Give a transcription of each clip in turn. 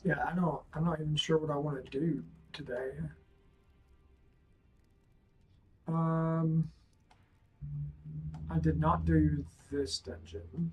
Yeah, I'm not even sure what I want to do today. Um, I did not do this dungeon.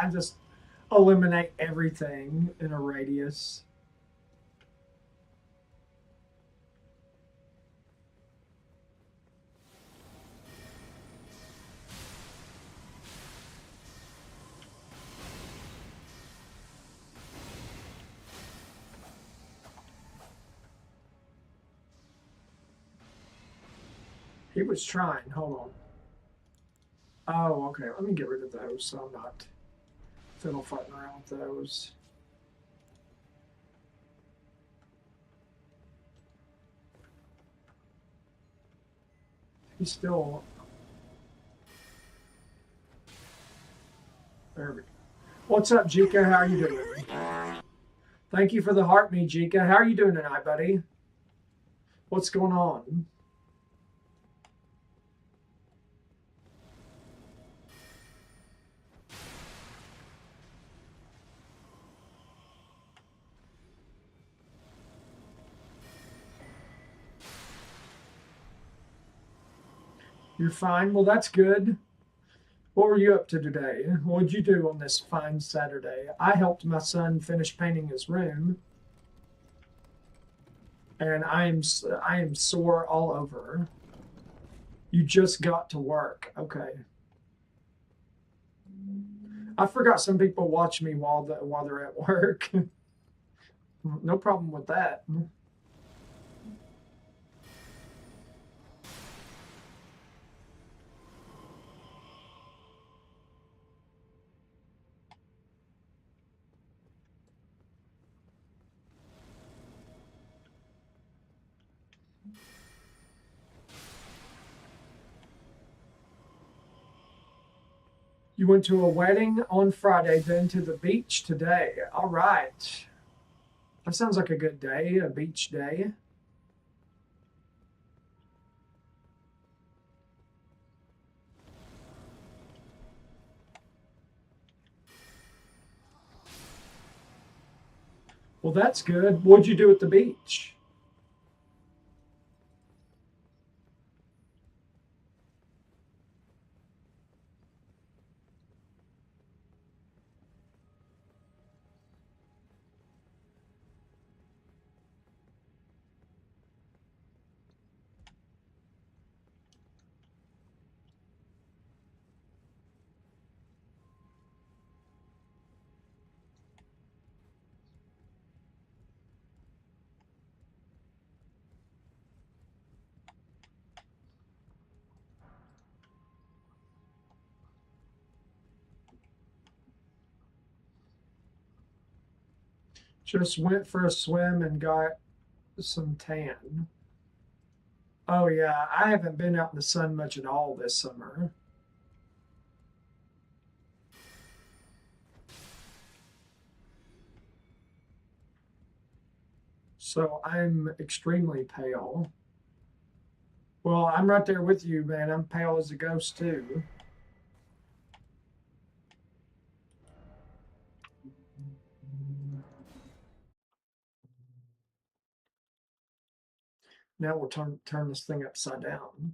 I just eliminate everything in a radius. He was trying. Hold on. Oh, okay. Let me get rid of those so I'm not fiddle fighting around with those. He's still there. What's up, Jika? How are you doing? Thank you for the heart, me, Jika. How are you doing tonight, buddy? What's going on? You're fine. Well, that's good. What were you up to today? What did you do on this fine Saturday? I helped my son finish painting his room, and I am sore all over. You just got to work. Okay. I forgot some people watch me while they're at work. No problem with that. You went to a wedding on Friday, then to the beach today. All right. That sounds like a good day, a beach day. Well, that's good. What'd you do at the beach? Just went for a swim and got some tan. Oh yeah, I haven't been out in the sun much at all this summer. So I'm extremely pale. Well, I'm right there with you, man. I'm pale as a ghost too. Now we'll turn this thing upside down.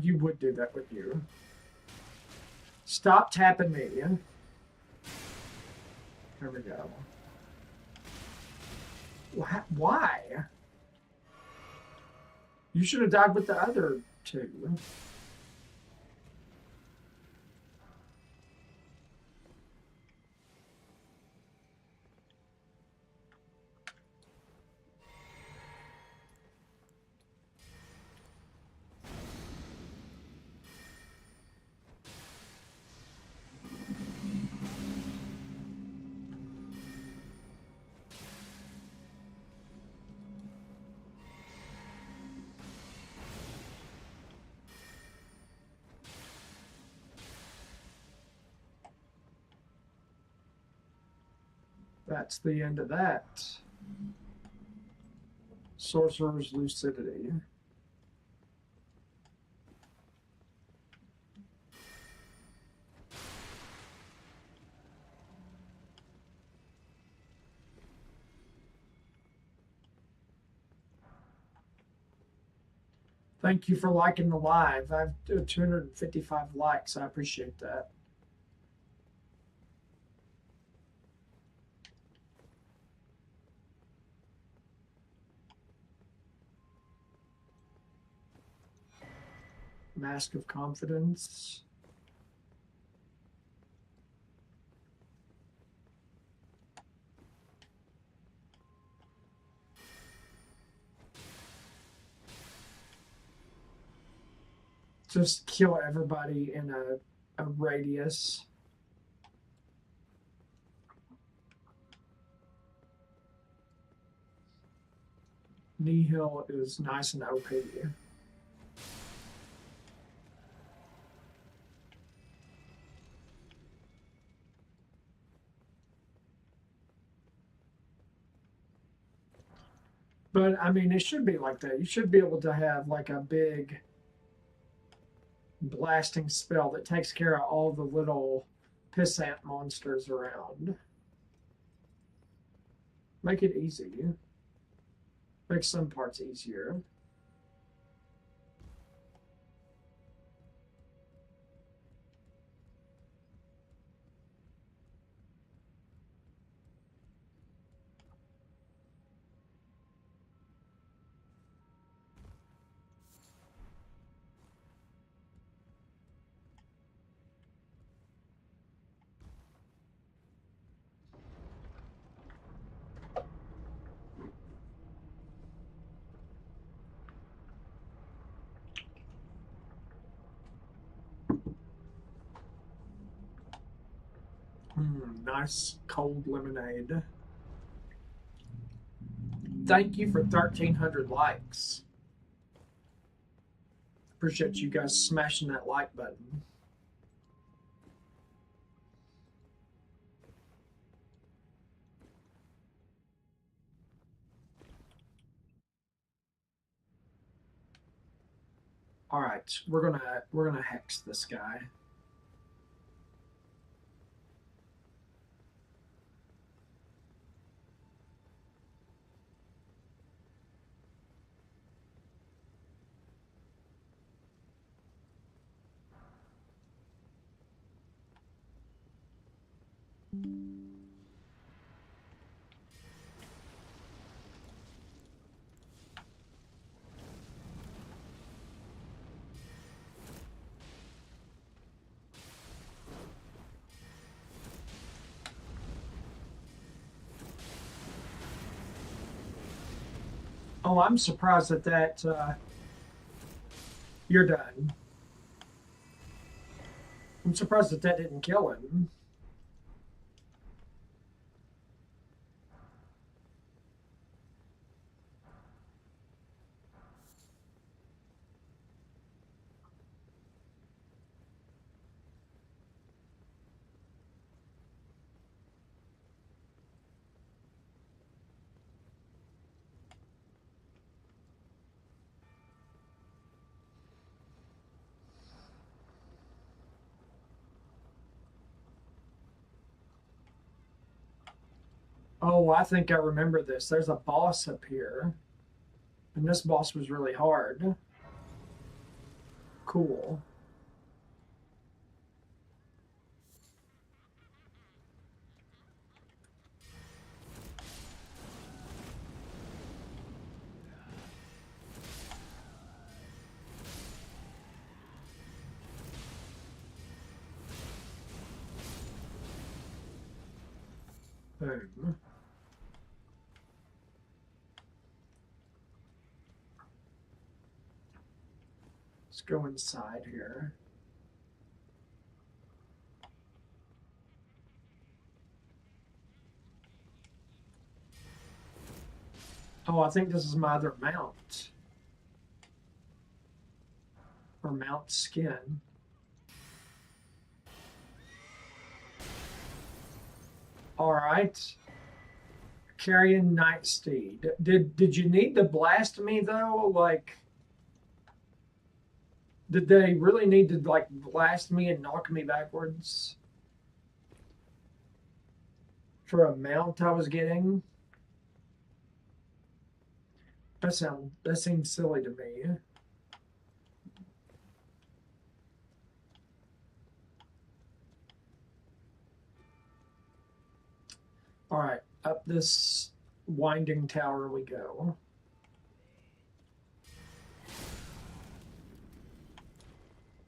You would do that with you. Stop tapping me. There we go. Why? You should have died with the other two. That's the end of that. Sorcerer's Lucidity. Thank you for liking the live. I have 255 likes. I appreciate that. Mask of Confidence. Just kill everybody in a radius. Nihil is nice and OP. But I mean, it should be like that. You should be able to have like a big blasting spell that takes care of all the little pissant monsters around. Make it easy. Make some parts easier. Nice cold lemonade. Thank you for 1,300 likes. Appreciate you guys smashing that like button. All right, we're gonna hex this guy. Oh, I'm surprised that you're done. I'm surprised that didn't kill him. Oh, I think I remember this. There's a boss up here, and this boss was really hard. Cool. Boom. Let's go inside here. Oh, I think this is my other mount. Or mount skin. All right. Carrion Night Steed. Did you need to blast me though? Like, did they really need to like blast me and knock me backwards for a mount I was getting? That seems silly to me. All right, up this winding tower we go.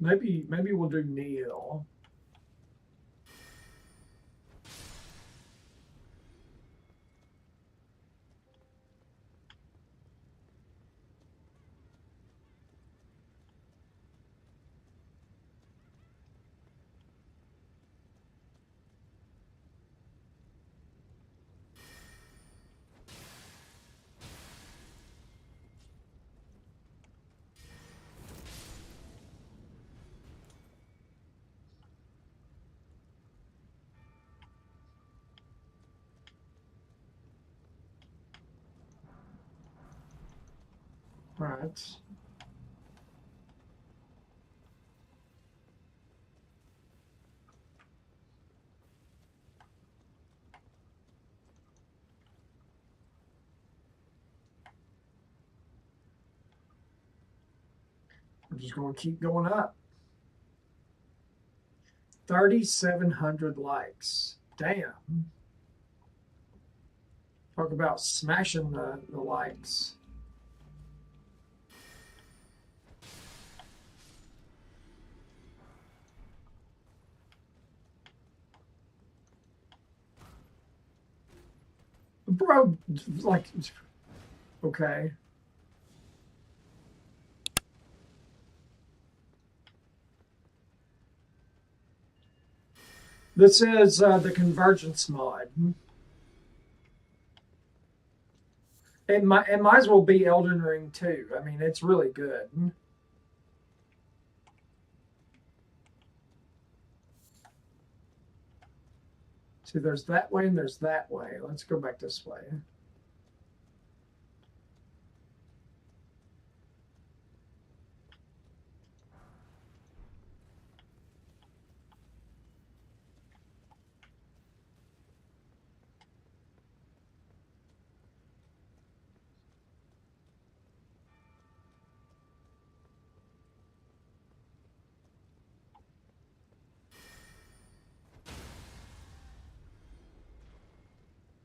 Maybe we'll do Neil. All right. We're just going to keep going up. 3,700 likes. Damn. Talk about smashing the likes. Bro, like, okay. This is the Convergence mod. It might as well be Elden Ring too. I mean, it's really good. See, there's that way and there's that way. Let's go back this way.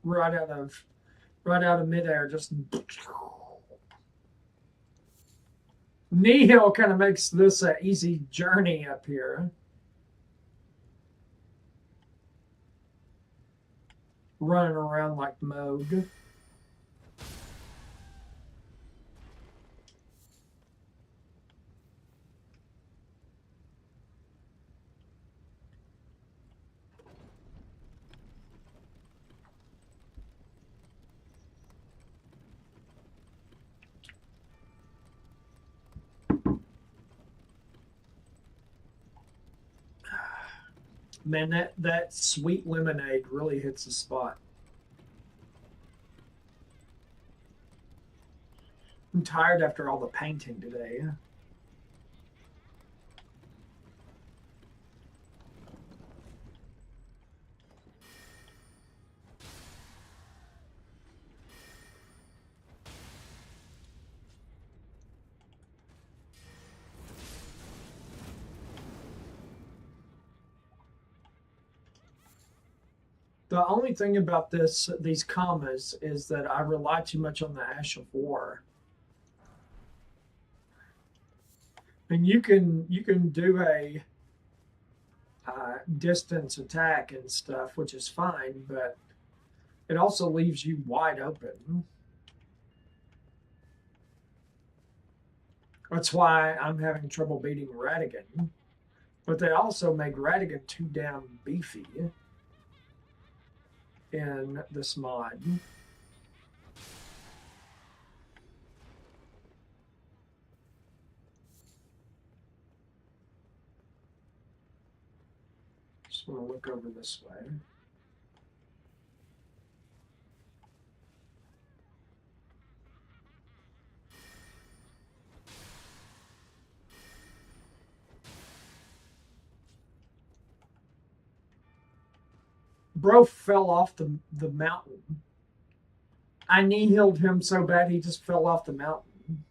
Right out of midair, just Nihil kind of makes this an easy journey up here. Running around like Moog. Man, that sweet lemonade really hits the spot. I'm tired after all the painting today. The only thing about these commas is that I rely too much on the Ash of War. And you can do a distance attack and stuff, which is fine, but it also leaves you wide open. That's why I'm having trouble beating Radigan. But they also made Radigan too damn beefy in this mod. Just want to look over this way. Bro fell off the mountain. I knee healed him so bad he just fell off the mountain.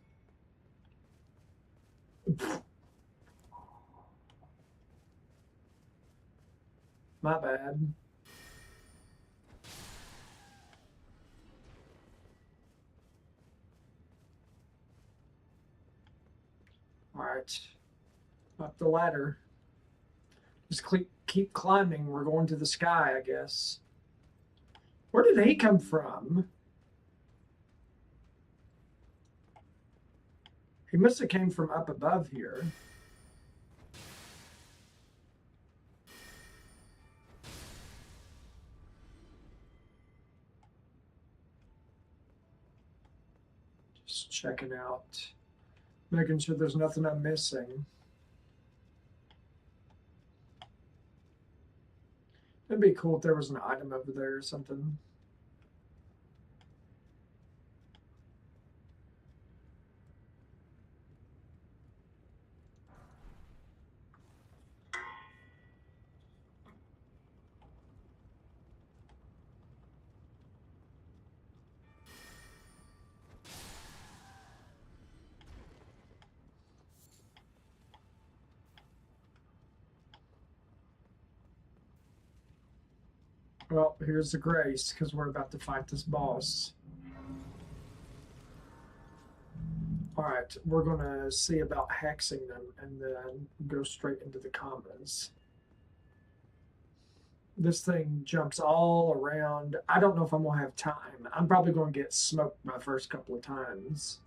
My bad. All right. Up the ladder. Just keep climbing. We're going to the sky, I guess. Where did he come from? He must have came from up above here. Just checking out. Making sure there's nothing I'm missing. It'd be cool if there was an item over there or something. Well, here's the grace, because we're about to fight this boss. Alright, we're going to see about hexing them and then go straight into the combos. This thing jumps all around. I don't know if I'm going to have time. I'm probably going to get smoked my first couple of times.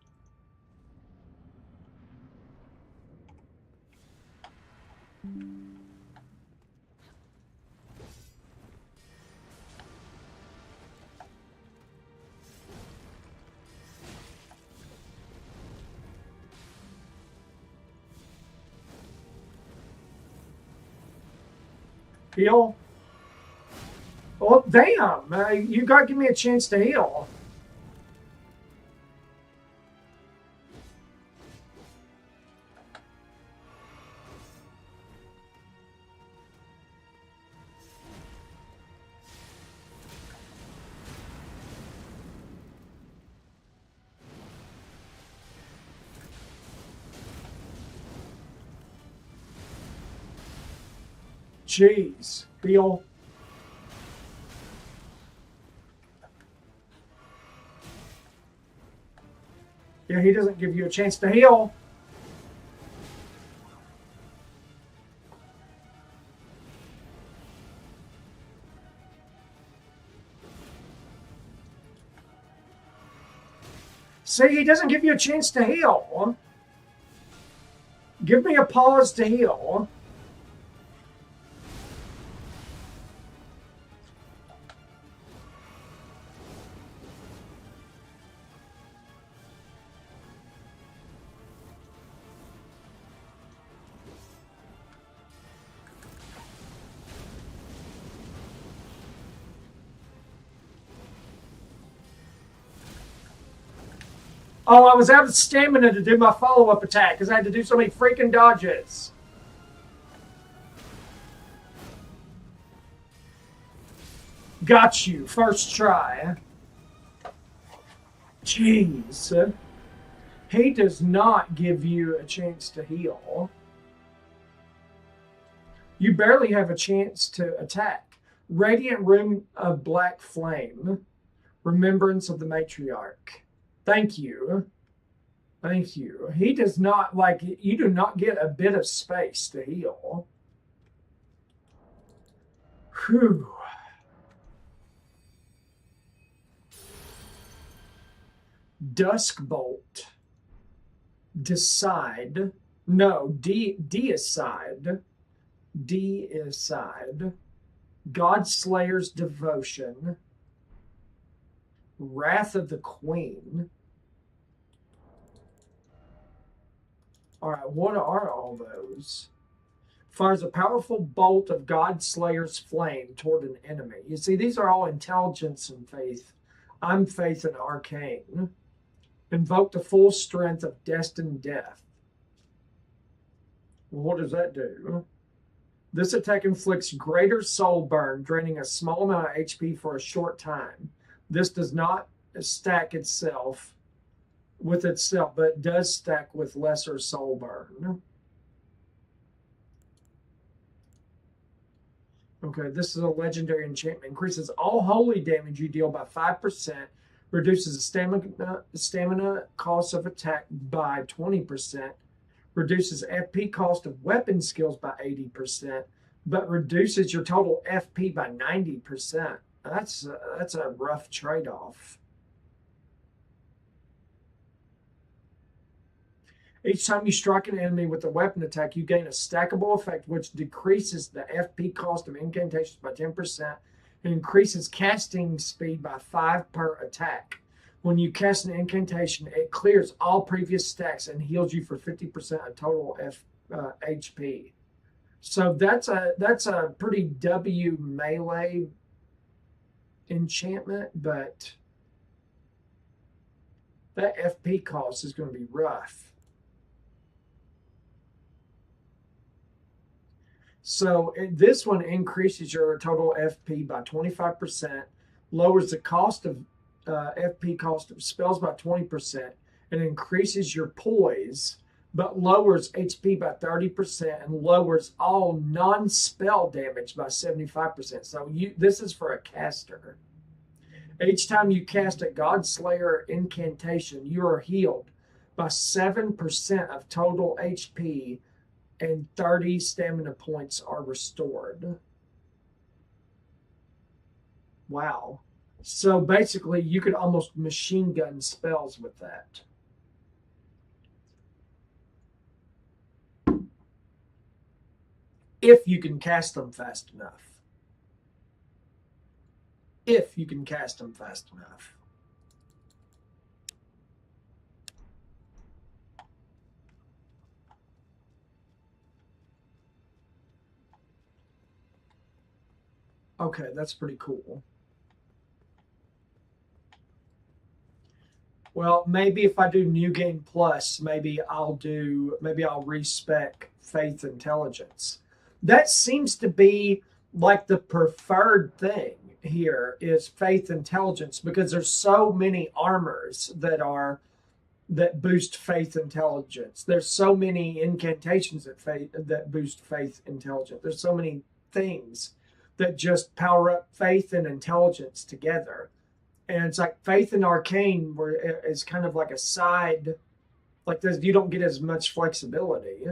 Heal. Oh, damn. You got to give me a chance to heal. Jeez. Heal. Yeah, he doesn't give you a chance to heal. See, he doesn't give you a chance to heal. Give me a pause to heal. Oh, I was out of stamina to do my follow-up attack because I had to do so many freaking dodges. Got you. First try. Jeez. He does not give you a chance to heal. You barely have a chance to attack. Radiant Room of Black Flame. Remembrance of the Matriarch. Thank you. Thank you. He does not, like, you do not get a bit of space to heal. Whew. Dusk Bolt. Decide. No, deicide. Deicide. Godslayer's Devotion. Wrath of the Queen. All right, what are all those? Fires a powerful bolt of Godslayer's flame toward an enemy. You see, these are all intelligence and faith. I'm faith and arcane. Invoke the full strength of destined death. What does that do? This attack inflicts greater soul burn, draining a small amount of HP for a short time. This does not stack itself with itself, but does stack with lesser soul burn. Okay, this is a legendary enchantment. Increases all holy damage you deal by 5%, reduces the stamina cost of attack by 20%, reduces FP cost of weapon skills by 80%, but reduces your total FP by 90%. That's a rough trade-off. Each time you strike an enemy with a weapon attack, you gain a stackable effect which decreases the FP cost of incantations by 10% and increases casting speed by 5 per attack. When you cast an incantation, it clears all previous stacks and heals you for 50% of total HP. So that's a pretty W melee enchantment, but that FP cost is going to be rough. So this one increases your total FP by 25%, lowers the cost of FP cost of spells by 20%, and increases your poise, but lowers HP by 30% and lowers all non-spell damage by 75%. So this is for a caster. Each time you cast a Godslayer incantation, you are healed by 7% of total HP and 30 stamina points are restored. Wow. So basically, you could almost machine gun spells with that. If you can cast them fast enough. If you can cast them fast enough. Okay, that's pretty cool. Well, maybe if I do New Game Plus, maybe I'll respec Faith Intelligence. That seems to be like the preferred thing here is Faith Intelligence because there's so many armors that boost Faith Intelligence. There's so many incantations that boost Faith Intelligence. There's so many things that just power up Faith and Intelligence together. And it's like Faith and Arcane where it's kind of like a side, like this. You don't get as much flexibility.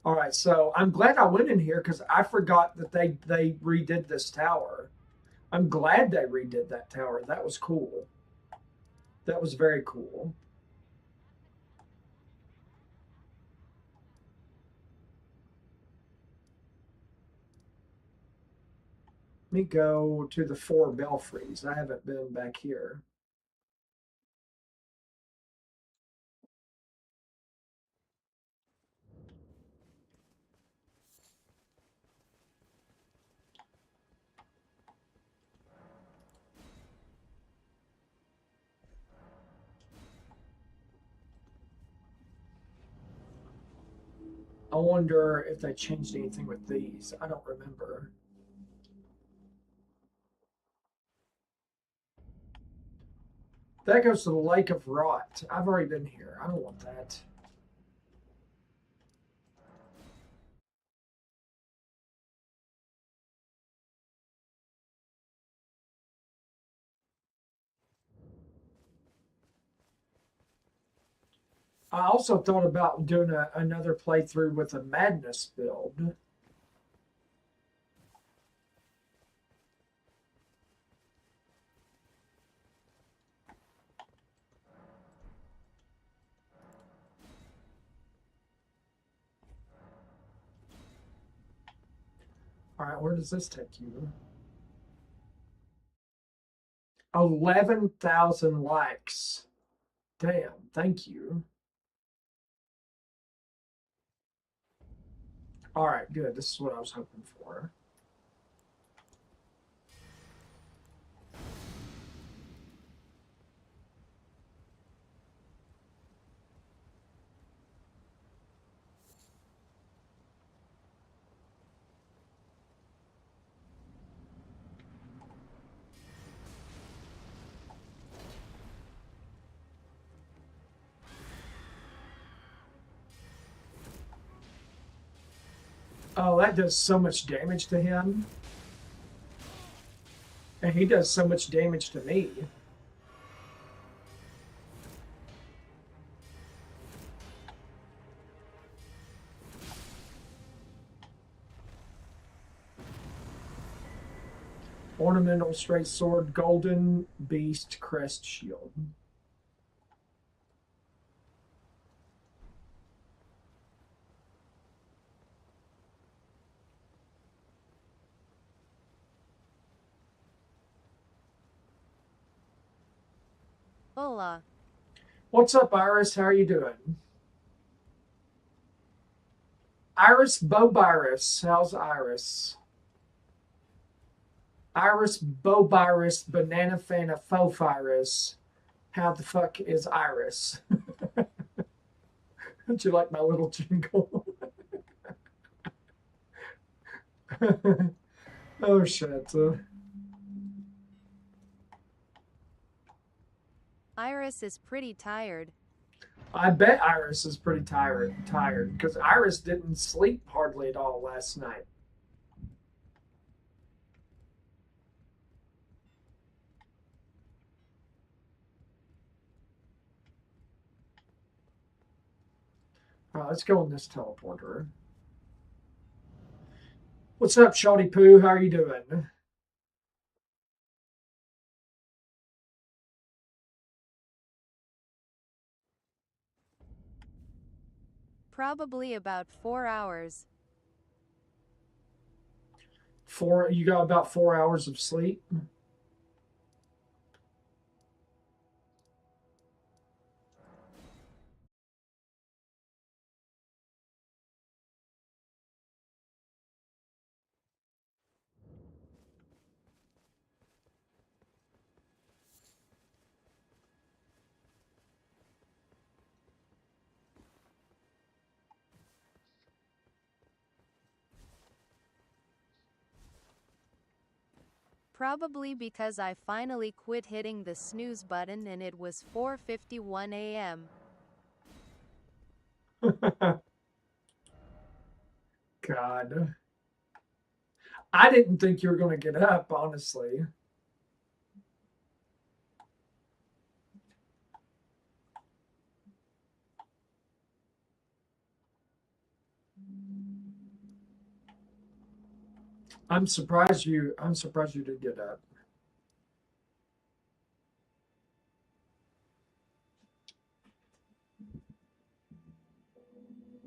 All right, so I'm glad I went in here because I forgot that they redid this tower. I'm glad they redid that tower. That was cool. That was very cool. Let me go to the 4 belfries. I haven't been back here. I wonder if they changed anything with these. I don't remember. That goes to the Lake of Rot. I've already been here. I don't want that. I also thought about doing another playthrough with a madness build. All right, where does this take you? 11,000 likes. Damn, thank you. All right, good. This is what I was hoping for. Oh, that does so much damage to him. And he does so much damage to me. Ornamental straight sword, golden beast crest shield. Hola. What's up, Iris? How are you doing? Iris Bobirus. How's Iris? Iris Bobirus Banana Fana Fofirus. How the fuck is Iris? Don't you like my little jingle? Oh shit. Iris is pretty tired. I bet Iris is pretty tired because Iris didn't sleep hardly at all last night. All right, let's go on this teleporter. What's up, Shawty Poo? How are you doing? Probably about 4 hours. You got about 4 hours of sleep. Probably because I finally quit hitting the snooze button and it was 4:51 a.m. God. I didn't think you were going to get up, honestly. I'm surprised you did get up.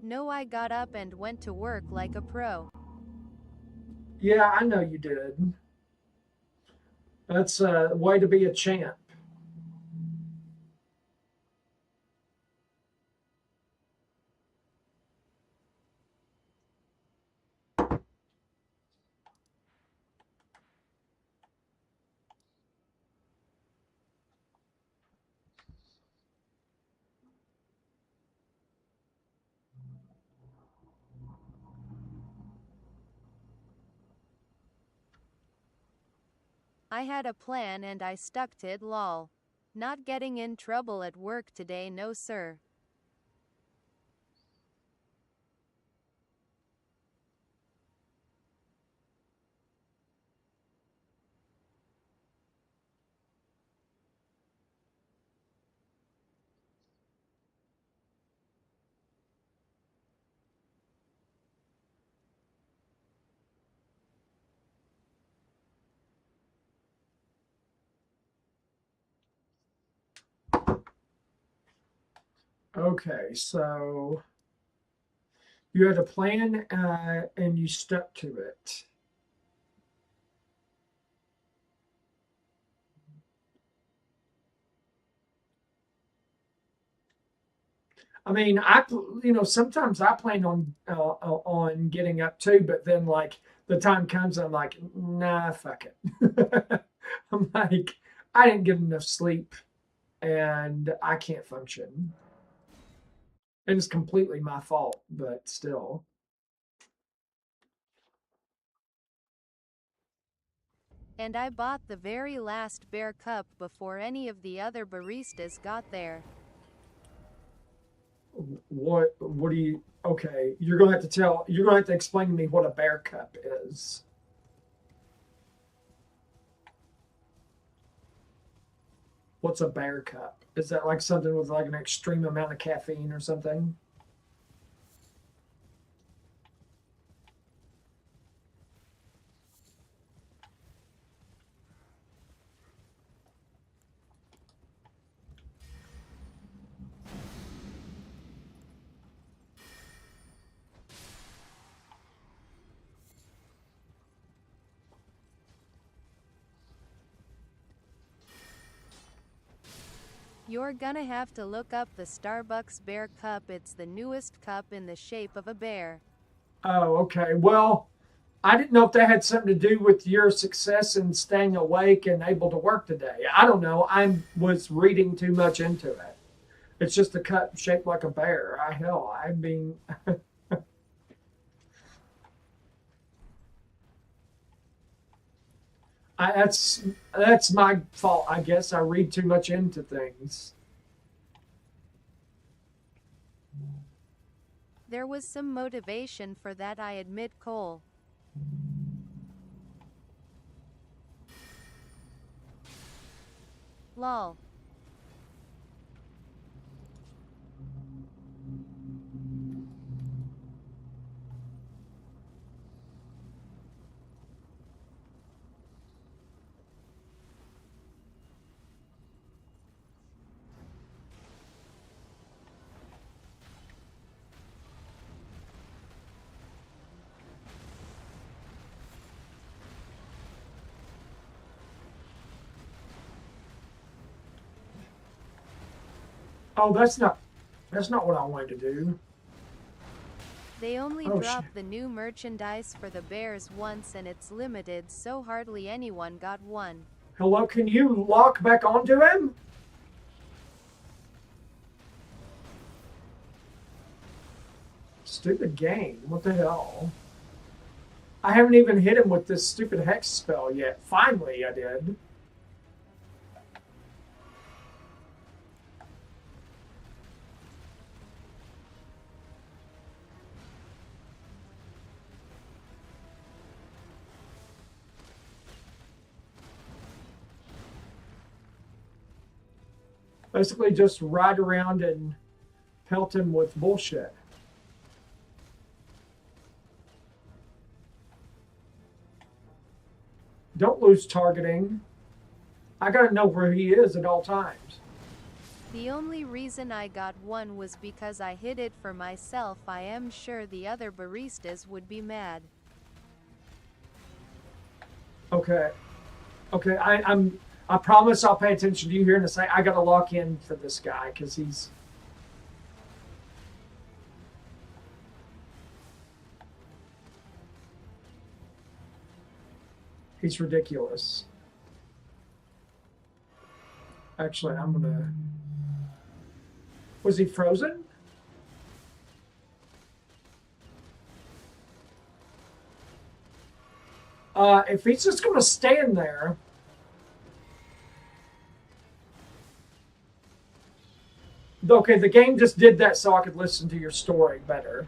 No, I got up and went to work like a pro. Yeah, I know you did. That's a way to be a champ. I had a plan and I stuck to it, lol. Not getting in trouble at work today, no sir. Okay, so you had a plan and you stuck to it. I mean, sometimes I plan on getting up too, but then like the time comes, I'm like, nah, fuck it. I'm like, I didn't get enough sleep and I can't function. And it's completely my fault, but still. And I bought the very last bear cup before any of the other baristas got there. What do you, okay, you're gonna have to explain to me what a bear cup is. What's a bear cup? Is that like something with like an extreme amount of caffeine or something? You're gonna have to look up the Starbucks bear cup. It's the newest cup in the shape of a bear. Oh, okay. Well, I didn't know if that had something to do with your success in staying awake and able to work today. I don't know. I was reading too much into it. It's just a cup shaped like a bear. I mean, I, that's my fault. I guess I read too much into things. There was some motivation for that, I admit, Cole. Lol. Oh, that's not what I wanted to do. They only Oh shit. drop the new merchandise for the bears once and it's limited, so hardly anyone got one. Hello, can you lock back onto him? Stupid game. What the hell? I haven't even hit him with this stupid hex spell yet. Finally, I did. Basically, just ride around and pelt him with bullshit. Don't lose targeting. I gotta know where he is at all times. The only reason I got one was because I hid it for myself. I am sure the other baristas would be mad. Okay. Okay. I promise I'll pay attention to you here in a second. I gotta lock in for this guy because he's ridiculous. Actually, I'm gonna. Was he frozen? If he's just gonna stand there, Okay, the game just did that so I could listen to your story better.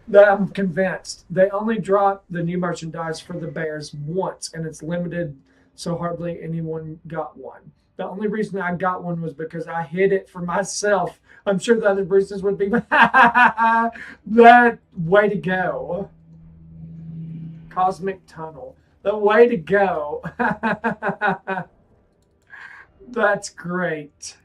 That I'm convinced. They only drop the new merchandise for the bears once, and it's limited, so hardly anyone got one. The only reason I got one was because I hid it for myself. I'm sure the other Bruces would be that way to go. Cosmic Tunnel. The way to go. That's great.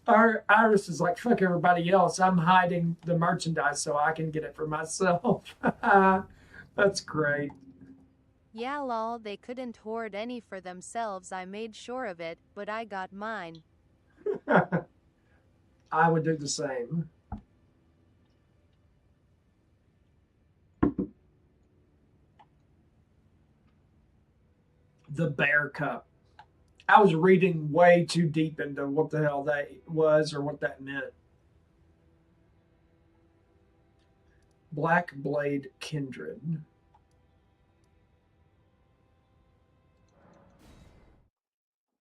Our Iris is like, fuck everybody else. I'm hiding the merchandise so I can get it for myself. That's great. Yeah, lol, they couldn't hoard any for themselves. I made sure of it, but I got mine. I would do the same. The Bear Cup. I was reading way too deep into what the hell that was or what that meant. Black Blade Kindred.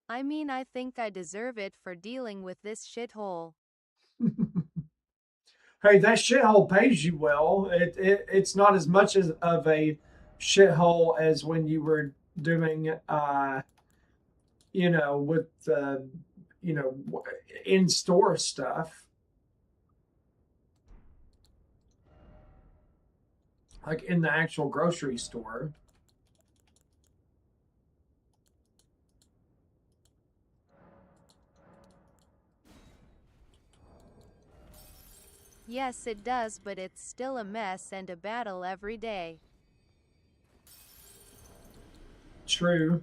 I mean, I think I deserve it for dealing with this shithole. Hey, that shithole pays you well. It's not as much as of a shithole as when you were doing, with you know, in store stuff, like in the actual grocery store. Yes, it does, but it's still a mess and a battle every day. True.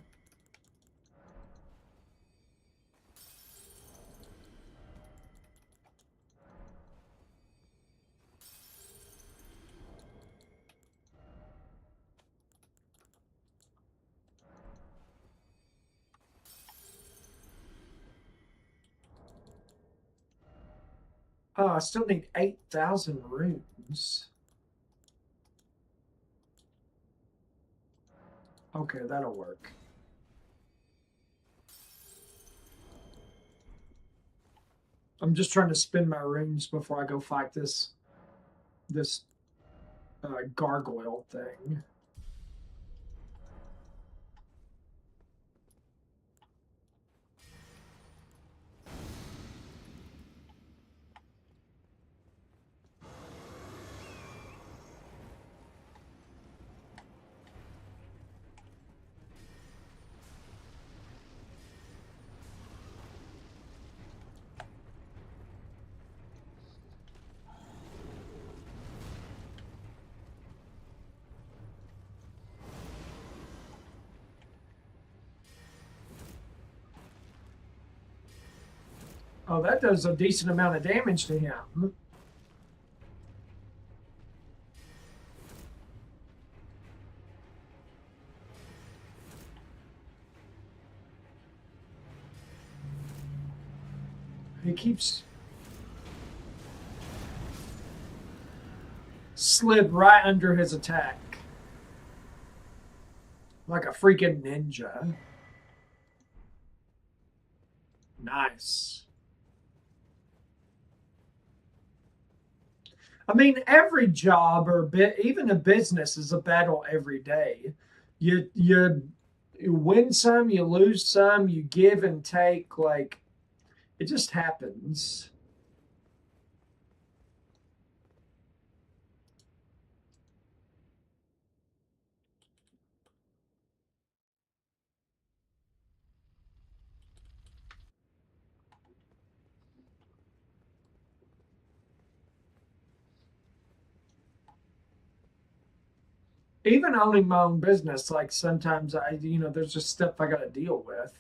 Oh, I still need 8,000 runes. Okay, that'll work. I'm just trying to spin my runes before I go fight this gargoyle thing. Oh, that does a decent amount of damage to him. He keeps slid right under his attack like a freaking ninja. Nice. I mean, every job or even a business is a battle every day. You win some, you lose some, you give and take. Like it just happens. Even owning my own business, like sometimes there's just stuff I got to deal with.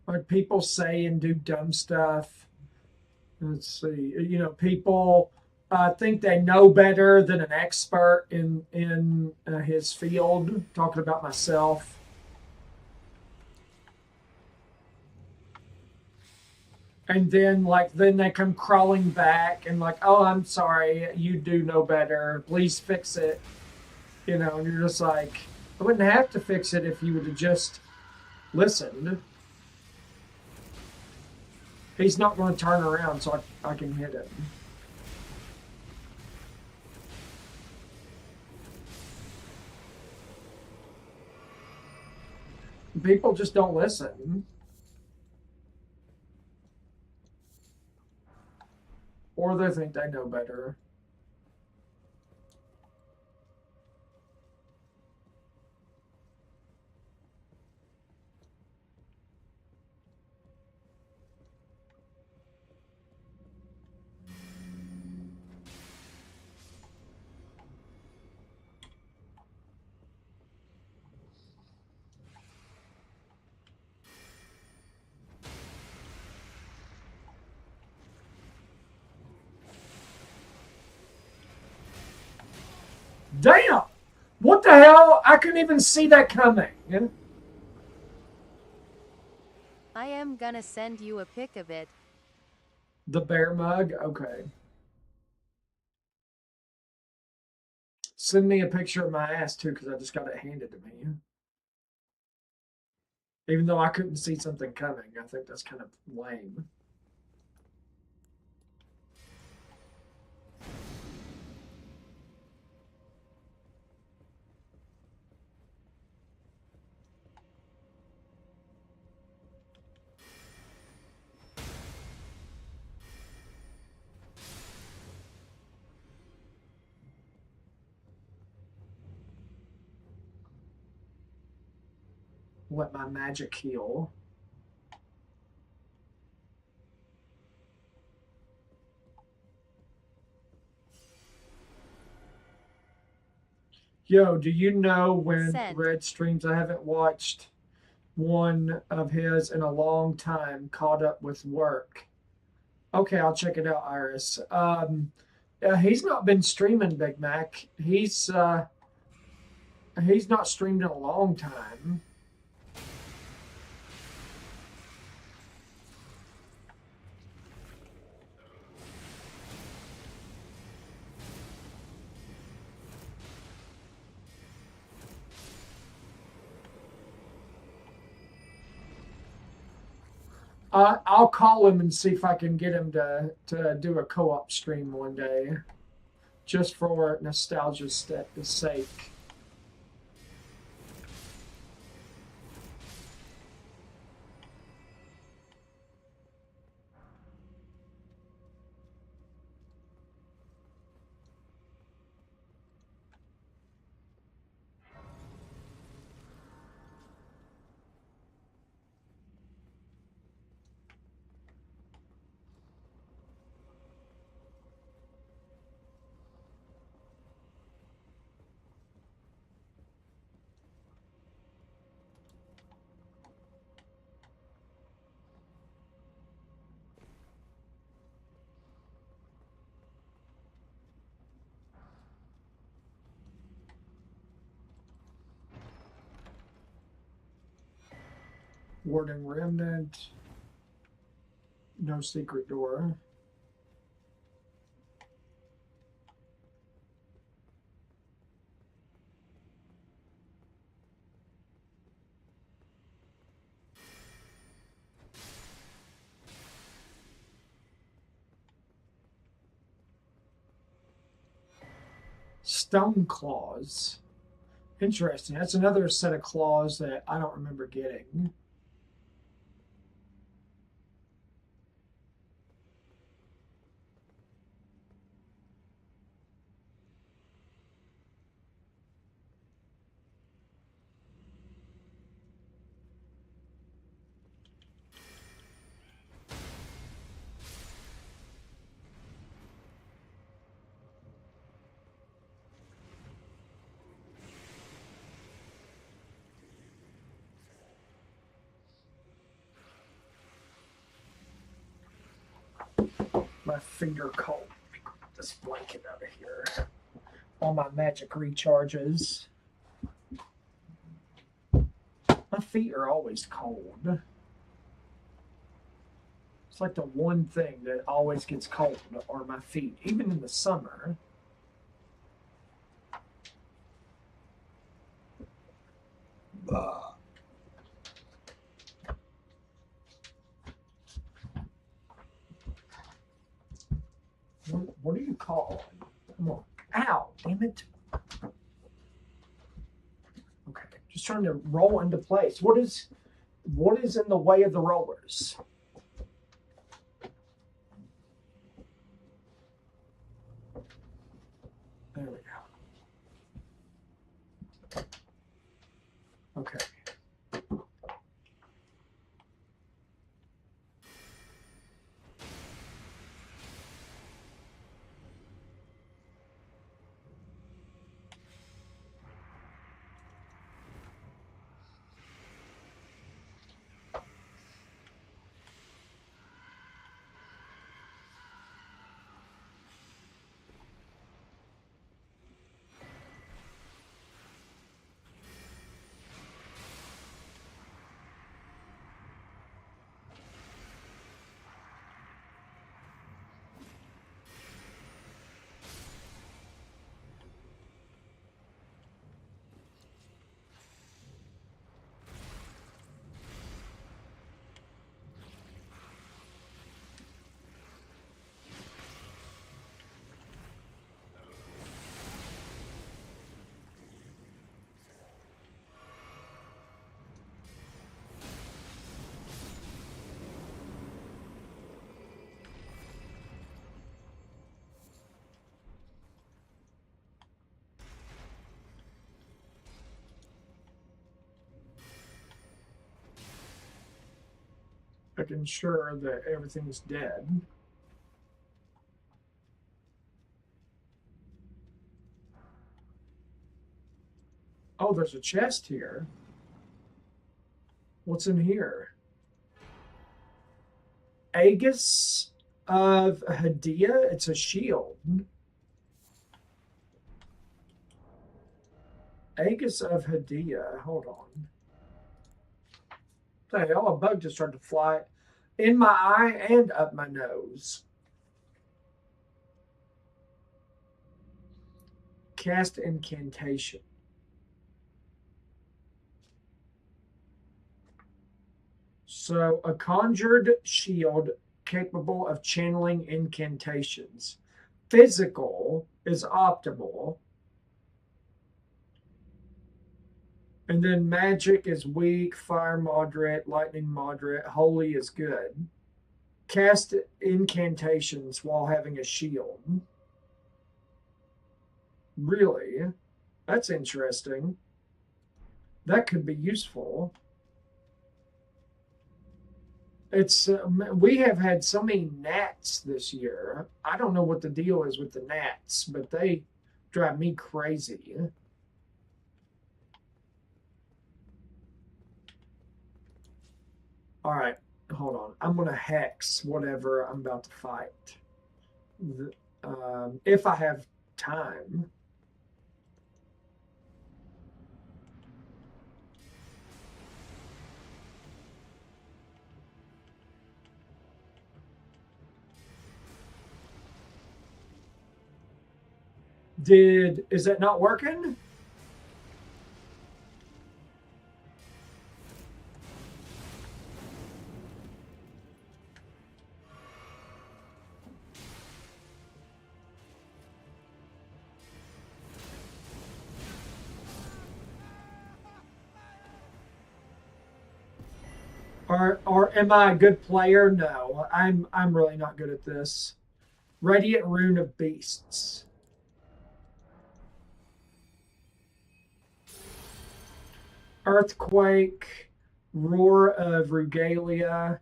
Like people say and do dumb stuff. Let's see. People think they know better than an expert in his field. Talking about myself. And then then they come crawling back and like, oh, I'm sorry, you do know better, please fix it. And you're just like, I wouldn't have to fix it if you would have just listened. He's not going to turn around so I can hit him. People just don't listen, or they think they know better. Damn! What the hell? I couldn't even see that coming. I am gonna send you a pic of it. The bear mug? Okay. Send me a picture of my ass too, because I just got it handed to me. Even though I couldn't see something coming, I think that's kind of lame. Let my magic heal. Yo, do you know when Send. Red streams? I haven't watched one of his in a long time, caught up with work. Okay, I'll check it out, Iris. He's not been streaming, Big Mac. He's not streamed in a long time. I'll call him and see if I can get him to do a co-op stream one day, just for nostalgia's sake. Warden Remnant. No secret door. Stone claws. Interesting. That's another set of claws that I don't remember getting. My feet are cold. Let me put this blanket over here. All my magic recharges. My feet are always cold. It's like the one thing that always gets cold are my feet, even in the summer. What do you call it? Come on. Ow, damn it. Okay, just trying to roll into place. What is in the way of the rollers? There we go. Okay. Making sure that everything's dead. Oh, there's a chest here. What's in here? Aegis of Hadia. It's a shield. Aegis of Hadia. Hold on. What the hell? A bug just started to fly in my eye and up my nose. Cast incantation. So, a conjured shield capable of channeling incantations. Physical is optimal. And then magic is weak, fire moderate, lightning moderate, holy is good. Cast incantations while having a shield. Really? That's interesting. That could be useful. It's we have had so many gnats this year. I don't know what the deal is with the gnats, but they drive me crazy. All right, hold on. I'm gonna hex whatever I'm about to fight, if I have time. Is that not working? Or am I a good player? No, I'm really not good at this. Radiant Rune of Beasts. Earthquake, Roar of Regalia,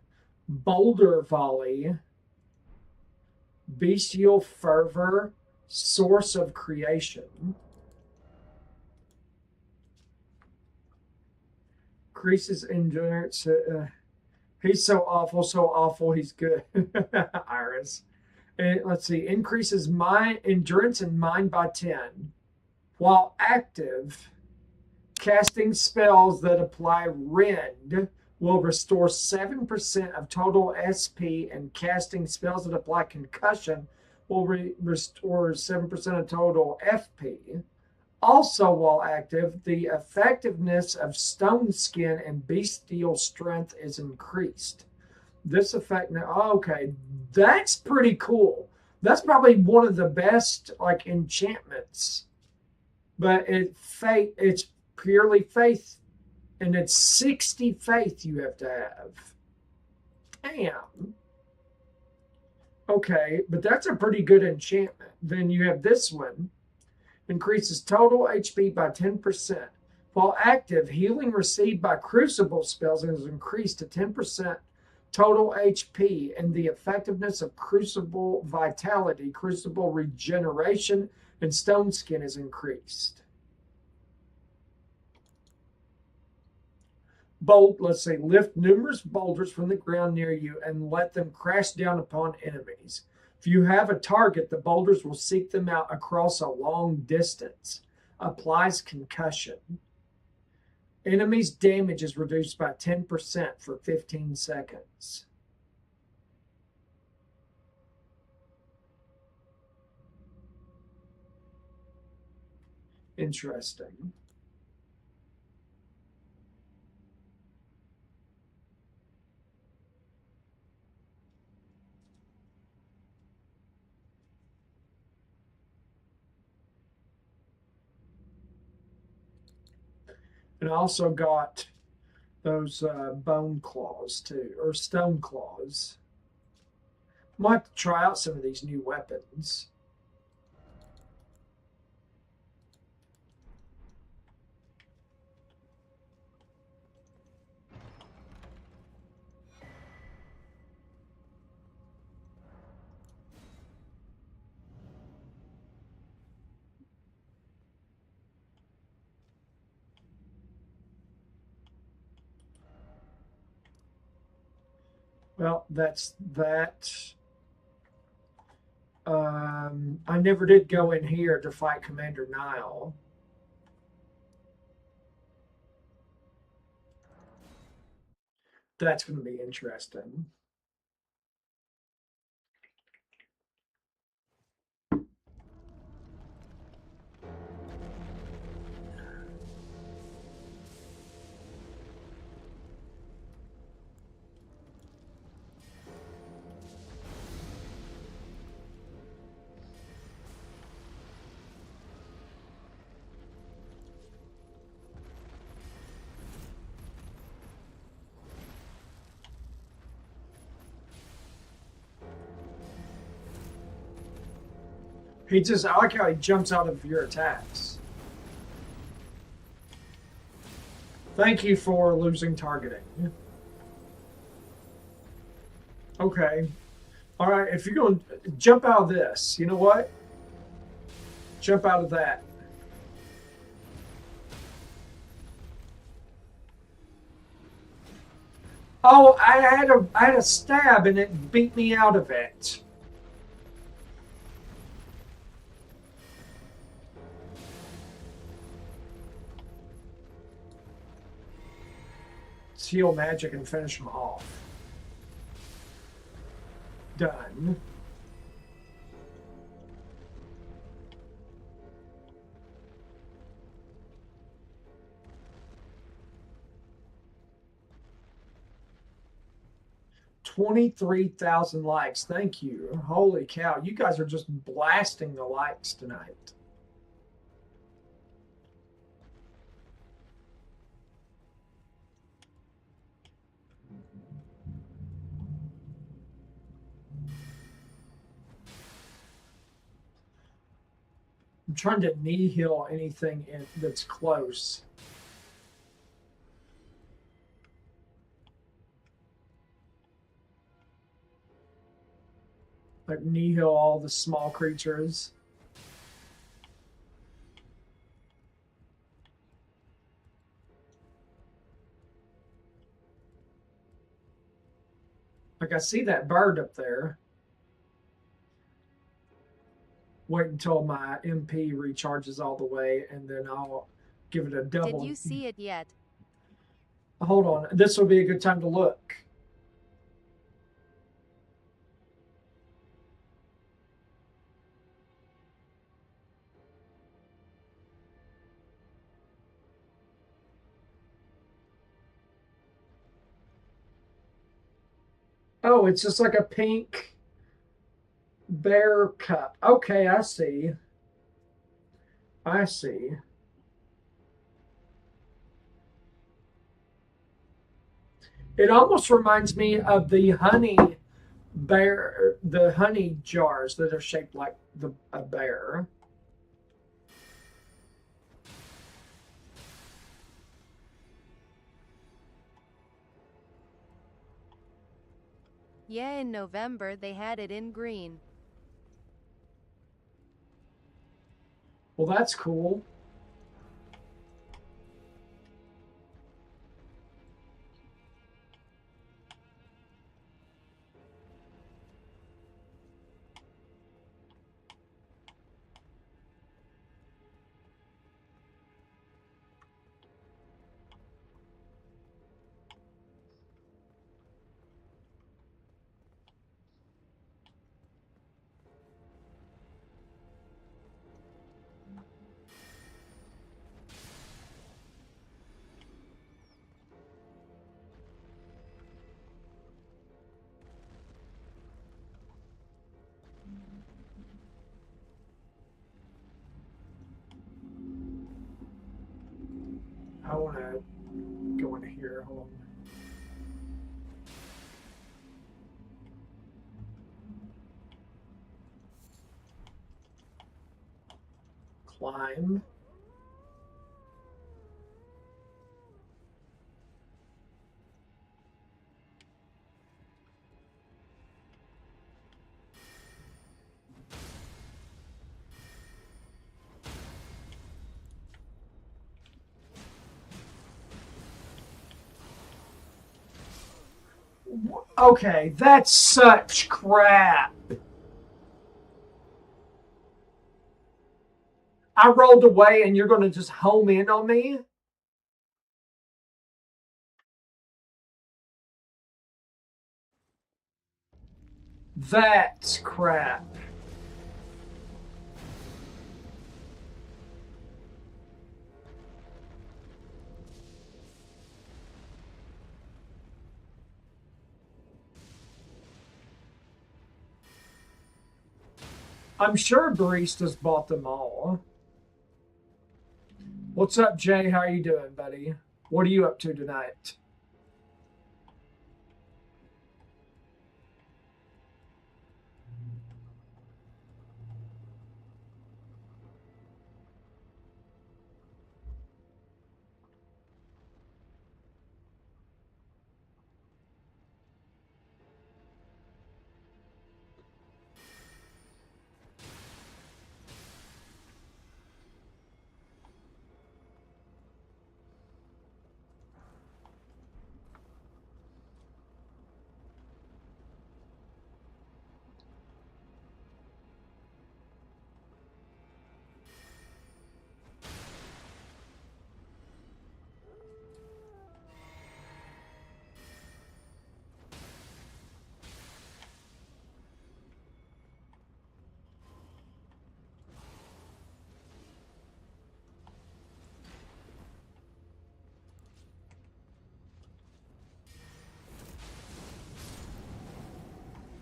Boulder Volley, Bestial Fervor, Source of Creation. Increases endurance. He's so awful, he's good. Iris. Let's see, increases mind endurance and mind by 10. While active, casting spells that apply rend will restore 7% of total SP, and casting spells that apply concussion will restore 7% of total FP. Also, while active, the effectiveness of stone skin and bestial strength is increased. This effect now, okay, that's pretty cool. That's probably one of the best like enchantments, but it's purely faith, and it's 60 faith you have to have. Damn. Okay, but that's a pretty good enchantment. Then you have this one, increases total HP by 10%. While active, healing received by crucible spells is increased to 10% total HP, and the effectiveness of crucible vitality, crucible regeneration, and stone skin is increased. Let's say, lift numerous boulders from the ground near you and let them crash down upon enemies. If you have a target, the boulders will seek them out across a long distance. Applies concussion. Enemies' damage is reduced by 10% for 15 seconds. Interesting. And I also got those bone claws too, or stone claws. Might have to try out some of these new weapons. Well, that's that. I never did go in here to fight Commander Nile. That's going to be interesting. I like how he jumps out of your attacks. Thank you for losing targeting. Okay. All right, if you're going to jump out of this, you know what? Jump out of that. Oh, I had a stab and it beat me out of it. Seal magic and finish them off. Done. $23,000 likes. Thank you. Holy cow. You guys are just blasting the likes tonight. I'm trying to knee heal anything that's close. Like knee heal all the small creatures. Like I see that bird up there. wait until my MP recharges all the way, and then I'll give it a Did double. you see it yet? Hold on. This will be a good time to look. Oh, it's just like a pink bear cup. Okay, I see. I see. It almost reminds me of the the honey jars that are shaped like a bear. Yeah, in November they had it in green. Well, that's cool. I want to go in here. Hold on. Climb. Okay, that's such crap. I rolled away and you're going to just home in on me? That's crap. I'm sure baristas bought them all. What's up, Jay? How are you doing, buddy? What are you up to tonight?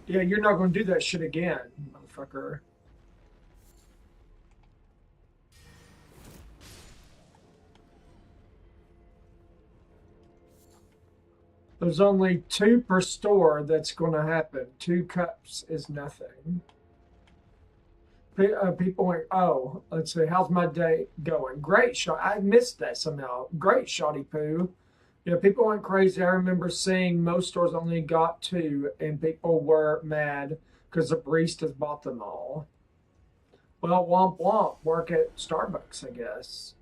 Yeah, you're not going to do that shit again, motherfucker. There's only two per store that's going to happen. 2 cups is nothing. People went, oh, let's see, how's my day going? Great shot. I missed that somehow. Great, Shoddy Poo. Yeah, people went crazy. I remember seeing most stores only got 2, and people were mad because the baristas bought them all. Well, womp womp. Work at Starbucks, I guess.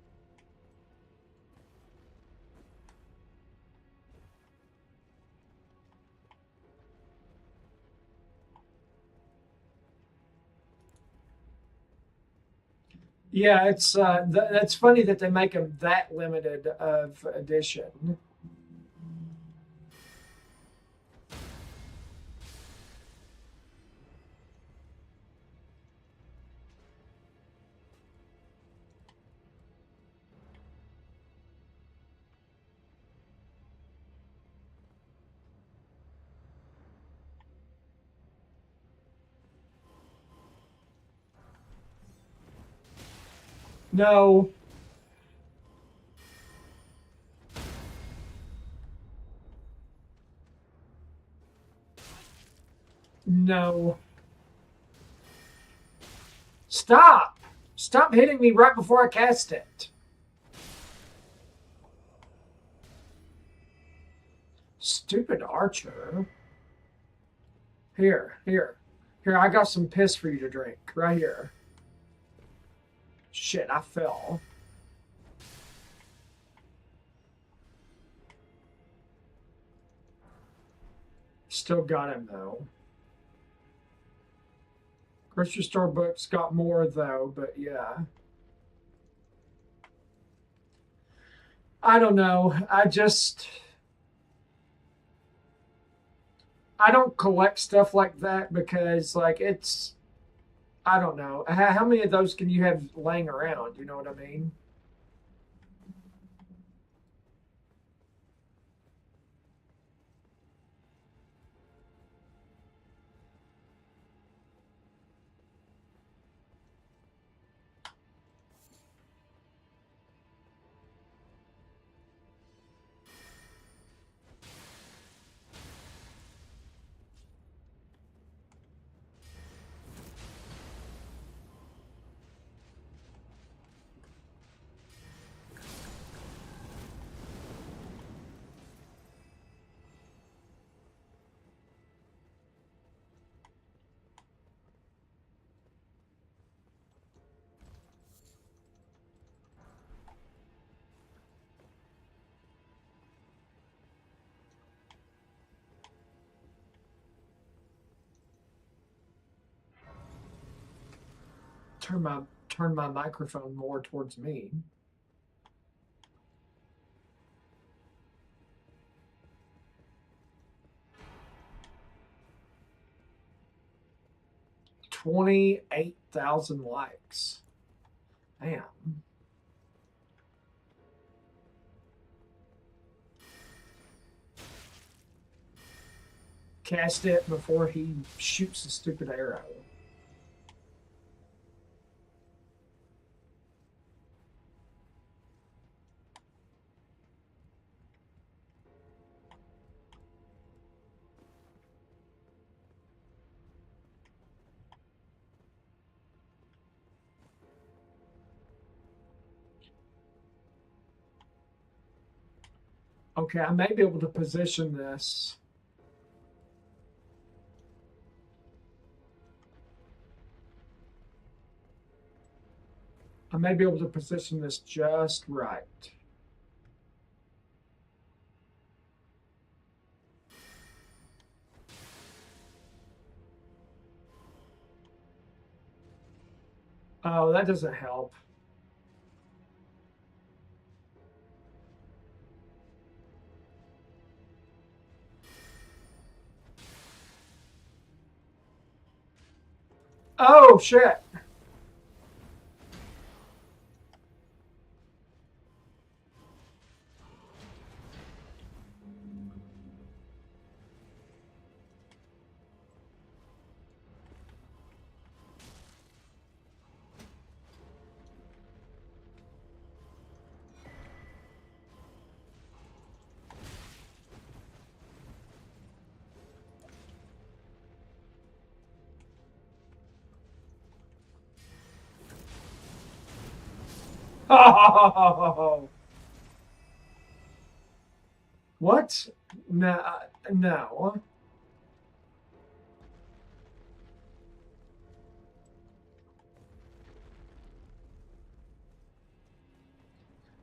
Yeah, it's that's funny that they make them that limited of edition. No, no. Stop! Stop hitting me right before I cast it. Stupid archer. Here, here. Here, I got some piss for you to drink. Right here. Shit, I fell. Still got him, though. Grocery store books got more, though, but yeah. I don't know. I don't collect stuff like that because, like, it's. I don't know. How many of those can you have laying around? You know what I mean? Turn my turn my microphone more towards me. $28,000 likes. Damn. Cast it before he shoots the stupid arrow. Okay, I may be able to position this. I may be able to position this just right. Oh, that doesn't help. Oh, shit. Oh, what? No, no.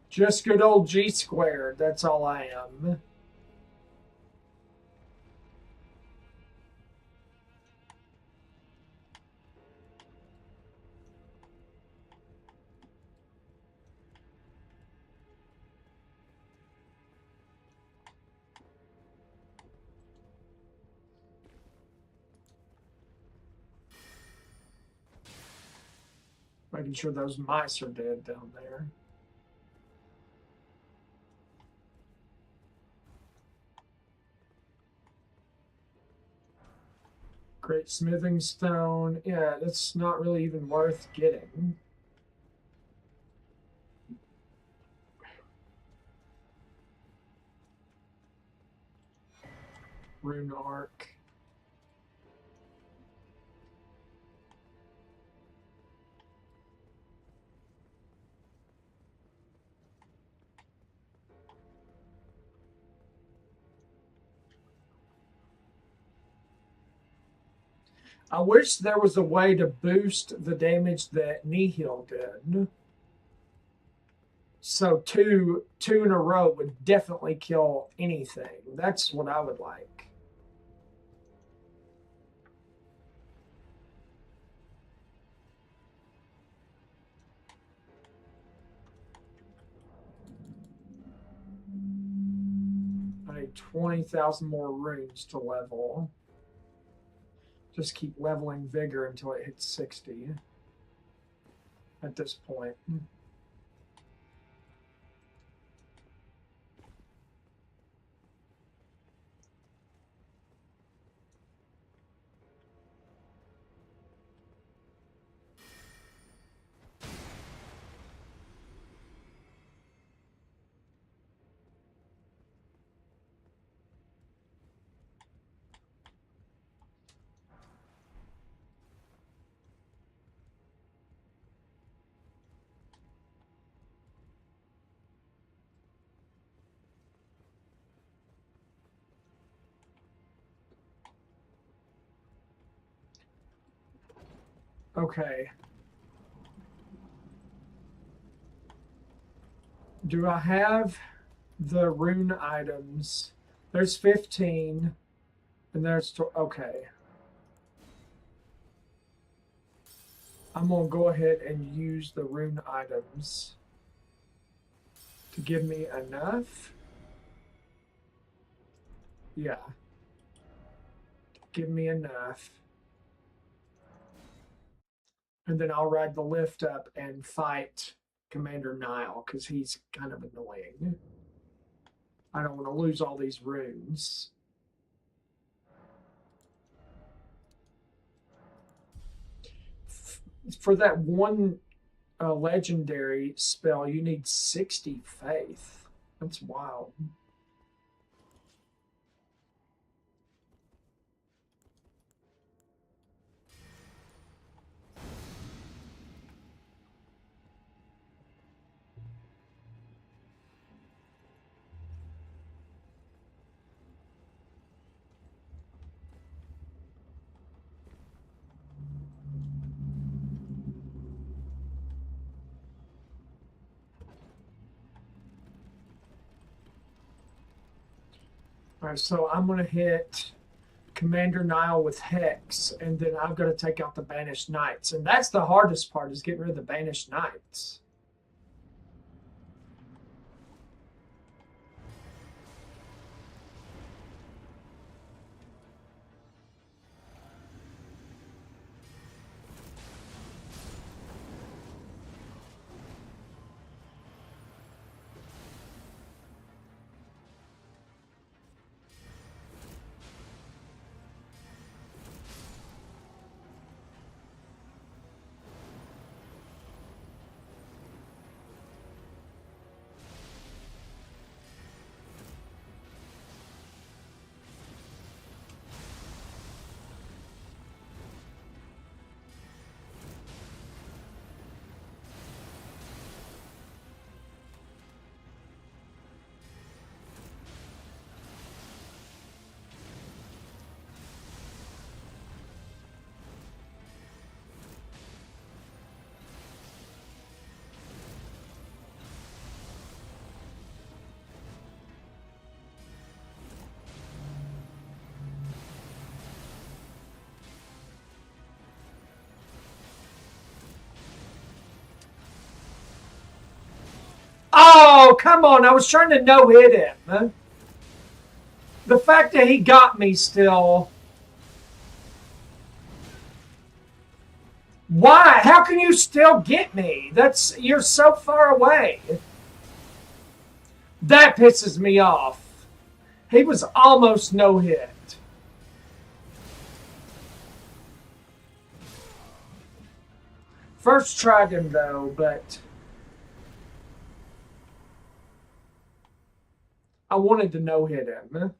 Just good old G squared. That's all I am. Making sure those mice are dead down there. Great smithing stone. Yeah, that's not really even worth getting. Rune arc. I wish there was a way to boost the damage that Nihil did. So two in a row would definitely kill anything. That's what I would like. I need 20,000 more runes to level. Just keep leveling vigor until it hits 60 at this point. Okay. Do I have the rune items? There's 15, and there's okay. I'm gonna go ahead and use the rune items to give me enough. Yeah. Give me enough. And then I'll ride the lift up and fight Commander Nile because he's kind of annoying. I don't want to lose all these runes. For that one legendary spell, you need 60 faith. That's wild. All right, so I'm going to hit Commander Nile with Hex, and then I've got to take out the Banished Knights. And that's the hardest part, is getting rid of the Banished Knights. Oh, come on. I was trying to no-hit him. The fact that he got me still. Why? How can you still get me? You're so far away. That pisses me off. He was almost no hit. First tried him though, but I wanted to no hit him.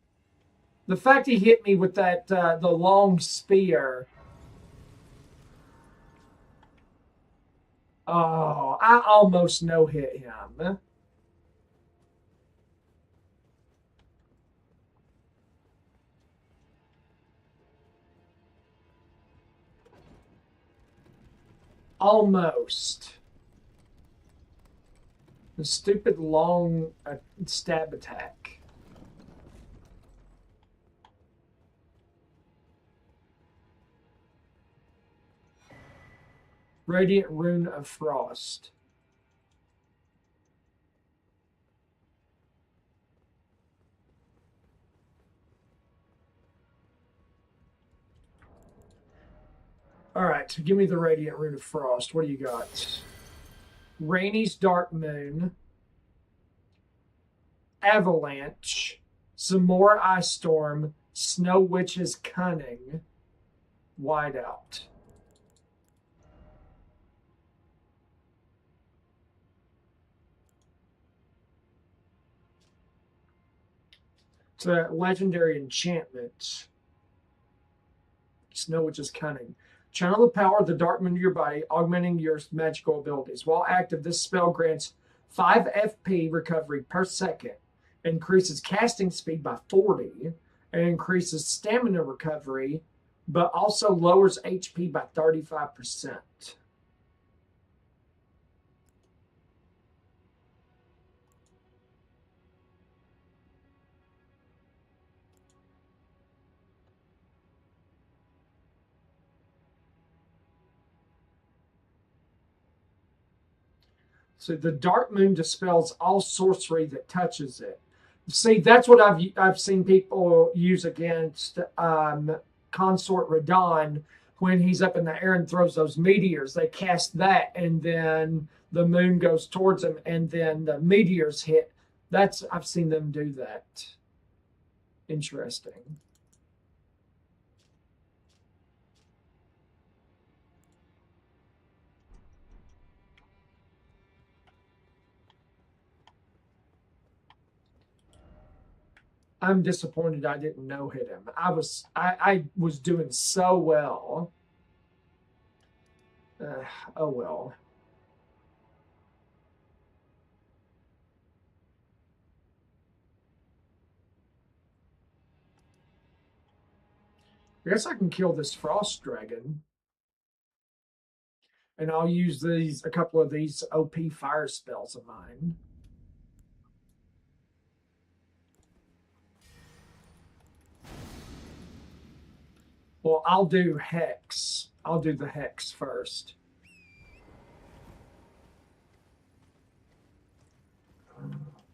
The fact he hit me with that the long spear. Oh, I almost no hit him. Almost. The stupid long stab attack. Radiant Rune of Frost. All right, give me the Radiant Rune of Frost. What do you got? Rainy's Dark Moon, Avalanche, some more Ice Storm, Snow Witch's Cunning, Whiteout. It's a legendary enchantment. Snow Witch's Cunning. Channel the power of the dark moon to your body, augmenting your magical abilities. While active, this spell grants 5 FP recovery per second, increases casting speed by 40, and increases stamina recovery, but also lowers HP by 35%. So the dark moon dispels all sorcery that touches it. See, that's what I've seen people use against Consort Radon when he's up in the air and throws those meteors. They cast that, and then the moon goes towards him, and then the meteors hit. I've seen them do that. Interesting. I'm disappointed I didn't no hit him. I was doing so well. Oh well. I guess I can kill this frost dragon. And I'll use a couple of these OP fire spells of mine. Well, I'll do Hex. I'll do the Hex first.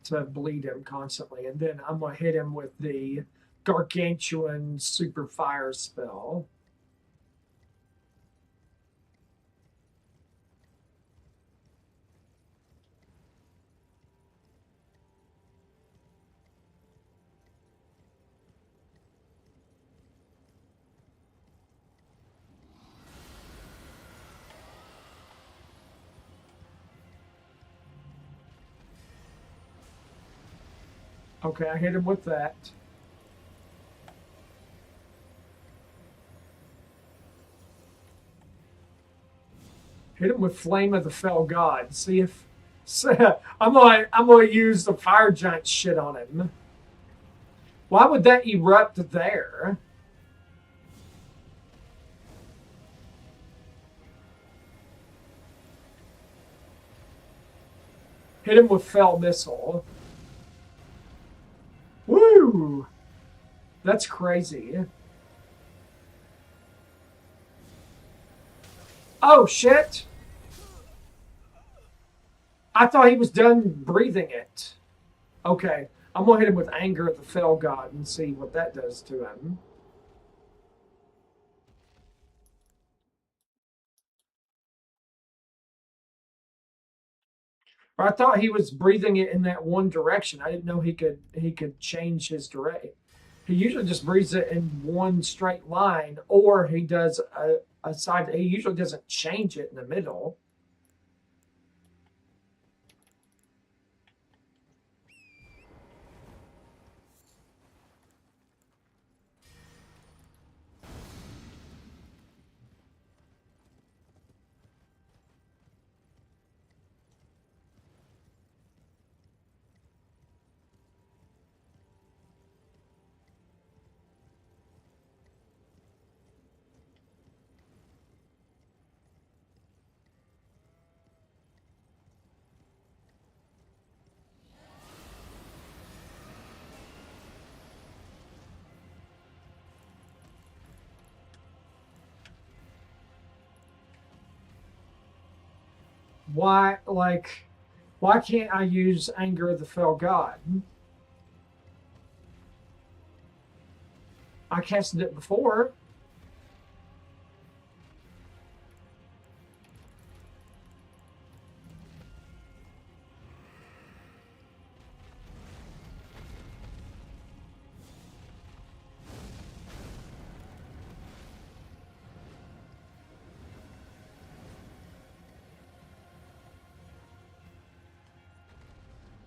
To bleed him constantly. And then I'm going to hit him with the Gargantuan Super Fire spell. Okay, I hit him with that. Hit him with Flame of the Fell God. See if I'm gonna use the fire giant shit on him. Why would that erupt there? Hit him with Fell Missile. Woo! That's crazy. Oh, shit. I thought he was done breathing it. Okay, I'm going to hit him with Anger of the Fell God and see what that does to him. I thought he was breathing it in that one direction. I didn't know he could change his direction. He usually just breathes it in one straight line, or he does a side. He usually doesn't change it in the middle. Why, why can't I use anger of the fell god? I casted it before.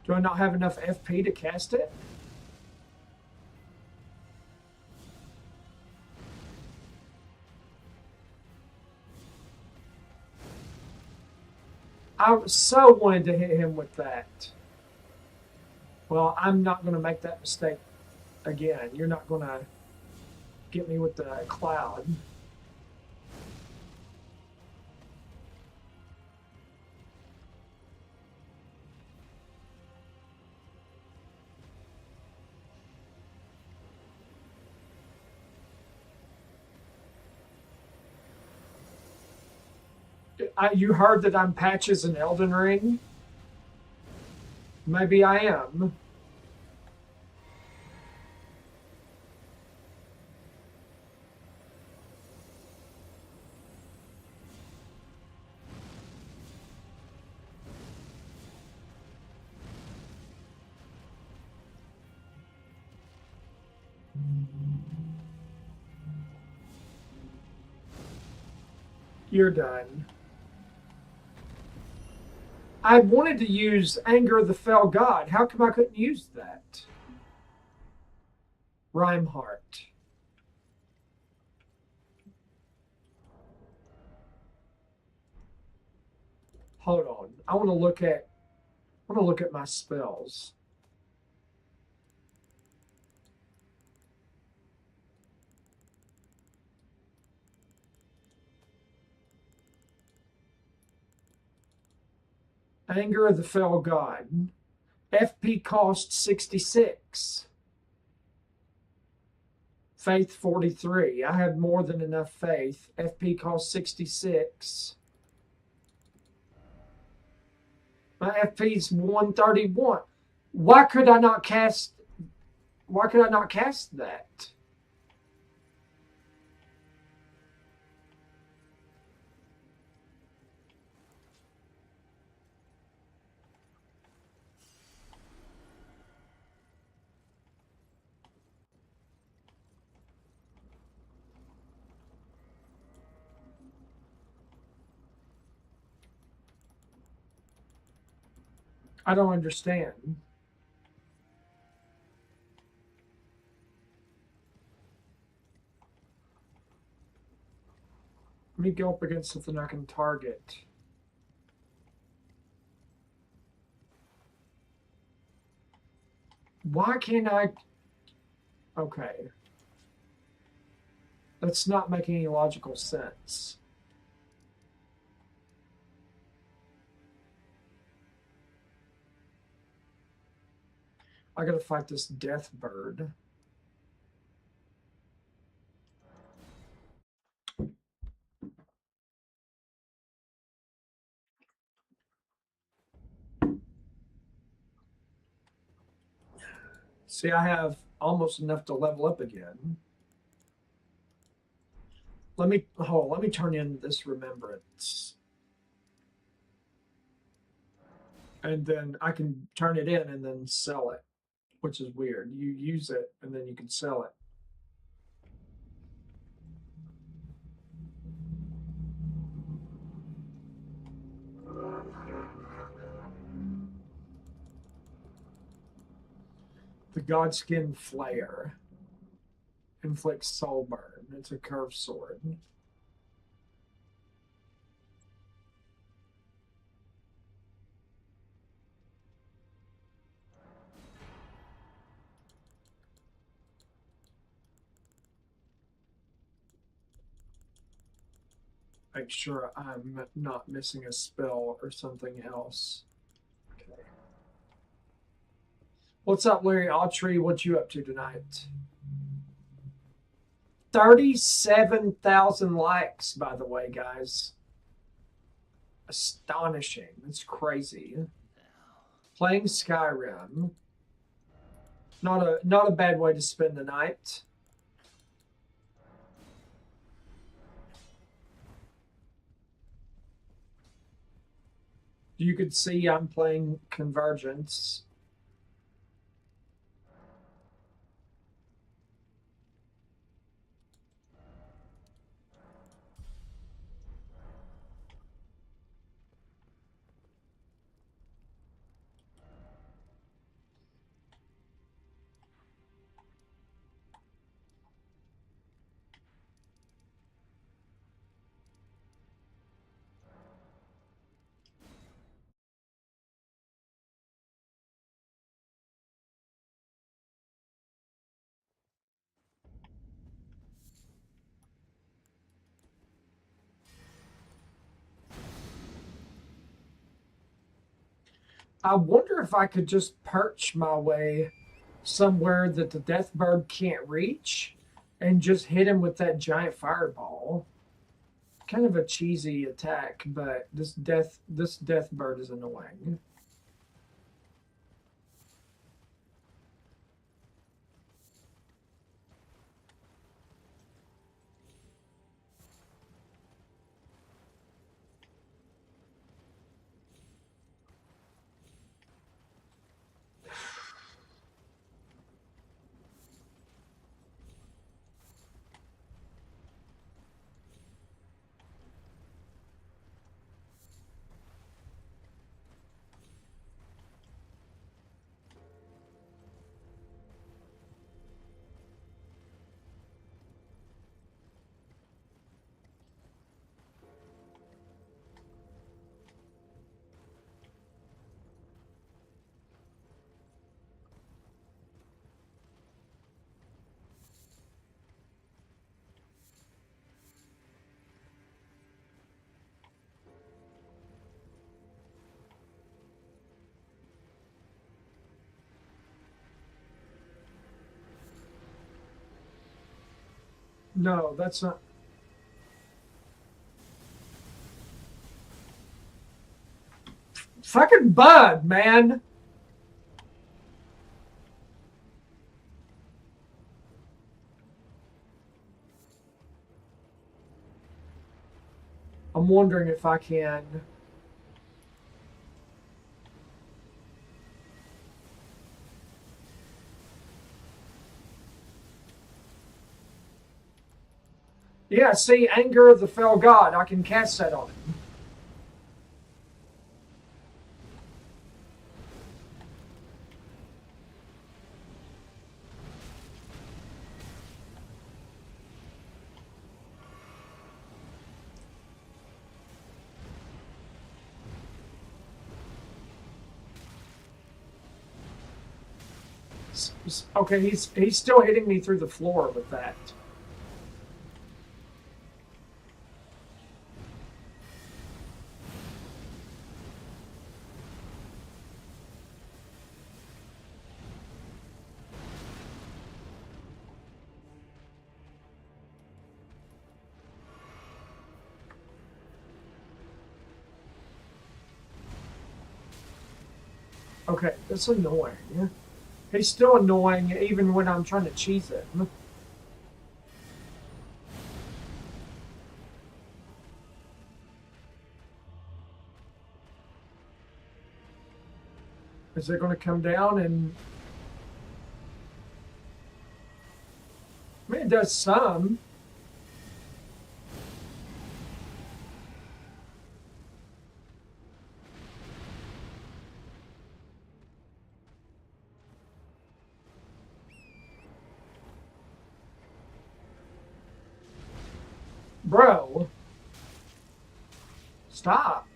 Do I not have enough FP to cast it? I so wanted to hit him with that. Well, I'm not going to make that mistake again. You're not going to get me with the cloud. You heard that I'm patches in Elden Ring? Maybe I am. You're done. I wanted to use Anger of the Fell God. How come I couldn't use that? Rhymeheart. Hold on. I want to look at my spells. Anger of the Fell God. FP cost 66. Faith 43. I have more than enough faith. FP cost 66. My FP's 131. Why could I not cast that? I don't understand. Let me go up against something I can target. Why can't I? Okay. That's not making any logical sense. I gotta fight this death bird. See, I have almost enough to level up again. Let me turn in this remembrance. and then I can turn it in and then sell it, which is weird. You use it and then you can sell it. The Godskin Flare inflicts soul burn. It's a curved sword. Make sure I'm not missing a spell or something else. Okay. What's up, Larry Autry? What you up to tonight? 37,000 likes, by the way, guys. Astonishing. That's crazy. Playing Skyrim. Not a bad way to spend the night. You could see I'm playing Convergence. I wonder if I could just perch my way somewhere that the death bird can't reach and just hit him with that giant fireball. Kind of a cheesy attack, but this death bird is annoying. No, that's not. Fucking bud, man. I'm wondering if I can. Yeah, see, Anger of the Fell God. I can cast that on him. Okay, he's still hitting me through the floor with that. Okay, that's annoying. He's still annoying even when I'm trying to cheese him. Is it going to come down and... I mean, it does some. Bro. Stop.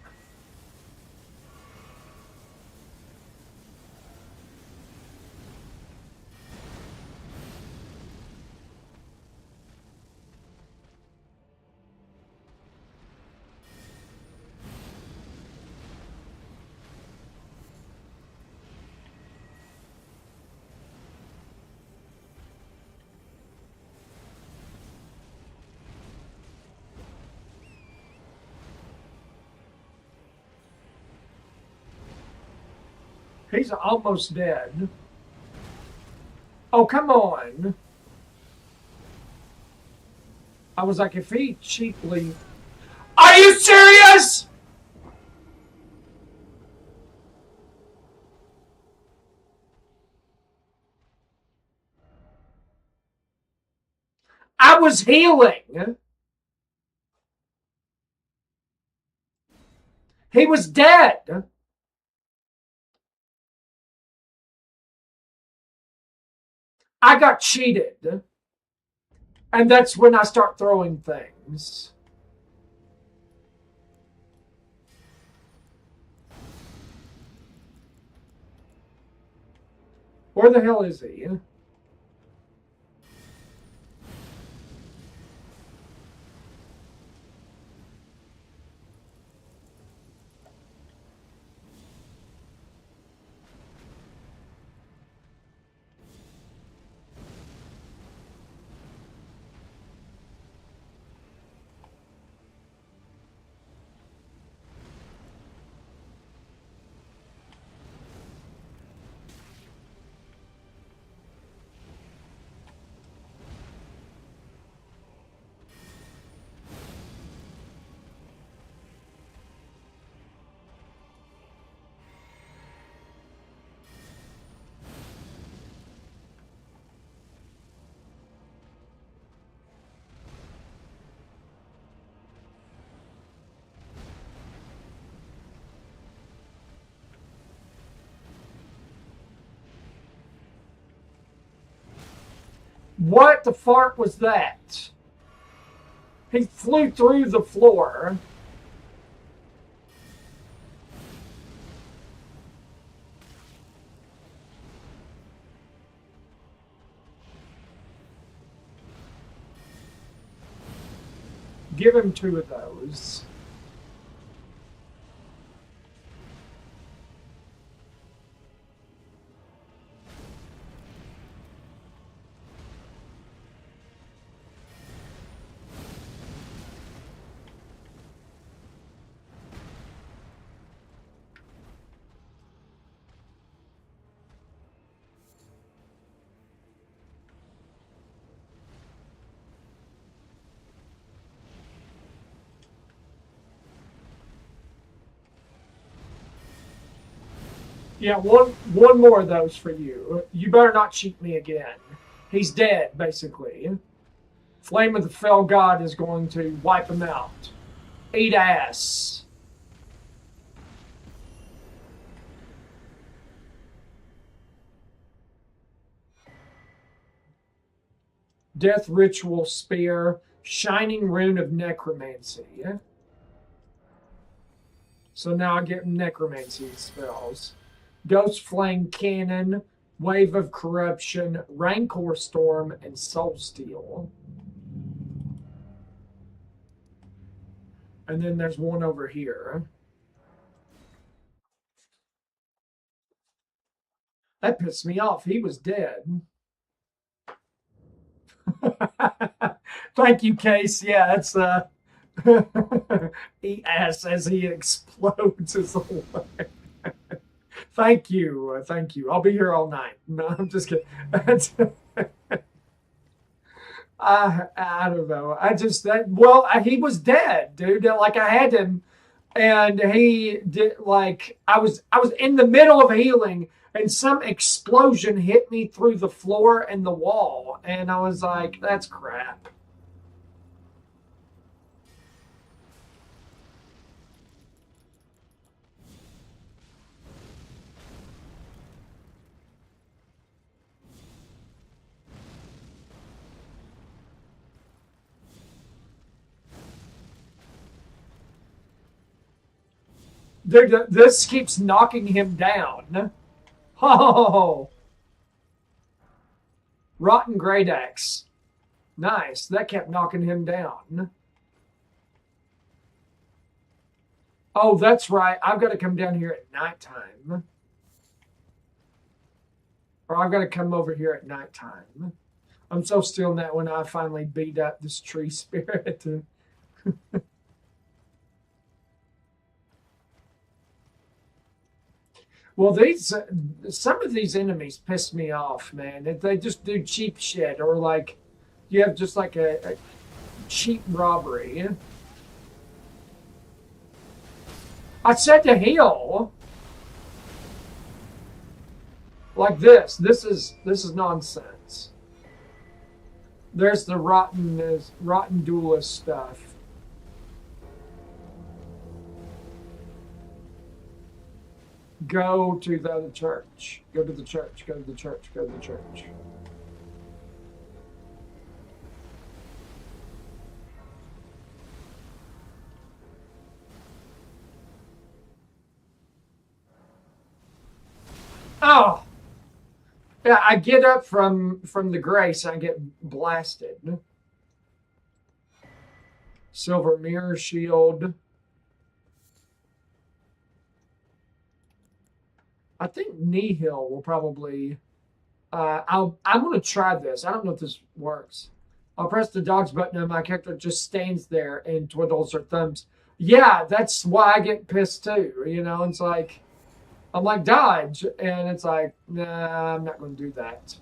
He's almost dead. Oh, come on. I was like, if he cheaply... Are you serious? I was healing. He was dead. I got cheated. And that's when I start throwing things. Where the hell is he? What the fart was that? He flew through the floor. Give him 2 of those. Yeah, one more of those for you. You better not cheat me again. He's dead, basically. Flame of the Fell God is going to wipe him out. Eat ass. Death Ritual Spear. Shining Rune of Necromancy. So now I get necromancy spells. Ghost Flame Cannon, Wave of Corruption, Rancor Storm, and Soul Steal. And then there's one over here. That pissed me off. He was dead. Thank you, Case. Yeah, it's eat ass as he explodes his way. Thank you. Thank you. I'll be here all night. No, I'm just kidding. I don't know. He was dead, dude. Like I had him and he did like I was in the middle of healing, and some explosion hit me through the floor and the wall, and I was like, "That's crap." Dude, this keeps knocking him down. Oh, rotten great axe. Nice. That kept knocking him down. Oh, that's right. I've got to come down here at nighttime. Or I've got to come over here at nighttime. I'm so still in that when I finally beat up this tree spirit. Well, these some of these enemies piss me off, man. They just do cheap shit, or like you have just like a cheap robbery. I said to heal like this. This is nonsense. There's the rotten duelist stuff. Go to the church. Go to the church. Go to the church. Go to the church. Oh, yeah. I get up from the grace. I get blasted. Silver mirror shield. I think Nihil will probably. I'm going to try this. I don't know if this works. I'll press the dodge button and my character just stands there and twiddles her thumbs. Yeah, that's why I get pissed too. It's like I'm like dodge, and it's like nah, I'm not going to do that.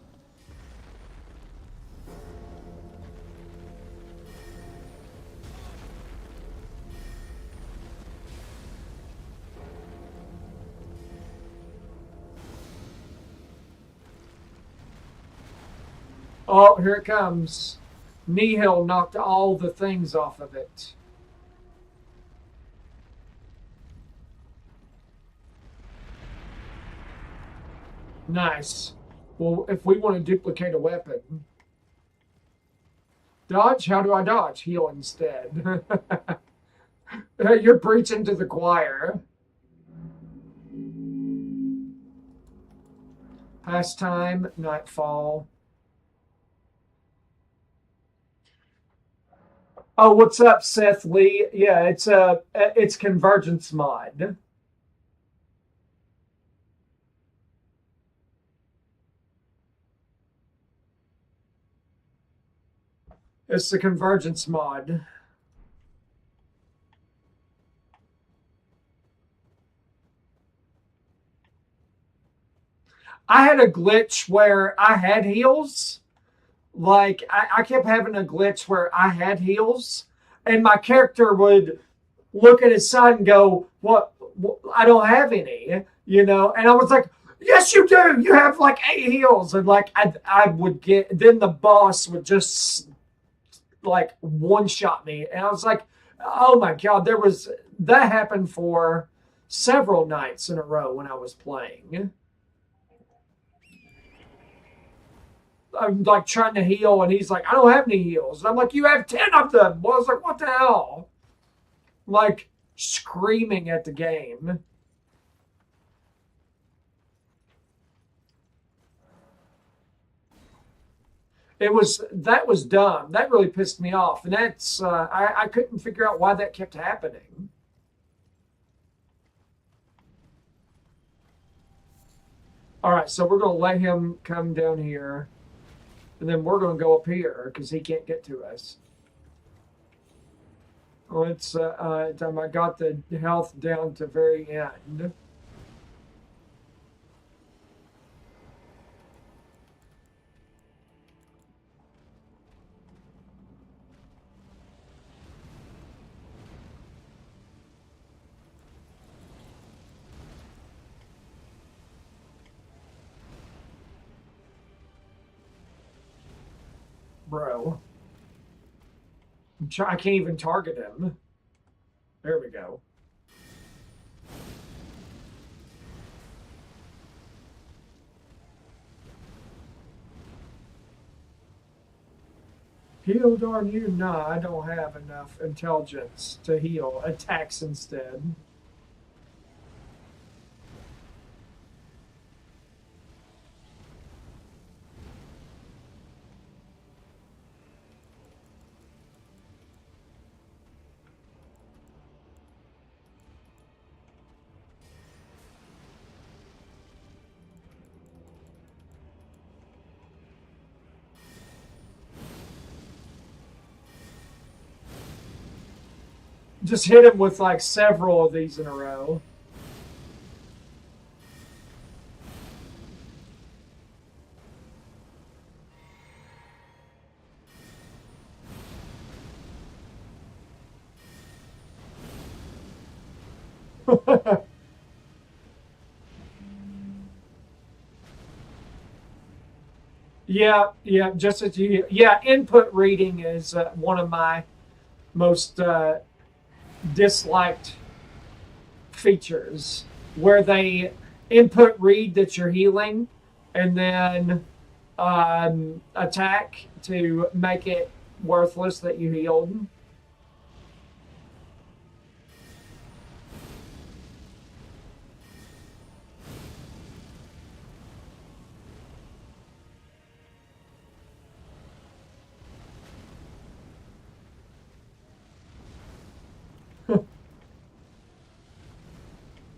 Oh, here it comes. Nihil knocked all the things off of it. Nice. Well, if we want to duplicate a weapon, dodge? How do I dodge? Heal instead. You're preaching to the choir. Pastime, nightfall. Oh, what's up, Seth Lee? Yeah, it's Convergence mod. It's the Convergence mod. I had a glitch where I had heals. Like I kept having a glitch where I had heals, and my character would look at his side and go, "What? I don't have any," And I was like, "Yes, you do. You have like 8 heals." And like I would get, then the boss would just like one shot me, and I was like, "Oh my god!" That happened for several nights in a row when I was playing. I'm like trying to heal, and he's like, "I don't have any heals," and I'm like, "You have 10 of them." Well, I was like, "What the hell?" Like screaming at the game. That was dumb. That really pissed me off, and that's I couldn't figure out why that kept happening. All right, so we're gonna let him come down here, and then we're gonna go up here because he can't get to us. Oh, it's I got the health down to very end. bro. I can't even target him. There we go. Heal, darn you. Nah, I don't have enough intelligence to heal. Attacks instead. Just hit him with like several of these in a row. Yeah, yeah, just as you, yeah, input reading is one of my most disliked features, where they input read that you're healing and then attack to make it worthless that you healed.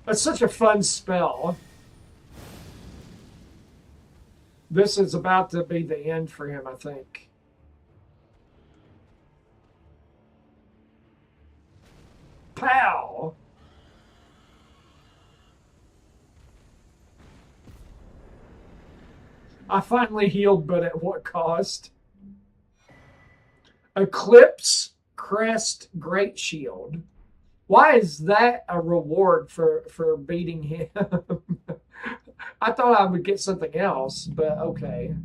It's such a fun spell. This is about to be the end for him, I think. Pow! I finally healed, but at what cost? Eclipse Crest Great Shield. Why is that a reward for beating him? I thought I would get something else, but okay.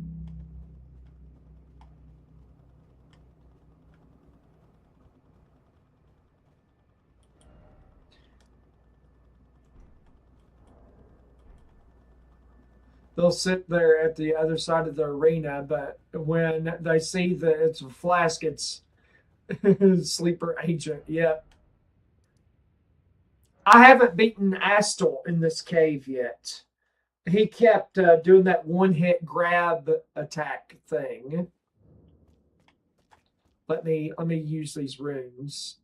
They'll sit there at the other side of the arena, but when they see that it's a flask, it's sleeper agent. Yep. I haven't beaten Astel in this cave yet. He kept doing that one hit grab attack thing. Let me use these runes.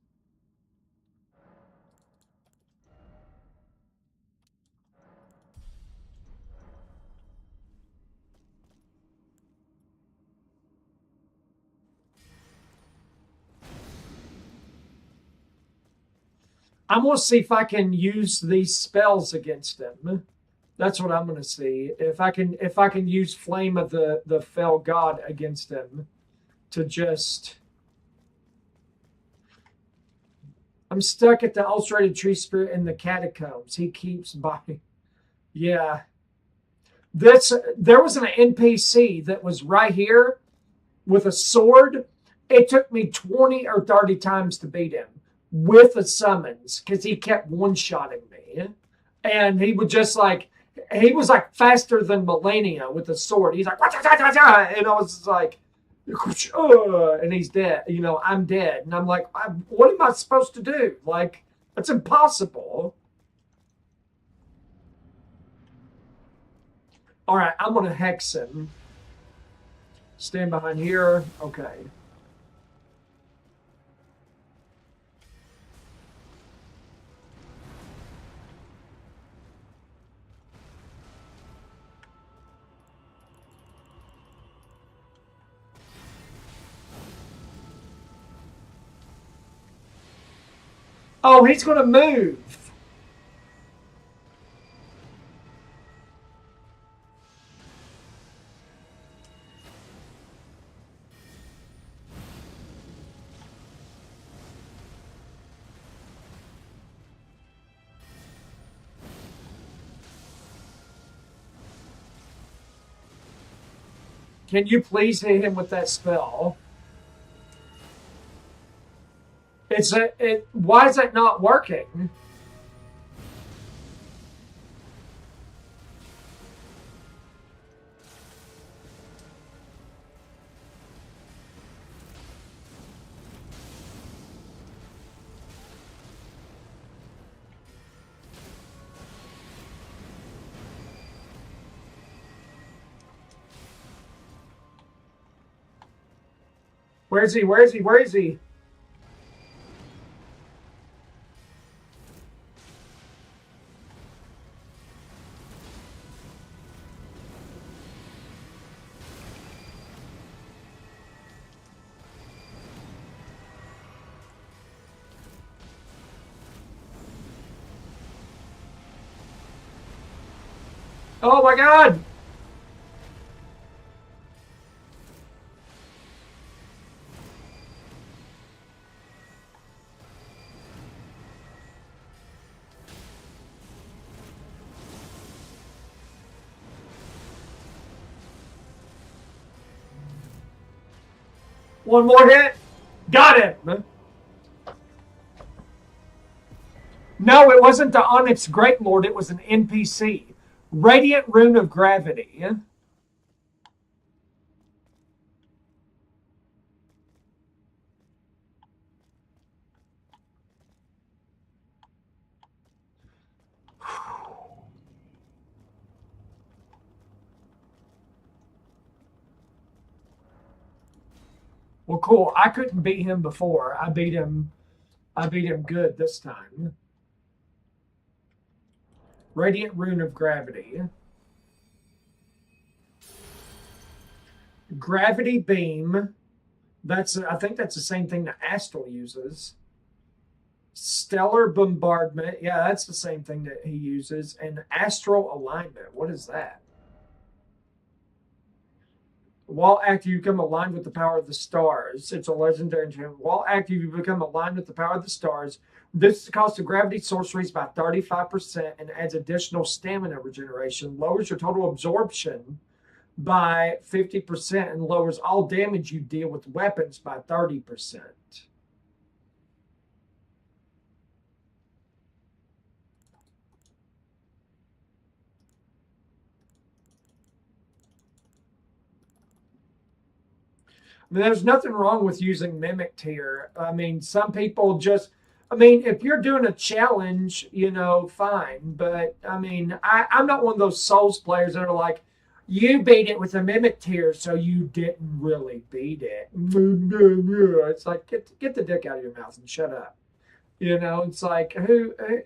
I'm gonna see if I can use these spells against him. That's what I'm gonna see. If I can use Flame of the Fell God against him to just. I'm stuck at the ulcerated tree spirit in the catacombs. He keeps biting. Yeah. There was an NPC that was right here with a sword. It took me 20 or 30 times to beat him with a summons because he kept one-shotting me. And he would just like, he was like faster than Millennia with a sword. He's like, and I was just like, and he's dead. I'm dead. And I'm like, what am I supposed to do? Like, it's impossible. All right, I'm going to hex him. Stand behind here. Okay. Oh, he's going to move. Can you please hit him with that spell? Why is that not working? Where is he? Where is he? Where is he? Oh my god! One more hit. Got him. No, it wasn't the Onyx Great Lord. It was an NPC. Radiant Rune of Gravity. Well, cool. I couldn't beat him before. I beat him. I beat him good this time. Radiant Rune of Gravity. Gravity Beam. I think that's the same thing that Astral uses. Stellar Bombardment. Yeah, that's the same thing that he uses. And Astral Alignment. What is that? While active, you become aligned with the power of the stars. It's a legendary enchantment. While active, you become aligned with the power of the stars. This the cost of gravity sorceries by 35% and adds additional stamina regeneration. Lowers your total absorption by 50% and lowers all damage you deal with weapons by 30%. I mean, there's nothing wrong with using Mimic Tear. I mean, some people just, I mean, if you're doing a challenge, fine. But I mean, I'm not one of those Souls players that are like, you beat it with a Mimic Tear, so you didn't really beat it. It's like, get the dick out of your mouth and shut up. It's like,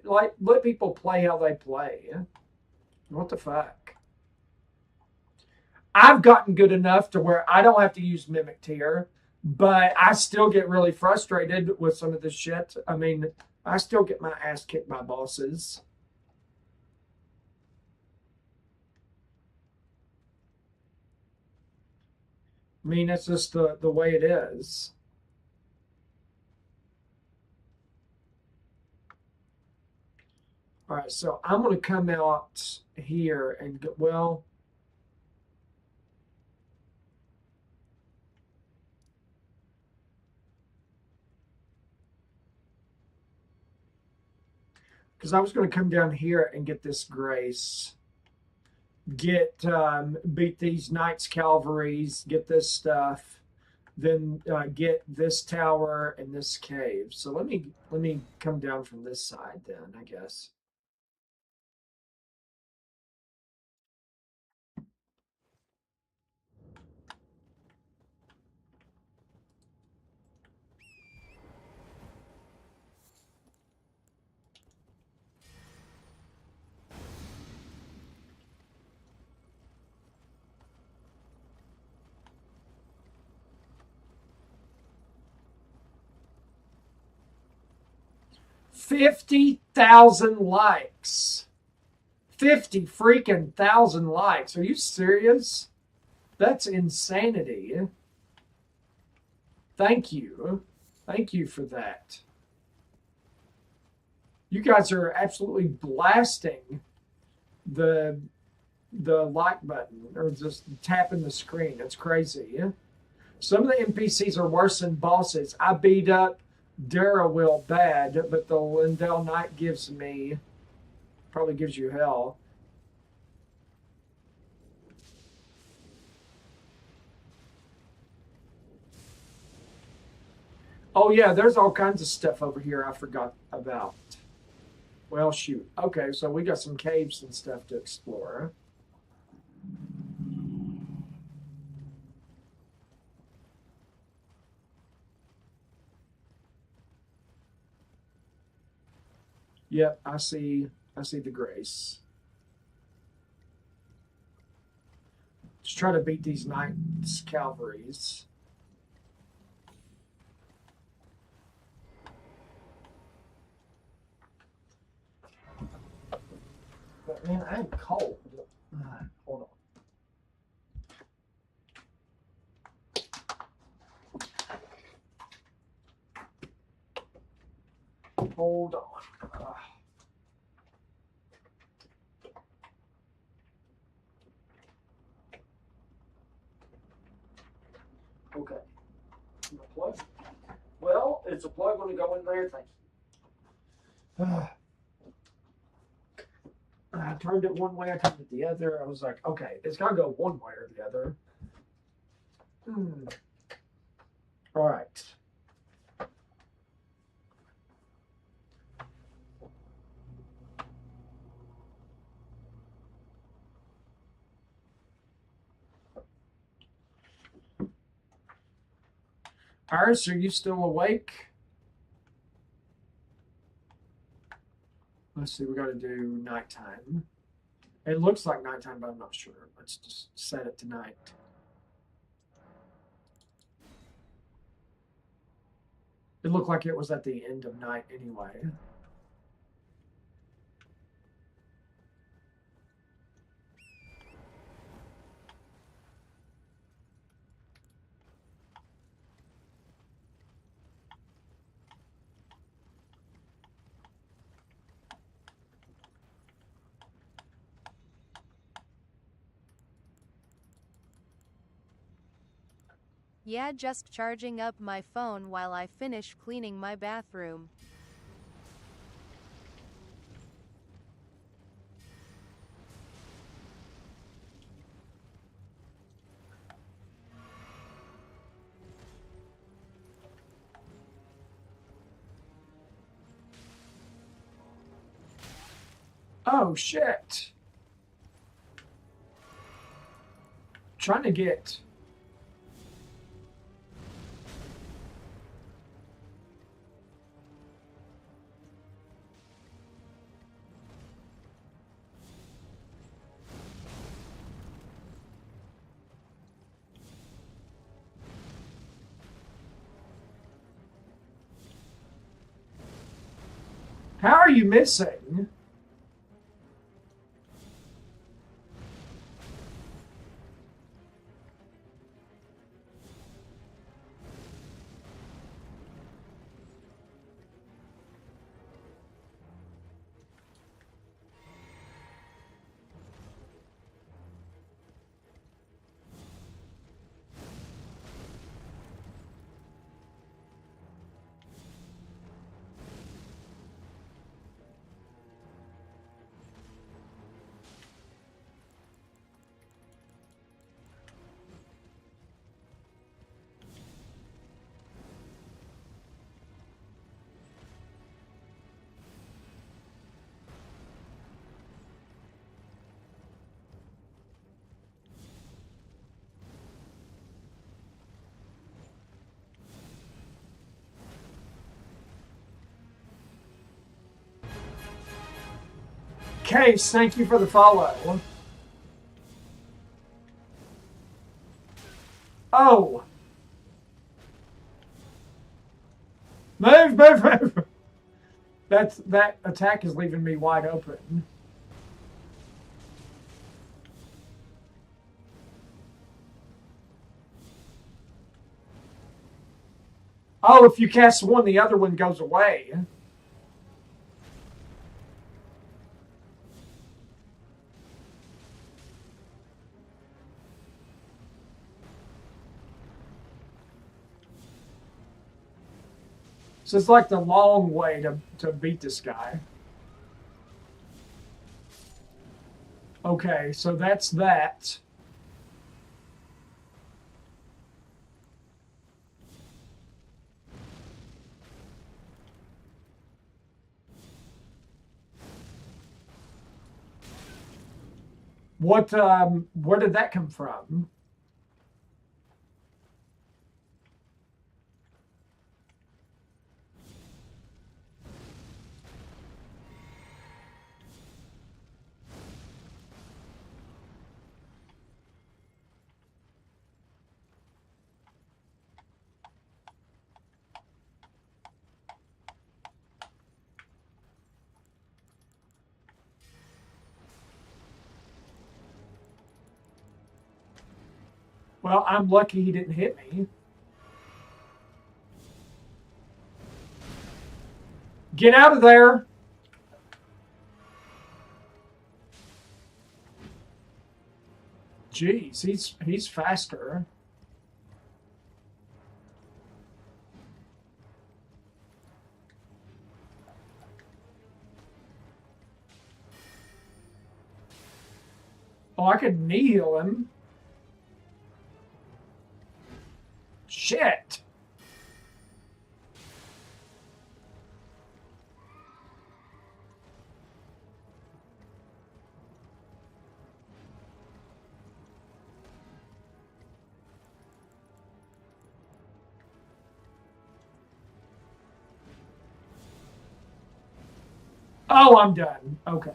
like, let people play how they play. What the fuck? I've gotten good enough to where I don't have to use Mimic Tear, but I still get really frustrated with some of this shit. I mean, I still get my ass kicked by bosses. I mean, that's just the way it is. All right, so I'm going to come out here and go, well, because I was going to come down here and get this grace, beat these knights cavalries, get this stuff, then get this tower and this cave. So let me come down from this side then, I guess. $50,000 likes. 50 freaking thousand likes. Are you serious? That's insanity. Thank you. Thank you for that. You guys are absolutely blasting the the like button or just tapping the screen. It's crazy. Some of the NPCs are worse than bosses. I beat up Darrowwill bad, but the Lindell Knight probably gives you hell. Oh yeah, there's all kinds of stuff over here I forgot about. Well, shoot. Okay, so we got some caves and stuff to explore. Yep, I see the grace. Just try to beat these knights cavalries. But man, I'm cold. Hold on. Hold on. Okay. Plug. Well, is the plug going to go in there? Thank you. I turned it one way, I turned it the other. I was like, okay, it's got to go one way or the other. All right. Iris, are you still awake? Let's see, we got to do nighttime. It looks like nighttime, but I'm not sure. Let's just set it to night. It looked like it was at the end of night anyway. Yeah, just charging up my phone while I finish cleaning my bathroom. Oh, shit. Trying to get... How are you missing? Case, thank you for the follow. Oh. Move, move, move. That attack is leaving me wide open. Oh, if you cast one, the other one goes away. So it's like the long way to beat this guy. Okay, so that's that. What where did that come from? Well, I'm lucky he didn't hit me. Get out of there. Jeez, he's faster. Oh, I could knee heal him. Shit. Oh, I'm done. Okay.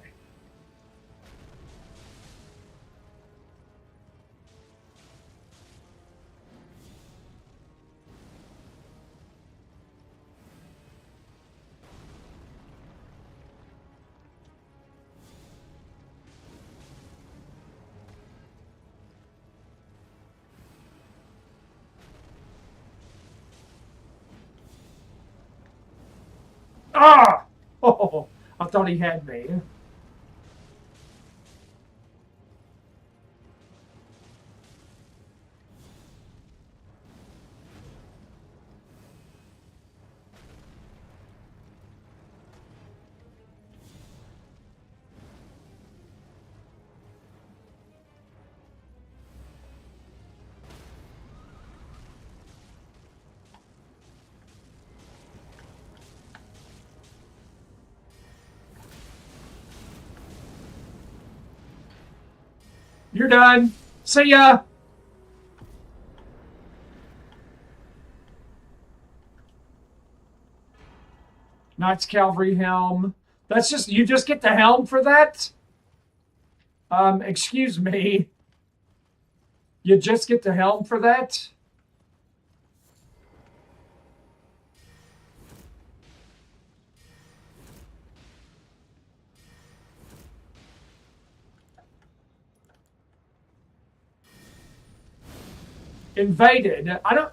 Ah! Oh, I thought he had me. You're done. See ya. Knight's Cavalry helm. That's just you just get the helm for that? Excuse me. You just get the helm for that? Invaded. I don't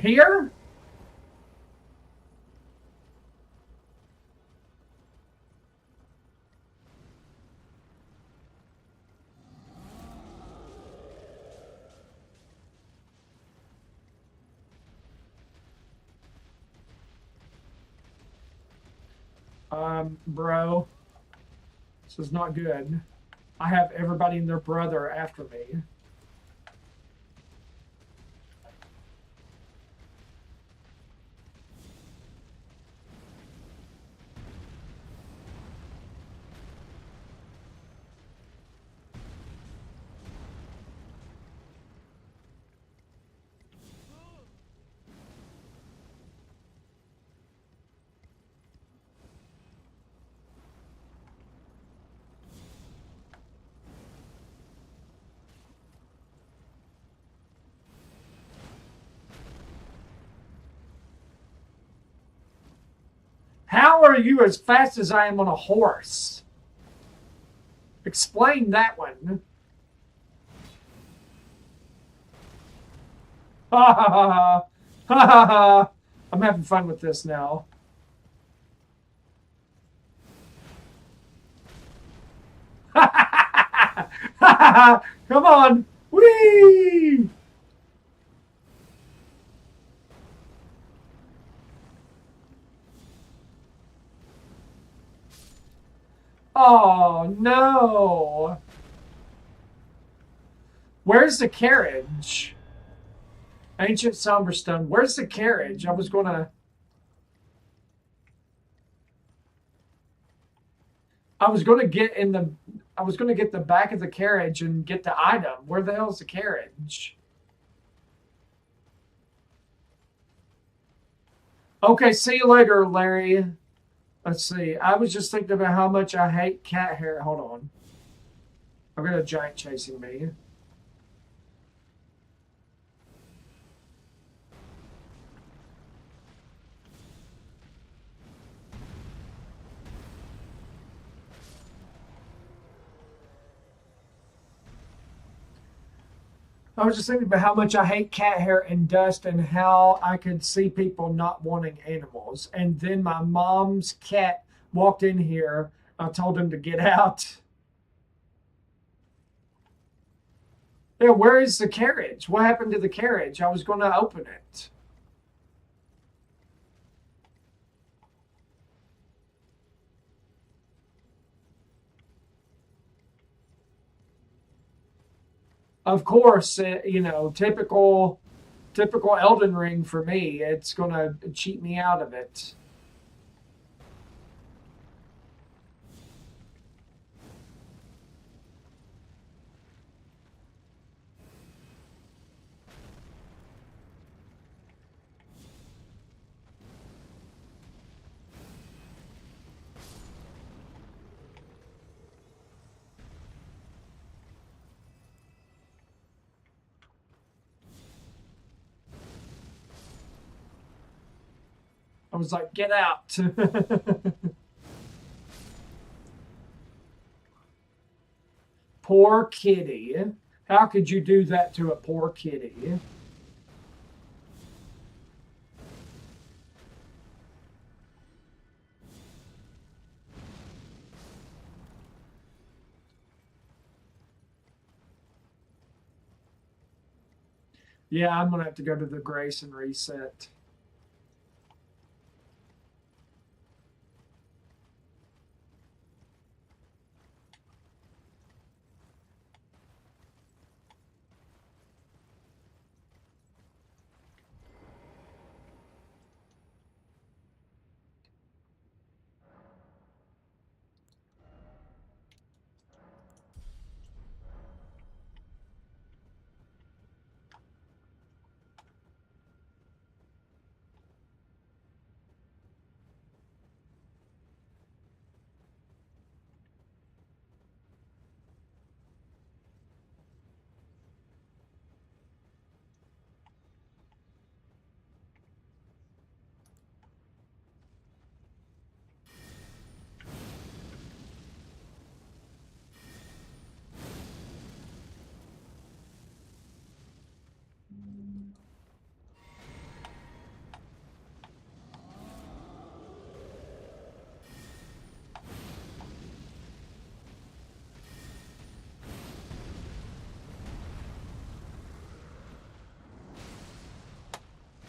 here? Bro, this is not good. I have everybody and their brother after me. How are you as fast as I am on a horse? Explain that one. Ha ha ha ha. Ha ha ha. I'm having fun with this now. Ha ha ha. Come on. Whee! Oh, no. Where's the carriage? Ancient Somberstone. Where's the carriage? I was gonna get in the I was gonna get the back of the carriage and get the item. Where the hell's the carriage? Okay, see you later, Larry. Let's see. I was just thinking about how much I hate cat hair. Hold on. I've got a giant chasing me. I was just thinking about how much I hate cat hair and dust and how I could see people not wanting animals. And then my mom's cat walked in here. I told him to get out. Yeah, where is the carriage? What happened to the carriage? I was going to open it. Of course, typical Elden Ring for me. It's going to cheat me out of it. I was like, get out. Poor kitty. How could you do that to a poor kitty? Yeah, I'm going to have to go to the Grace and reset.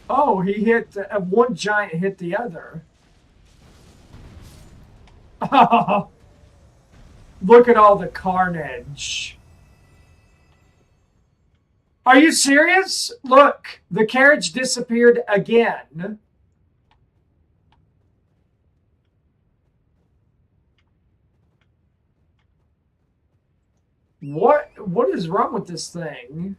Oh, he hit one giant hit the other. Oh, look at all the carnage. Are you serious? Look, the carriage disappeared again. What is wrong with this thing?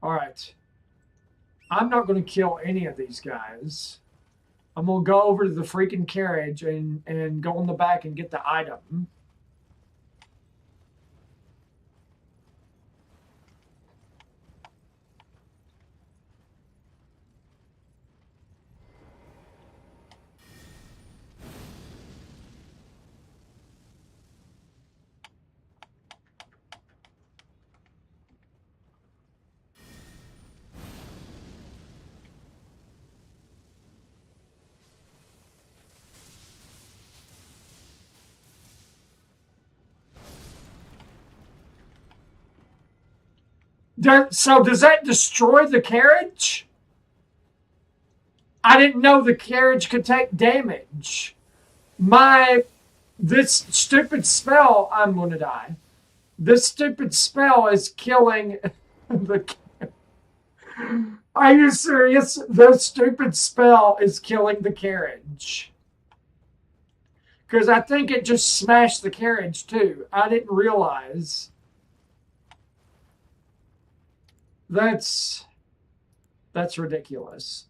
All right. I'm not going to kill any of these guys. I'm going to go over to the freaking carriage and go in the back and get the item. So does that destroy the carriage? I didn't know the carriage could take damage. This stupid spell, I'm going to die. This stupid spell is killing the. Are you serious? This stupid spell is killing the carriage. Because I think it just smashed the carriage too. I didn't realize. That's ridiculous.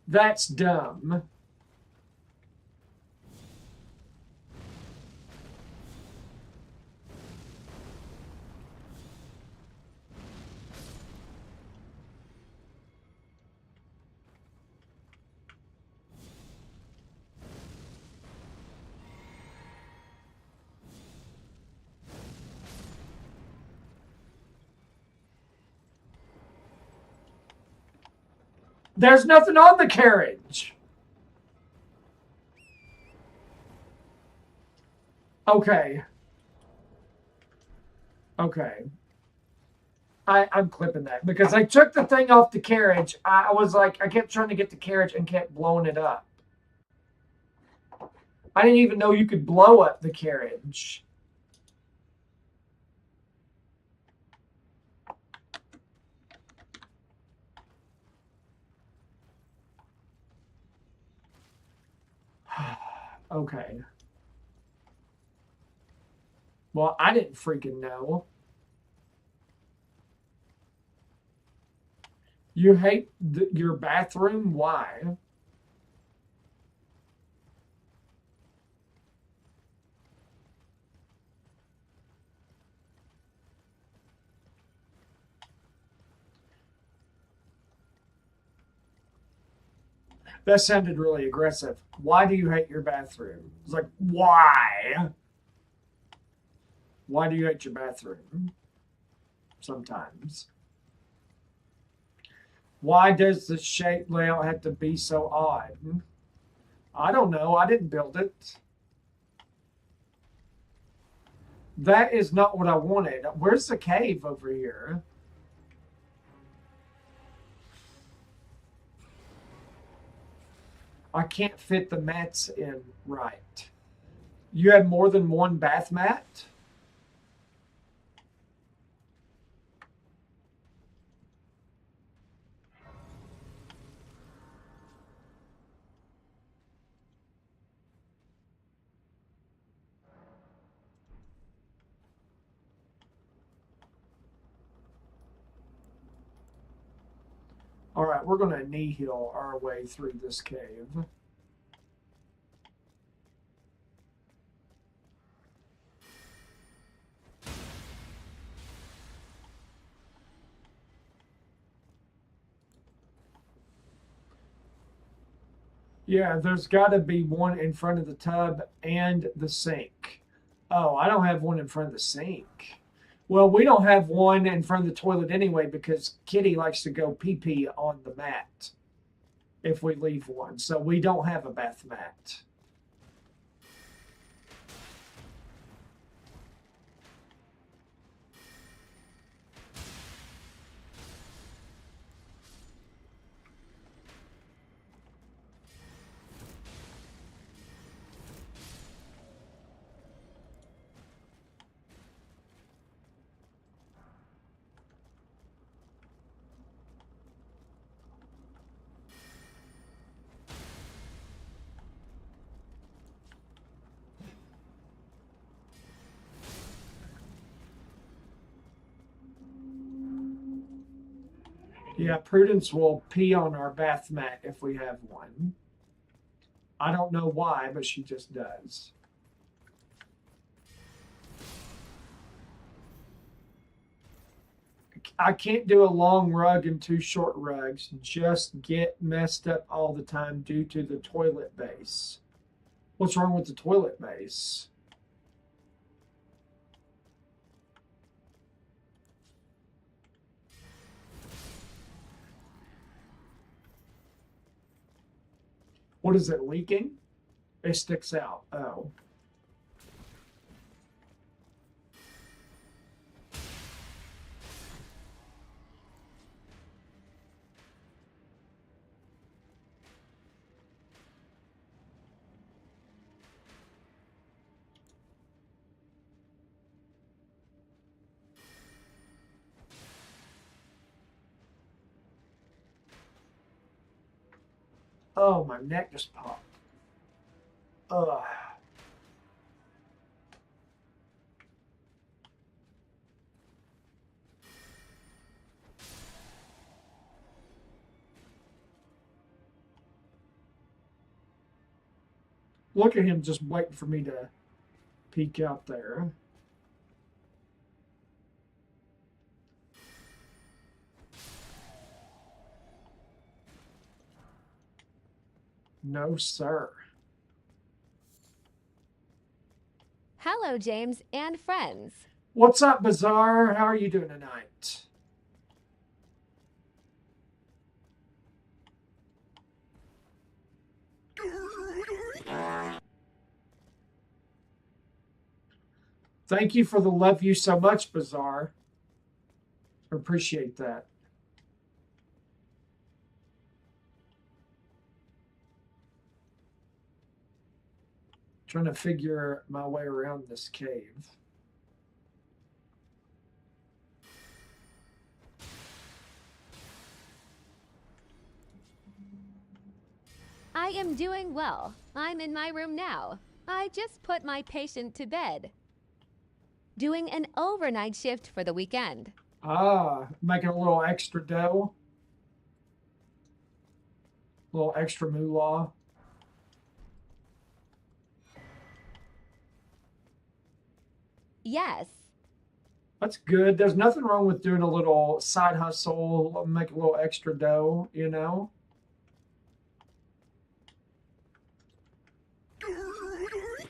That's dumb. There's nothing on the carriage. Okay. Okay. I'm clipping that because I took the thing off the carriage. I was like, I kept trying to get the carriage and kept blowing it up. I didn't even know you could blow up the carriage. Okay. Well, I didn't freaking know. You hate your bathroom? Why? That sounded really aggressive. Why do you hate your bathroom? It's like, why? Why do you hate your bathroom? Sometimes. Why does the shape layout have to be so odd? I don't know. I didn't build it. That is not what I wanted. Where's the cave over here? I can't fit the mats in right. You have more than one bath mat? All right, we're going to knee heel our way through this cave. Yeah, there's got to be one in front of the tub and the sink. Oh, I don't have one in front of the sink. Well, we don't have one in front of the toilet anyway because Kitty likes to go pee pee on the mat if we leave one. So we don't have a bath mat. Yeah, Prudence will pee on our bath mat if we have one. I don't know why, but she just does. I can't do a long rug and two short rugs. Just get messed up all the time due to the toilet base. What's wrong with the toilet base? What is it leaking? It sticks out. Oh. Oh, my neck just popped. Ugh. Look at him just waiting for me to peek out there. No, sir. Hello, James and friends. What's up, Bazaar? How are you doing tonight? Thank you for the love you so much, Bazaar. Appreciate that. Trying to figure my way around this cave. I am doing well. I'm in my room now. I just put my patient to bed. Doing an overnight shift for the weekend. Ah, making a little extra dough. A little extra moolah. Yes. That's good. There's nothing wrong with doing a little side hustle, make a little extra dough, you know?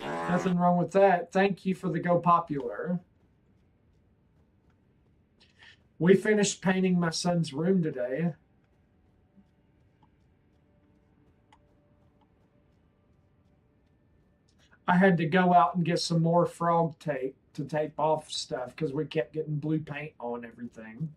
Nothing wrong with that. Thank you for the Go Popular. We finished painting my son's room today. I had to go out and get some more frog tape to tape off stuff because we kept getting blue paint on everything.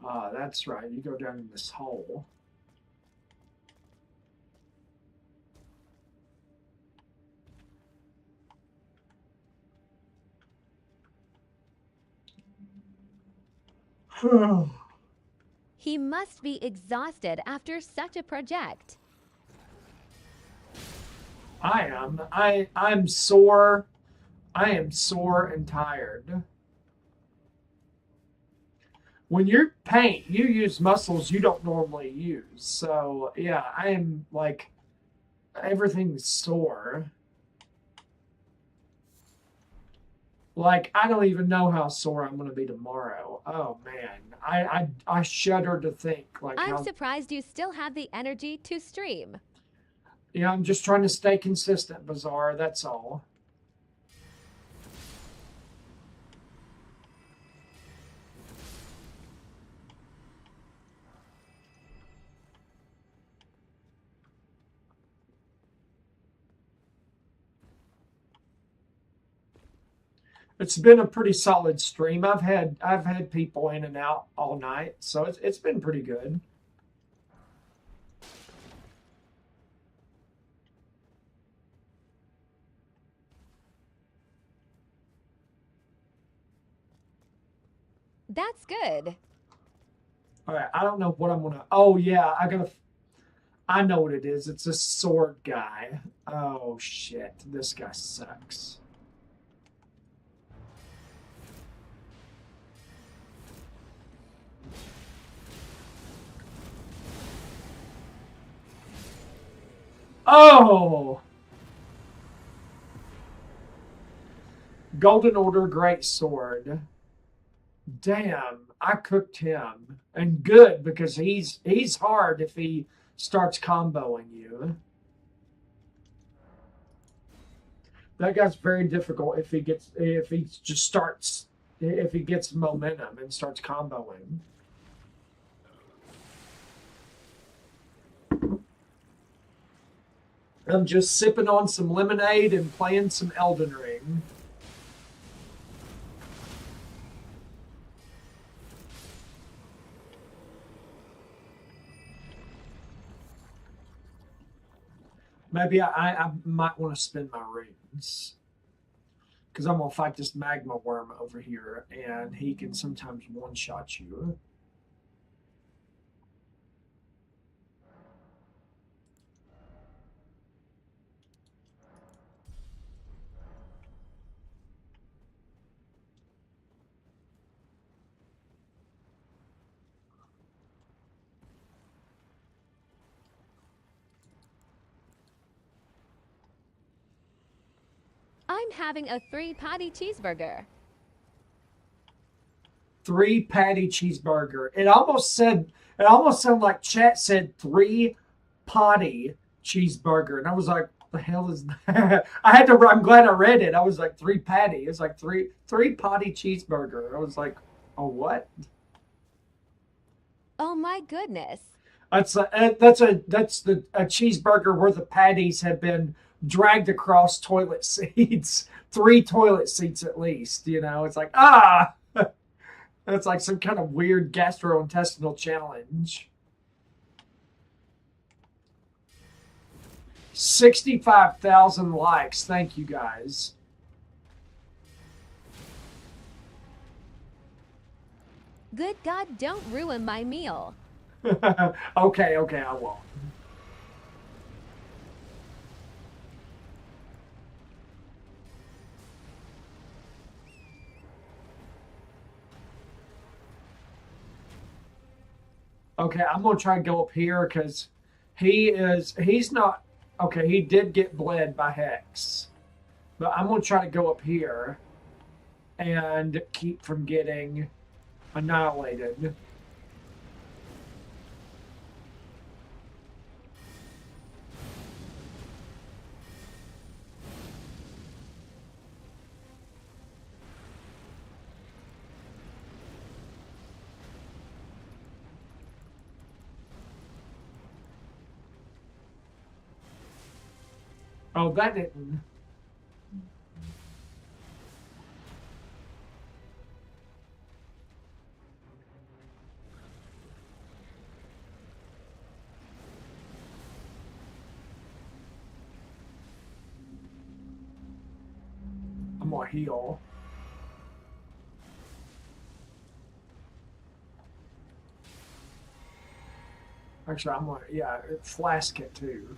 Ah, that's right. You go down in this hole. He must be exhausted after such a project. I am. I'm sore. I am sore and tired. When you paint, you use muscles you don't normally use. So yeah, I am like everything's sore. Like I don't even know how sore I'm gonna be tomorrow. Oh man, I shudder to think like I'm how. surprised you still have the energy to stream. Yeah, I'm just trying to stay consistent, Bazaar. That's all. It's been a pretty solid stream. I've had people in and out all night, so it's been pretty good. That's good. All right, I don't know what I'm gonna. Oh yeah, I gotta. I know what it is. It's a sword guy. Oh shit, this guy sucks. Oh, Golden Order Great Sword. Damn, I cooked him, and good because he's hard if he starts comboing you. That guy's very difficult if he just starts if he gets momentum and starts comboing. I'm just sipping on some lemonade and playing some Elden Ring. Maybe I might want to spend my runes. Because I'm going to fight this magma worm over here, and he can sometimes one-shot you. I'm having a 3-patty cheeseburger. 3-patty cheeseburger. It almost sounded like chat said 3-potty cheeseburger. And I was like, the hell is that? I'm glad I read it. I was like 3-patty. It's like three-potty cheeseburger. I was like, oh, what? Oh my goodness. That's a cheeseburger where the patties have been dragged across toilet seats, 3 toilet seats at least. It's like that's like some kind of weird gastrointestinal challenge. 65,000 likes. Thank you guys. Good God, don't ruin my meal. Okay, I won't. Okay, I'm gonna try to go up here because he's not okay, he did get bled by Hex. But I'm gonna try to go up here and keep from getting annihilated. Oh, that didn't. I'm gonna heal. Actually, I'm gonna, yeah, flask it too.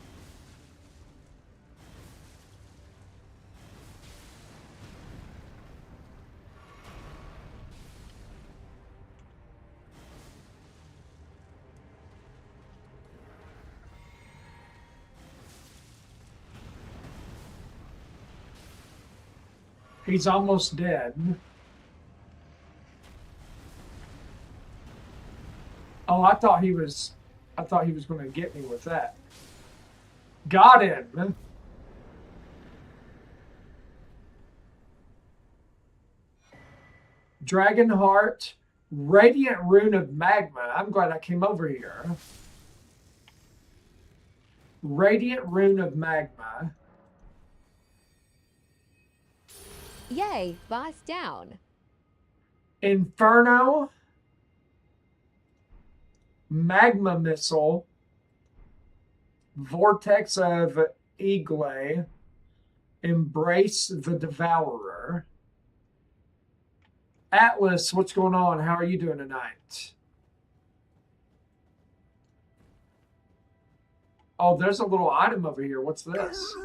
He's almost dead. Oh, I thought he was going to get me with that. Got him. Dragon Heart, Radiant Rune of Magma. I'm glad I came over here. Radiant Rune of Magma. Yay, boss down. Inferno. Magma Missile. Vortex of Eagle. Embrace the Devourer. Atlas, what's going on? How are you doing tonight? Oh, there's a little item over here. What's this?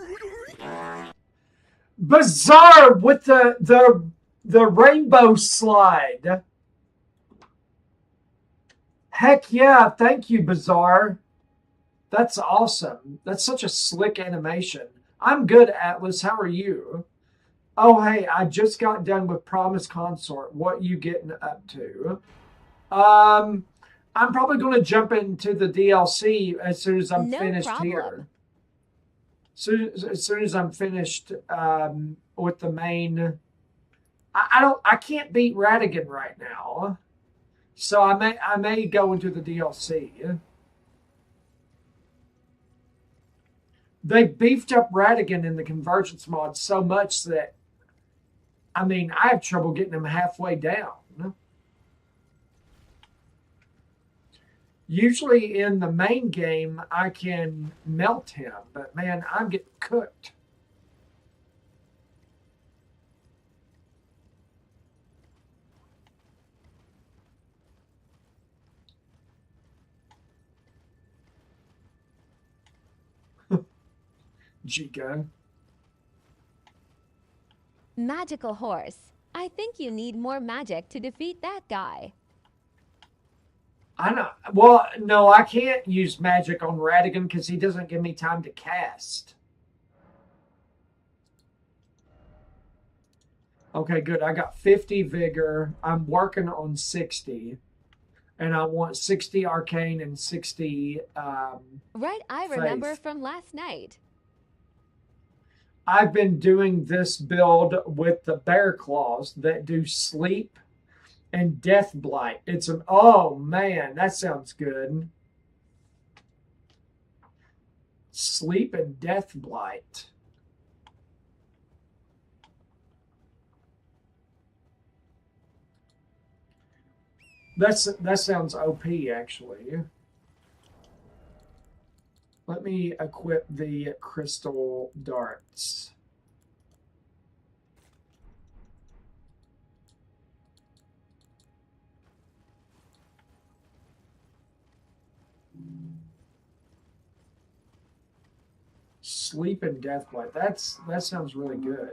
Bizarre with the rainbow slide. Heck yeah, thank you, Bizarre. That's awesome. That's such a slick animation. I'm good, Atlas. How are you? Oh, hey, I just got done with Promise Consort. What you getting up to? I'm probably going to jump into the DLC as soon as I'm finished here. As soon as I'm finished with the main, I can't beat Radigan right now, so I may go into the DLC. They beefed up Radigan in the Convergence mod so much that I have trouble getting him halfway down. Usually in the main game, I can melt him, but man, I'm getting cooked. Chica. Magical horse. I think you need more magic to defeat that guy. I know. Well, no, I can't use magic on Radigan because he doesn't give me time to cast. Okay, good. I got 50 vigor. I'm working on 60. And I want 60 arcane and 60 Right, I remember from last night. I've been doing this build with the bear claws that do sleep and death blight. It's an oh man, that sounds good. Sleep and death blight. That sounds OP actually. Let me equip the crystal darts. Sleep and death blight. That sounds really good.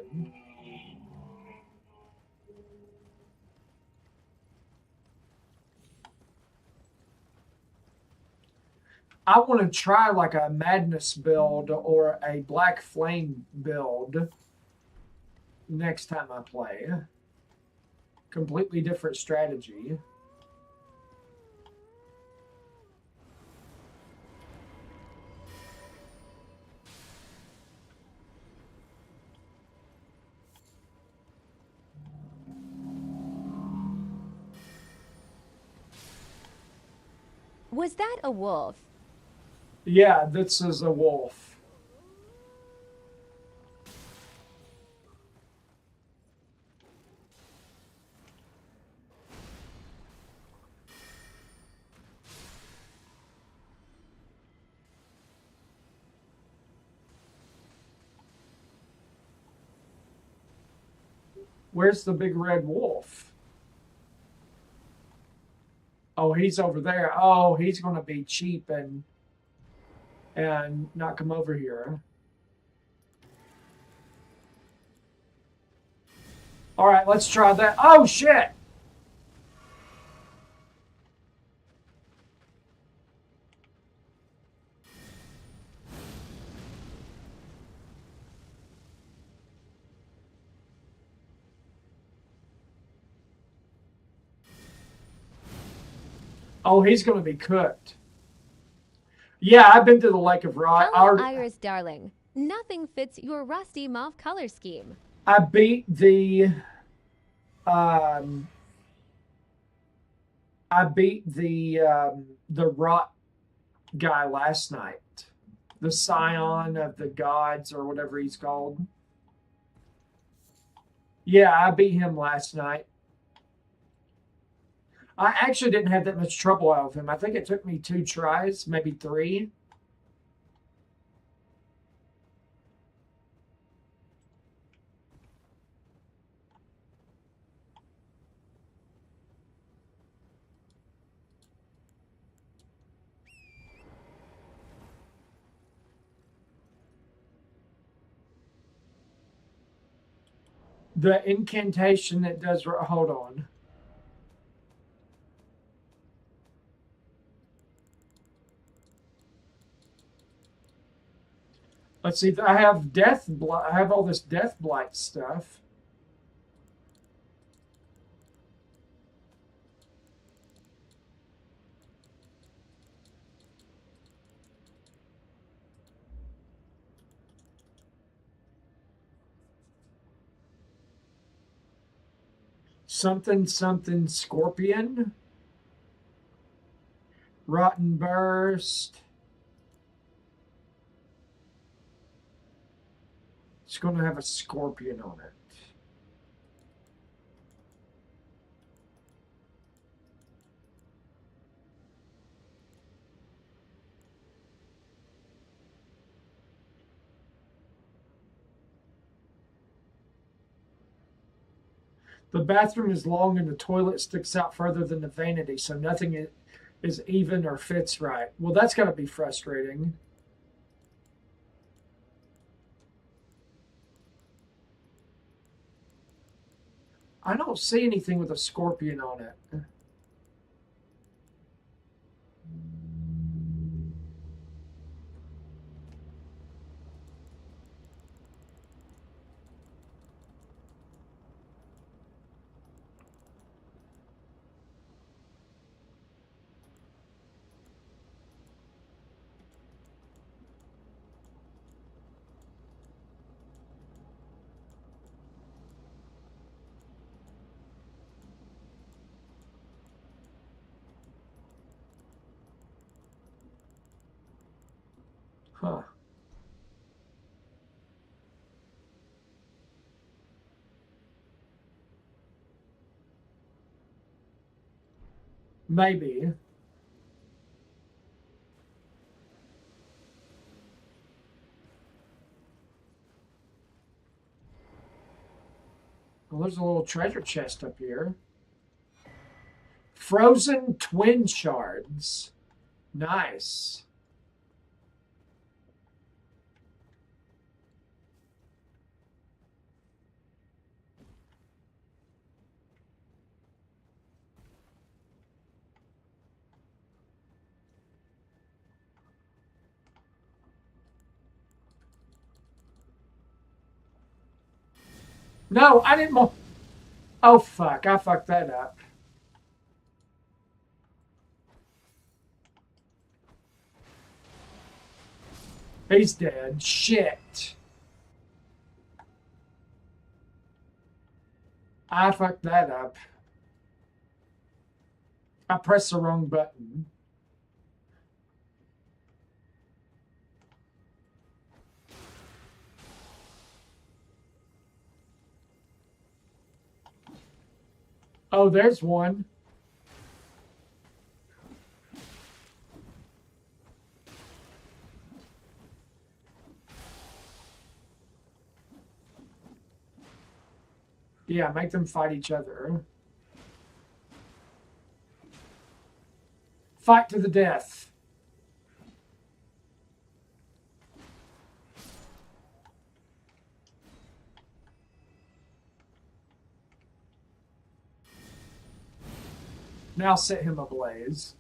I want to try like a madness build or a black flame build next time I play. Completely different strategy. Was that a wolf? Yeah, this is a wolf. Where's the big red wolf? Oh, he's over there. Oh, he's going to be cheap and not come over here. All right, let's try that. Oh, shit. Oh, he's going to be cooked. Yeah, I've been to the Lake of Rot. Hello, Iris, darling. Nothing fits your rusty mauve color scheme. I beat um, the rot guy last night. The scion of the gods or whatever he's called. Yeah, I beat him last night. I actually didn't have that much trouble out of him. I think it took me 2 tries, maybe 3. The incantation that does, hold on. Let's see. I have I have all this death blight stuff. Something scorpion. Rotten burst. It's going to have a scorpion on it. The bathroom is long and the toilet sticks out further than the vanity, so nothing is even or fits right. Well, that's got to be frustrating. I don't see anything with a scorpion on it. Huh. Maybe. Well, there's a little treasure chest up here. Frozen twin shards. Nice. No, I didn't. Oh, fuck. I fucked that up. He's dead. Shit. I fucked that up. I pressed the wrong button. Oh, there's one. Yeah, make them fight each other. Fight to the death. Now set him ablaze.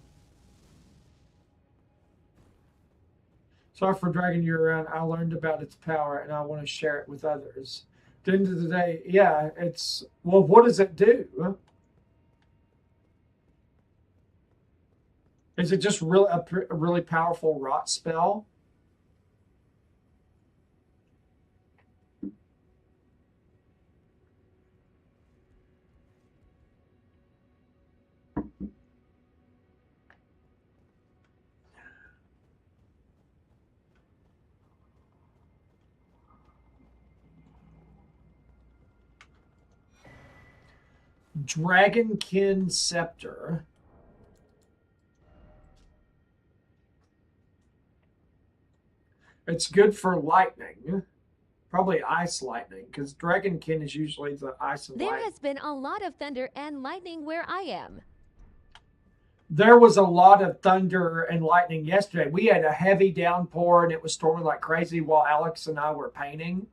Sorry for dragging you around. I learned about its power and I want to share it with others. At the end of the day, yeah, it's. Well, what does it do? Is it just a really powerful rot spell? Dragonkin Scepter. It's good for lightning. Probably ice lightning, because Dragonkin is usually the ice and There light. has been a lot of thunder and lightning where I am. There was a lot of thunder and lightning yesterday. We had a heavy downpour and it was storming like crazy while Alex and I were painting.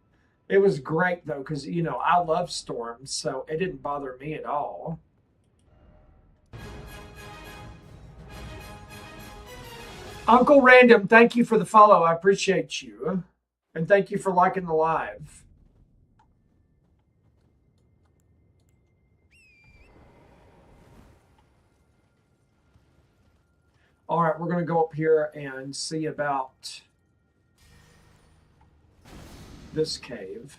It was great though, because I love storms, so it didn't bother me at all. Uncle Random, thank you for the follow. I appreciate you. And thank you for liking the live. All right, we're going to go up here and see about this cave.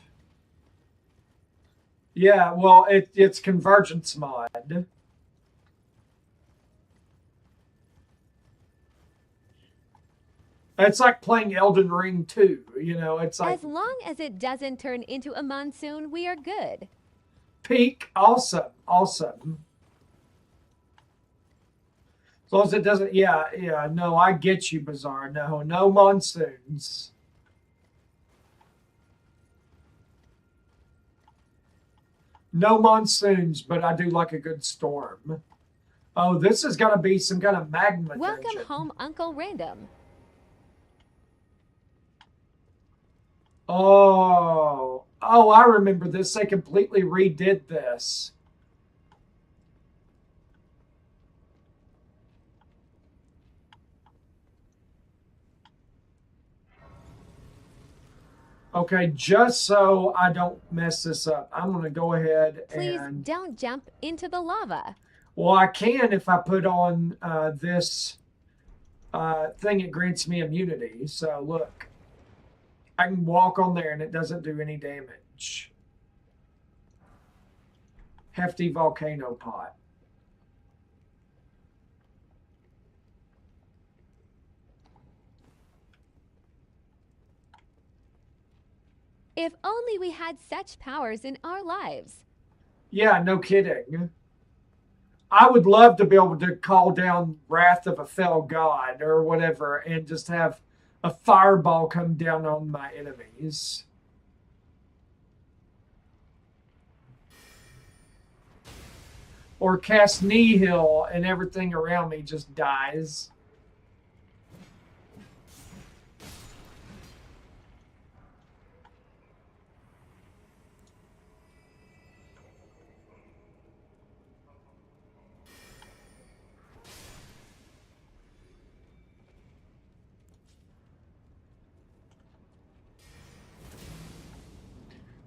Yeah, well, it's Convergence mod. It's like playing Elden Ring 2, it's like... As long as it doesn't turn into a monsoon, we are good. Peak, awesome. As long as it doesn't, yeah, no, I get you, Bizarre. No monsoons. No monsoons, but I do like a good storm. Oh, this has got to be some kind of magma Welcome dungeon. home, Uncle Random. Oh, I remember this. They completely redid this. Okay, just so I don't mess this up, I'm going to go ahead Please and... don't jump into the lava. Well, I can if I put on this thing. It grants me immunity. So look, I can walk on there and it doesn't do any damage. Hefty volcano pot. If only we had such powers in our lives. Yeah, no kidding. I would love to be able to call down wrath of a fell god or whatever and just have a fireball come down on my enemies. Or cast nihil and everything around me just dies.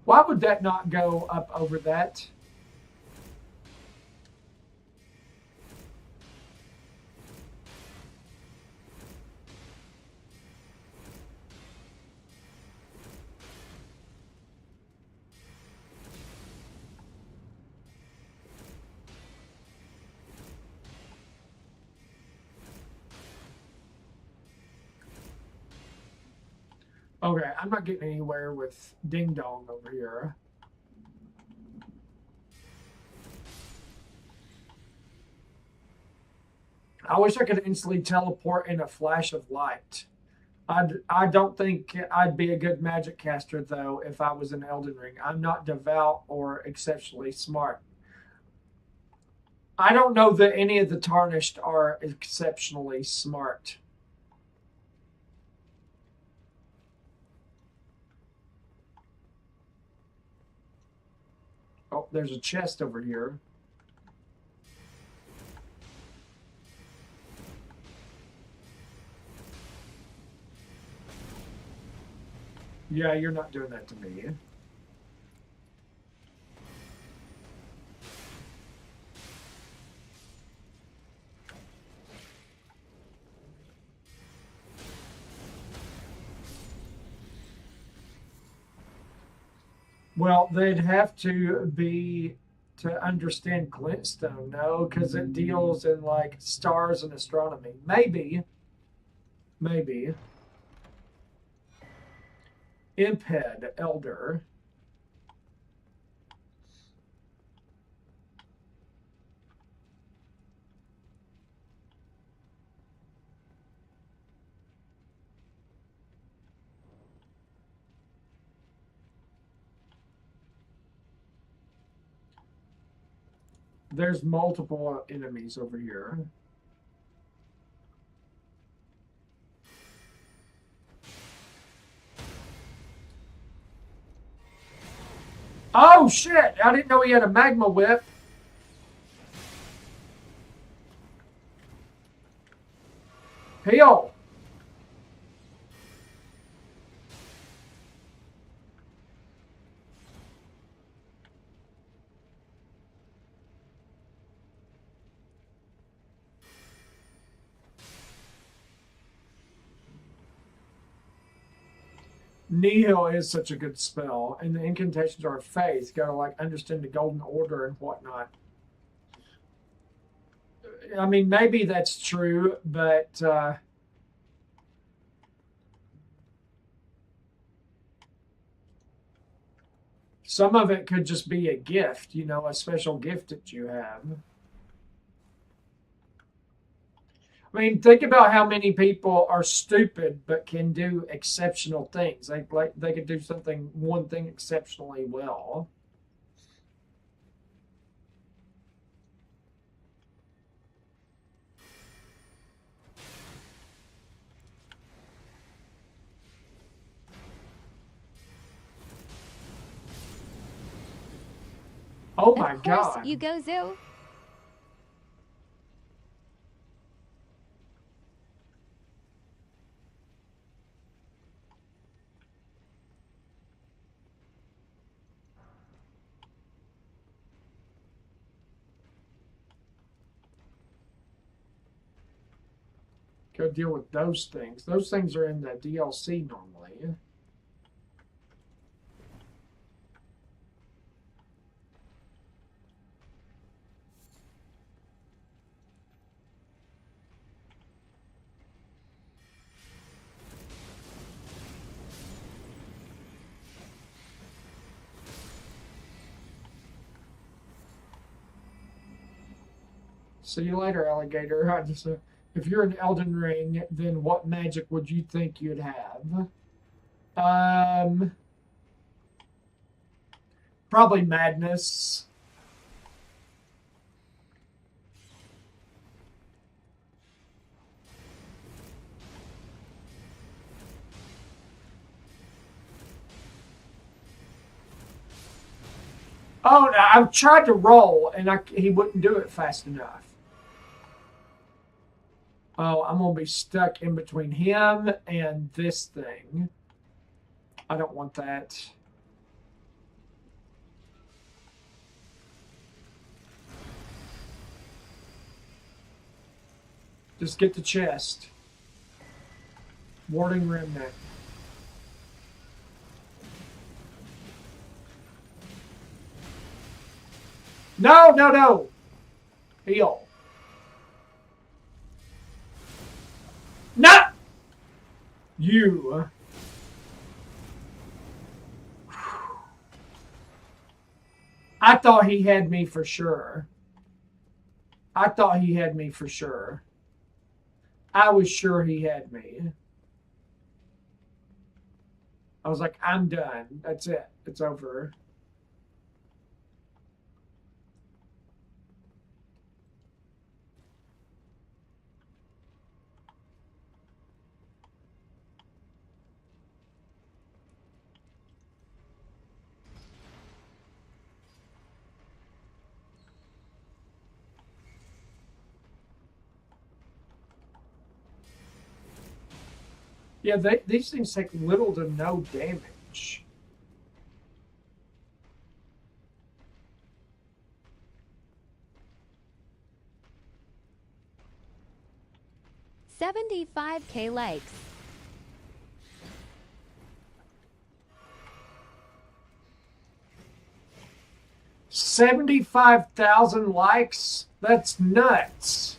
Why would that not go up over that? Okay, I'm not getting anywhere with Ding Dong over here. I wish I could instantly teleport in a flash of light. I don't think I'd be a good magic caster, though, if I was in Elden Ring. I'm not devout or exceptionally smart. I don't know that any of the Tarnished are exceptionally smart. Oh, there's a chest over here. Yeah, you're not doing that to me. Well, they'd have to be to understand glintstone, no, because it deals in like stars and astronomy. Maybe. Imped Elder. There's multiple enemies over here. Oh shit! I didn't know he had a magma whip. Heal. Nihil is such a good spell, and the incantations are faith. Gotta like understand the golden order and whatnot. I mean, maybe that's true, but some of it could just be a gift, you know, a special gift that you have. I mean, think about how many people are stupid but can do exceptional things. Like they could do one thing exceptionally well. Oh my Of course, God. you go, Zoo. Go deal with those things. Those things are in the DLC normally. See you later, alligator. I just, if you're an Elden Ring, then what magic would you think you'd have? Probably madness. Oh, I tried to roll and he wouldn't do it fast enough. Oh, I'm gonna be stuck in between him and this thing. I don't want that. Just get the chest. Warding remnant. No, no, no. Heal. No! You. I thought he had me for sure. I thought he had me for sure. I was sure he had me. I was like, I'm done. That's it. It's over. Yeah, these things take little to no damage. $75K likes. $75,000 likes? That's nuts.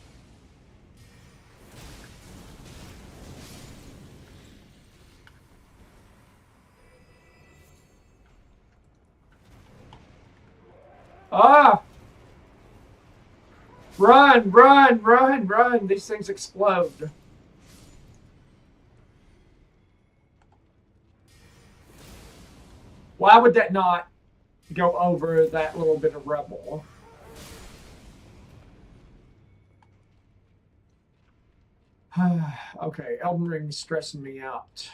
Ah! Run, run, run, run. These things explode. Why would that not go over that little bit of rubble? Okay, Elden Ring's stressing me out.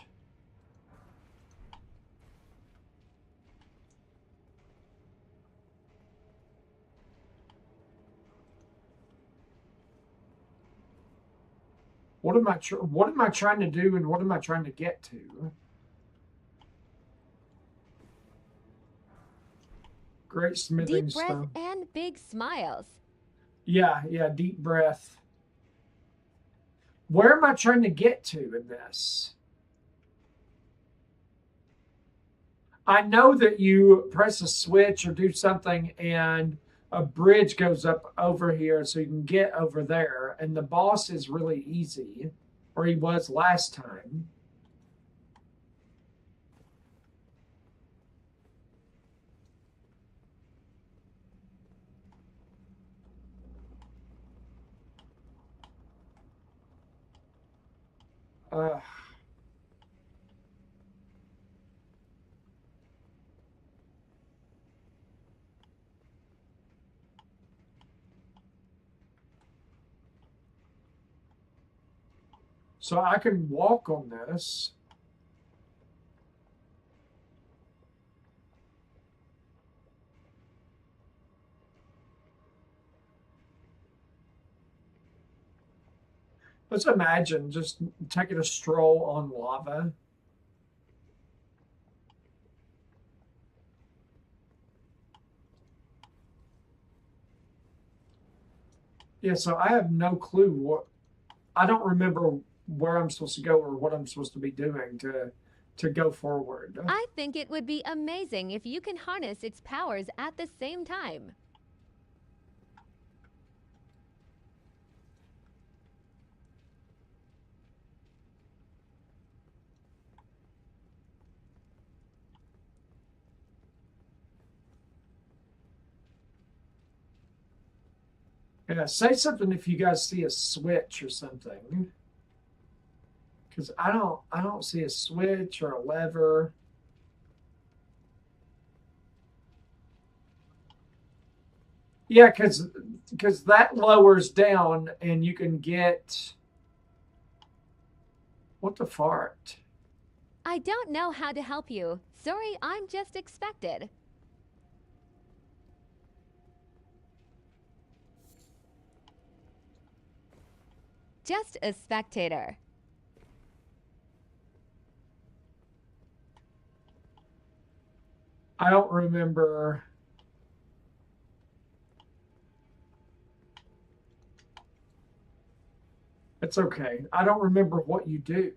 What am I trying to do and what am I trying to get to? Great smithing Deep breath stone. and big smiles. Yeah, deep breath. Where am I trying to get to in this? I know that you press a switch or do something and a bridge goes up over here so you can get over there. And the boss is really easy, or he was last time. Uh, so I can walk on this. Let's imagine just taking a stroll on lava. Yeah, so I have no clue what I don't remember where I'm supposed to go or what I'm supposed to be doing to go forward. I think it would be amazing if you can harness its powers at the same time. Yeah, say something if you guys see a switch or something. Because I don't see a switch or a lever. Yeah, because that lowers down and you can get what the fart. I don't know how to help you. Sorry, I'm just expected. Just a spectator. I don't remember. It's okay. I don't remember what you do.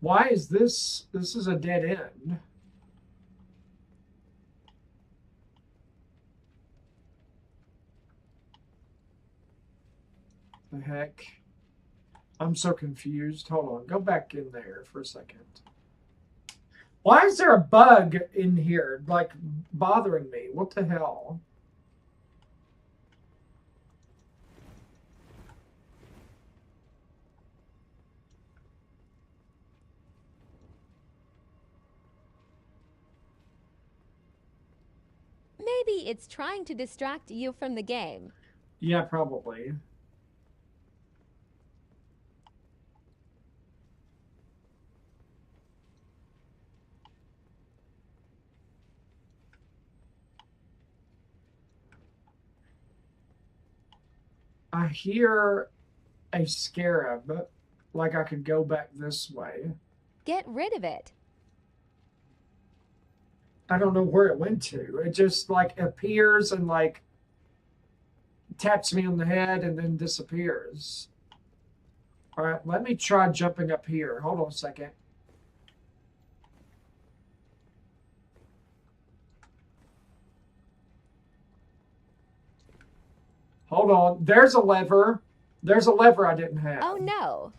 Why is this? This is a dead end. The heck? I'm so confused. Hold on. Go back in there for a second. Why is there a bug in here, like, bothering me? What the hell? Maybe it's trying to distract you from the game. Yeah, probably. I hear a scarab, like I could go back this way. Get rid of it. I don't know where it went to. It just like appears and like taps me on the head and then disappears. All right, let me try jumping up here. Hold on a second. Hold on. There's a lever. There's a lever I didn't have. Oh no.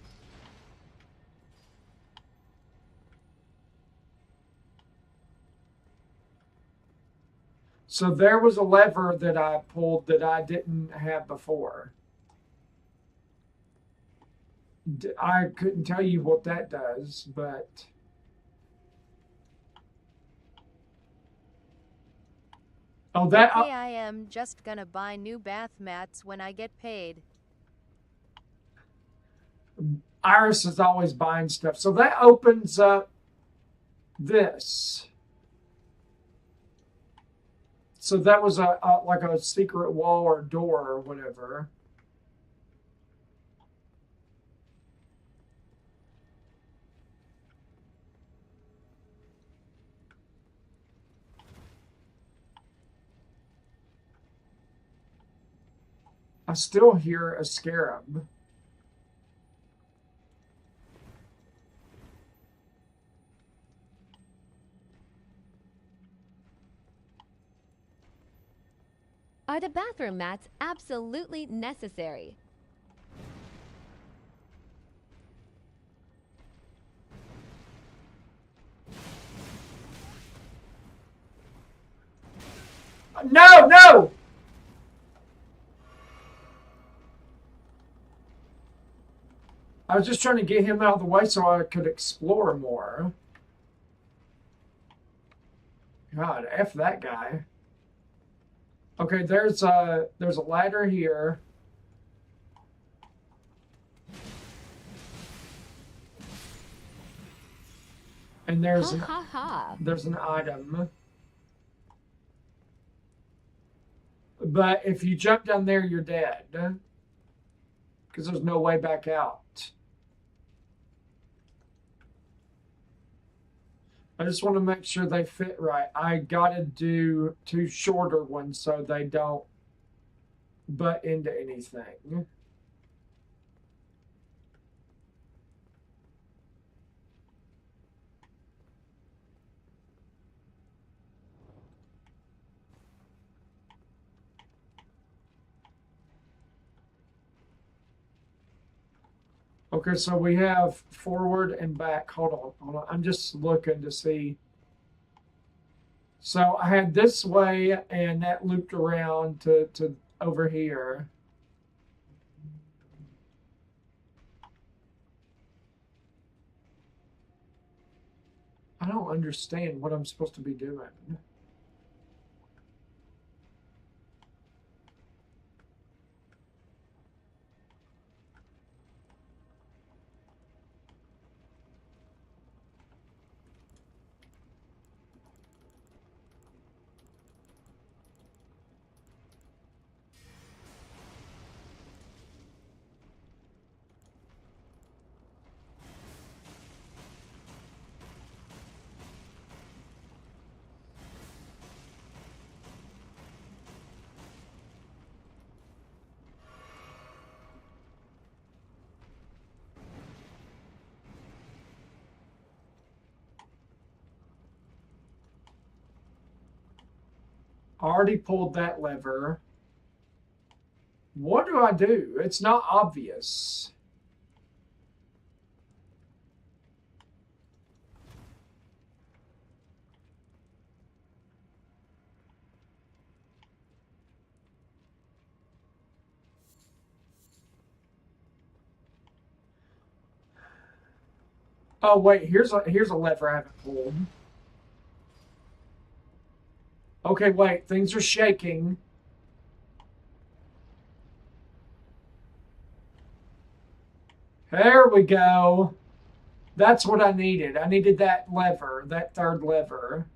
So there was a lever that I pulled that I didn't have before. I couldn't tell you what that does, but oh, that Okay, I am just gonna buy new bath mats when I get paid. Iris is always buying stuff. So that opens up this. So that was a like a secret wall or door or whatever. I still hear a scarab. Are the bathroom mats absolutely necessary? No, no! I was just trying to get him out of the way so I could explore more. God, F that guy. Okay, there's a ladder here. And Ha ha ha. there's an item. But if you jump down there, you're dead. Because there's no way back out. I just want to make sure they fit right. I gotta do 2 shorter ones so they don't butt into anything. Okay, so we have forward and back. Hold on. I'm just looking to see. So I had this way, and that looped around to over here. I don't understand what I'm supposed to be doing. Already pulled that lever. What do I do? It's not obvious. Oh wait, here's a lever I haven't pulled. Okay, wait, things are shaking. There we go. That's what I needed. I needed that lever, that third lever.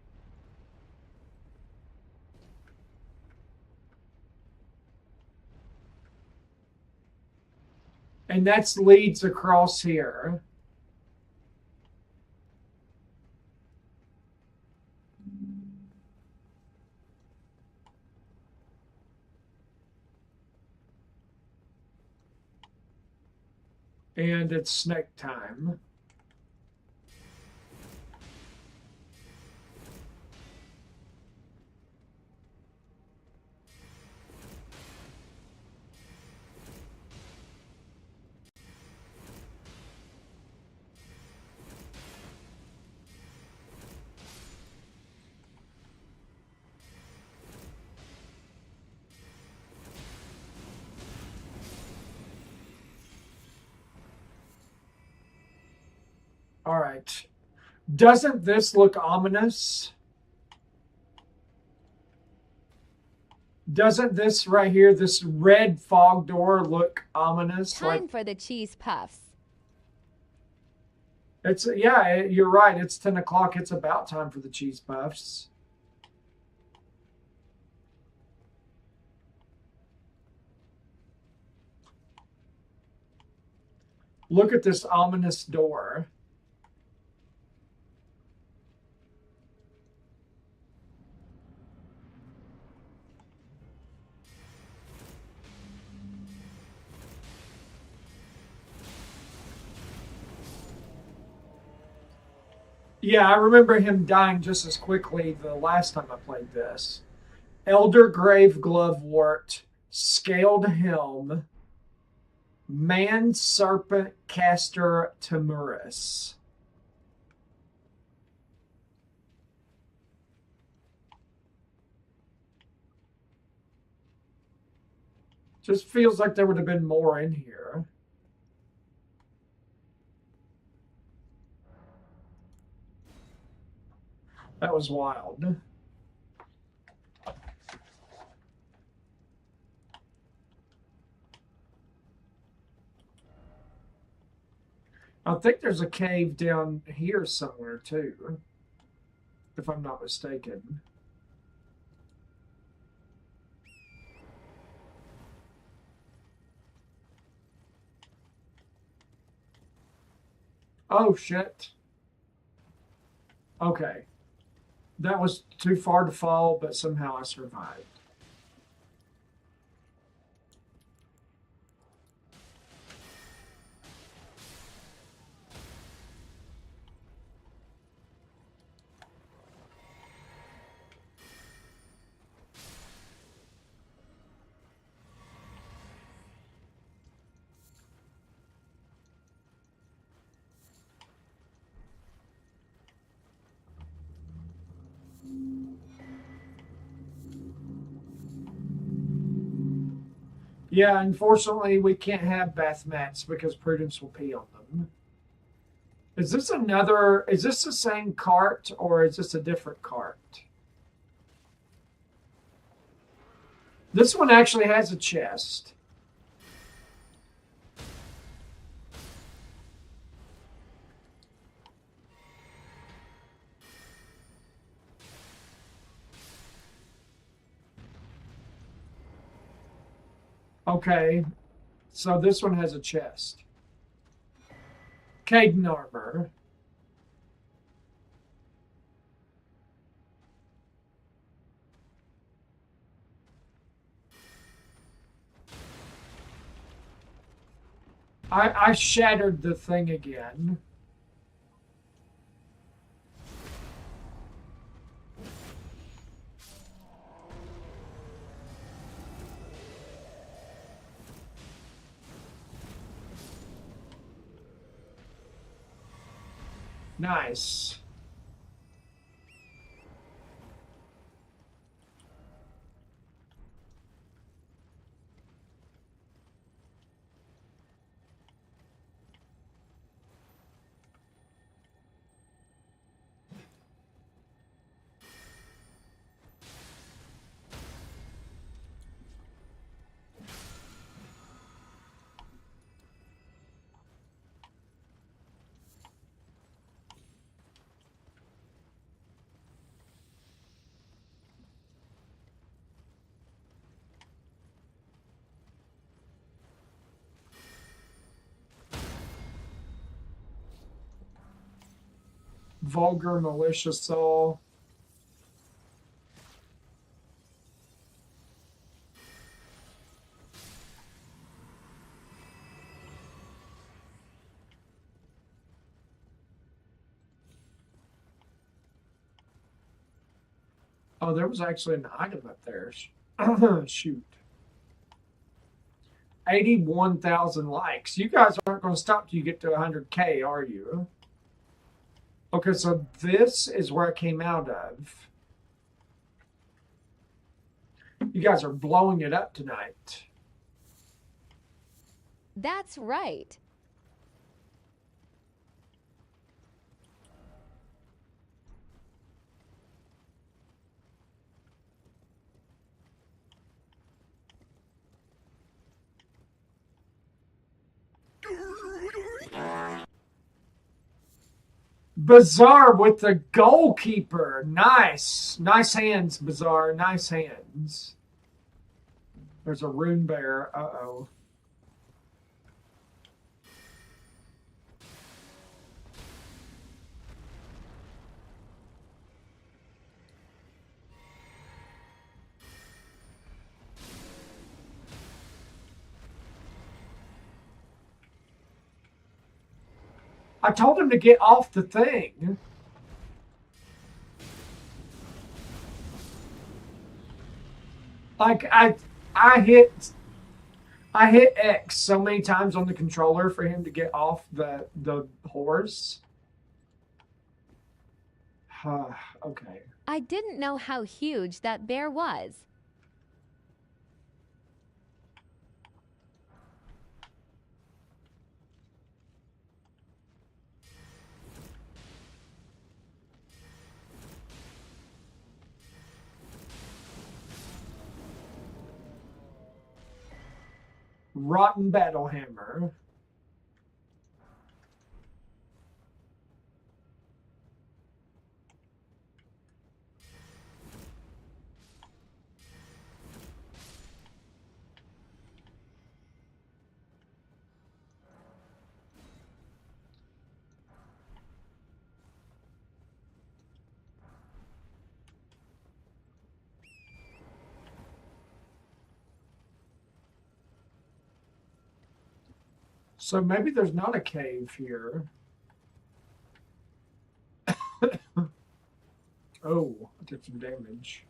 And that leads across here. And it's snake time. All right. Doesn't this look ominous? Doesn't this right here, this red fog door, look ominous? Time for the cheese puffs. It's yeah, you're right. It's 10 o'clock. It's about time for the cheese puffs. Look at this ominous door. Yeah, I remember him dying just as quickly the last time I played this. Elder Grave Glovewort, Scaled Helm, Man Serpent Caster Timurus. Just feels like there would have been more in here. That was wild. I think there's a cave down here somewhere too, if I'm not mistaken. Oh shit. Okay. That was too far to fall, but somehow I survived. Yeah, unfortunately, we can't have bath mats because Prudence will pee on them. Is this another? Is this the same cart or is this a different cart? This one actually has a chest. Okay, so this one has a chest. Caden armor. I shattered the thing again. Nice. Vulgar, malicious soul. Oh, there was actually an item up there. Shoot. 81,000 likes. You guys aren't going to stop till you get to 100K, are you? Okay, so this is where I came out of. You guys are blowing it up tonight. That's right. Bizarre with the goalkeeper. Nice. Nice hands, Bizarre. Nice hands. There's a rune bear. Uh-oh. I told him to get off the thing. Like I hit X so many times on the controller for him to get off the horse. Okay. I didn't know how huge that bear was. Rotten battle hammer. So maybe there's not a cave here. Oh, I took some damage.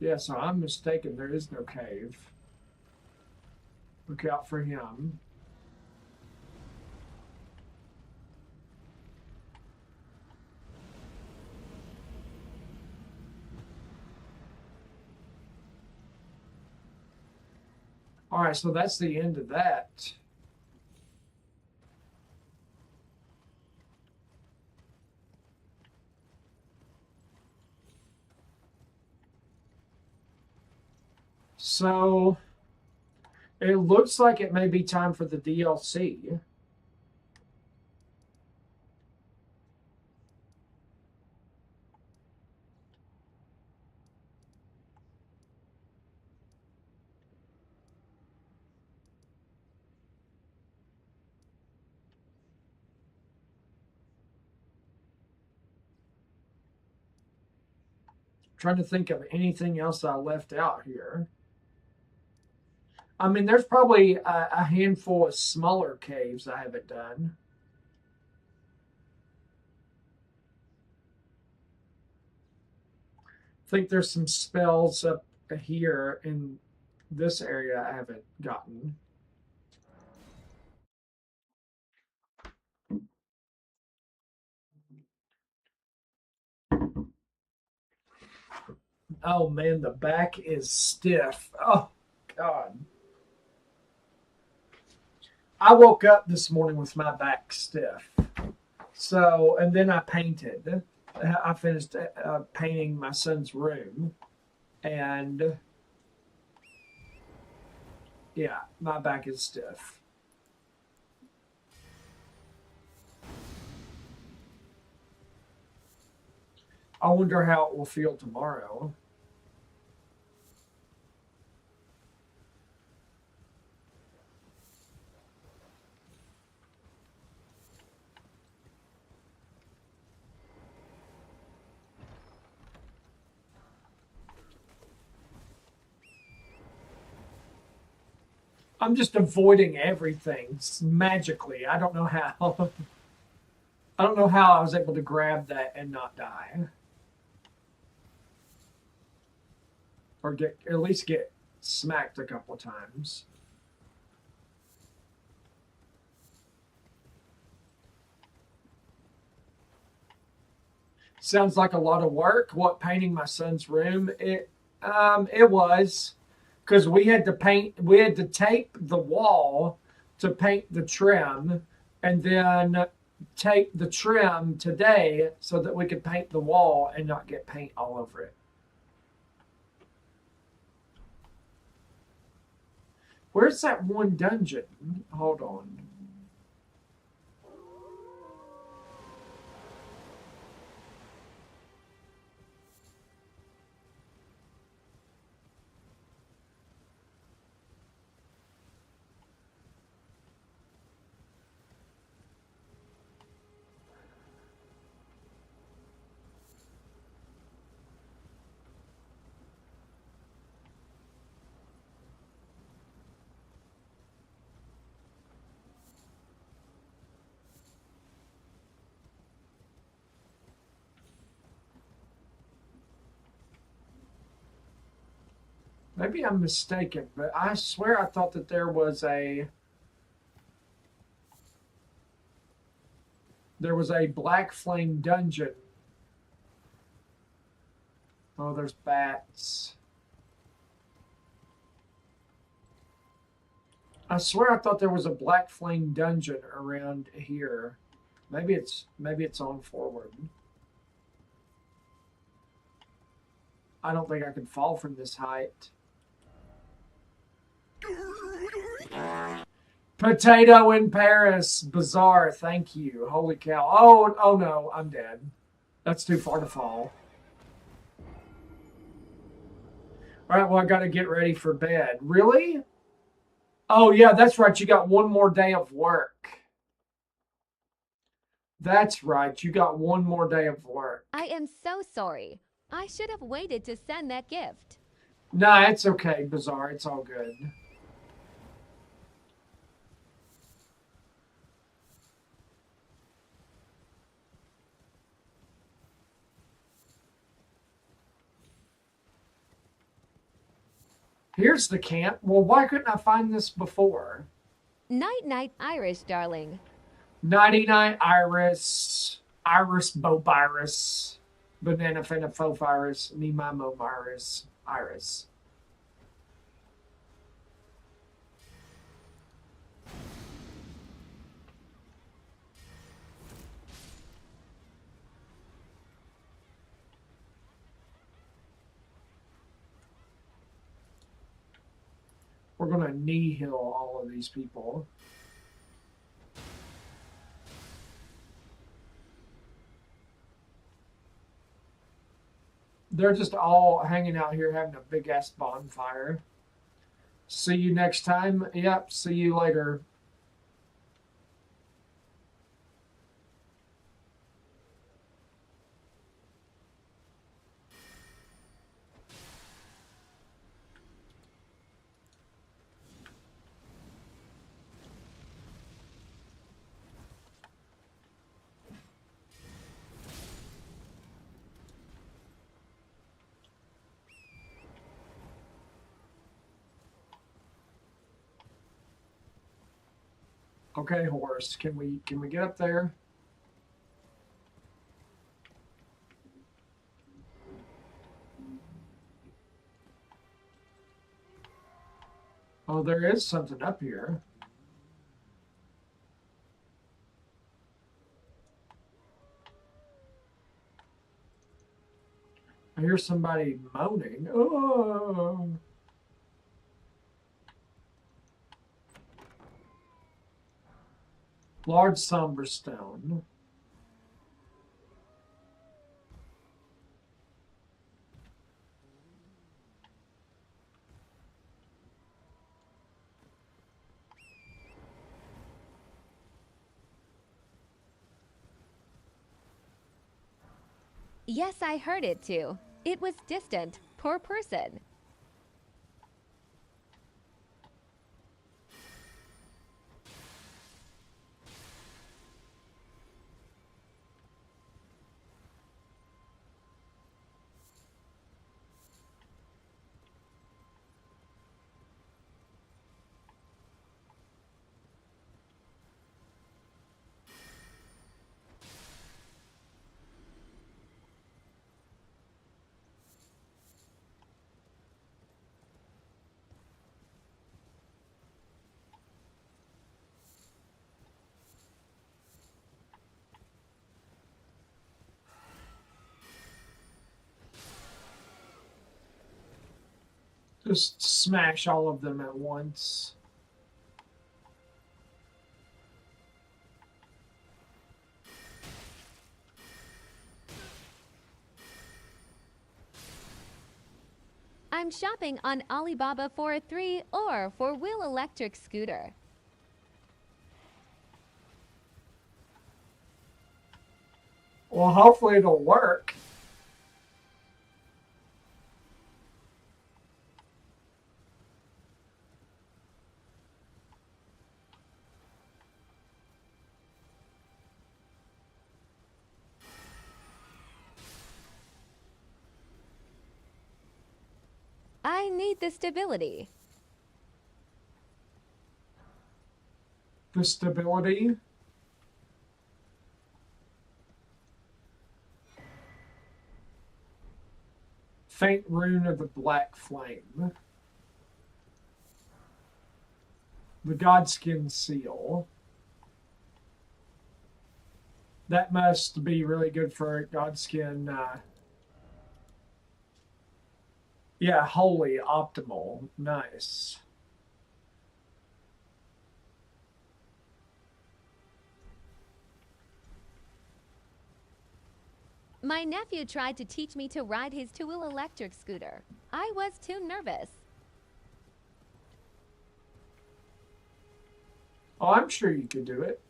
Yeah, so I'm mistaken. There is no cave. Look out for him. All right, so that's the end of that. So it looks like it may be time for the DLC. Trying to think of anything else I left out here. I mean, there's probably a handful of smaller caves I haven't done. I think there's some spells up here in this area I haven't gotten. Oh man, the back is stiff. Oh God. I woke up this morning with my back stiff. So, and then I painted. I finished painting my son's room. And yeah, my back is stiff. I wonder how it will feel tomorrow. I'm just avoiding everything magically. I don't know how. I don't know how I was able to grab that and not die. Or get at least get smacked a couple of times. Sounds like a lot of work. What, painting my son's room? It was, because we had to tape the wall to paint the trim, and then tape the trim today so that we could paint the wall and not get paint all over it. Where's that one dungeon? Hold on. Maybe I'm mistaken, but I swear I thought that there was a black flame dungeon. Oh, there's bats. I swear I thought there was a black flame dungeon around here. Maybe it's on forward. I don't think I can fall from this height. Potato in Paris. Bizarre. Thank you. Holy cow. Oh no, I'm dead. That's too far to fall. All right, well, I got to get ready for bed. Really? Oh, yeah, that's right. You got one more day of work. That's right. You got one more day of work. I am so sorry. I should have waited to send that gift. Nah, it's okay, Bizarre. It's all good. Here's the camp. Well, why couldn't I find this before? Night-night, Irish, darling. 99 Iris, Iris Bopirus, Banana Phenophophirus, Nemimovirus, Iris. We're going to knee heal all of these people. They're just all hanging out here having a big ass bonfire. See you next time. Yep, see you later. Okay, horse. Can we get up there? Oh, there is something up here. I hear somebody moaning. Oh. Large somber stone. Yes, I heard it too. It was distant. Poor person. Just smash all of them at once. I'm shopping on Alibaba for a 3 or 4-wheel electric scooter. Well, hopefully it'll work. I need the stability. The stability. Faint rune of the black flame. The Godskin seal. That must be really good for Godskin. Yeah, holy optimal. Nice. My nephew tried to teach me to ride his 2-wheel electric scooter. I was too nervous. Oh, I'm sure you could do it.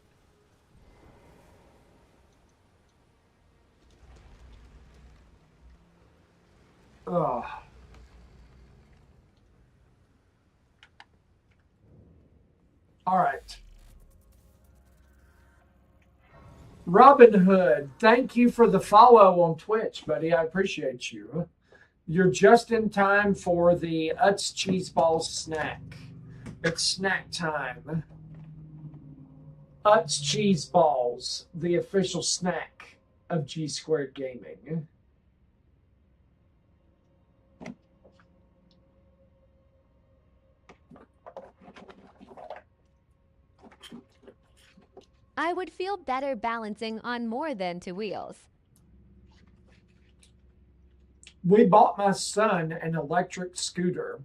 Ugh. All right. Robin Hood, thank you for the follow on Twitch, buddy. I appreciate you. You're just in time for the Utz cheese balls snack. It's snack time. Utz cheese balls, the official snack of G Squared Gaming. I would feel better balancing on more than two wheels. We bought my son an electric scooter.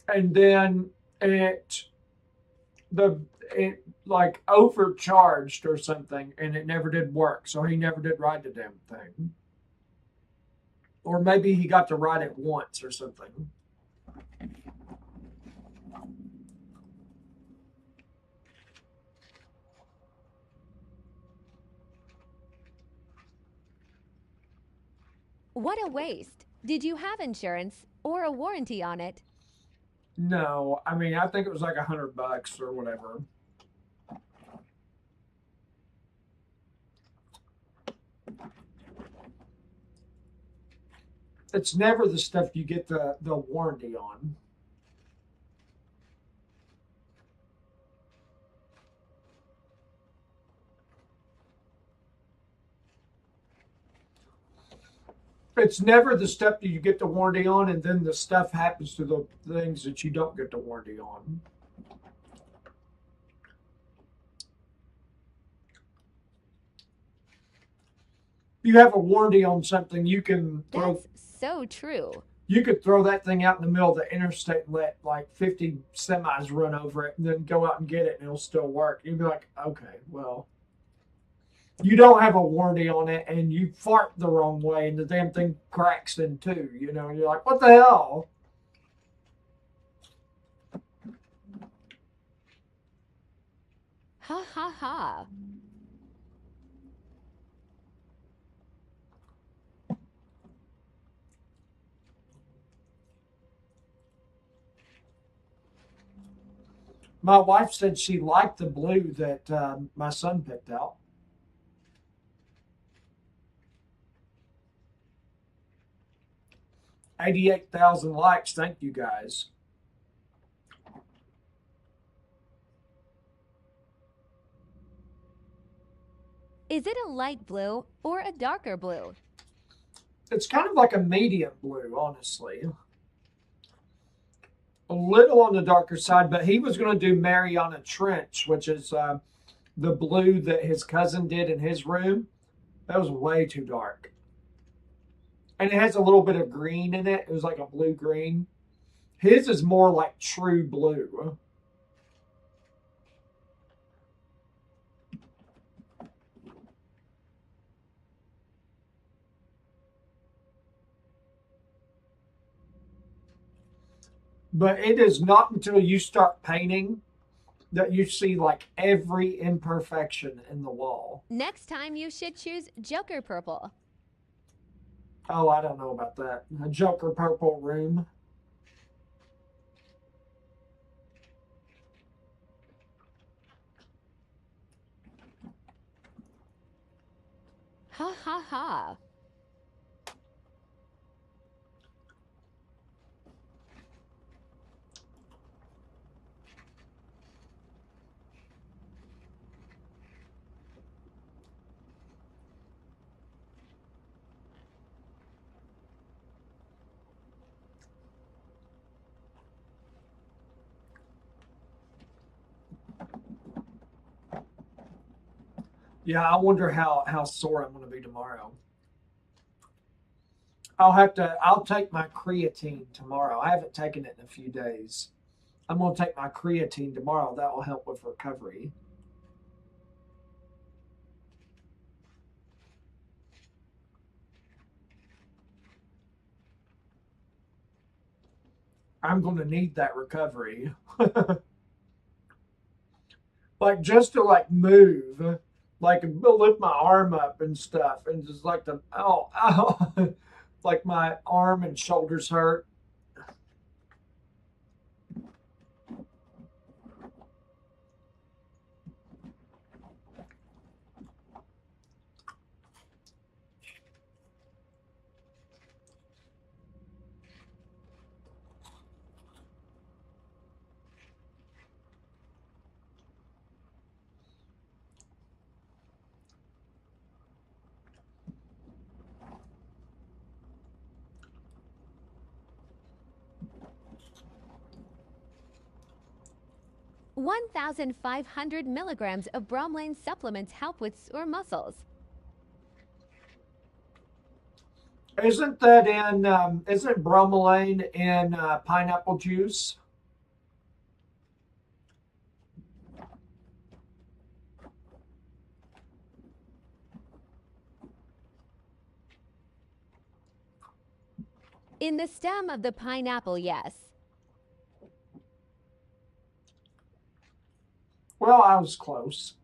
And then it it like overcharged or something and it never did work. So he never did ride the damn thing. Or maybe he got to ride it once or something. What a waste. Did you have insurance or a warranty on it? No, I mean I think it was like $100 or whatever. It's never the stuff you get the warranty on. It's never the stuff that you get the warranty on, and then the stuff happens to the things that you don't get the warranty on. You have a warranty on something, you can throw. That's so true. You could throw that thing out in the middle of the interstate and let like 50 semis run over it, and then go out and get it, and it'll still work. You'd be like, okay, well, you don't have a warranty on it, and you fart the wrong way, and the damn thing cracks in two. And you're like, what the hell? Ha ha ha. My wife said she liked the blue that my son picked out. 88,000 likes. Thank you guys. Is it a light blue or a darker blue? It's kind of like a medium blue, honestly. A little on the darker side, but he was going to do Mariana Trench, which is the blue that his cousin did in his room. That was way too dark. And it has a little bit of green in it. It was like a blue green. His is more like true blue. But it is not until you start painting that you see like every imperfection in the wall. Next time you should choose Joker Purple. Oh, I don't know about that. A Joker purple room. Ha ha ha. Yeah, I wonder how sore I'm going to be tomorrow. I'll take my creatine tomorrow. I haven't taken it in a few days. I'm going to take my creatine tomorrow. That will help with recovery. I'm going to need that recovery. Like just to like move, like lift my arm up and stuff, and just like ow, like my arm and shoulders hurt. 1,500 milligrams of bromelain supplements help with sore muscles. Isn't that in, isn't bromelain in pineapple juice? In the stem of the pineapple, yes. Well, I was close.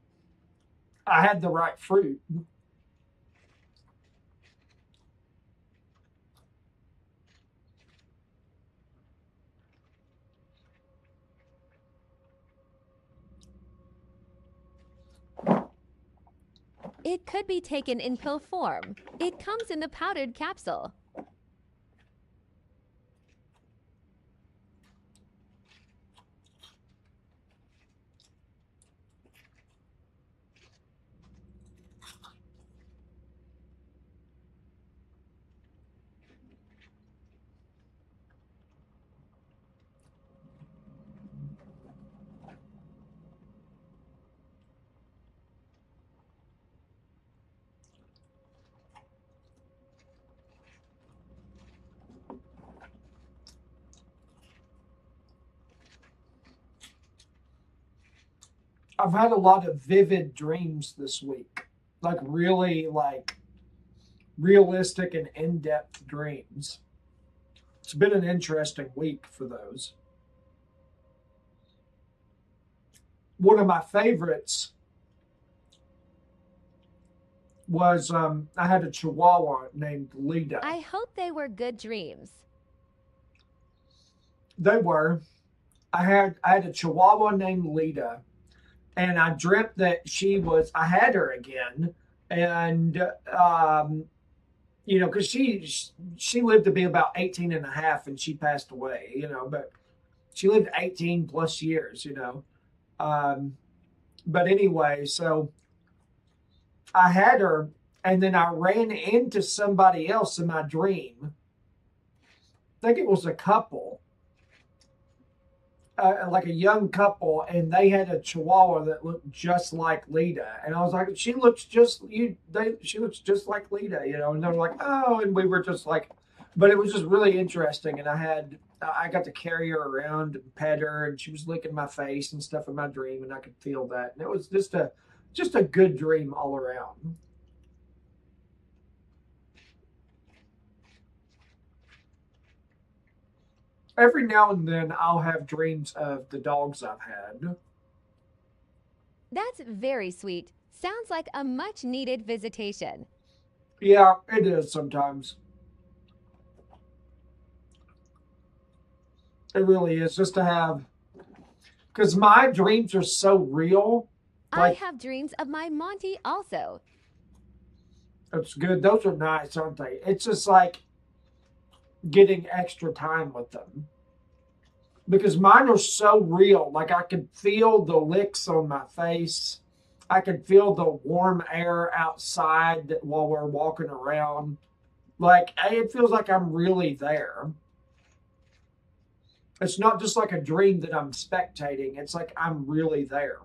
I had the right fruit. It could be taken in pill form. It comes in the powdered capsule. I've had a lot of vivid dreams this week, like really like realistic and in-depth dreams. It's been an interesting week for those. One of my favorites was I had a Chihuahua named Lita. I hope they were good dreams. They were. I had a Chihuahua named Lita, and I dreamt that I had her again, and because she lived to be about 18 and a half, and she passed away, but she lived 18 plus years, but anyway, so I had her, and then I ran into somebody else in my dream. I think it was a couple, like a young couple, and they had a Chihuahua that looked just like Lita, and I was like, she looks just like Lita, and they're like, oh, and we were just like, but it was just really interesting, and I got to carry her around and pet her, and she was licking my face and stuff in my dream, and I could feel that, and it was just a good dream all around. Every now and then I'll have dreams of the dogs I've had. That's very sweet. Sounds like a much needed visitation. Yeah, it is sometimes. It really is just to have, because my dreams are so real. I have dreams of my Monty also. It's good. Those are nice, aren't they? It's just like getting extra time with them. Because mine are so real. Like I could feel the licks on my face. I could feel the warm air outside while we're walking around. Like it feels like I'm really there. It's not just like a dream that I'm spectating. It's like I'm really there.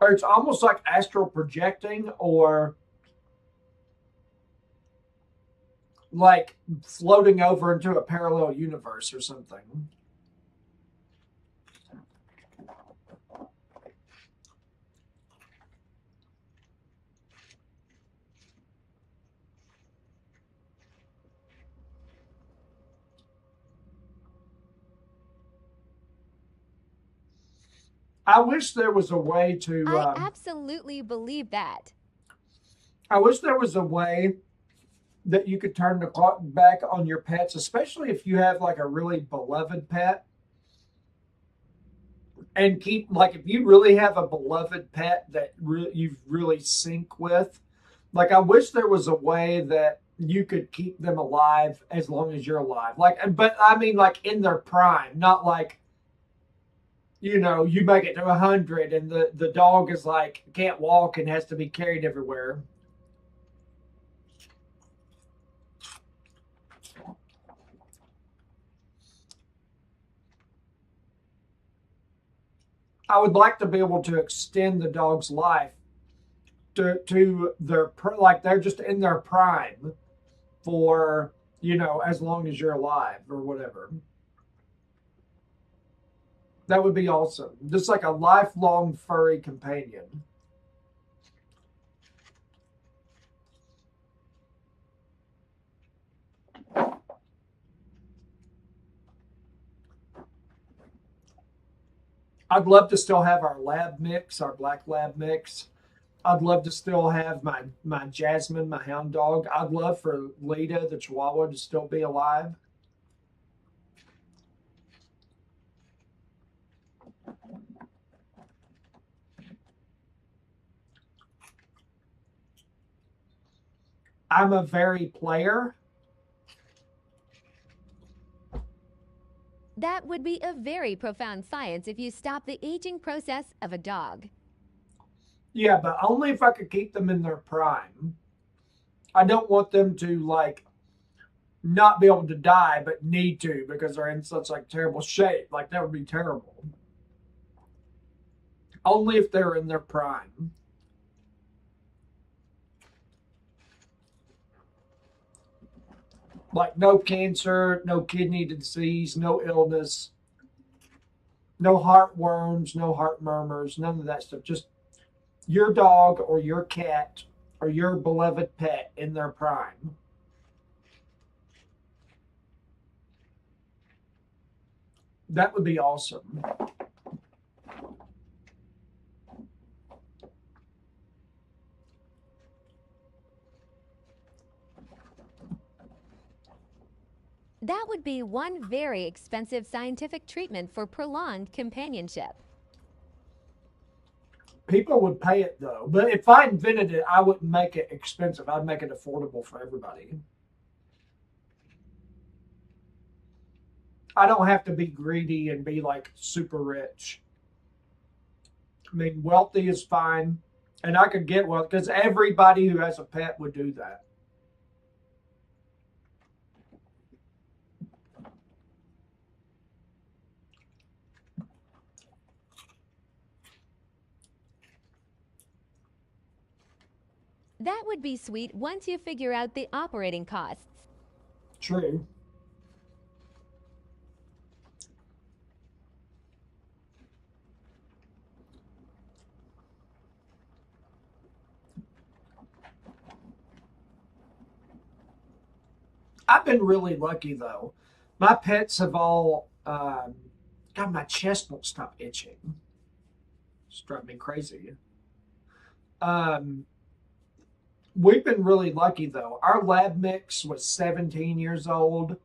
Or it's almost like astral projecting or like floating over into a parallel universe or something. I wish there was a way to. I absolutely believe that. I wish there was a way that you could turn the clock back on your pets, especially if you have like a really beloved pet. And keep, like, if you really have a beloved pet that you've really sync with, like, I wish there was a way that you could keep them alive as long as you're alive. Like, but I mean, like, in their prime, not like, you make it to 100 and the dog is like, can't walk and has to be carried everywhere. I would like to be able to extend the dog's life to their like they're just in their prime for as long as you're alive or whatever. That would be awesome. Just like a lifelong furry companion. I'd love to still have our lab mix, our black lab mix. I'd love to still have my Jasmine, my hound dog. I'd love for Lita, the Chihuahua, to still be alive. I'm a very player. That would be a very profound science if you stop the aging process of a dog. Yeah, but only if I could keep them in their prime. I don't want them to like not be able to die, but need to because they're in such like terrible shape. Like that would be terrible. Only if they're in their prime. Like no cancer, no kidney disease, no illness, no heartworms, no heart murmurs, none of that stuff. Just your dog or your cat or your beloved pet in their prime. That would be awesome. That would be one very expensive scientific treatment for prolonged companionship. People would pay it though. But if I invented it, I wouldn't make it expensive. I'd make it affordable for everybody. I don't have to be greedy and be like super rich. I mean, wealthy is fine. And I could get wealthy because everybody who has a pet would do that. That would be sweet once you figure out the operating costs. True. I've been really lucky though. My pets have all. God, my chest won't stop itching. It's driving me crazy. Um, we've been really lucky though. Our lab mix was 17 years old.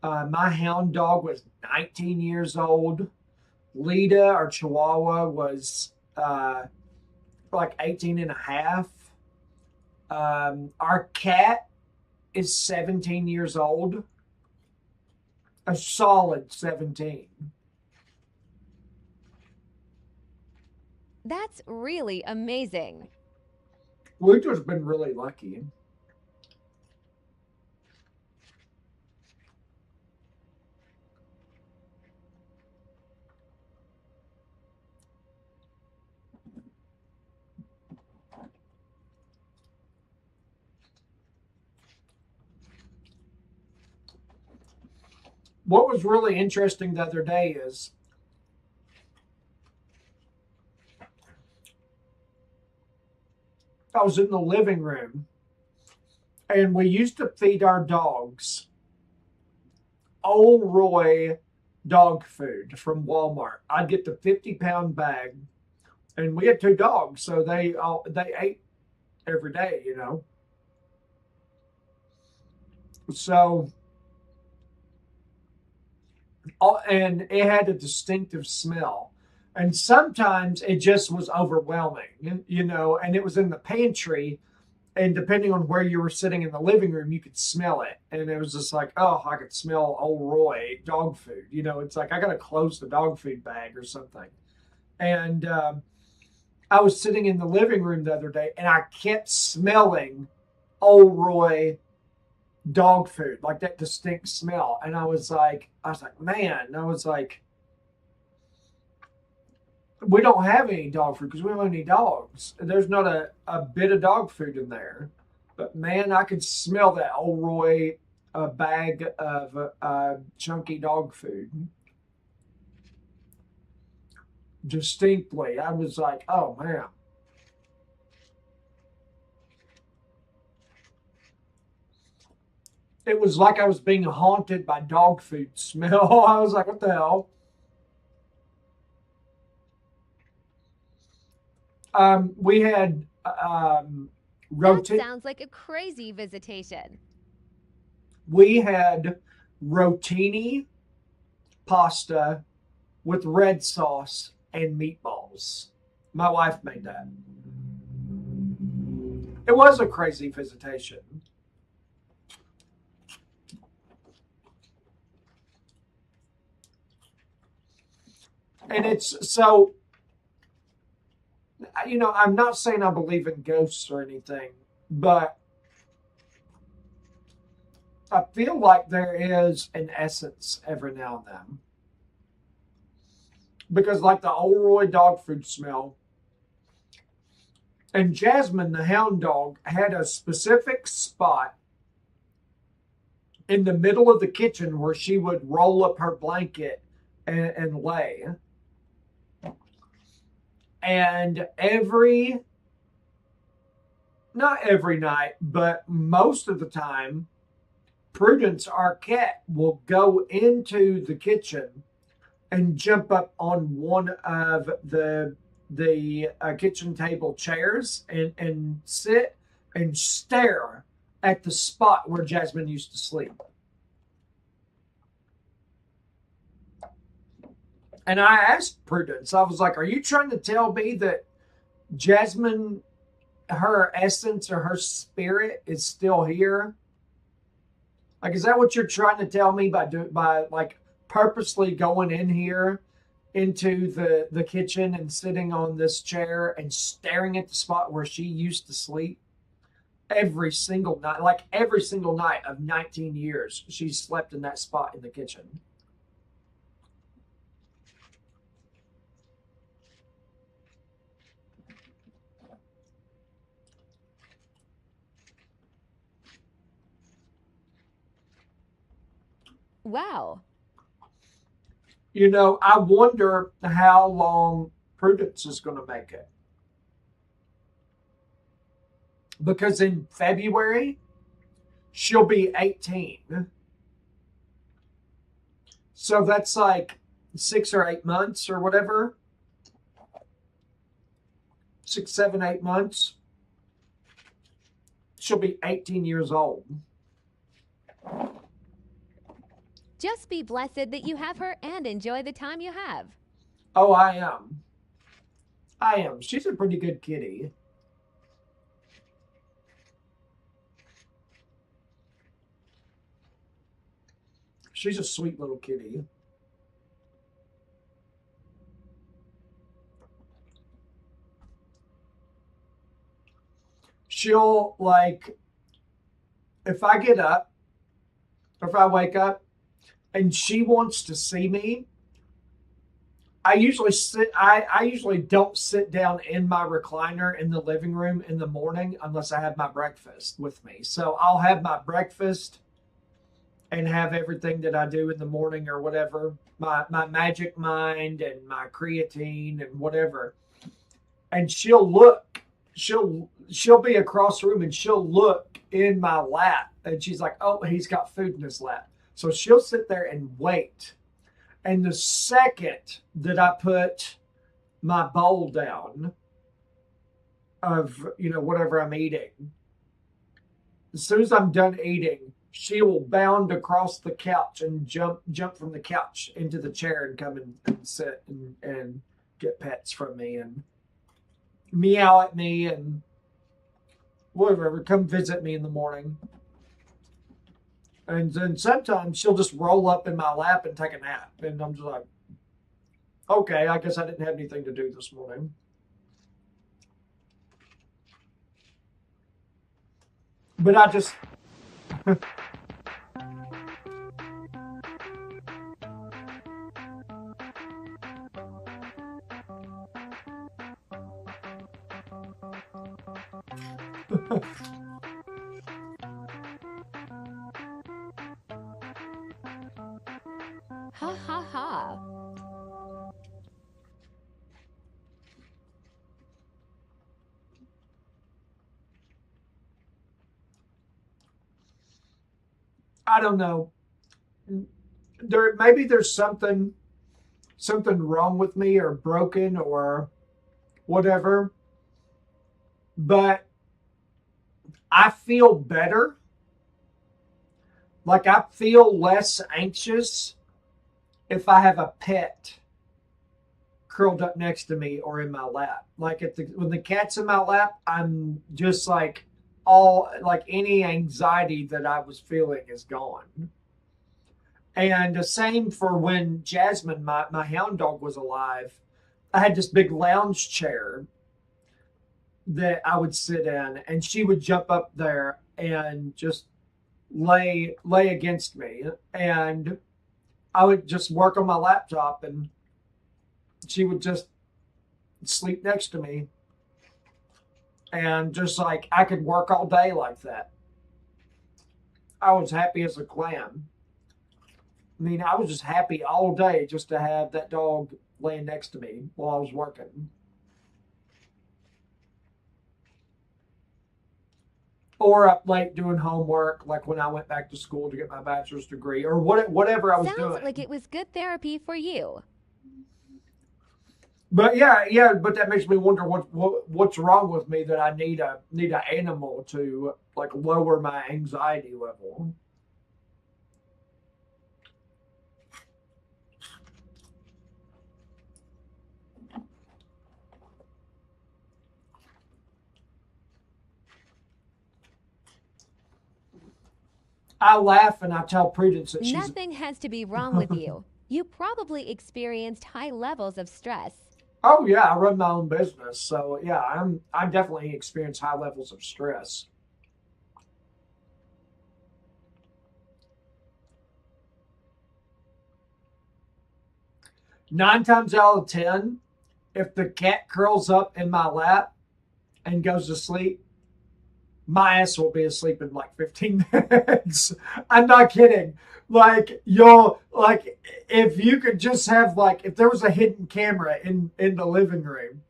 My hound dog was 19 years old. Lita, our Chihuahua, was like 18 and a half. Our cat is 17 years old. A solid 17. That's really amazing. We've just been really lucky. What was really interesting the other day is I was in the living room and we used to feed our dogs Old Roy dog food from Walmart. I'd get the 50-pound bag and we had two dogs, so they ate every day. So and it had a distinctive smell. And sometimes it just was overwhelming, and it was in the pantry. And depending on where you were sitting in the living room, you could smell it. And it was just like, oh, I could smell Old Roy dog food. It's like I got to close the dog food bag or something. And I was sitting in the living room the other day and I kept smelling Old Roy dog food, like that distinct smell. And I was like, man, We don't have any dog food because we don't have any dogs. There's not a bit of dog food in there. But man, I could smell that old Roy bag of chunky dog food distinctly. I was like, oh man. It was like I was being haunted by dog food smell. I was like, what the hell? We had That sounds like a crazy visitation. We had rotini pasta with red sauce and meatballs. My wife made that. It was a crazy visitation. And it's so, I'm not saying I believe in ghosts or anything, but I feel like there is an essence every now and then. Because, like the old Roy dog food smell, and Jasmine, the hound dog, had a specific spot in the middle of the kitchen where she would roll up her blanket and lay. And not every night, but most of the time, Prudence, our cat, will go into the kitchen and jump up on one of the kitchen table chairs and sit and stare at the spot where Jasmine used to sleep. And I asked Prudence, I was like, are you trying to tell me that Jasmine, her essence or her spirit is still here? Like, is that what you're trying to tell me by like purposely going in here into the kitchen and sitting on this chair and staring at the spot where she used to sleep every single night, like every single night of 19 years, she slept in that spot in the kitchen. Wow. I wonder how long Prudence is going to make it. Because in February, she'll be 18. So that's like 6 or 8 months or whatever. 6, 7, 8 months. She'll be 18 years old. Just be blessed that you have her and enjoy the time you have. Oh, I am. I am. She's a pretty good kitty. She's a sweet little kitty. She'll, like, if I get up, or if I wake up, and she wants to see me, I usually don't sit down in my recliner in the living room in the morning unless I have my breakfast with me. So I'll have my breakfast and have everything that I do in the morning or whatever, my magic mind and my creatine and whatever. And she'll be across the room and she'll look in my lap and she's like, oh, he's got food in his lap. So she'll sit there and wait. And the second that I put my bowl down of, whatever I'm eating, as soon as I'm done eating, she will bound across the couch and jump from the couch into the chair and come and sit and get pets from me and meow at me and whatever, come visit me in the morning. And then sometimes she'll just roll up in my lap and take a nap. And I'm just like, okay, I guess I didn't have anything to do this morning. But I just... Ha ha ha. I don't know. Maybe there's something wrong with me or broken or whatever, but I feel better. Like I feel less anxious if I have a pet curled up next to me or in my lap. Like when the cat's in my lap, I'm just like all like any anxiety that I was feeling is gone. And the same for when Jasmine, my hound dog, was alive. I had this big lounge chair that I would sit in, and she would jump up there and just lay against me, and I would just work on my laptop, and she would just sleep next to me, and just like I could work all day like that. I was happy as a clam. I mean, I was just happy all day just to have that dog laying next to me while I was working. Or up late doing homework, like when I went back to school to get my bachelor's degree, or whatever I was Sounds doing. like it was good therapy for you. But yeah, but that makes me wonder what's wrong with me that I need an animal to like lower my anxiety level. I laugh and I tell Prudence that she's Nothing has to be wrong with you. You probably experienced high levels of stress. oh yeah, I run my own business, so yeah, I definitely experience high levels of stress. 9 times out of 10, if the cat curls up in my lap and goes to sleep, my ass will be asleep in like 15 minutes. I'm not kidding. Like you'll like if you could just have like if there was a hidden camera in the living room,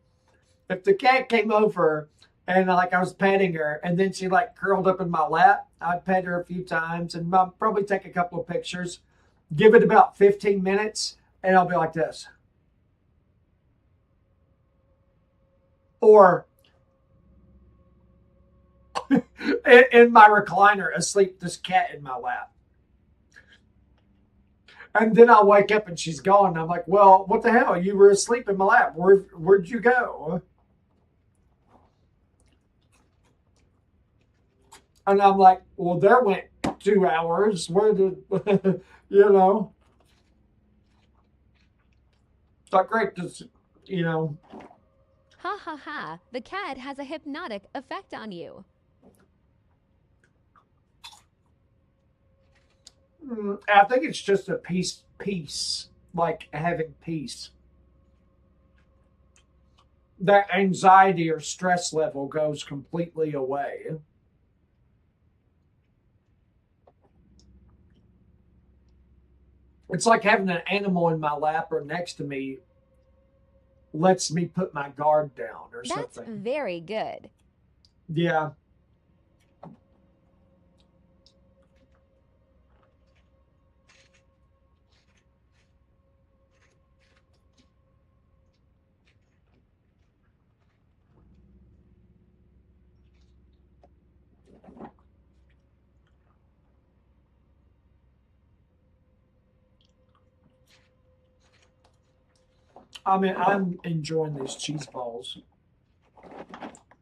if the cat came over and like I was petting her and then she like curled up in my lap, I'd pet her a few times and I'd probably take a couple of pictures. Give it about 15 minutes and I'll be like this. Or in my recliner asleep, this cat in my lap. And then I wake up and she's gone. And I'm like, well, what the hell? You were asleep in my lap. Where'd you go? And I'm like, well, there went 2 hours. Where did, you know? It's like, great. Just, you know, Ha ha ha. The cat has a hypnotic effect on you. I think it's just a peace, like having peace. That anxiety or stress level goes completely away. It's like having an animal in my lap or next to me lets me put my guard down or That's something. very good. Yeah. I mean, I'm enjoying these cheese balls.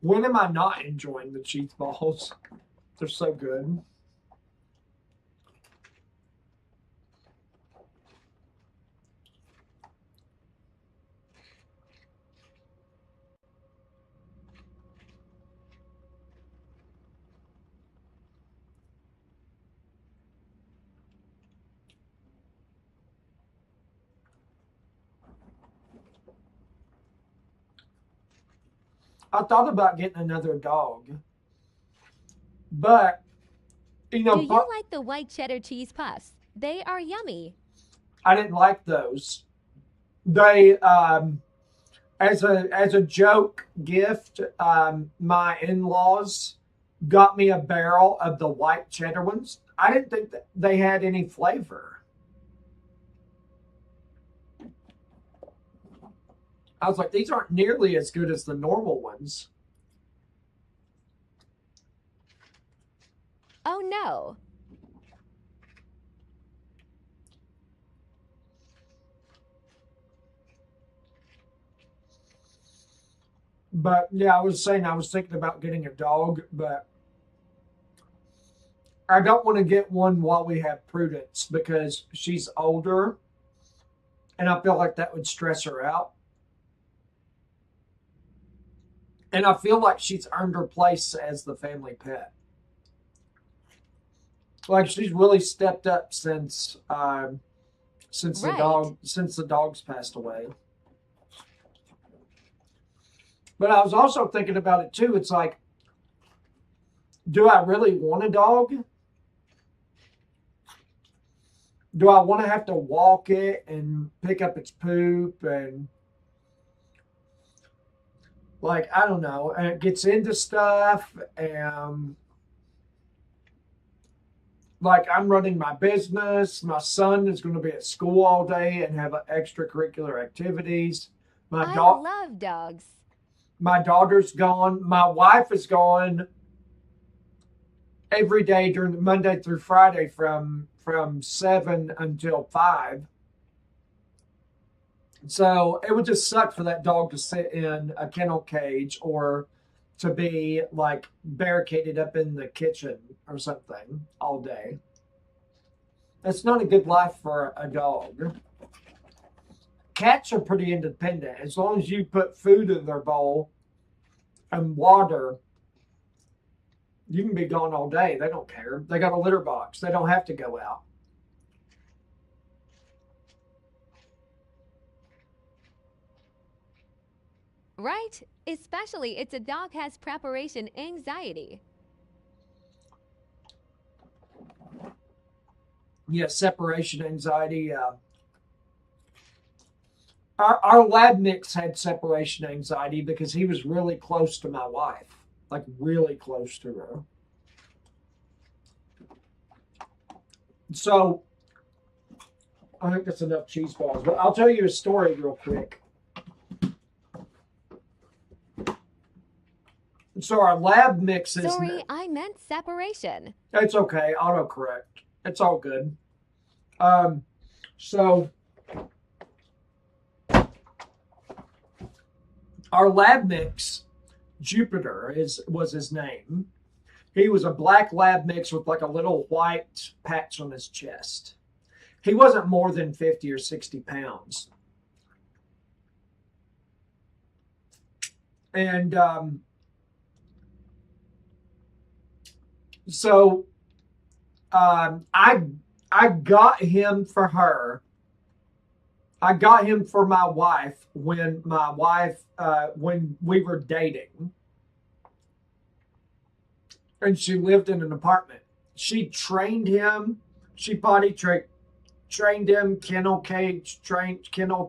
When am I not enjoying the cheese balls? They're so good. I thought about getting another dog. But, you know, Do you like the white cheddar cheese puffs? They are yummy. I didn't like those. They, as a joke gift, my in-laws got me a barrel of the white cheddar ones. I didn't think that they had any flavor. I was like, these aren't nearly as good as the normal ones. Oh no. But yeah, I was saying I was thinking about getting a dog, but I don't want to get one while we have Prudence because she's older and I feel like that would stress her out. And I feel like she's earned her place as the family pet. Like she's really stepped up since the Right. dogs passed away. But I was also thinking about it too. It's like, do I really want a dog? Do I want to have to walk it and pick up its poop and like I don't know, and it gets into stuff and like I'm running my business. My son is going to be at school all day and have extracurricular activities. My I dog, love dogs. my daughter's gone. My wife is gone every day during Monday through Friday from 7 until 5. So it would just suck for that dog to sit in a kennel cage or to be like barricaded up in the kitchen or something all day. That's not a good life for a dog. Cats are pretty independent. As long as you put food in their bowl and water, you can be gone all day. They don't care. They got a litter box. They don't have to go out. Right? Especially if the dog has preparation anxiety. Yeah, separation anxiety. Our lab mix had separation anxiety because he was really close to my wife, like really close to her. So I think that's enough cheese balls. But I'll tell you a story real quick. So our lab mixes. Sorry, I meant separation. It's okay. Autocorrect. It's all good. So our lab mix, Jupiter was his name. He was a black lab mix with like a little white patch on his chest. He wasn't more than 50 or 60 pounds. And so I got him for her. I got him for my wife when when we were dating, and she lived in an apartment. She trained him. She trained him, kennel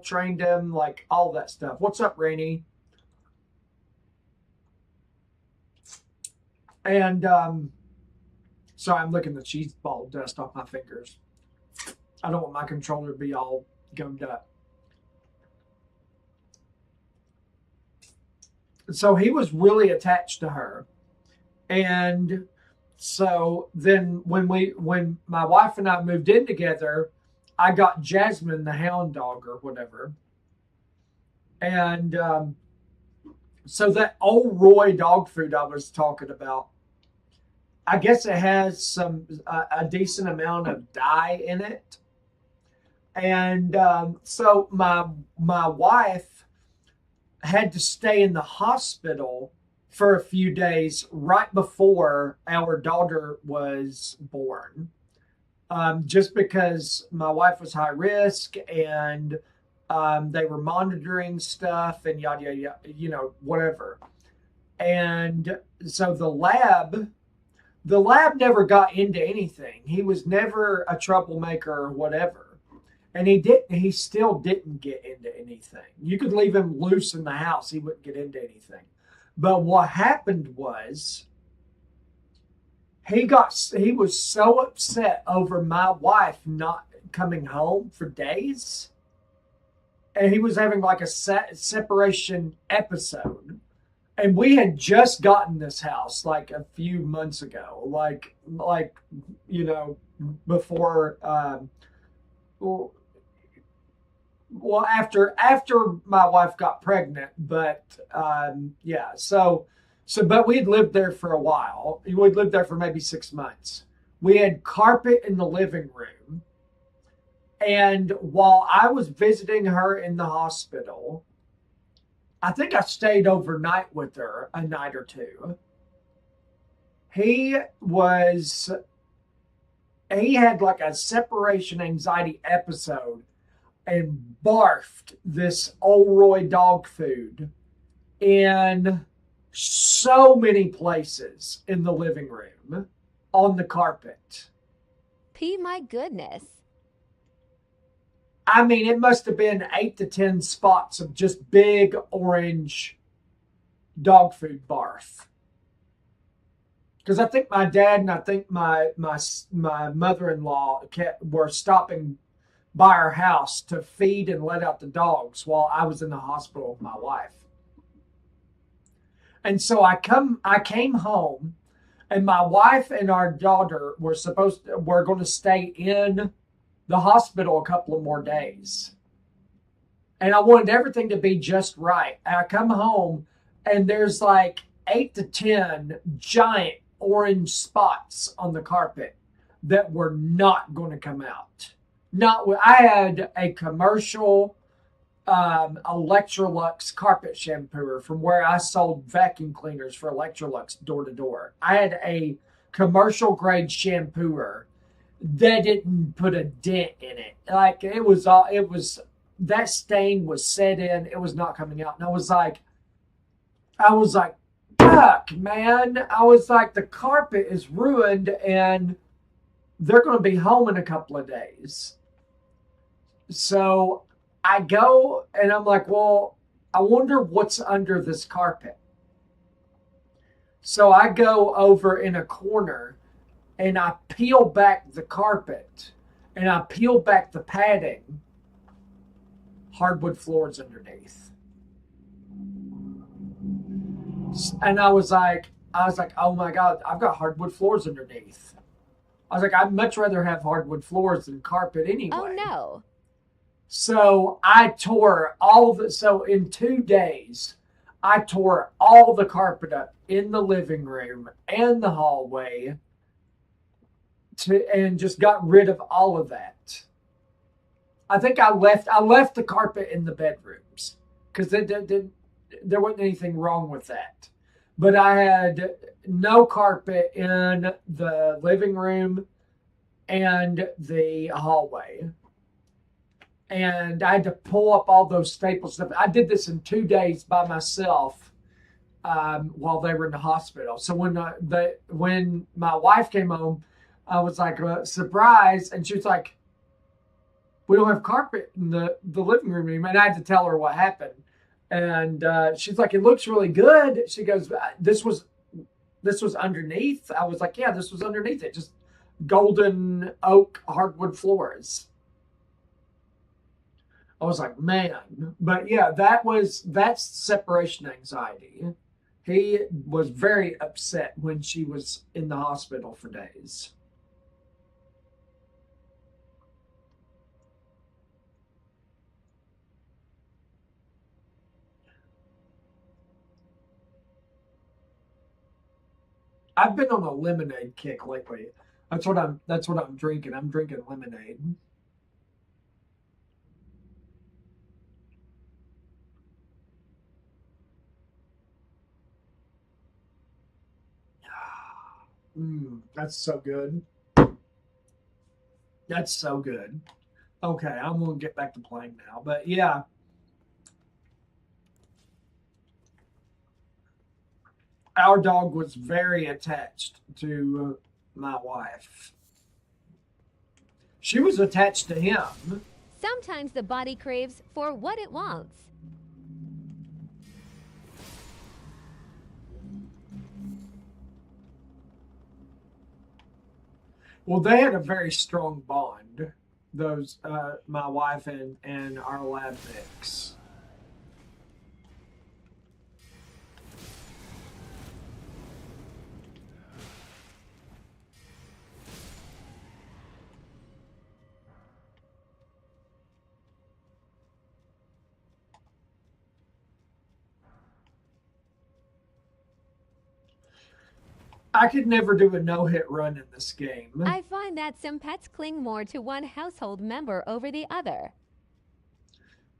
trained him, like all that stuff. What's up, Rainey? And sorry, I'm licking the cheese ball dust off my fingers. I don't want my controller to be all gummed up. So he was really attached to her. And so then when my wife and I moved in together, I got Jasmine the hound dog or whatever. And so that old Roy dog food I was talking about, I guess it has a decent amount of dye in it. And so my wife had to stay in the hospital for a few days right before our daughter was born, just because my wife was high risk and they were monitoring stuff and yada yada, whatever. And so the lab the lab never got into anything. He was never a troublemaker or whatever. And he still didn't get into anything. You could leave him loose in the house, he wouldn't get into anything. But what happened was he was so upset over my wife not coming home for days. And he was having like a separation episode. And we had just gotten this house like a few months ago, you know, before well after my wife got pregnant, but yeah, but we had lived there for a while. We'd lived there for maybe 6 months. We had carpet in the living room, and while I was visiting her in the hospital, I think I stayed overnight with her a night or two. He had like a separation anxiety episode and barfed this Olroy dog food in so many places in the living room on the carpet. My goodness. I mean, it must have been 8 to 10 spots of just big orange dog food barf. Because I think my dad and I think my mother-in-law were stopping by our house to feed and let out the dogs while I was in the hospital with my wife. And so I came home, and my wife and our daughter were going to stay in the hospital a couple of more days. And I wanted everything to be just right. And I come home, and there's like 8 to 10 giant orange spots on the carpet that were not going to come out. I had a commercial Electrolux carpet shampooer from where I sold vacuum cleaners for Electrolux door to door. I had a commercial grade shampooer that didn't put a dent in it. Like that stain was set in. It was not coming out. And I was like, fuck, man. I was like, the carpet is ruined and they're going to be home in a couple of days. So I go and I'm like, well, I wonder what's under this carpet. So I go over in a corner and I peel back the carpet and I peel back the padding. Hardwood floors underneath. And I was like, oh my God, I've got hardwood floors underneath. I was like, I'd much rather have hardwood floors than carpet anyway. Oh no. So so in 2 days, I tore all the carpet up in the living room and the hallway and just got rid of all of that. I think I left the carpet in the bedrooms because there wasn't anything wrong with that. But I had no carpet in the living room and the hallway. And I had to pull up all those staples stuff. I did this in 2 days by myself while they were in the hospital. So when my wife came home, I was like, surprise. And she was like, we don't have carpet in the living room anymore. And I had to tell her what happened. And she's like, it looks really good. She goes, this was underneath. I was like, yeah, this was underneath it. Just golden oak hardwood floors. I was like, man. But yeah, that's separation anxiety. He was very upset when she was in the hospital for days. I've been on a lemonade kick lately. That's what I'm drinking. I'm drinking lemonade. That's so good. That's so good. Okay, I'm gonna get back to playing now. But yeah. Our dog was very attached to my wife. She was attached to him. Sometimes the body craves for what it wants. Well, they had a very strong bond. Those, my wife and our lab mix. I could never do a no-hit run in this game. I find that some pets cling more to one household member over the other.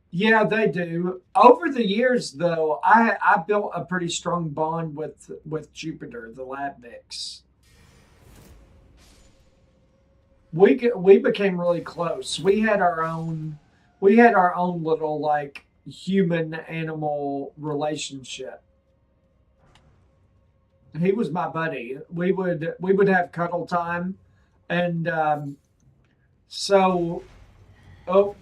Yeah, they do. Over the years, though, I built a pretty strong bond with Jupiter, the lab mix. We became really close. We had our own little like human animal relationship. He was my buddy. We would have cuddle time, and so oh,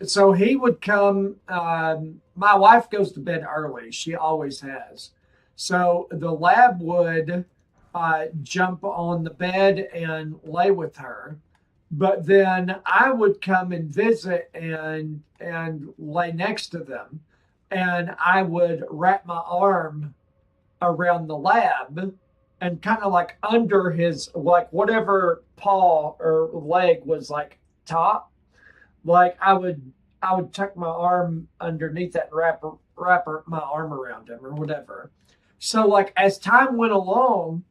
so he would come. My wife goes to bed early. She always has. So the lab would jump on the bed and lay with her, but then I would come and visit and lay next to them, and I would wrap my arm around the lab and kind of like under his like whatever paw or leg was like top, like I would tuck my arm underneath that and wrap my arm around him or whatever. So like as time went along,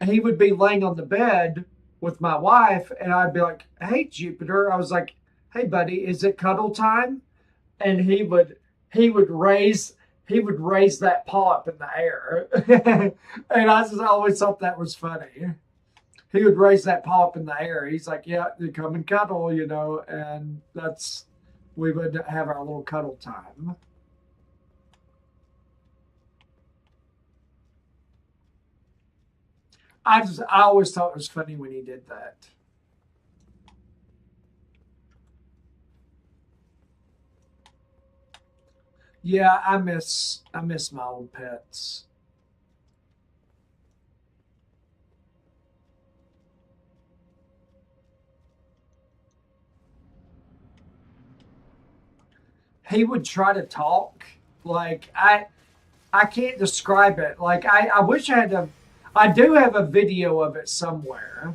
he would be laying on the bed with my wife, and I'd be like, "Hey, Jupiter," I was like, "Hey, buddy, is it cuddle time?" And he would raise that paw up in the air, and I just always thought that was funny. He would raise that paw up in the air. He's like, "Yeah, you come and cuddle," and we would have our little cuddle time. I always thought it was funny when he did that. Yeah, I miss my old pets. He would try to talk. Like I can't describe it. Like I wish I had a I do have a video of it somewhere.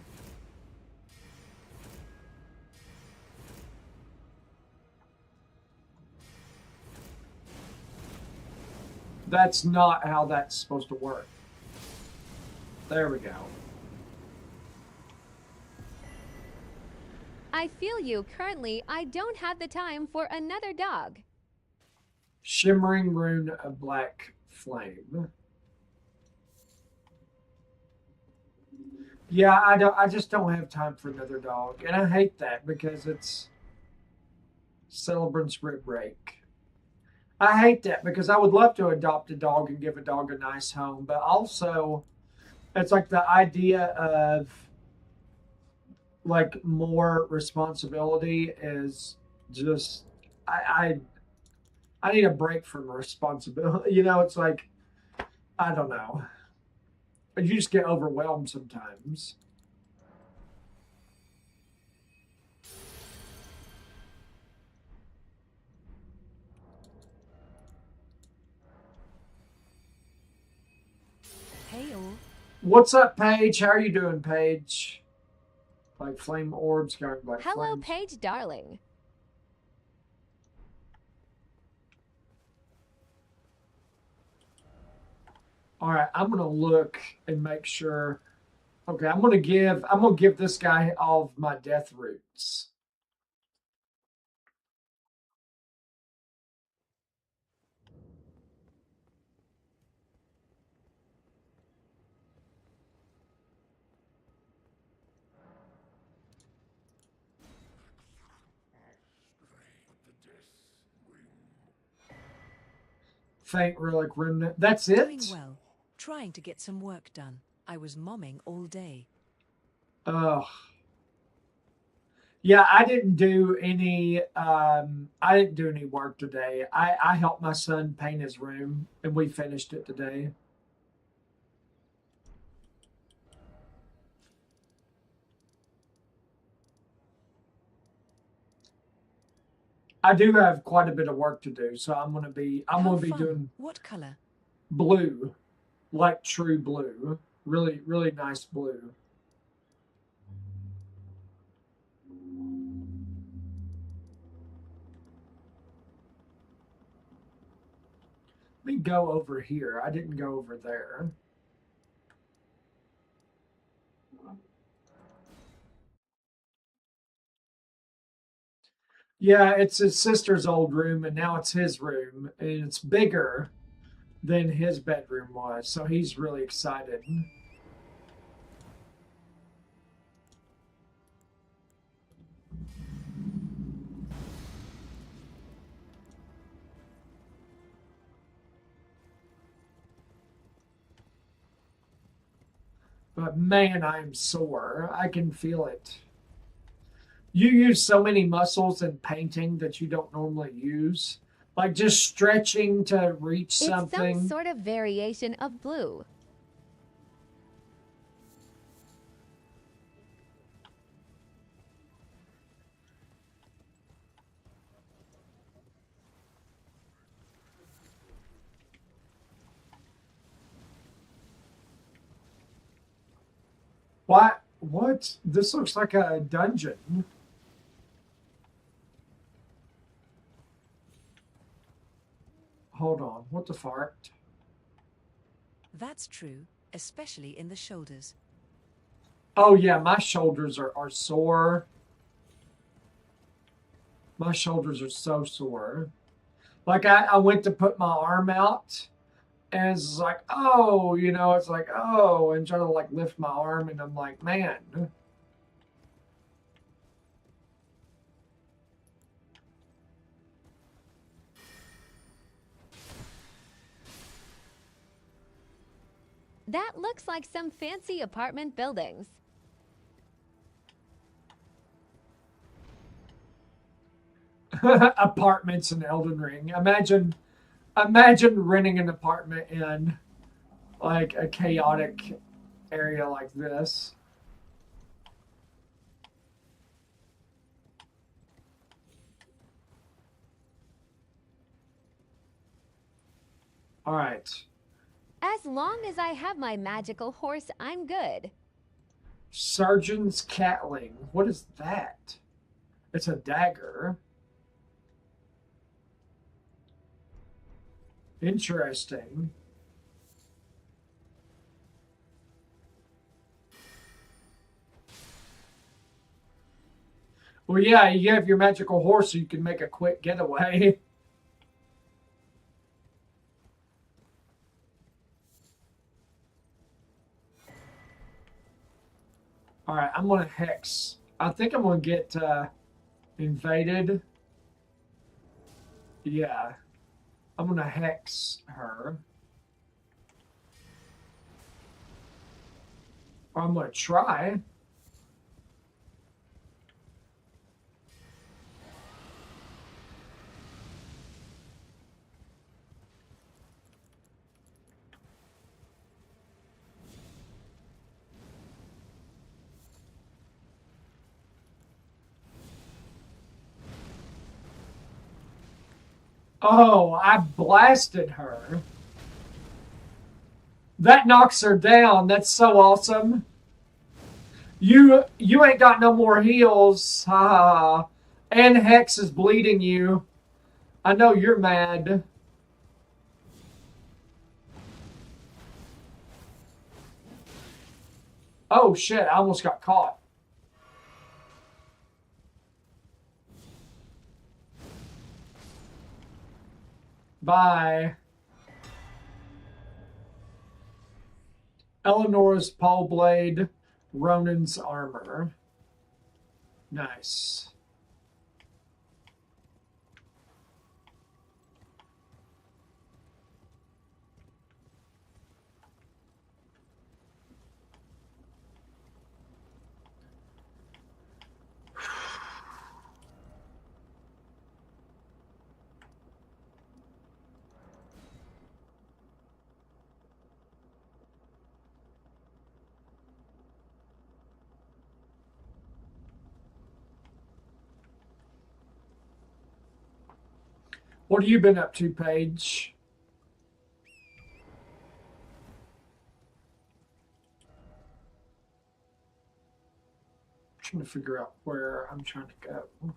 That's not how that's supposed to work. There we go. I feel you. Currently, I don't have the time for another dog. Shimmering rune of black flame. Yeah, I just don't have time for another dog. And I hate that because it's celebrant's rib break. I hate that because I would love to adopt a dog and give a dog a nice home, but also it's like the idea of like more responsibility is just I I need a break from responsibility. It's like I don't know. You just get overwhelmed sometimes. Heyo. What's up, Paige? How are you doing, Paige? Like flame orbs going like Hello, flames. Paige, darling. All right, I'm gonna look and make sure. Okay, I'm gonna give this guy all of my death roots. Faint relic remnant. That's Doing it? well. Trying to get some work done. I was momming all day. Oh. Yeah, I didn't do any work today. I helped my son paint his room and we finished it today. I do have quite a bit of work to do, so I'm gonna be doing What color? blue, like true blue. Really, really nice blue. Let me go over here. I didn't go over there. Yeah, it's his sister's old room, and now it's his room, and it's bigger than his bedroom was, so he's really excited. But man, I'm sore. I can feel it. You use so many muscles in painting that you don't normally use, like just stretching to reach something. It's some sort of variation of blue. What? What? This looks like a dungeon. Hold on. What the fart? That's true, especially in the shoulders. Oh, yeah, my shoulders are sore. My shoulders are so sore. Like, I went to put my arm out, and it's like, oh, it's like, oh, and trying to like lift my arm, and I'm like, man. That looks like some fancy apartment buildings. Apartments in Elden Ring. Imagine renting an apartment in like a chaotic area like this. All right. As long as I have my magical horse, I'm good. Surgeon's Catling. What is that? It's a dagger. Interesting. Well, yeah, you have your magical horse so you can make a quick getaway. All right, I'm going to hex. I think I'm going to get invaded. Yeah. I'm going to hex her. Or I'm going to try. Oh, I blasted her. That knocks her down. That's so awesome. You ain't got no more heals. Ha. And Hex is bleeding you. I know you're mad. Oh shit, I almost got caught. Bye. Eleanor's pole blade, Ronan's armor. Nice. What have you been up to, Paige? Trying to figure out where I'm trying to go.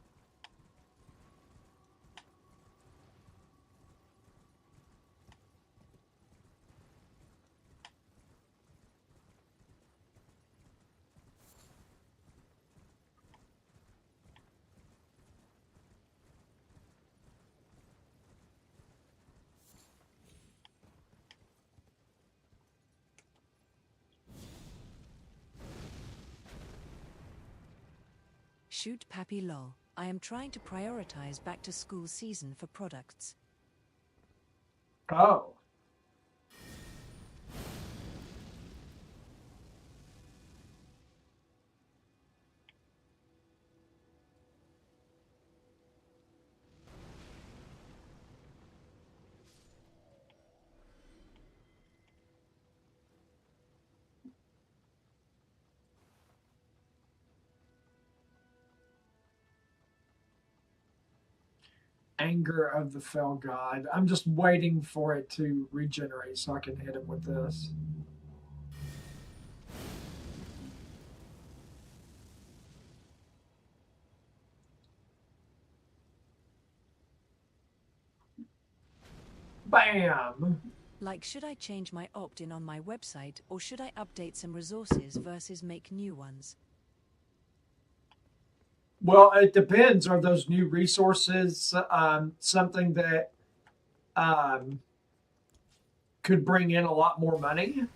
Shoot Pappy lol. I am trying to prioritize back to school season for products. Oh. Anger of the Fell God. I'm just waiting for it to regenerate so I can hit him with this. Bam! Like, should I change my opt-in on my website, or should I update some resources versus make new ones? Well, it depends. Are those new resources something that could bring in a lot more money?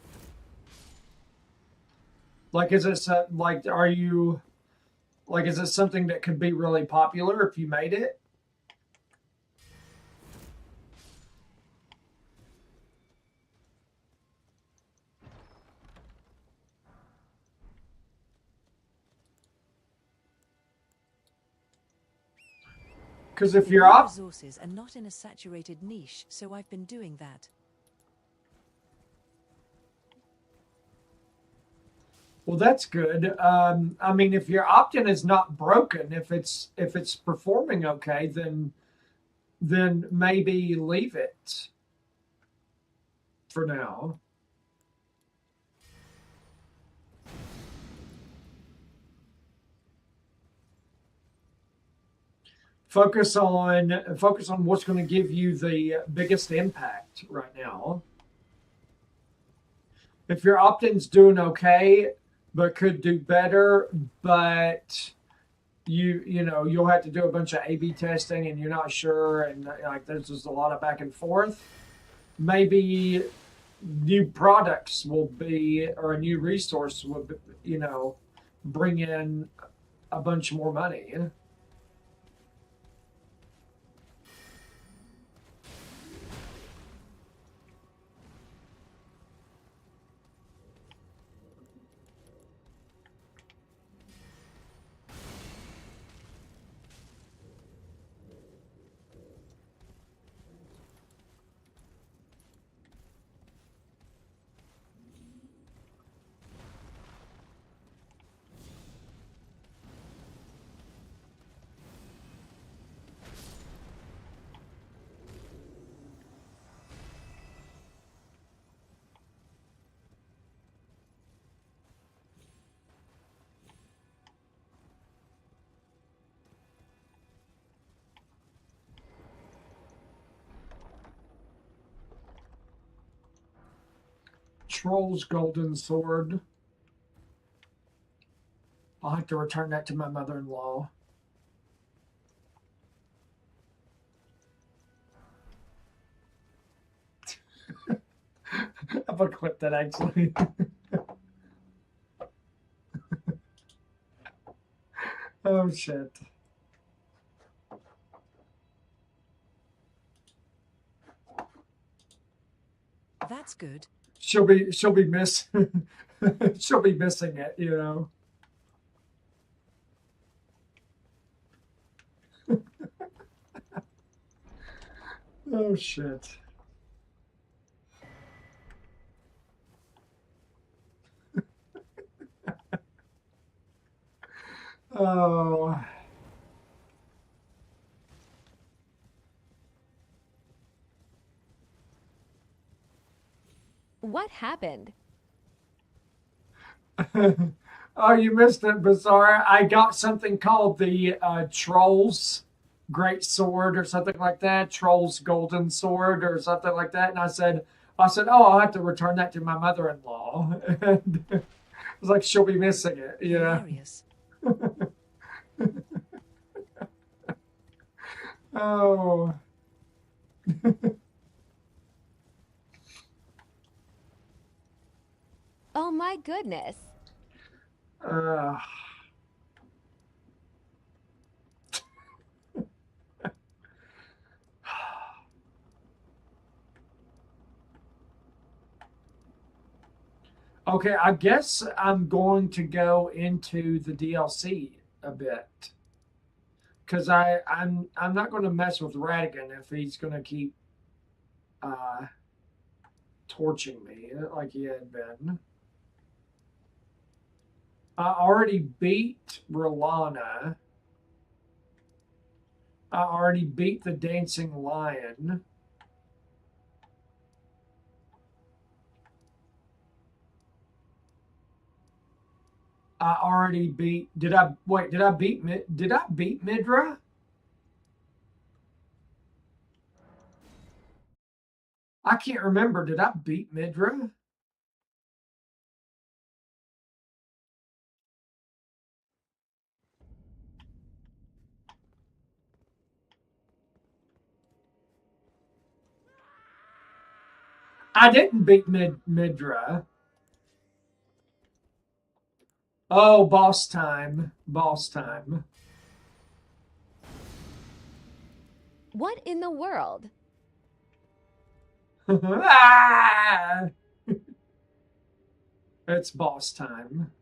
Like, is it like, are you like, is it something that could be really popular if you made it? Because if The you're new up, resources are not in a saturated niche, so I've been doing that. well, that's good. I mean, if your opt-in is not broken, if it's performing okay, then maybe leave it for now. Focus on what's going to give you the biggest impact right now. If your opt-in's doing okay, but could do better, but you know you'll have to do a bunch of A/B testing, and you're not sure, and like there's just a lot of back and forth. Maybe new products will be, or a new resource will be, bring in a bunch more money. Troll's golden sword. I'll have to return that to my mother-in-law. I'm gonna clip that actually. Oh shit. That's good. She'll be miss she'll be missing it. Oh shit. Oh. What happened? Oh, you missed it, Bizarre. I got something called the Trolls Great Sword or something like that. Trolls Golden Sword or something like that. And I said, oh, I'll have to return that to my mother-in-law. And I was like, she'll be missing it. Yeah. Hilarious. Oh. Oh my goodness. Uh, okay, I guess I'm going to go into the DLC a bit because I'm not going to mess with Radigan if he's going to keep uh, torching me like he had been. I already beat Rolana. I already beat the Dancing Lion. I already beat. Did I wait? Did I beat? Did I beat Midra? I can't remember. Did I beat Midra? I didn't beat Midra. Oh, boss time. Boss time. What in the world? Ah! It's boss time.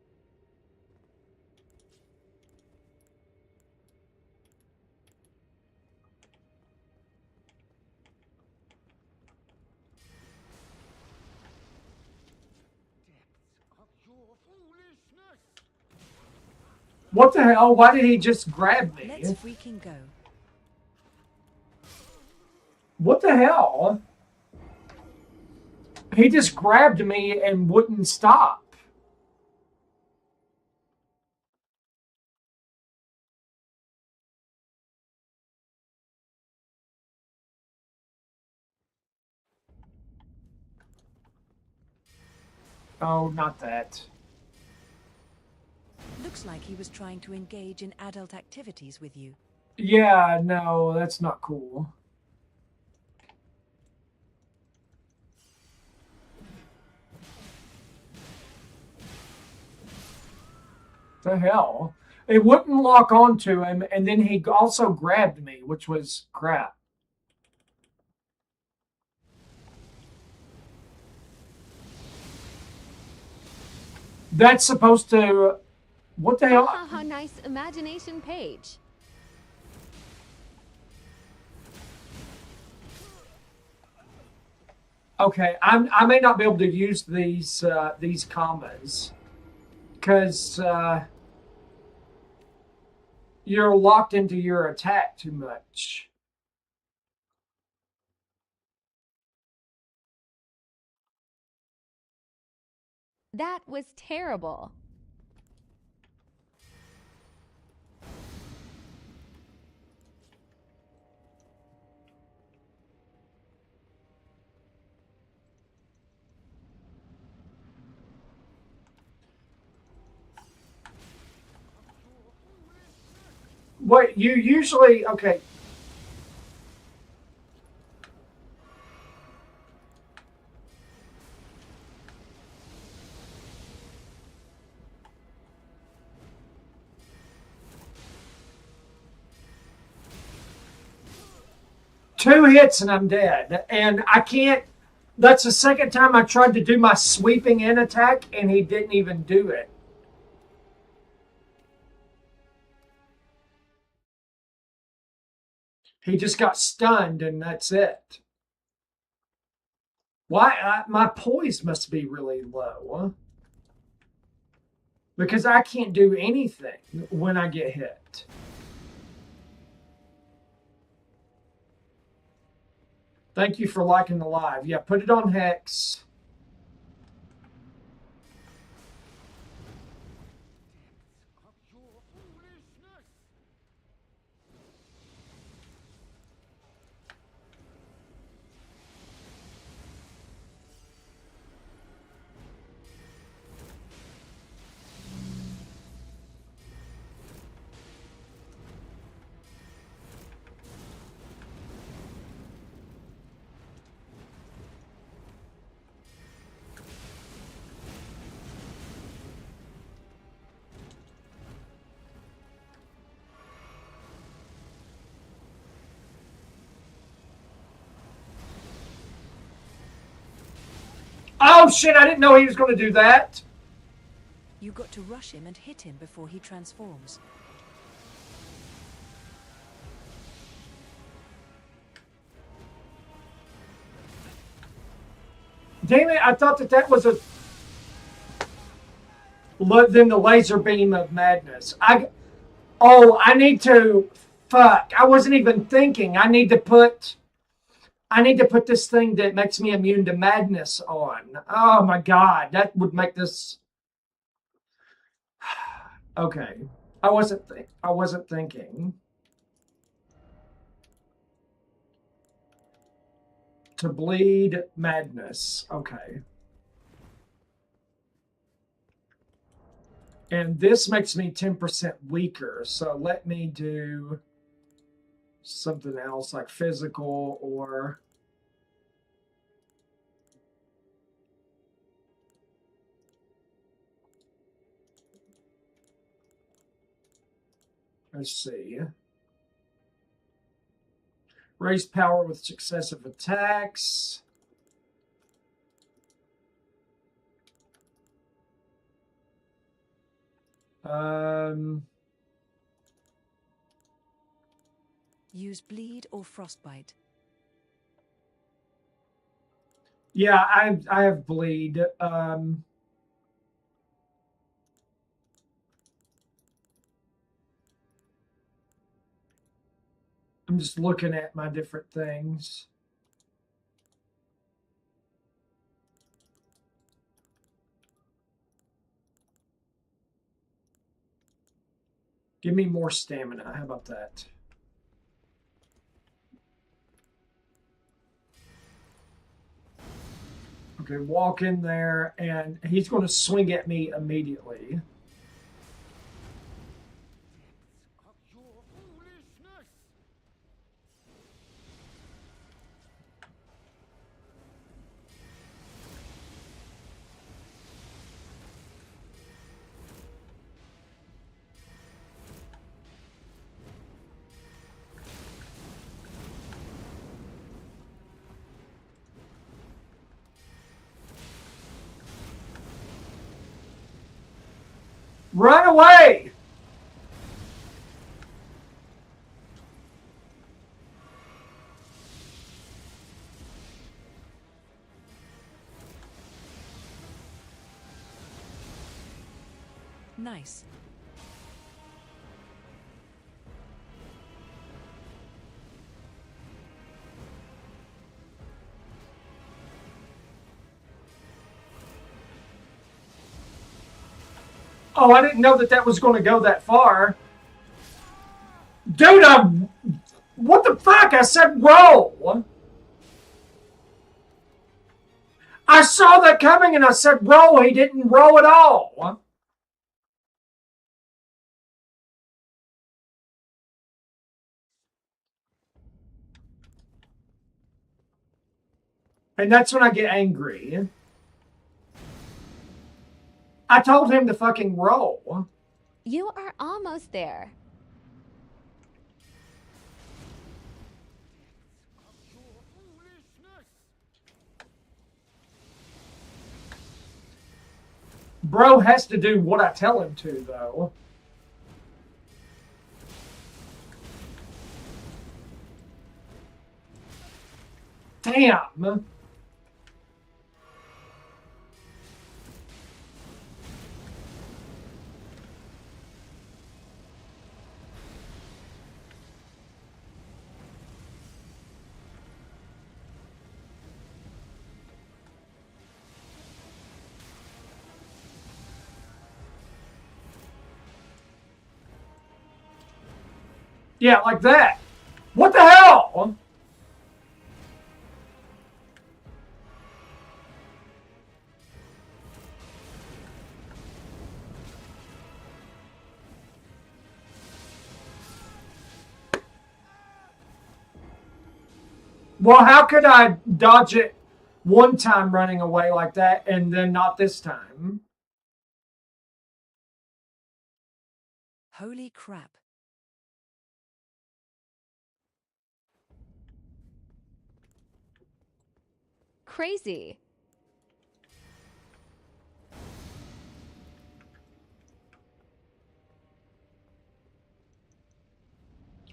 What the hell? Why did he just grab me? Let's freaking go. What the hell? He just grabbed me and wouldn't stop. Oh, not that. Looks like he was trying to engage in adult activities with you. Yeah, no, that's not cool. The hell? It wouldn't lock onto him, and then he also grabbed me, which was crap. That's supposed to. What the hell? How nice imagination page. Okay, I may not be able to use these commas because you're locked into your attack too much. That was terrible. What you usually okay? Two hits and I'm dead, and I can't. That's the second time I tried to do my sweeping in attack, and he didn't even do it. He just got stunned, and that's it. Why? My poise must be really low. Because I can't do anything when I get hit. Thank you for liking the live. Yeah, put it on Hex. Oh shit, I didn't know he was going to do that. You got to rush him and hit him before he transforms. Damn it, I thought that was a... Then the laser beam of madness. I need to... Fuck, I wasn't even thinking. I need to put this thing that makes me immune to madness on. Oh my god, that would make this... Okay. I wasn't thinking. To bleed madness. Okay. And this makes me 10% weaker. So let me do something else like physical or... Let's see. Raise power with successive attacks. Use bleed or frostbite. Yeah, I have bleed. I'm just looking at my different things. Give me more stamina. How about that? Okay, walk in there, and he's going to swing at me immediately. Run away! Nice. Oh, I didn't know that was going to go that far. Dude, what the fuck? I said roll. I saw that coming and I said roll. He didn't roll at all. And that's when I get angry. I told him to fucking roll. You are almost there. Bro has to do what I tell him to, though. Damn. Yeah, like that. What the hell? Well, how could I dodge it one time running away like that and then not this time? Holy crap. Crazy.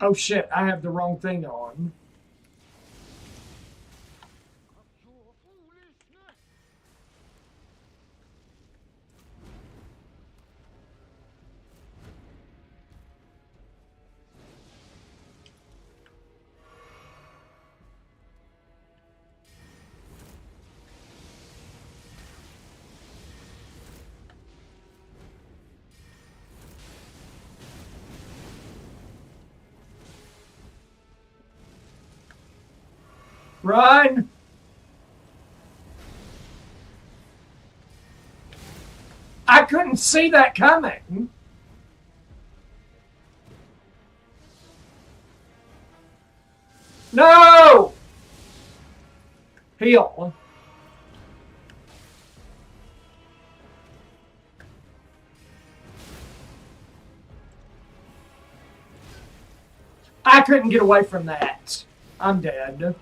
Oh shit, I have the wrong thing on. Run! I couldn't see that coming. No! Heal. I couldn't get away from that. I'm dead.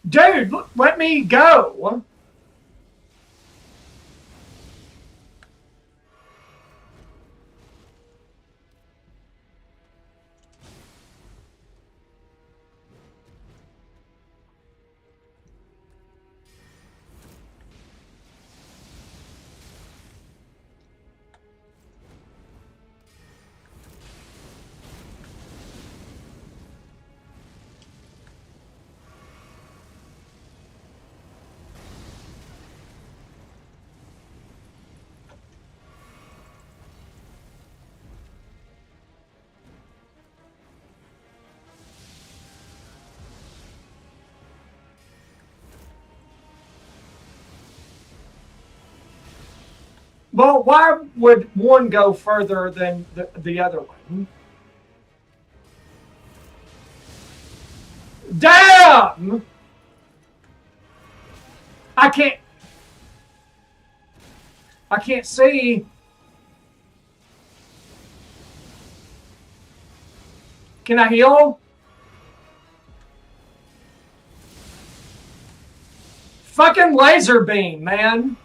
Dude, let me go. Well, why would one go further than the other one? Damn! I can't. I can't see. Can I heal? Fucking laser beam, man.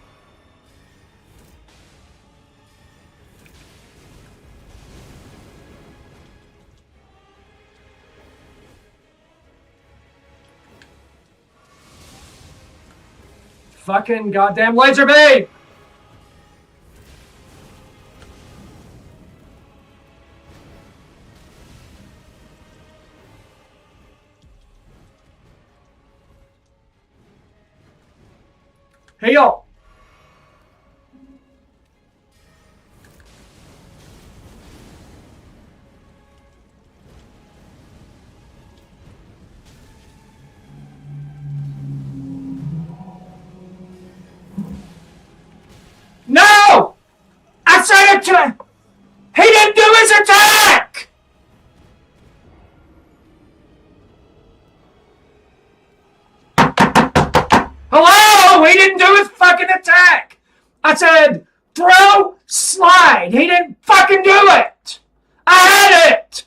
Fucking goddamn laser beam. Heal. No! I said it to him! He didn't do his attack! Hello? He didn't do his fucking attack! I said, throw, slide. He didn't fucking do it! I had it!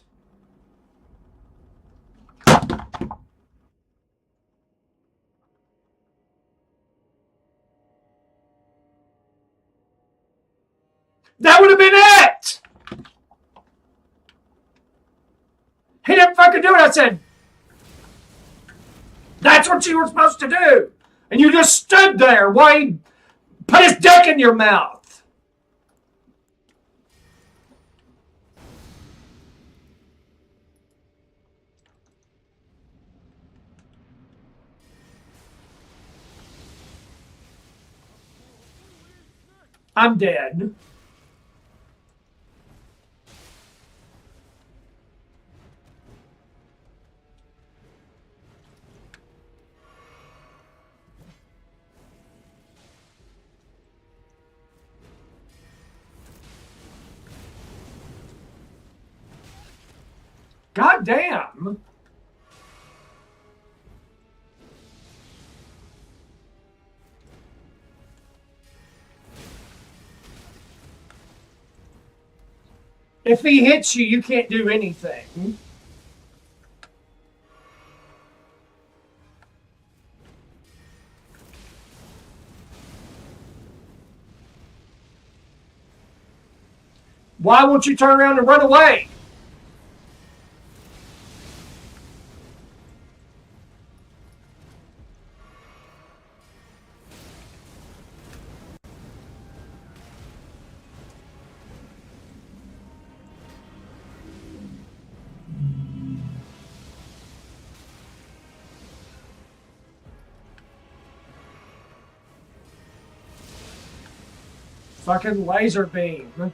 That would have been it! He didn't fucking do it. I said, that's what you were supposed to do. And you just stood there while he put his dick in your mouth. I'm dead. God damn. If he hits you, you can't do anything. Why won't you turn around and run away? Fucking laser beam.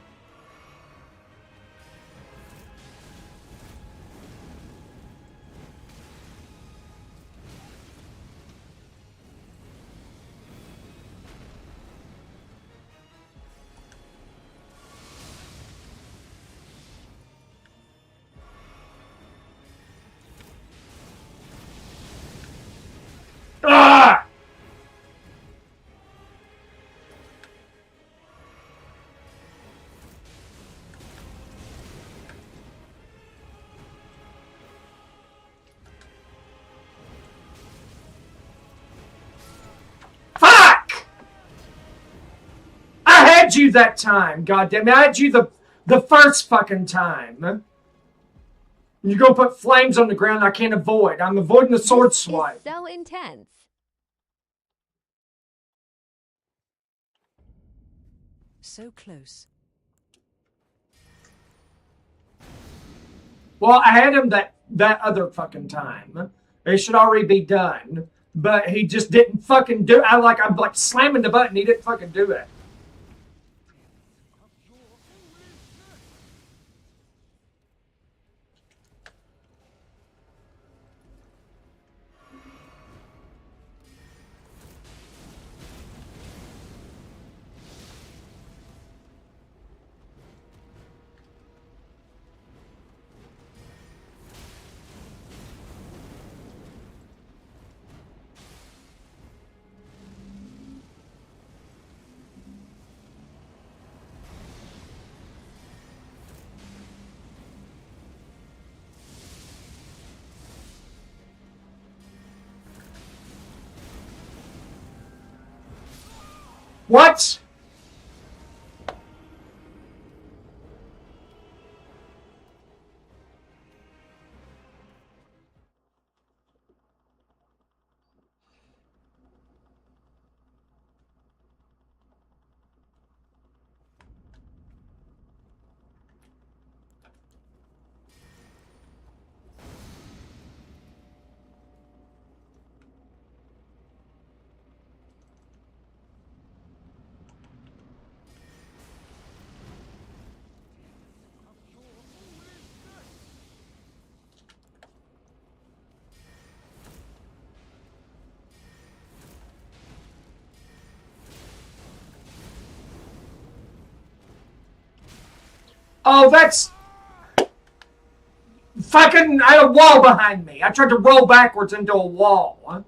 Ah! Fuck! I had you that time, goddamn it. I had you the first fucking time. You go put flames on the ground I can't avoid. I'm avoiding the sword swipe. Is so intense. So close. Well, I had him that other fucking time. It should already be done. But he just didn't fucking do it. I'm like slamming the button. He didn't fucking do it. What? Oh, that's fucking. I had a wall behind me. I tried to roll backwards into a wall.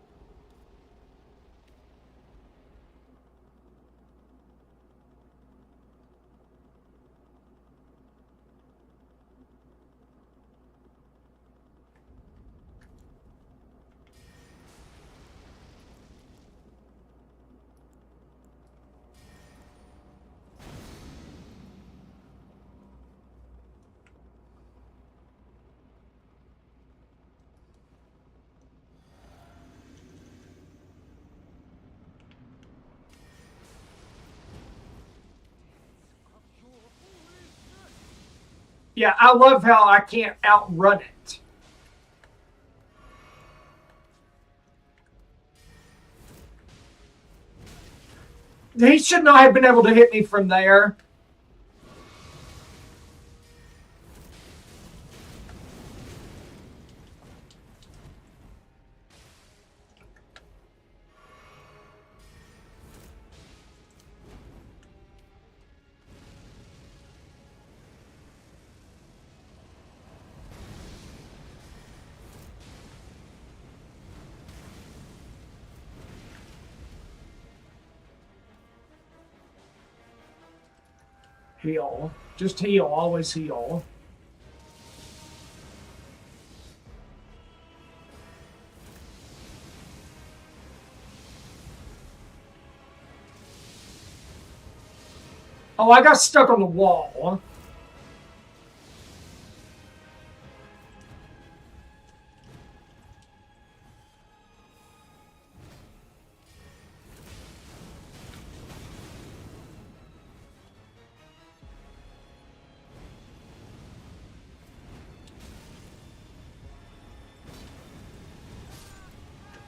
Yeah, I love how I can't outrun it. He should not have been able to hit me from there. Heal. Just heal. Always heal. Oh, I got stuck on the wall.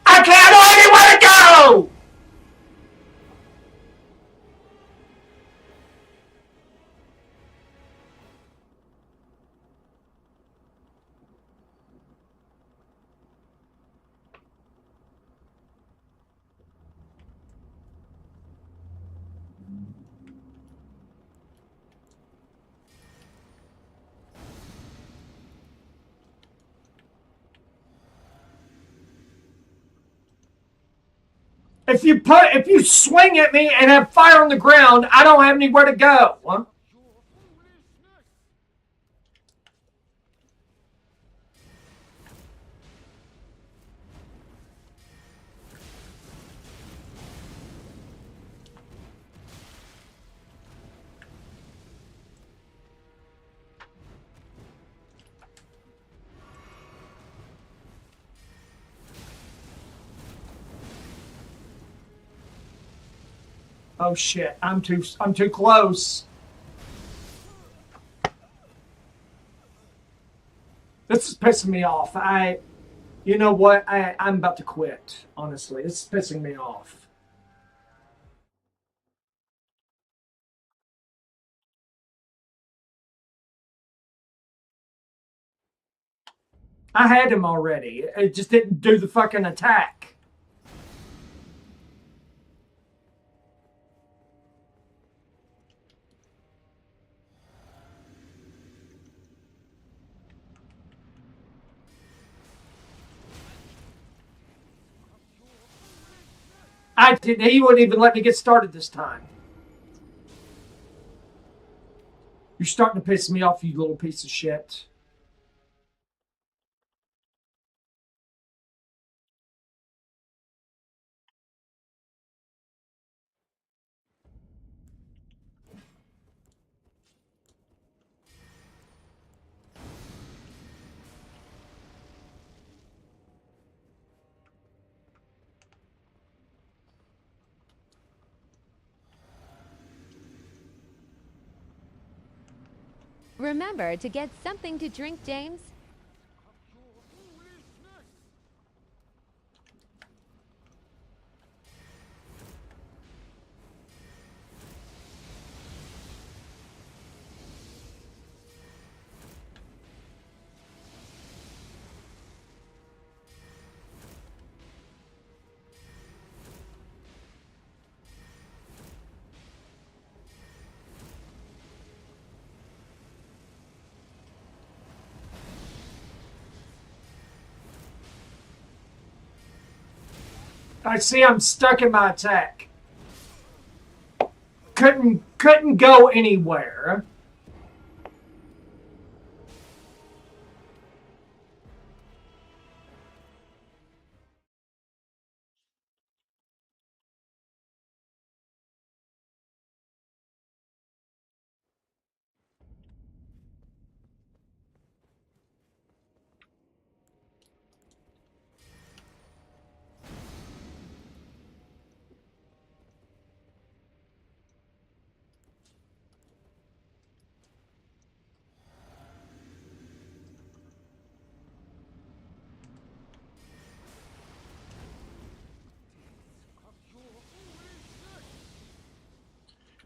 I can't know anywhere to go! If you swing at me and have fire on the ground, I don't have anywhere to go. Huh? Oh shit! I'm too close. This is pissing me off. You know what? I'm about to quit. Honestly, it's pissing me off. I had him already. It just didn't do the fucking attack. He wouldn't even let me get started this time. You're starting to piss me off, you little piece of shit. Remember to get something to drink, James. I see I'm stuck in my attack. Couldn't go anywhere.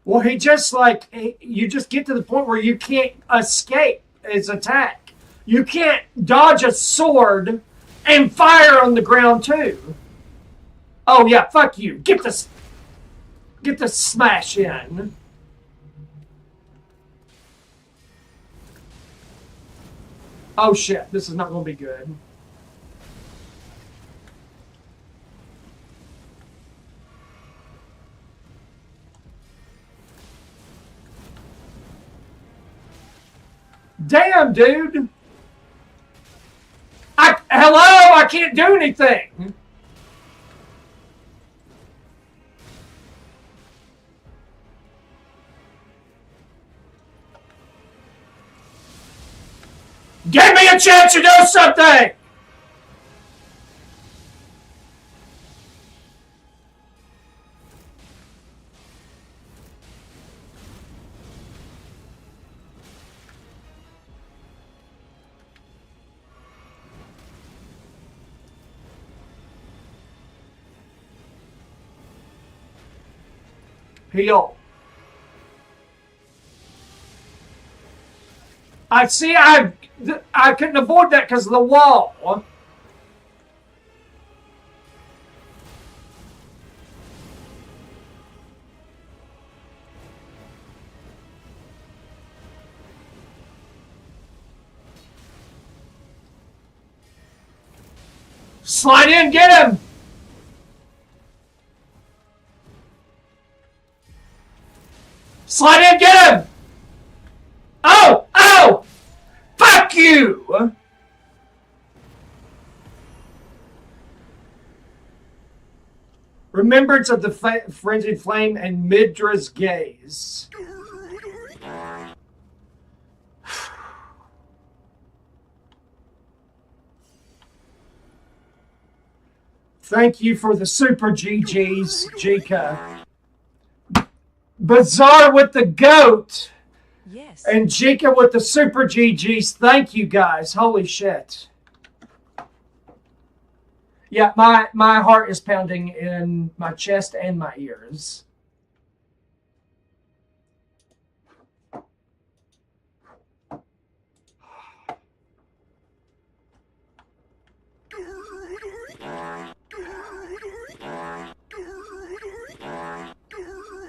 Well, you just get to the point where you can't escape his attack. You can't dodge a sword and fire on the ground too. Oh yeah, fuck you. Get the smash in. Oh shit, this is not going to be good. Damn, dude. Hello, I can't do anything. Give me a chance to do something. Heal. I see. I couldn't avoid that because of the wall. Slide in, get him. Slide in, get him. Oh, oh, fuck you. Remembrance of the frenzied flame and Midra's gaze. Thank you for the super GGs, Jika. Bizarre with the goat. Yes. And Jika with the super GGs. Thank you guys. Holy shit. Yeah, my heart is pounding in my chest and my ears.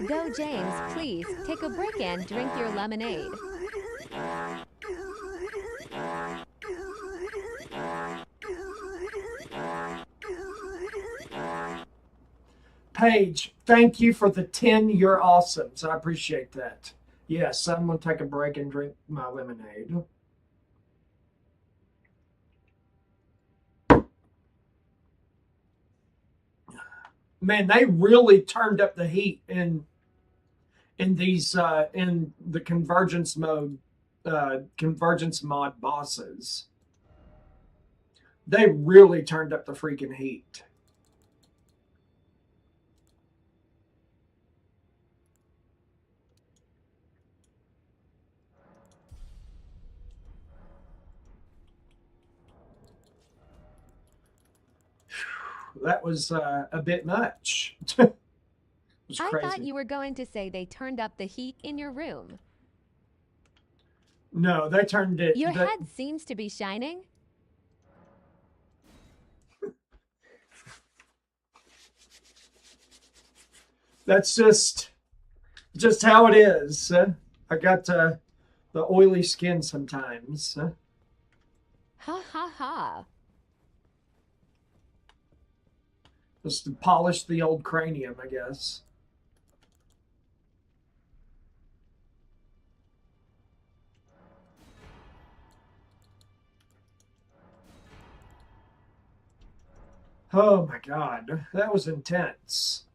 Go, James, please take a break and drink your lemonade. Paige, thank you for the 10. You're awesome. So I appreciate that. Yes, I'm going to take a break and drink my lemonade. Man, they really turned up the heat in these in the convergence mod bosses. They really turned up the freaking heat. That was a bit much. It was I crazy. thought you were going to say they turned up the heat in your room. No, they turned it. Your head seems to be shining. That's just how it is. I got the oily skin sometimes. Ha ha ha. Just to polish the old cranium, I guess. Oh my god, that was intense.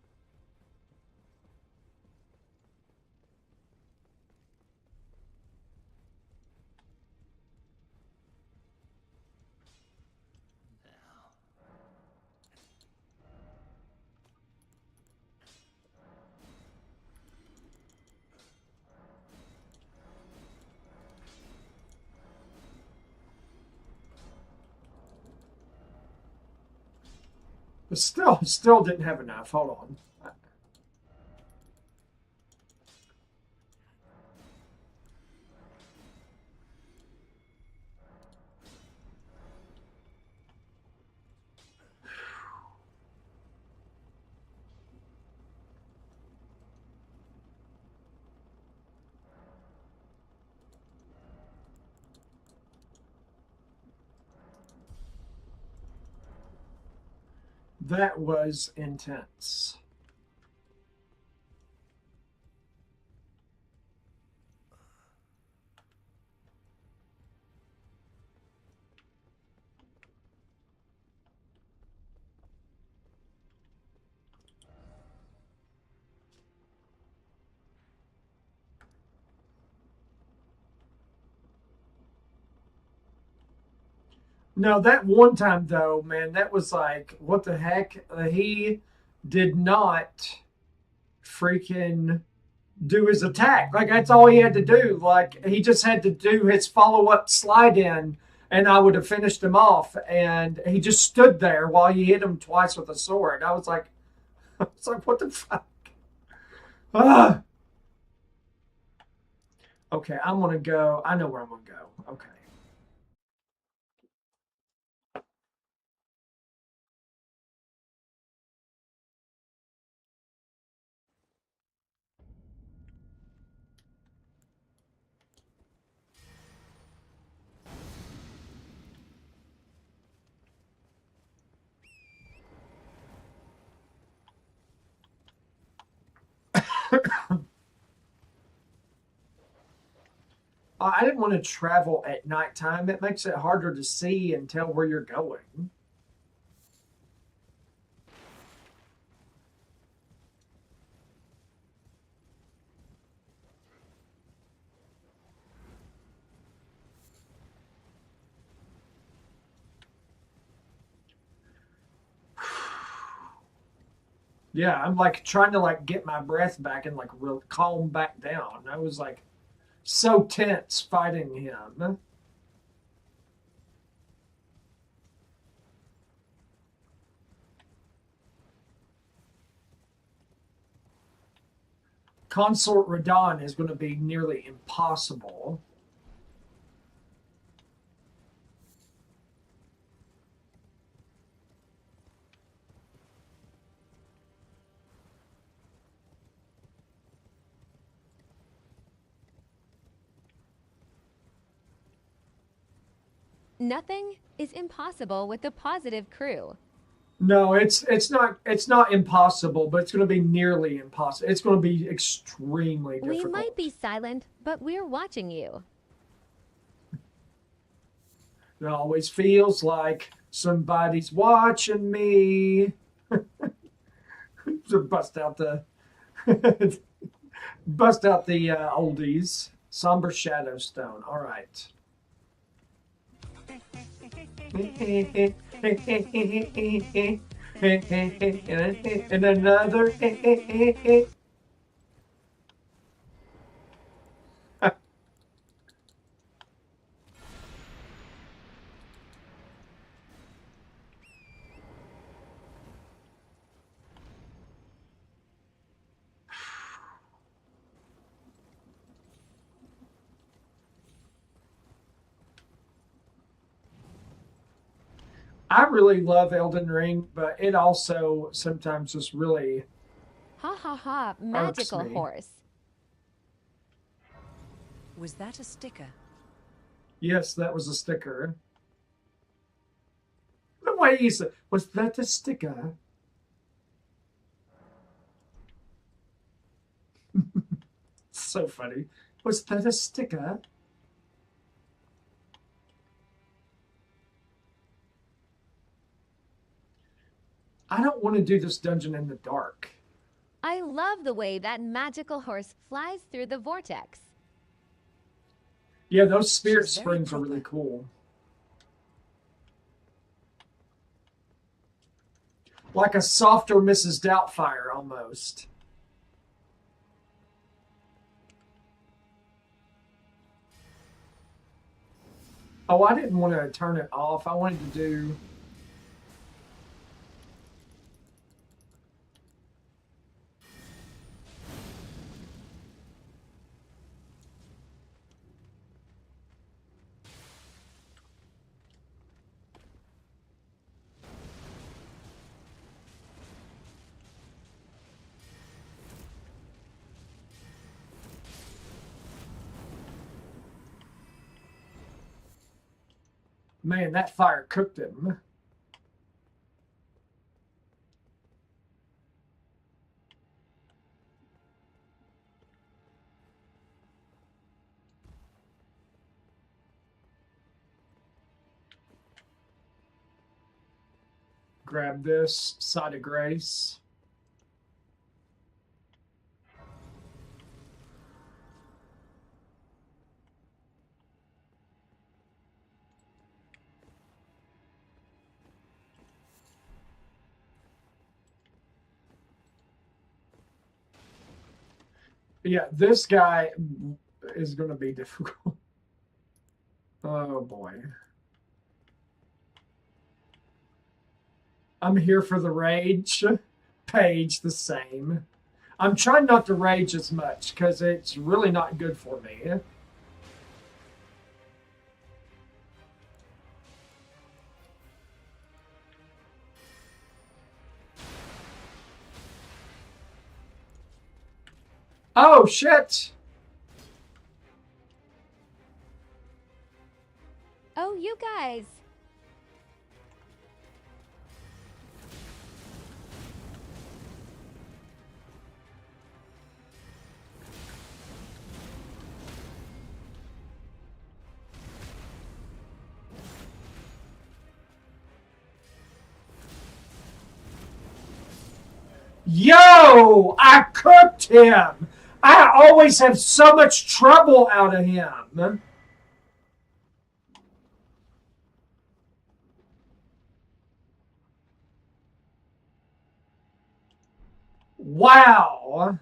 But still didn't have enough. Hold on. That was intense. No, that one time though, man, that was like, what the heck? He did not freaking do his attack. Like that's all he had to do. Like he just had to do his follow up slide in, and I would have finished him off. And he just stood there while you hit him twice with a sword. I was like, what the fuck? Ah. Okay, I'm gonna go. I know where I'm gonna go. Okay. I didn't want to travel at nighttime. It makes it harder to see and tell where you're going. Yeah, I'm like trying to like get my breath back and like real calm back down. I was like so tense fighting him. Consort Radon is going to be nearly impossible. Nothing is impossible with the positive crew. No, it's not impossible, but it's going to be nearly impossible. It's going to be extremely We difficult. might be silent, but we're watching you. It always feels like somebody's watching me. To bust out the bust out the oldies. Somber Shadow Stone. All right. And another. I really love Elden Ring, but it also sometimes just really Ha ha ha, irks magical me. horse. Was that a sticker? Yes, that was a sticker. The way he said, was that a sticker? So funny. Was that a sticker? I don't want to do this dungeon in the dark. I love the way that magical horse flies through the vortex. Yeah, those spirit She's very springs are really proper. cool. Like a softer Mrs. Doubtfire almost. Oh, I didn't want to turn it off. I wanted to do. Man, that fire cooked him. Grab this side of grace. Yeah, this guy is going to be difficult. Oh boy. I'm here for the rage. Page, the same. I'm trying not to rage as much because it's really not good for me. Oh, shit! Oh, you guys. Yo! I cooked him! I always have so much trouble out of him. Wow.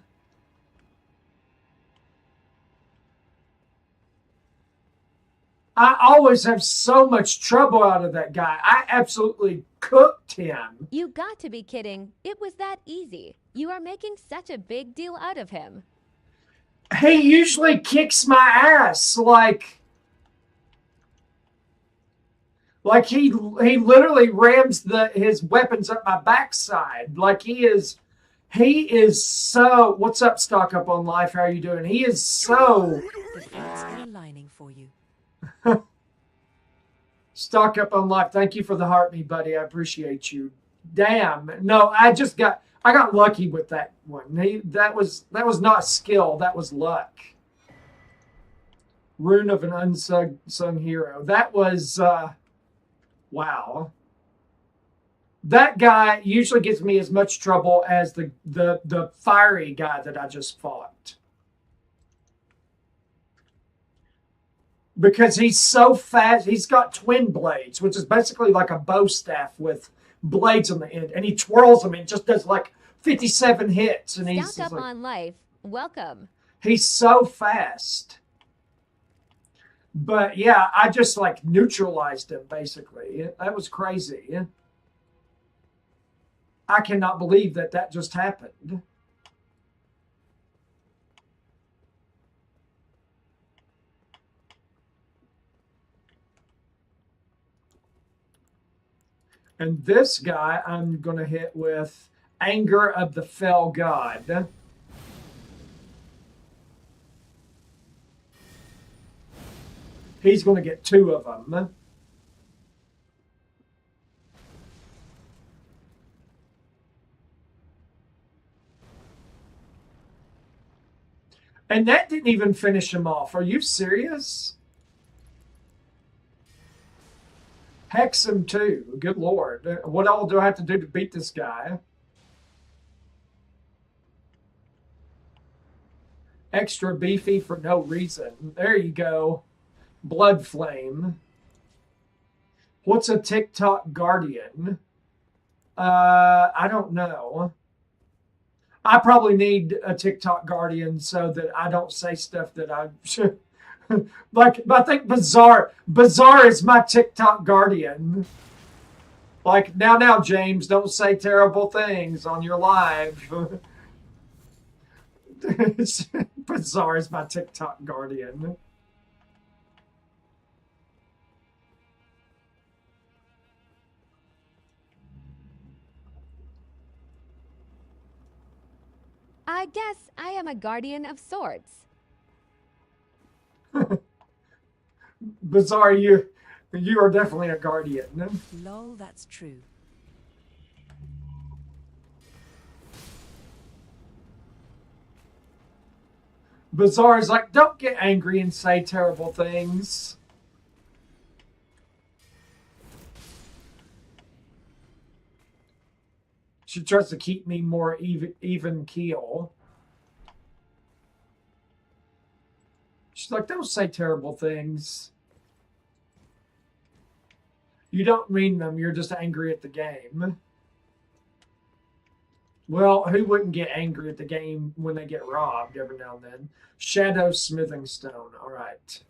I always have so much trouble out of that guy. I absolutely cooked him. You got to be kidding. It was that easy. You are making such a big deal out of him. He usually kicks my ass like he literally rams his weapons up my backside. Like he is so. What's up, Stock Up on Life? How are you doing? He is so. The fates are aligning for you. Stock Up on Life. Thank you for the heart, me buddy. I appreciate you. Damn. No, I got lucky with that one. That was not skill. That was luck. Rune of an unsung hero. That was wow. That guy usually gives me as much trouble as the fiery guy that I just fought. Because he's so fast. He's got twin blades, which is basically like a bow staff with blades on the end. And he twirls them and just does like 57 hits. And he's Stock Up like, on Life. Welcome. he's so fast. But yeah, I just like neutralized him basically. That was crazy. I cannot believe that just happened. And this guy I'm going to hit with Anger of the Fell God. He's going to get 2 of them. And that didn't even finish him off. Are you serious? Hex him too. Good Lord. What all do I have to do to beat this guy? Extra beefy for no reason. There you go. Blood Flame. What's a TikTok guardian? I don't know. I probably need a TikTok guardian so that I don't say stuff that I should. Like, I think Bizarre is my TikTok guardian. Like, now, James, don't say terrible things on your live. Bizarre is my TikTok guardian. I guess I am a guardian of sorts. Bizarre, you are definitely a guardian. Lol, that's true. Bizarre is like, don't get angry and say terrible things. She tries to keep me more even keel. She's like, don't say terrible things. You don't mean them. You're just angry at the game. Well, who wouldn't get angry at the game when they get robbed every now and then? Shadow Smithing Stone. All right.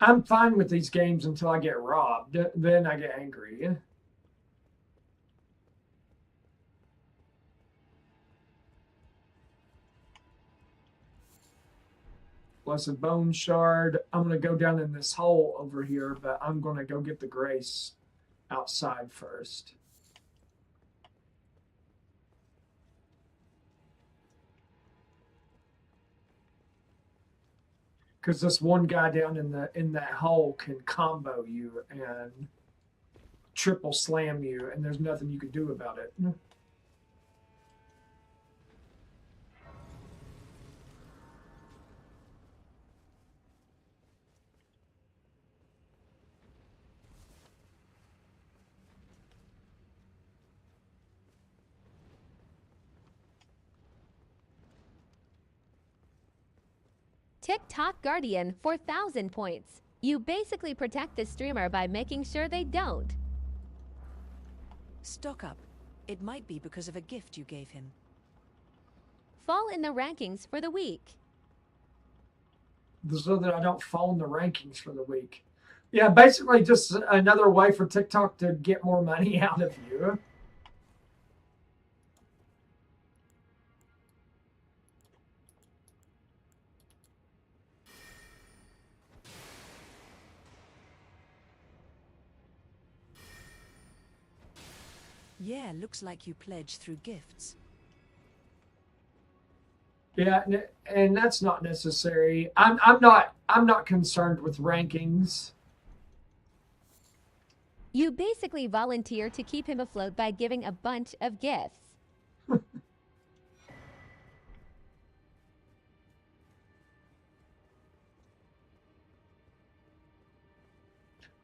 I'm fine with these games until I get robbed. Then I get angry. Blessed Bone Shard. I'm going to go down in this hole over here, but I'm going to go get the Grace outside first. Because this one guy down in that hole can combo you and triple slam you, and there's nothing you can do about it. TikTok Guardian 4,000 points. You basically protect the streamer by making sure they don't. Stock up. It might be because of a gift you gave him. Fall in the rankings for the week. So that I don't fall in the rankings for the week. Yeah, basically just another way for TikTok to get more money out of you. Yeah, looks like you pledge through gifts. Yeah, and that's not necessary. I'm not concerned with rankings. You basically volunteer to keep him afloat by giving a bunch of gifts.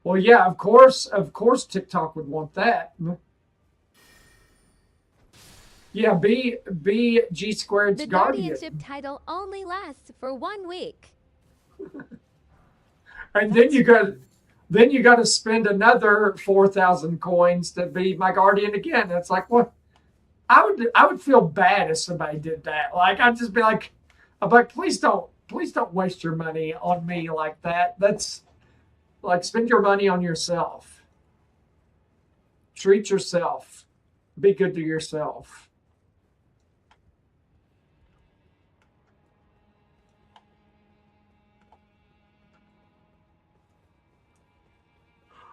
Well, yeah, of course TikTok would want that. Yeah, be G Squared's The guardian. guardianship title only lasts for 1 week. And then you got to spend another 4,000 coins to be my guardian again. It's like, what? I would feel bad if somebody did that. Like I'd just be like, I'm like, please don't waste your money on me like that. That's like, spend your money on yourself. Treat yourself. Be good to yourself.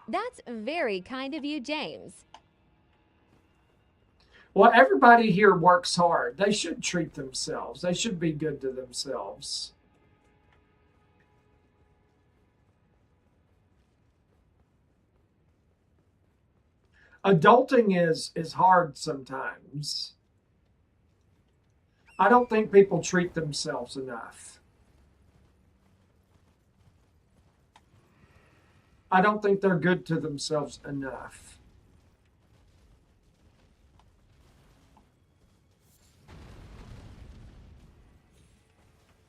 That's very kind of you, James. Well, everybody here works hard. They should treat themselves. They should be good to themselves. Adulting is hard sometimes. I don't think people treat themselves enough. I don't think they're good to themselves enough.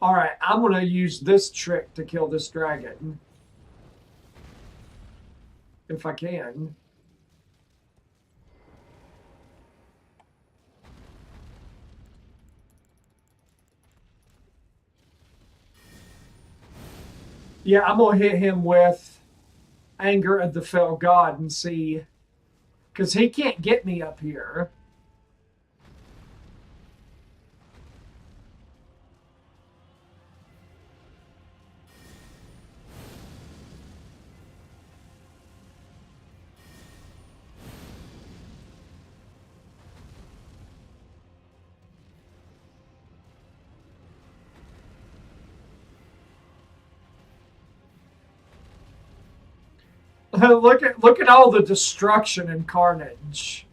All right, I'm going to use this trick to kill this dragon. If I can. Yeah, I'm going to hit him with Anger of the Fell God and see. Because he can't get me up here. Look at all the destruction and carnage.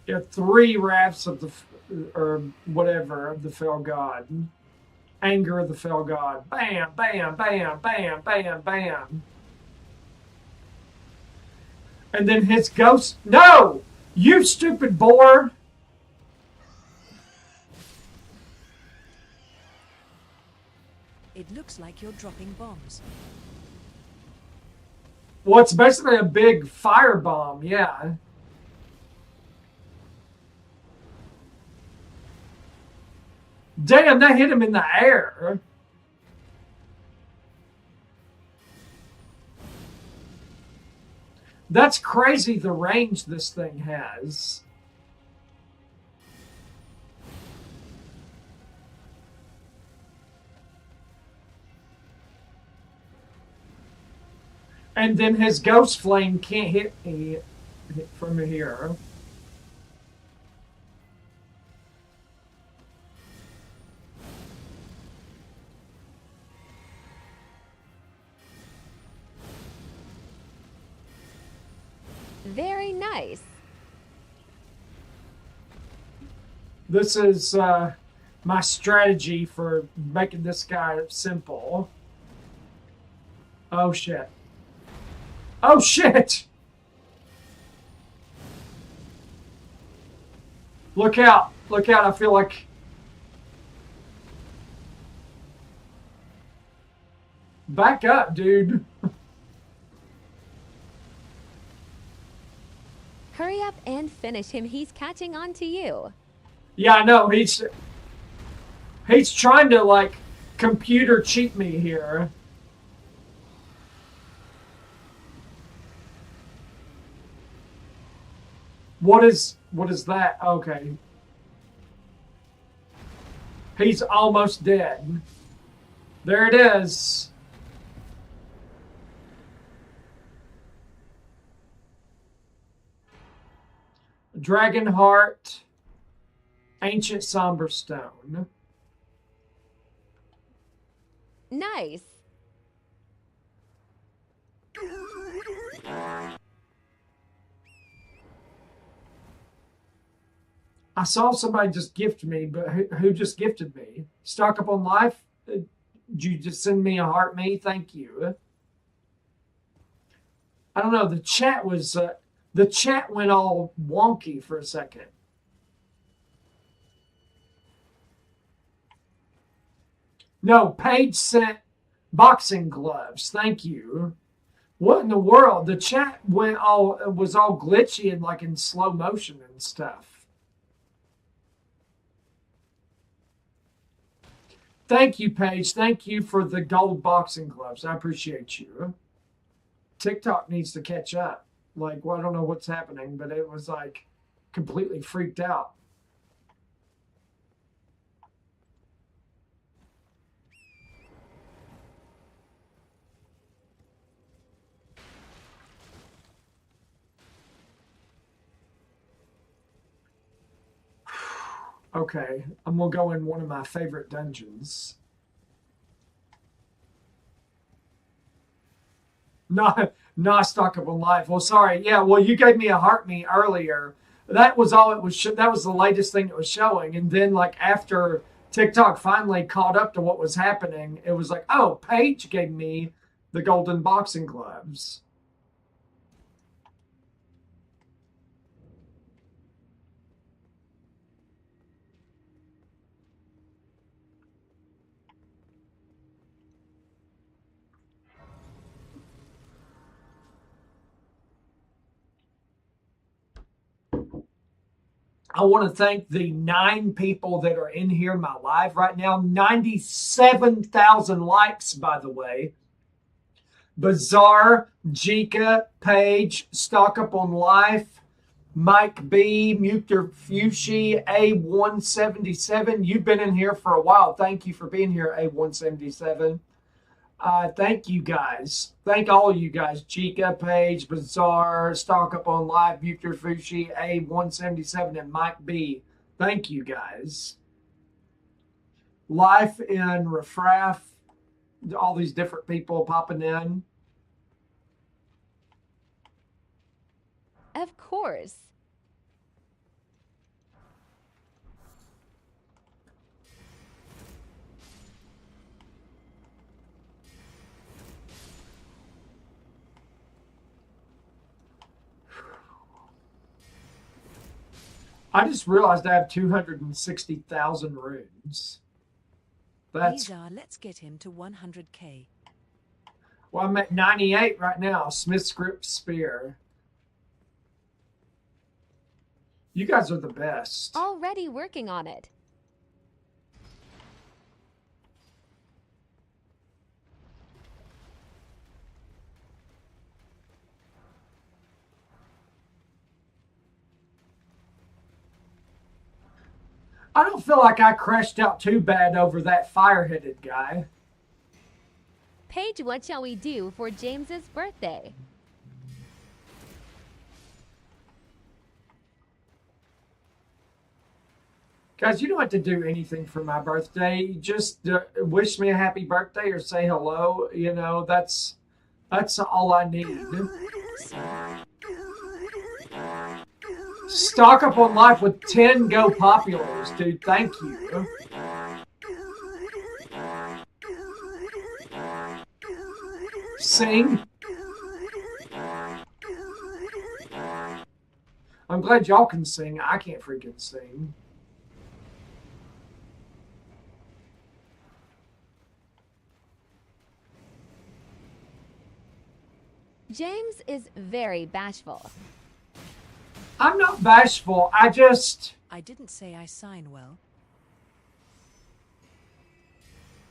Yeah, 3 wraths of the, or whatever, of the fell god. Anger of the fell god. Bam, bam, bam, bam, bam, bam. And then his ghost. No! You stupid boar! It looks like you're dropping bombs. Well, it's basically a big firebomb, yeah. Damn, that hit him in the air. That's crazy the range this thing has. And then his ghost flame can't hit me from here. Very nice. This is my strategy for making this guy simple. Oh shit. Oh shit! Look out. Look out. I feel like... Back up, dude. Hurry up and finish him. He's catching on to you. Yeah, I know. He's trying to, like, computer cheat me here. What is that? Okay. He's almost dead. There it is. Dragon Heart, Ancient Somber Stone. Nice. I saw somebody just gift me, but who just gifted me? Stock Up on Life? Did you just send me a heart me? Thank you. I don't know. The chat went all wonky for a second. No, Paige sent boxing gloves. Thank you. What in the world? The chat was all glitchy and like in slow motion and stuff. Thank you, Paige. Thank you for the gold boxing gloves. I appreciate you. TikTok needs to catch up. Like, well, I don't know what's happening, but it was like completely freaked out. Okay, I'm gonna go in one of my favorite dungeons. Not Stock Up on Life. Well, sorry. Yeah, well, you gave me a heart me earlier. That was all it was. That was the latest thing it was showing. And then, like, after TikTok finally caught up to what was happening, it was like, oh, Paige gave me the golden boxing gloves. I want to thank the 9 people that are in here in my live right now. 97,000 likes, by the way. Bizarre, Jika, Paige, Stock Up on Life, Mike B, Muter Fushi, A177. You've been in here for a while. Thank you for being here, A177. Thank you guys. Thank all you guys. Chica, Paige, Bizarre, Stock Up on Live, Muter Fushi, A177, and Mike B. Thank you guys. Life in Refraf. All these different people popping in. Of course. I just realized I have 260,000 runes. That's Izar, let's get him to 100k. well, I'm at 98 right now. Smith's Grip Spear. You guys are the best. Already working on it. I don't feel like I crashed out too bad over that fire-headed guy. Paige, what shall we do for James's birthday? Guys, you don't have to do anything for my birthday. Just wish me a happy birthday or say hello. You know, that's all I need. Stock up on life with 10 Go Populars, dude. Thank you. Sing. I'm glad y'all can sing. I can't freaking sing. James is very bashful. I'm not bashful. I didn't say I sign well.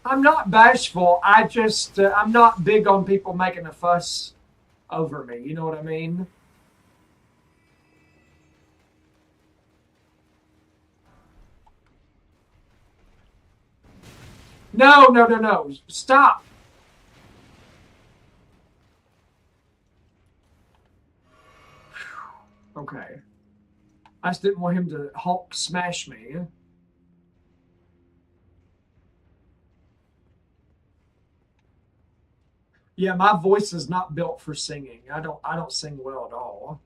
I'm not bashful. I'm not big on people making a fuss over me. You know what I mean? No, no, no, no. Stop. Okay. I just didn't want him to Hulk smash me. Yeah, my voice is not built for singing. I don't sing well at all.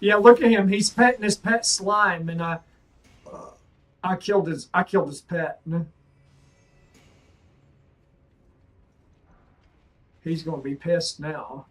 Yeah, look at him. He's petting his pet slime, and I killed his pet. He's gonna be pissed now.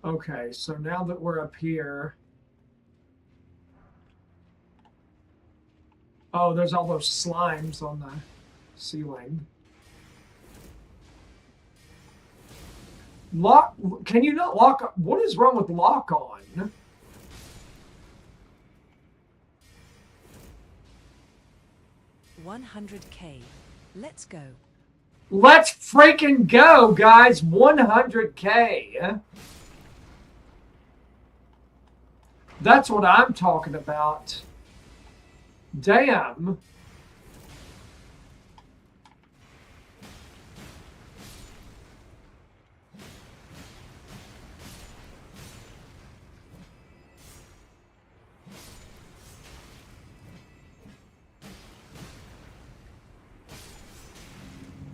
Okay, so now that we're up here. Oh, there's all those slimes on the ceiling. Lock, can you not lock? What is wrong with lock on? $100k. Let's go. Let's freaking go, guys. 100K. That's what I'm talking about. Damn.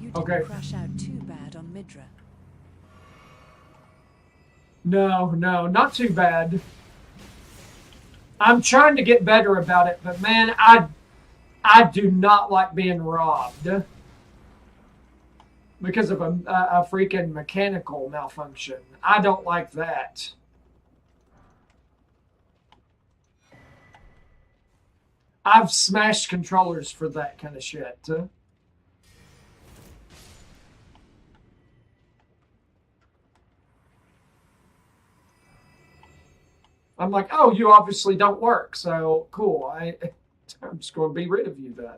You didn't Okay. crash out too bad on Midra. No, not too bad. I'm trying to get better about it, but man, I do not like being robbed because of a freaking mechanical malfunction. I don't like that. I've smashed controllers for that kind of shit. I'm like, oh, you obviously don't work, so cool. I'm just going to be rid of you then.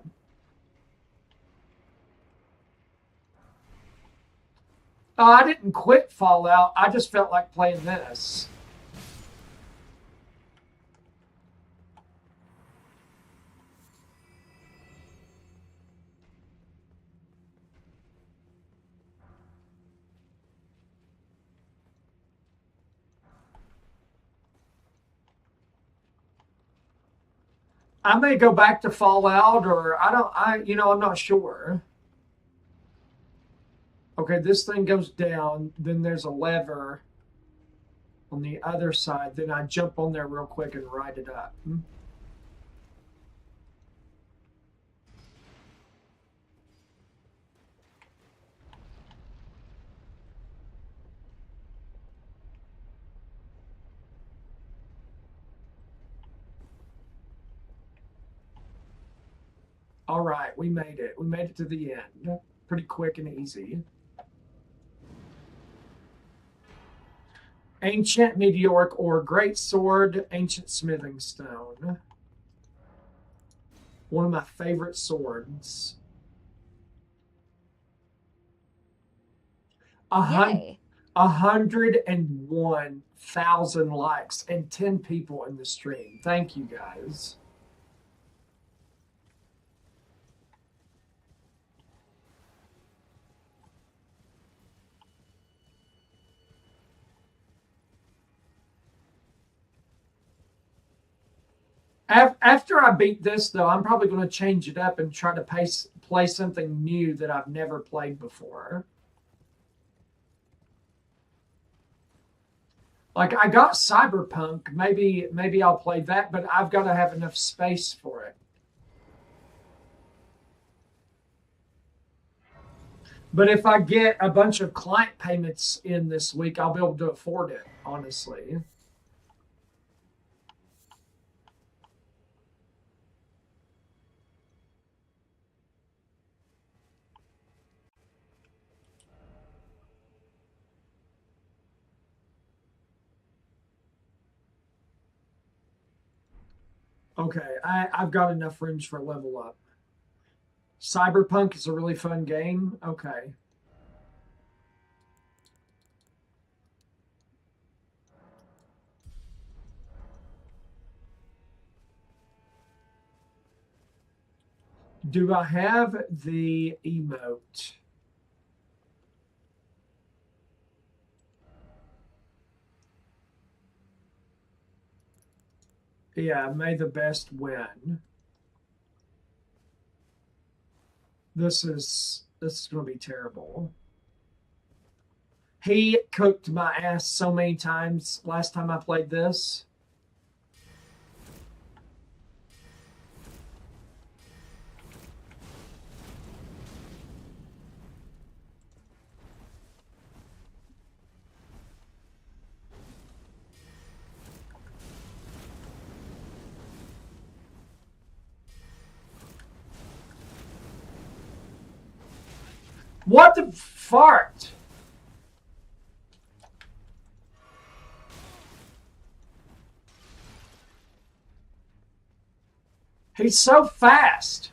Oh, I didn't quit Fallout. I just felt like playing this. I may go back to Fallout, or I'm not sure. Okay, this thing goes down, then there's a lever on the other side. Then I jump on there real quick and ride it up. All right, we made it. We made it to the end. Pretty quick and easy. Ancient meteoric ore, great sword, ancient smithing stone. One of my favorite swords. Yay. 101,000 likes and 10 people in the stream. Thank you guys. After I beat this, though, I'm probably going to change it up and try to play something new that I've never played before. Like, I got Cyberpunk. Maybe I'll play that, but I've got to have enough space for it. But if I get a bunch of client payments in this week, I'll be able to afford it, honestly. Okay, I've got enough rooms for a level up. Cyberpunk is a really fun game. Okay. Do I have the emote? Yeah, may the best win. This is going to be terrible. He cooked my ass so many times last time I played this. What the fart? He's so fast.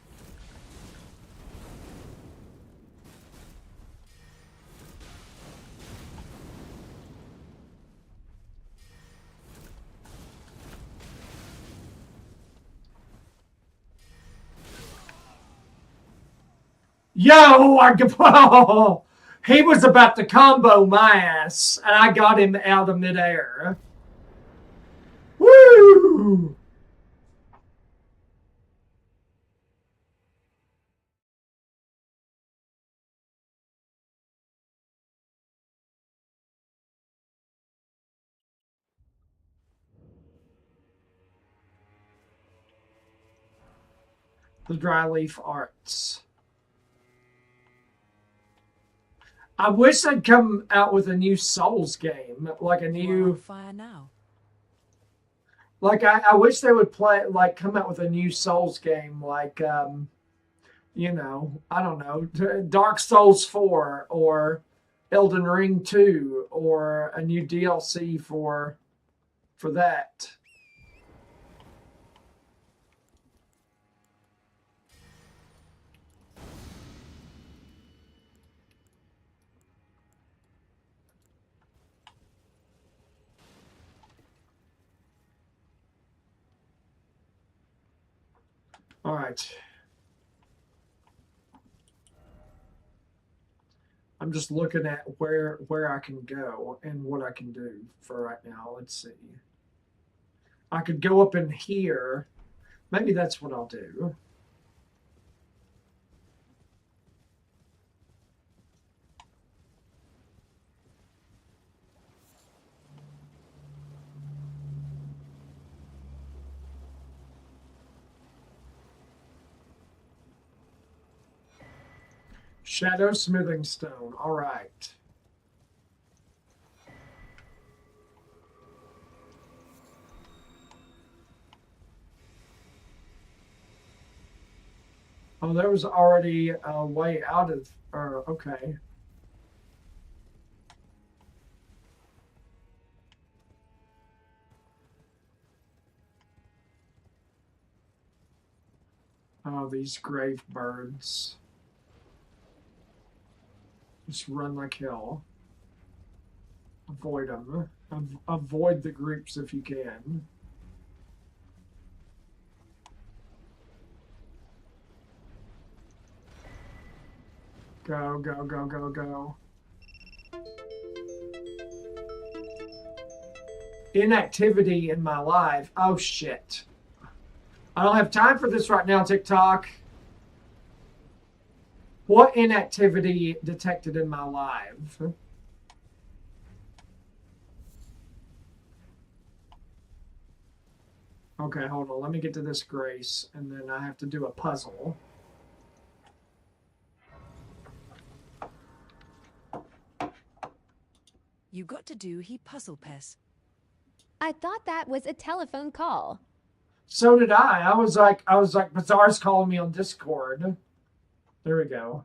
Yo, oh, he was about to combo my ass, and I got him out of midair. Woo! The Dryleaf Arts. I wish they'd come out with a new Souls game, like a new fire now. Like I wish they would come out with a new Souls game, like I don't know, Dark Souls 4 or Elden Ring 2 or a new DLC for that. All right. I'm just looking at where I can go and what I can do for right now. Let's see. I could go up in here, Maybe that's what I'll do. Shadow smoothing stone. All right. Oh, there was already a way out of. Okay. Oh, these grave birds. Just run like hell. Avoid them. Avoid the groups if you can. Go, go, go, go, go. Inactivity in my life. Oh, shit. I don't have time for this right now, TikTok. What inactivity detected in my live? Okay, hold on. Let me get to this grace, and then I have to do a puzzle. You got to do he puzzle pes. I thought that was a telephone call. So did I. I was like, Bazaar's calling me on Discord. There we go.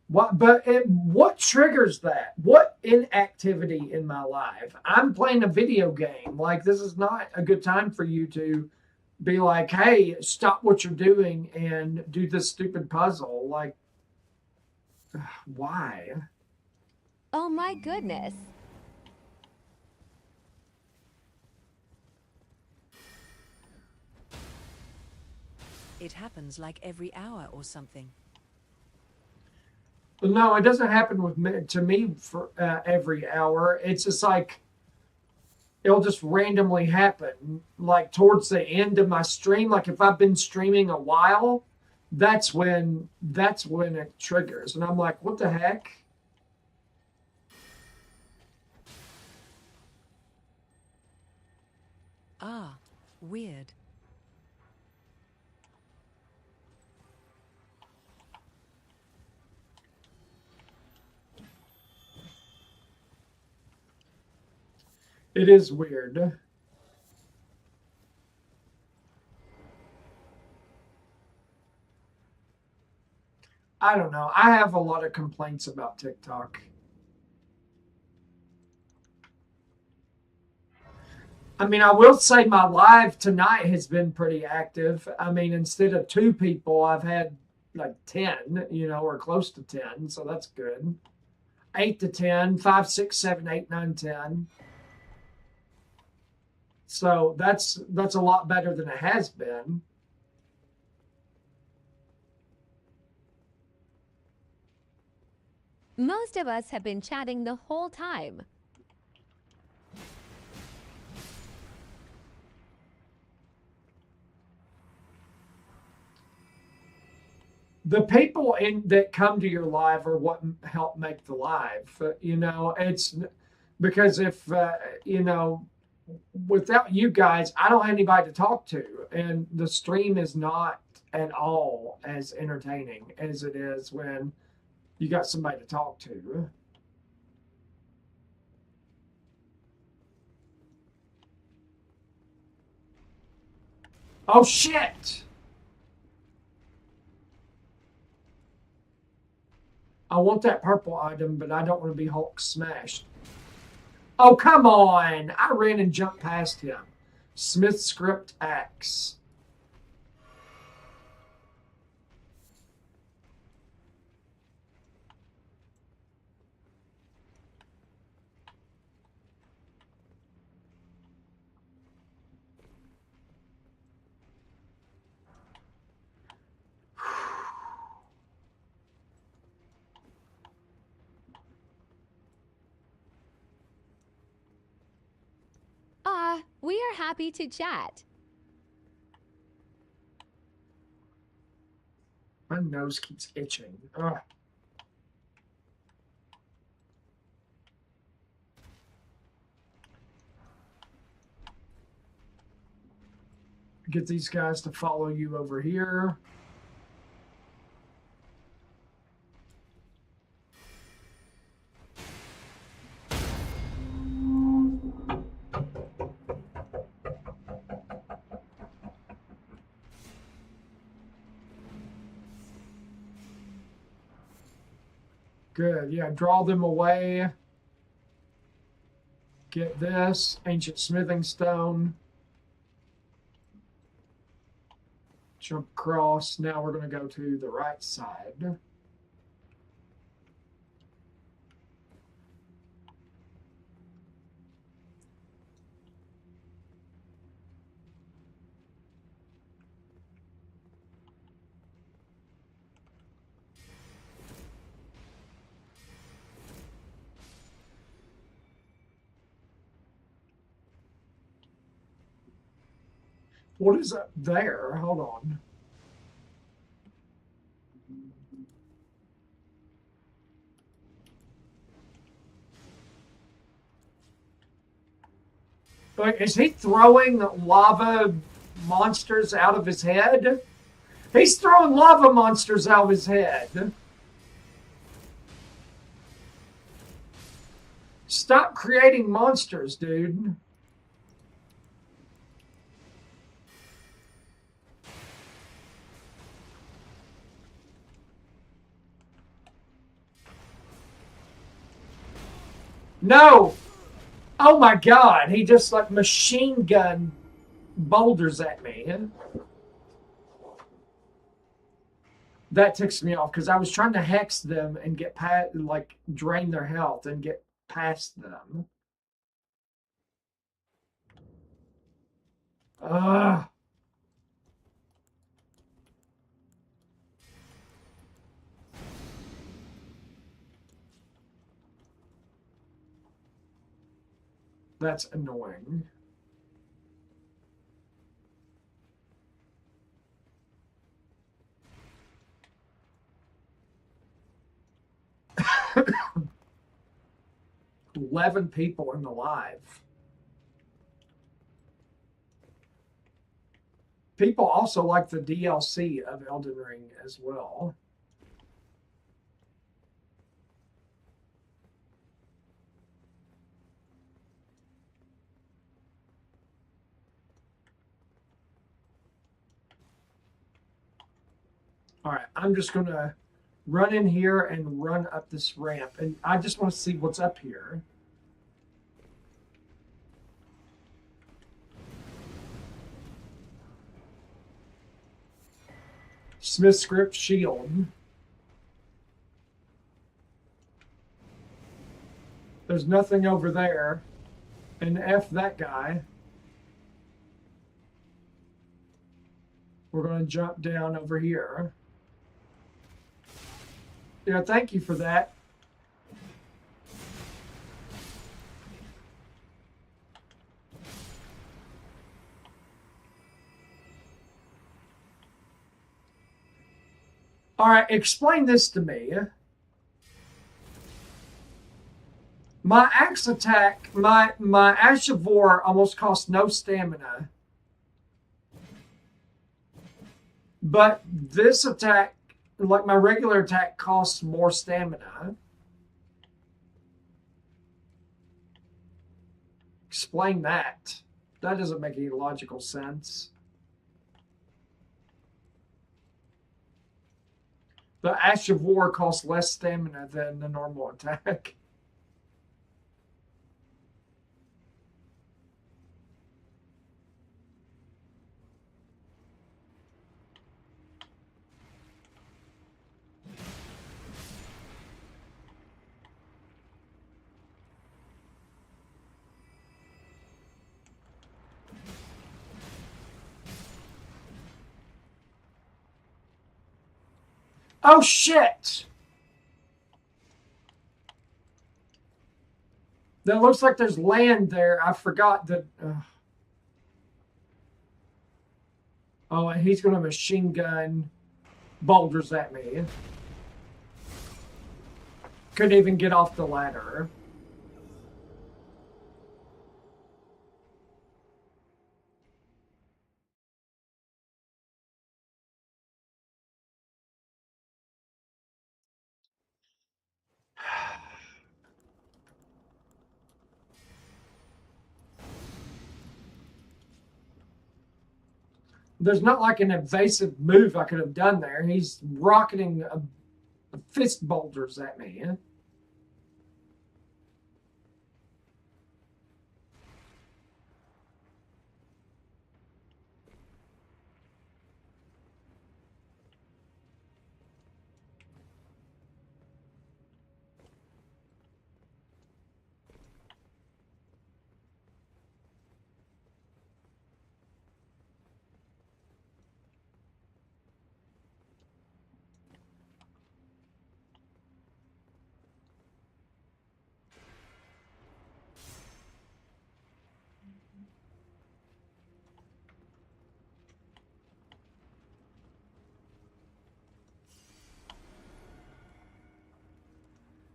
What triggers that? What inactivity in my life? I'm playing a video game. Like, this is not a good time for you to be like, hey, stop what you're doing and do this stupid puzzle. Like, why? Oh my goodness. It happens like every hour or something. No, it doesn't happen with me, to me for every hour. It's just like it'll just randomly happen, like towards the end of my stream. Like if I've been streaming a while, that's when it triggers, and I'm like, what the heck? Ah, weird. It is weird. I don't know. I have a lot of complaints about TikTok. I mean, I will say my live tonight has been pretty active. I mean, instead of 2 people, I've had like 10, or close to 10. So that's good. 8 to 10, 5, 6, 7, 8, 9, 10. So that's a lot better than it has been. Most of us have been chatting the whole time. The people that come to your live are what help make the live. It's because if without you guys, I don't have anybody to talk to, and the stream is not at all as entertaining as it is when you got somebody to talk to. Oh shit! I want that purple item, but I don't want to be Hulk smashed. Oh, come on! I ran and jumped past him. Smith script X. We are happy to chat. My nose keeps itching. Ugh. Get these guys to follow you over here. Good. Yeah, draw them away. Get this. Ancient smithing stone. Jump across. Now we're going to go to the right side. What is up there? Hold on. Wait, is he throwing lava monsters out of his head? He's throwing lava monsters out of his head. Stop creating monsters, dude. No! Oh my god, he just like machine gun boulders at me. That ticks me off because I was trying to hex them and get past, like drain their health and get past them. Ugh. That's annoying. $11 people in the live. People also like the DLC of Elden Ring as well. All right, I'm just going to run in here and run up this ramp. And I just want to see what's up here. Smith script shield. There's nothing over there. And F that guy. We're going to jump down over here. Yeah, thank you for that. All right, explain this to me. My axe attack, my Ash of War almost cost no stamina. But this attack, like my regular attack, costs more stamina. Explain that. That doesn't make any logical sense. The Ash of War costs less stamina than the normal attack. Oh, shit! That looks like there's land there. I forgot that... Oh, and he's going to machine gun boulders at me. Couldn't even get off the ladder. There's not like an evasive move I could have done there. He's rocketing fist boulders at me.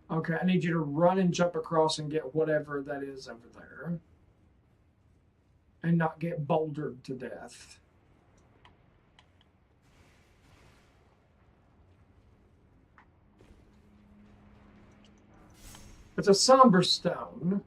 Okay, I need you to run and jump across and get whatever that is over there. And not get bouldered to death. It's a somber stone.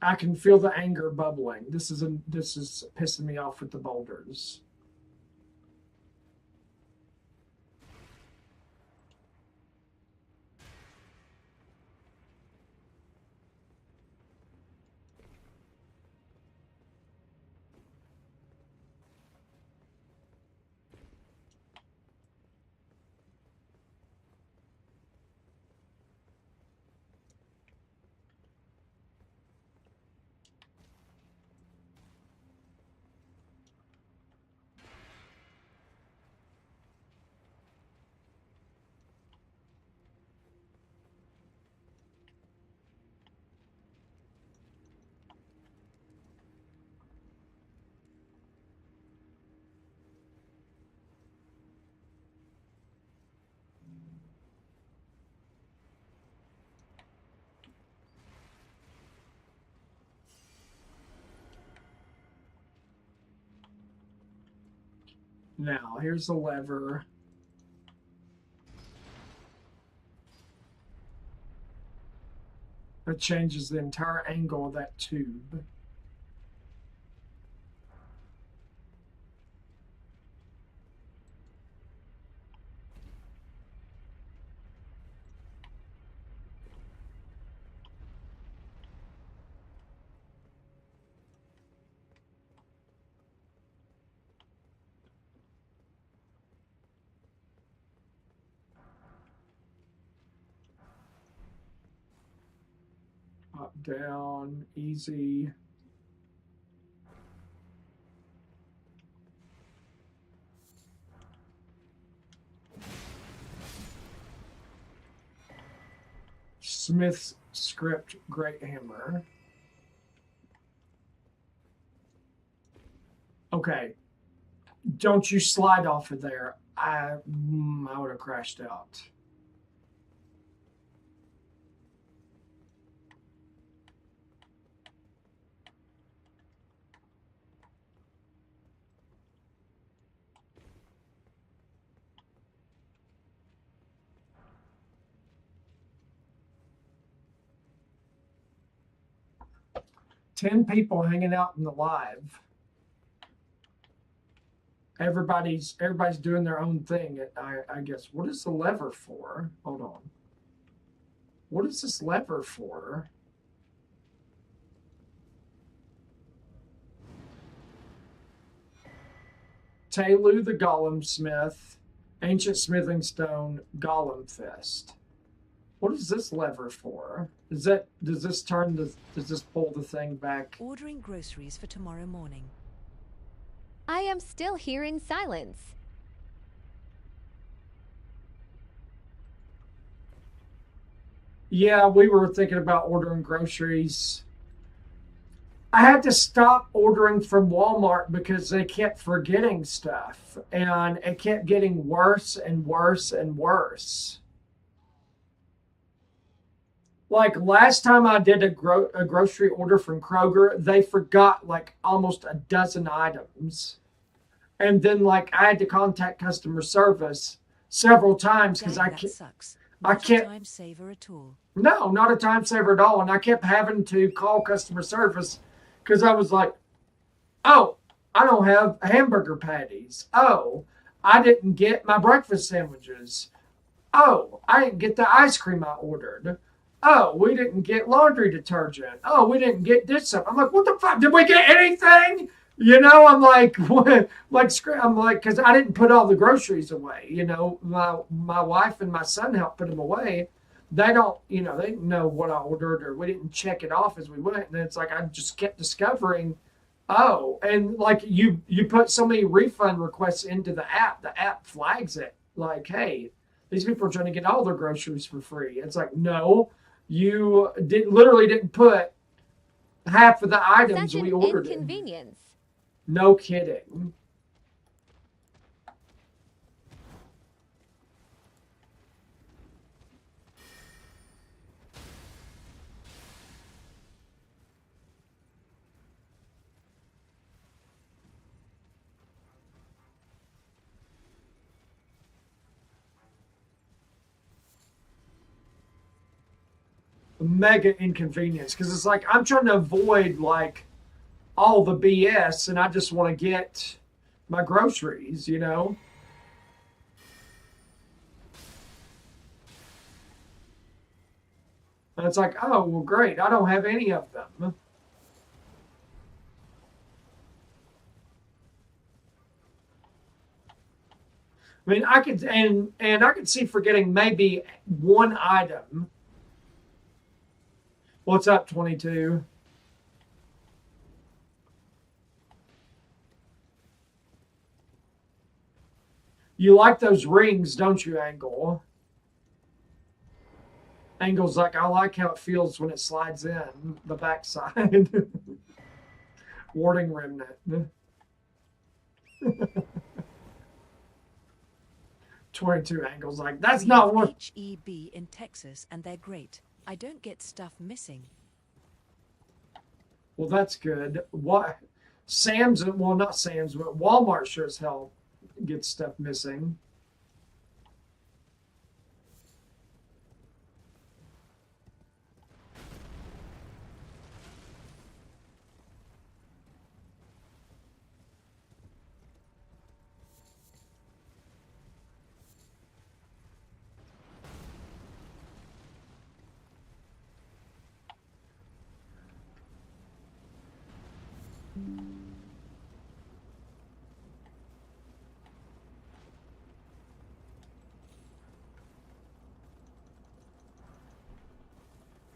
I can feel the anger bubbling. This is pissing me off with the boulders. Now, here's the lever. That changes the entire angle of that tube. Up, down, easy. Smith's script, great hammer. Okay. Don't you slide off of there. I would have crashed out. Ten people hanging out in the live. Everybody's doing their own thing. I guess. What is the lever for? Hold on. What is this lever for? Telu the Golem Smith, Ancient Smithing Stone, Golem Fist. What is this lever for? Does this pull the thing back? Ordering groceries for tomorrow morning. I am still here in silence. Yeah, we were thinking about ordering groceries. I had to stop ordering from Walmart because they kept forgetting stuff and it kept getting worse and worse and worse. Like last time I did a grocery order from Kroger, they forgot like almost a dozen items. And then like I had to contact customer service several times because Dang, that sucks. Not a time saver at all. No, not a time saver at all. And I kept having to call customer service because I was like, oh, I don't have hamburger patties. Oh, I didn't get my breakfast sandwiches. Oh, I didn't get the ice cream I ordered. Oh, we didn't get laundry detergent. Oh, we didn't get this stuff. I'm like, what the fuck? Did we get anything? You know, I'm like, what? I'm like, because I didn't put all the groceries away. You know, my wife and my son helped put them away. They don't, you know, they didn't know what I ordered or we didn't check it off as we went. And it's like I just kept discovering, oh, and like you put so many refund requests into the app flags it. Like, hey, these people are trying to get all their groceries for free. It's like, no. You literally didn't put half of the items Such we an ordered. Inconvenience. No kidding. Mega inconvenience because it's like I'm trying to avoid like all the BS and I just want to get my groceries, you know. And it's like, oh well, great, I don't have any of them. I mean, I could and I could see forgetting maybe one item. What's up, 22? You like those rings, don't you, Angle? Angle's like, I like how it feels when it slides in the backside. Warding remnant. 22 Angle's like, that's not what. HEB in Texas, and they're great. I don't get stuff missing. Well, that's good. What? Sam's, well, not Sam's, but Walmart sure as hell gets stuff missing.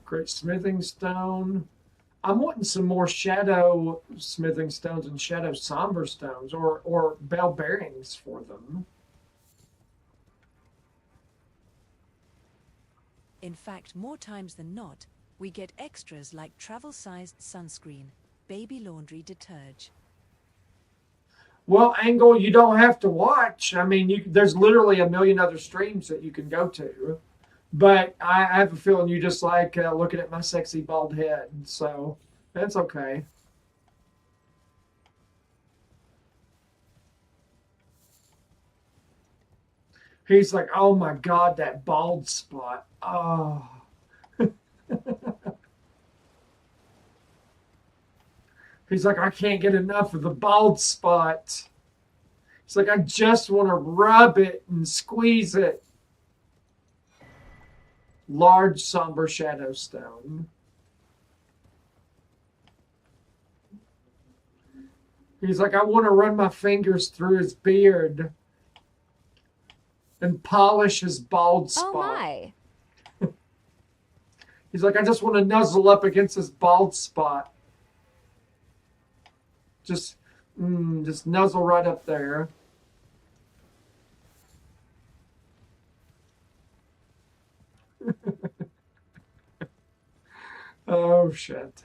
Great smithing stone. I'm wanting some more shadow smithing stones and shadow somber stones or bell bearings for them. In fact, more times than not, we get extras like travel-sized sunscreen, baby laundry detergent. Well, Angle, you don't have to watch. I mean, there's literally a million other streams that you can go to. But I have a feeling you just like looking at my sexy bald head. So that's okay. He's like, oh my God, that bald spot. Oh. He's like, I can't get enough of the bald spot. He's like, I just want to rub it and squeeze it. Large somber shadow stone. He's like, I want to run my fingers through his beard and polish his bald spot. Oh my. He's like, I just want to nuzzle up against his bald spot. Just nuzzle right up there. Oh, shit.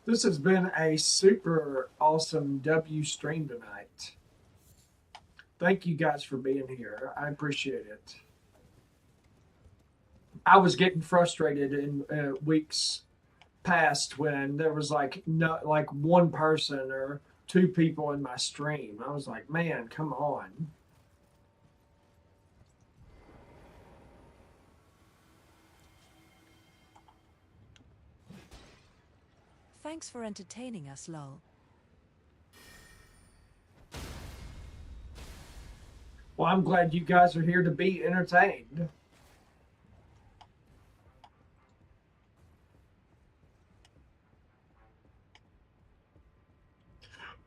This has been a super awesome W stream tonight. Thank you guys for being here. I appreciate it. I was getting frustrated in weeks past when there was like one person or two people in my stream. I was like, man, come on. Thanks for entertaining us, lol. Well, I'm glad you guys are here to be entertained.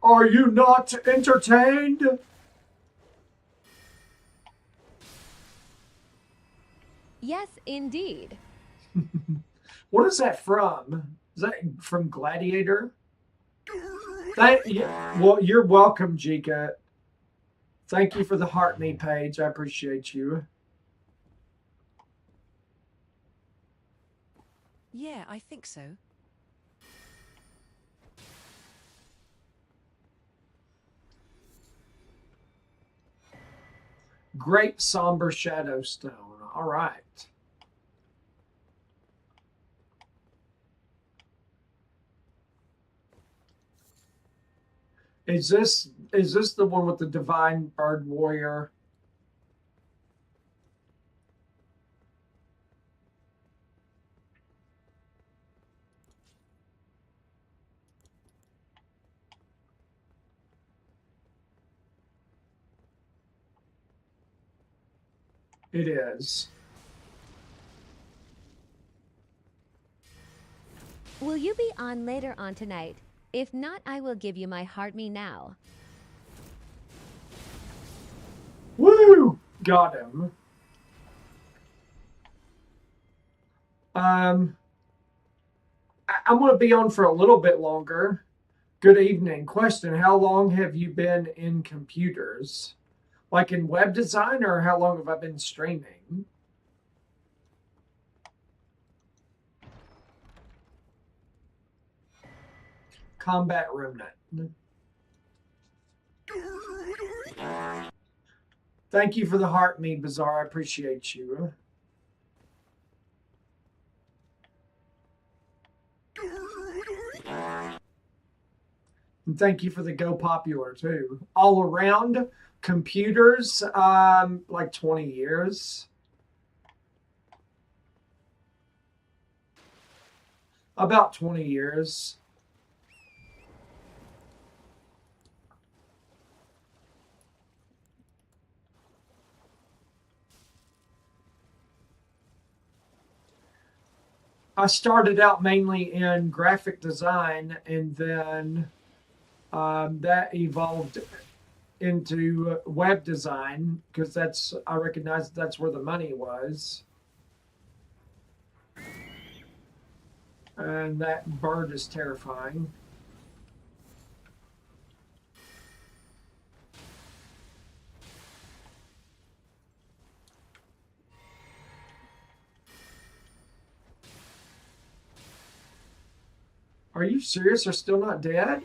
Are you not entertained? Yes, indeed. What is that from? Is that from Gladiator? Well, you're welcome, Jika. Thank you for the heart me page. I appreciate you. Yeah, I think so. Great somber shadow stone. All right. Is this the one with the divine bird warrior? It is. Will you be on later on tonight? If not, I will give you my heart me now. Woo! Got him. I'm going to be on for a little bit longer. Good evening. Question: how long have you been in computers? Like in web design, or how long have I been streaming? Combat Remnant. Thank you for the heart, me Bazaar. I appreciate you. And thank you for the Go Popular too. All around computers, like 20 years. About 20 years. I started out mainly in graphic design, and then that evolved into web design because I recognized that's where the money was. And that bird is terrifying. Are you serious? They're still not dead?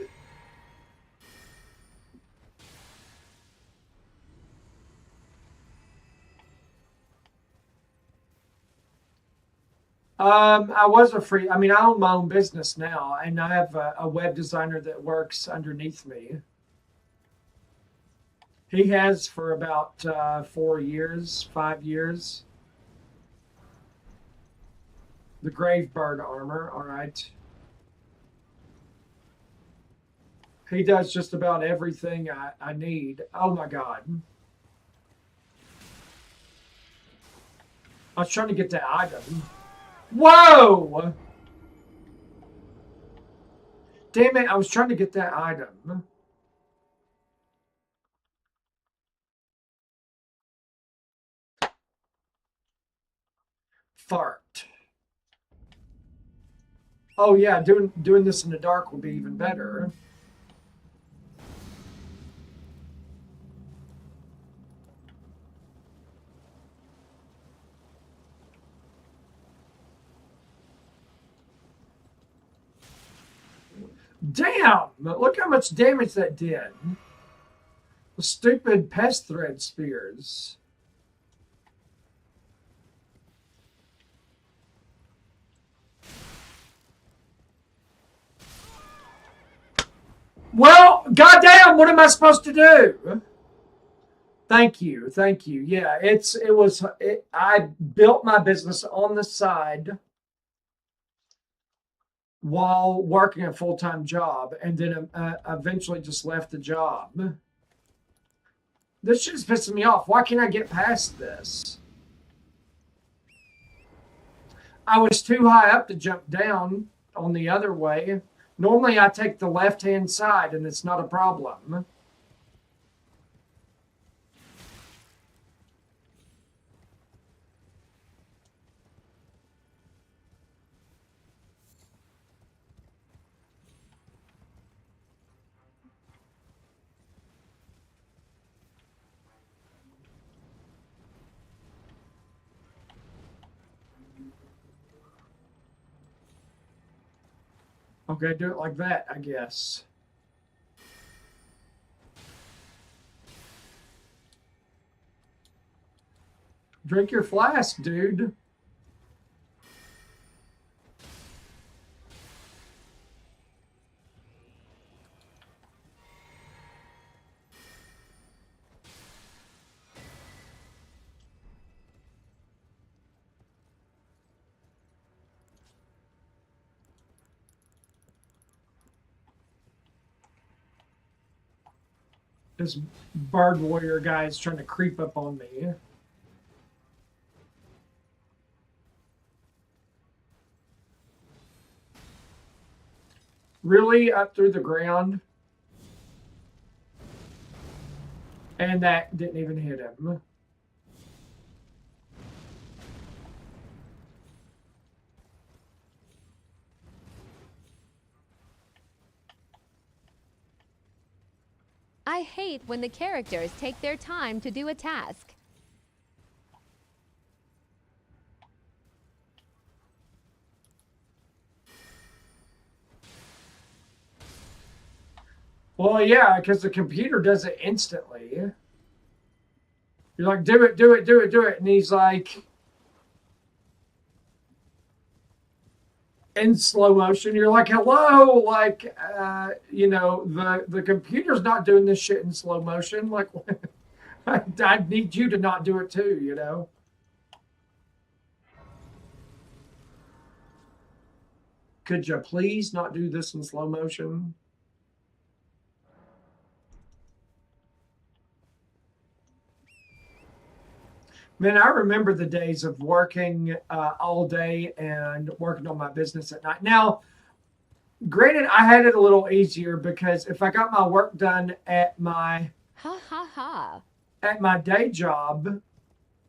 I was a free. I mean, I own my own business now, and I have a web designer that works underneath me. He has for about 4 years, 5 years. The Gravebird armor, all right. He does just about everything I need. Oh my god. I was trying to get that item. Whoa! Damn it, I was trying to get that item. Fart. Oh yeah, doing this in the dark will be even better. Damn! Look how much damage that did. The stupid pest thread spears. Well, goddamn, what am I supposed to do? Thank you, thank you. Yeah, I built my business on the side while working a full-time job, and then eventually just left the job. This shit's pissing me off. Why can't I get past this? I was too high up to jump down on the other way. Normally I take the left-hand side and it's not a problem. Okay, do it like that, I guess. Drink your flask, dude. This bird warrior guy is trying to creep up on me. Really? Up through the ground? And that didn't even hit him. I hate when the characters take their time to do a task. Well, yeah, because the computer does it instantly. You're like, do it, do it, do it, do it. And he's like, in slow motion. You're like, hello, like, the computer's not doing this shit in slow motion. Like, I need you to not do it too, you know? Could you please not do this in slow motion? Man, I remember the days of working all day and working on my business at night. Now, granted, I had it a little easier because if I got my work done at my day job,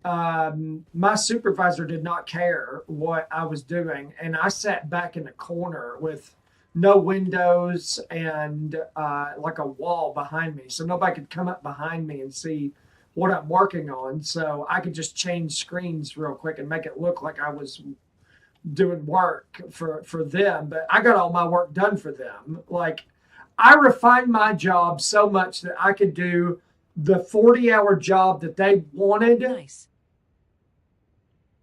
my supervisor did not care what I was doing, and I sat back in the corner with no windows and like a wall behind me, so nobody could come up behind me and see what I'm working on. So I could just change screens real quick and make it look like I was doing work for them. But I got all my work done for them. Like, I refined my job so much that I could do the 40-hour job that they wanted. Nice.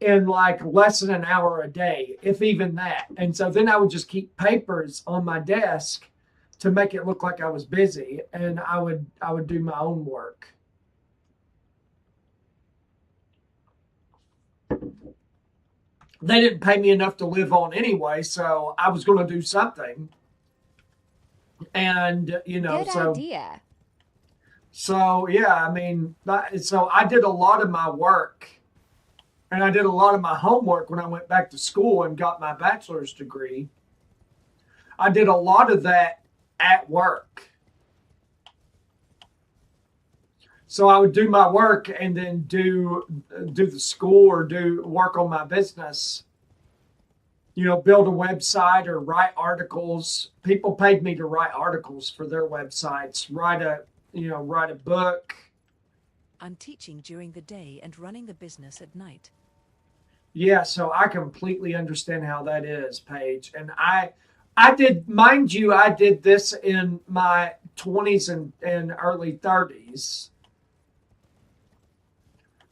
in like less than an hour a day, if even that. And so then I would just keep papers on my desk to make it look like I was busy, and I would do my own work. They didn't pay me enough to live on anyway, so I was going to do something. And Good so idea. so yeah, I mean, so I did a lot of my work, and I did a lot of my homework when I went back to school and got my bachelor's degree. I did a lot of that at work. So I would do my work and then do the school or do work on my business. Build a website or write articles. People paid me to write articles for their websites. Write a book. I'm teaching during the day and running the business at night. Yeah, so I completely understand how that is, Paige. And I did, mind you, I did this in my 20s and early 30s.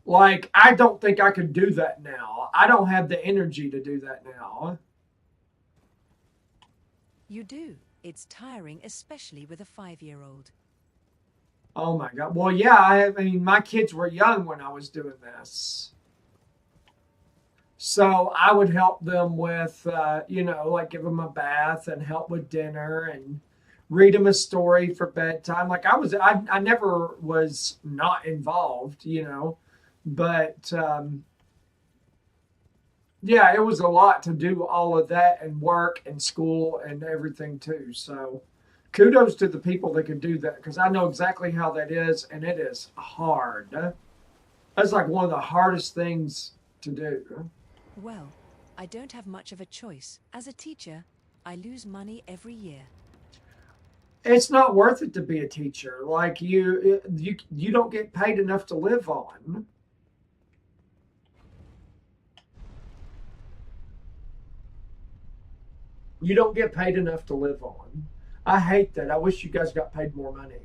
Like, I don't think I could do that now. I don't have the energy to do that now. You do. It's tiring, especially with a 5-year-old. Oh my God. Well, yeah, I mean, my kids were young when I was doing this. So I would help them with, like give them a bath and help with dinner and read them a story for bedtime. Like I never was not involved, but yeah, it was a lot to do all of that and work and school and everything too. So kudos to the people that can do that, because I know exactly how that is, and it is hard. That's like one of the hardest things to do. Well, I don't have much of a choice. As a teacher, I lose money every year. It's not worth it to be a teacher. Like you don't get paid enough to live on. You don't get paid enough to live on. I hate that. I wish you guys got paid more money.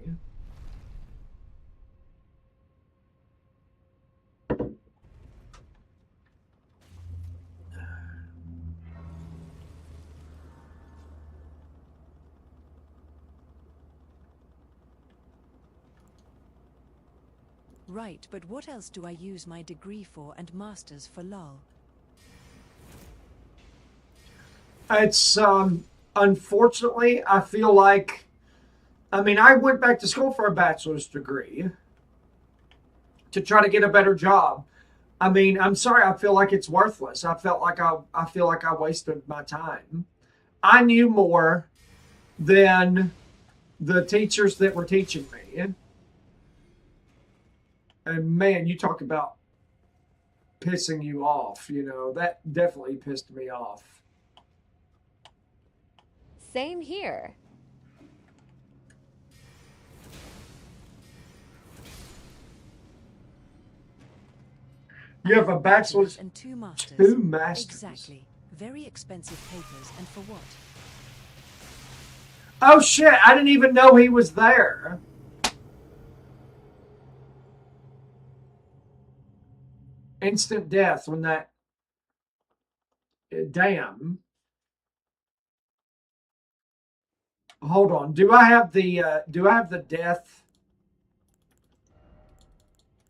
Right, but what else do I use my degree for and masters for, lol? It's unfortunately, I feel like, I mean, I went back to school for a bachelor's degree to try to get a better job. I mean, I'm sorry, I feel like it's worthless. I feel like I wasted my time. I knew more than the teachers that were teaching me. And man, you talk about pissing you off, that definitely pissed me off. Same here. You have a bachelor's and 2 masters. 2 masters. Exactly. Very expensive papers, and for what? Oh shit, I didn't even know he was there. Instant death when that. Damn. Hold on. Do I have the death?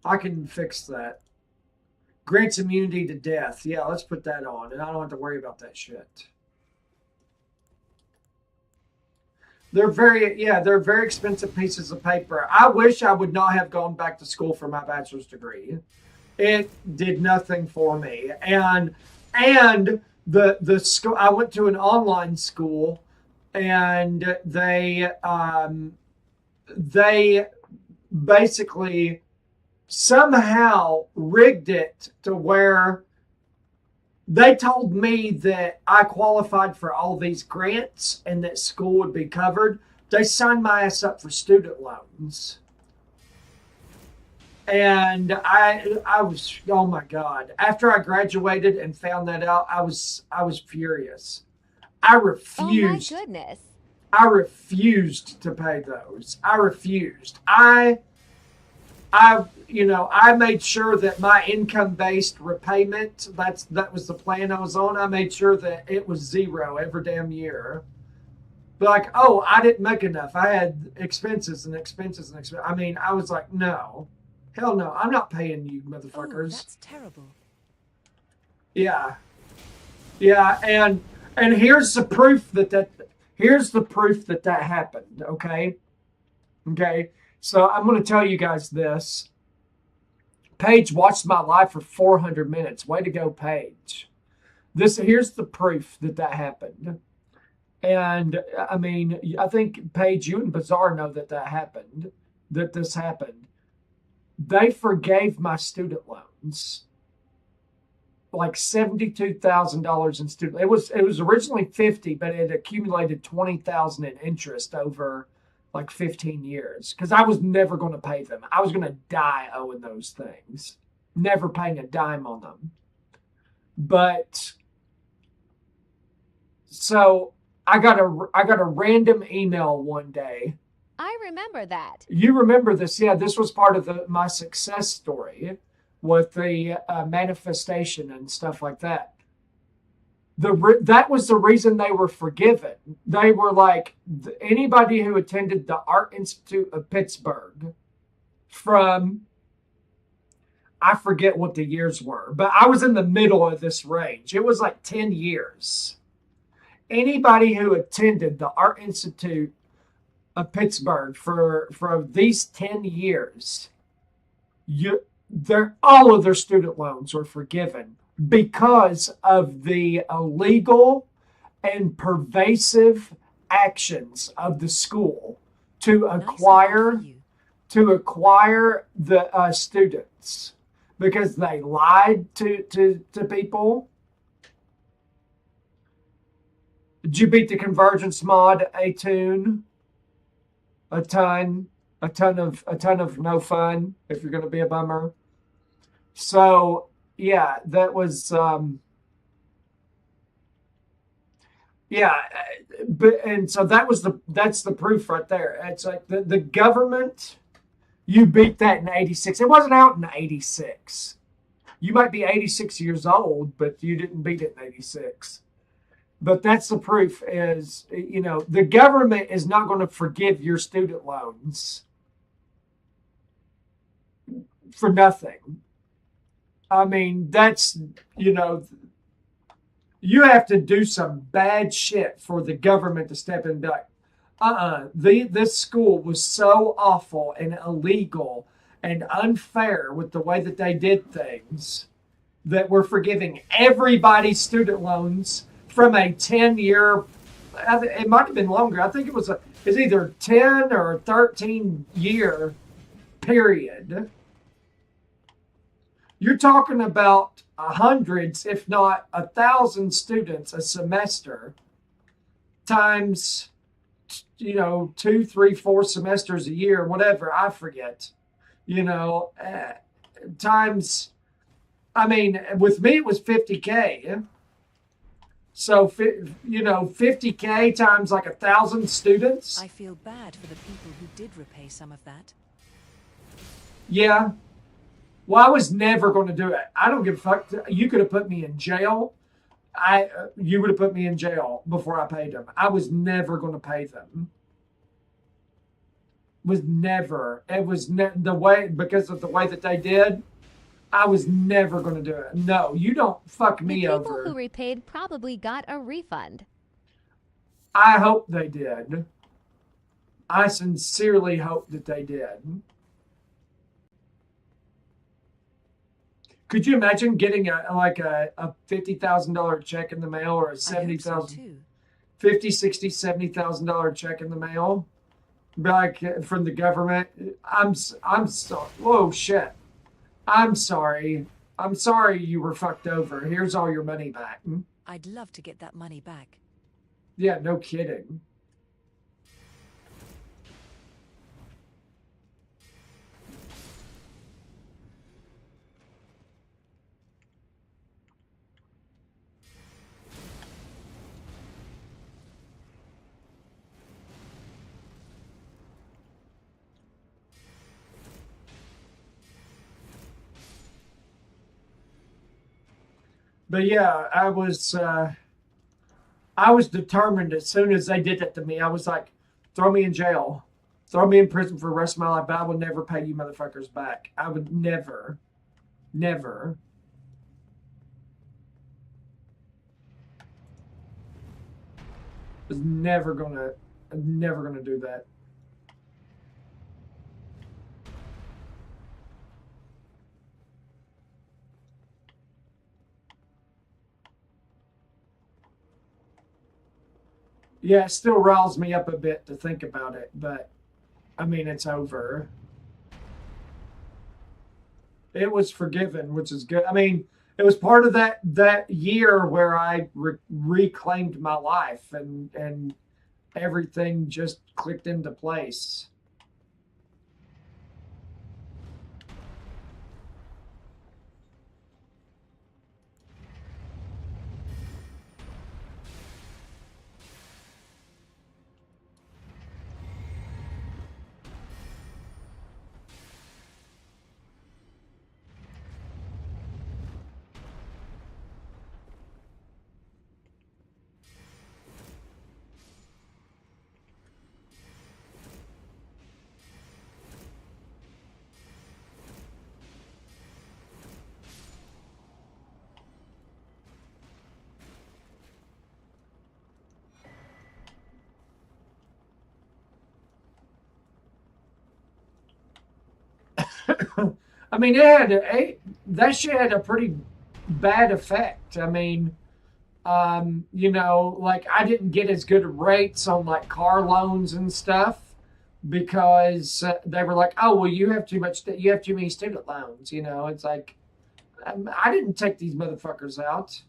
I can fix that. Grants immunity to death. Yeah, let's put that on, and I don't have to worry about that shit. They're very expensive pieces of paper. I wish I would not have gone back to school for my bachelor's degree. It did nothing for me. And the school, I went to an online school, and they basically somehow rigged it to where they told me that I qualified for all these grants and that school would be covered. They signed my ass up for student loans. And I was, oh my God. After I graduated and found that out, I was furious. I refused. Oh my goodness. I refused to pay those. I refused. I I made sure that my income-based repayment, that was the plan I was on. I made sure that it was zero every damn year. But like, oh, I didn't make enough. I had expenses and expenses and expenses. I mean, I was like, no, hell no, I'm not paying you, Oh, motherfuckers. that's terrible. Yeah, yeah, and here's the proof that happened. Okay. So I'm going to tell you guys this. Paige watched my live for 400 minutes. Way to go, Paige. Here's the proof that happened. And I mean, I think Paige, you and Bazaar know that happened. That this happened. They forgave my student loans, like $72,000 in student. It was originally 50, but it accumulated 20,000 in interest over like 15 years because I was never going to pay them. I was going to die owing those things, never paying a dime on them. But so I got a random email one day. I remember that. You remember this? Yeah, this was part of my success story with the manifestation and stuff like that. That was the reason they were forgiven. They were like, anybody who attended the Art Institute of Pittsburgh from, I forget what the years were, but I was in the middle of this range. It was like 10 years. Anybody who attended the Art Institute of Pittsburgh for these 10 years, all of their student loans were forgiven because of the illegal and pervasive actions of the school to acquire the students, because they lied to people. Did you beat the Convergence mod a tune? A ton of no fun if you're going to be a bummer. So yeah, that was and so that's the proof right there. It's like the government. You beat that in 86. It wasn't out in 86. You might be 86 years old, but you didn't beat it in 86. But that's the proof is, the government is not going to forgive your student loans for nothing. I mean, that's, you have to do some bad shit for the government to step in and be like, this school was so awful and illegal and unfair with the way that they did things that we're forgiving everybody's student loans from a 10-year, it might have been longer. I think it's either 10 or 13-year period. You're talking about hundreds, if not 1,000 students a semester times, 2, 3, 4 semesters a year, whatever, I forget, times, I mean, with me it was 50K. So, 50K times like 1,000 students. I feel bad for the people who did repay some of that. Yeah. Well, I was never going to do it. I don't give a fuck. You could have put me in jail. You would have put me in jail before I paid them. I was never going to pay them. It was the way, because of the way that they did. I was never going to do it. No, you don't fuck me over. The people who repaid probably got a refund. I hope they did. I sincerely hope that they did. Could you imagine getting a $50,000 check in the mail, or a $70,000, $50,000, $60,000, $70,000 check in the mail, like from the government? I'm sorry. Whoa, shit. I'm sorry. I'm sorry you were fucked over. Here's all your money back. I'd love to get that money back. Yeah, no kidding. But yeah, I was determined as soon as they did that to me, I was like, throw me in jail. Throw me in prison for the rest of my life, but I will never pay you motherfuckers back. I would never, never. Was never gonna do that. Yeah, it still riles me up a bit to think about it, but I mean, it's over. It was forgiven, which is good. I mean, it was part of that year where I reclaimed my life and everything just clicked into place. I mean, that shit had a pretty bad effect. I mean, like I didn't get as good rates on like car loans and stuff because they were like, "Oh, well, you have too many student loans." It's like I didn't take these motherfuckers out.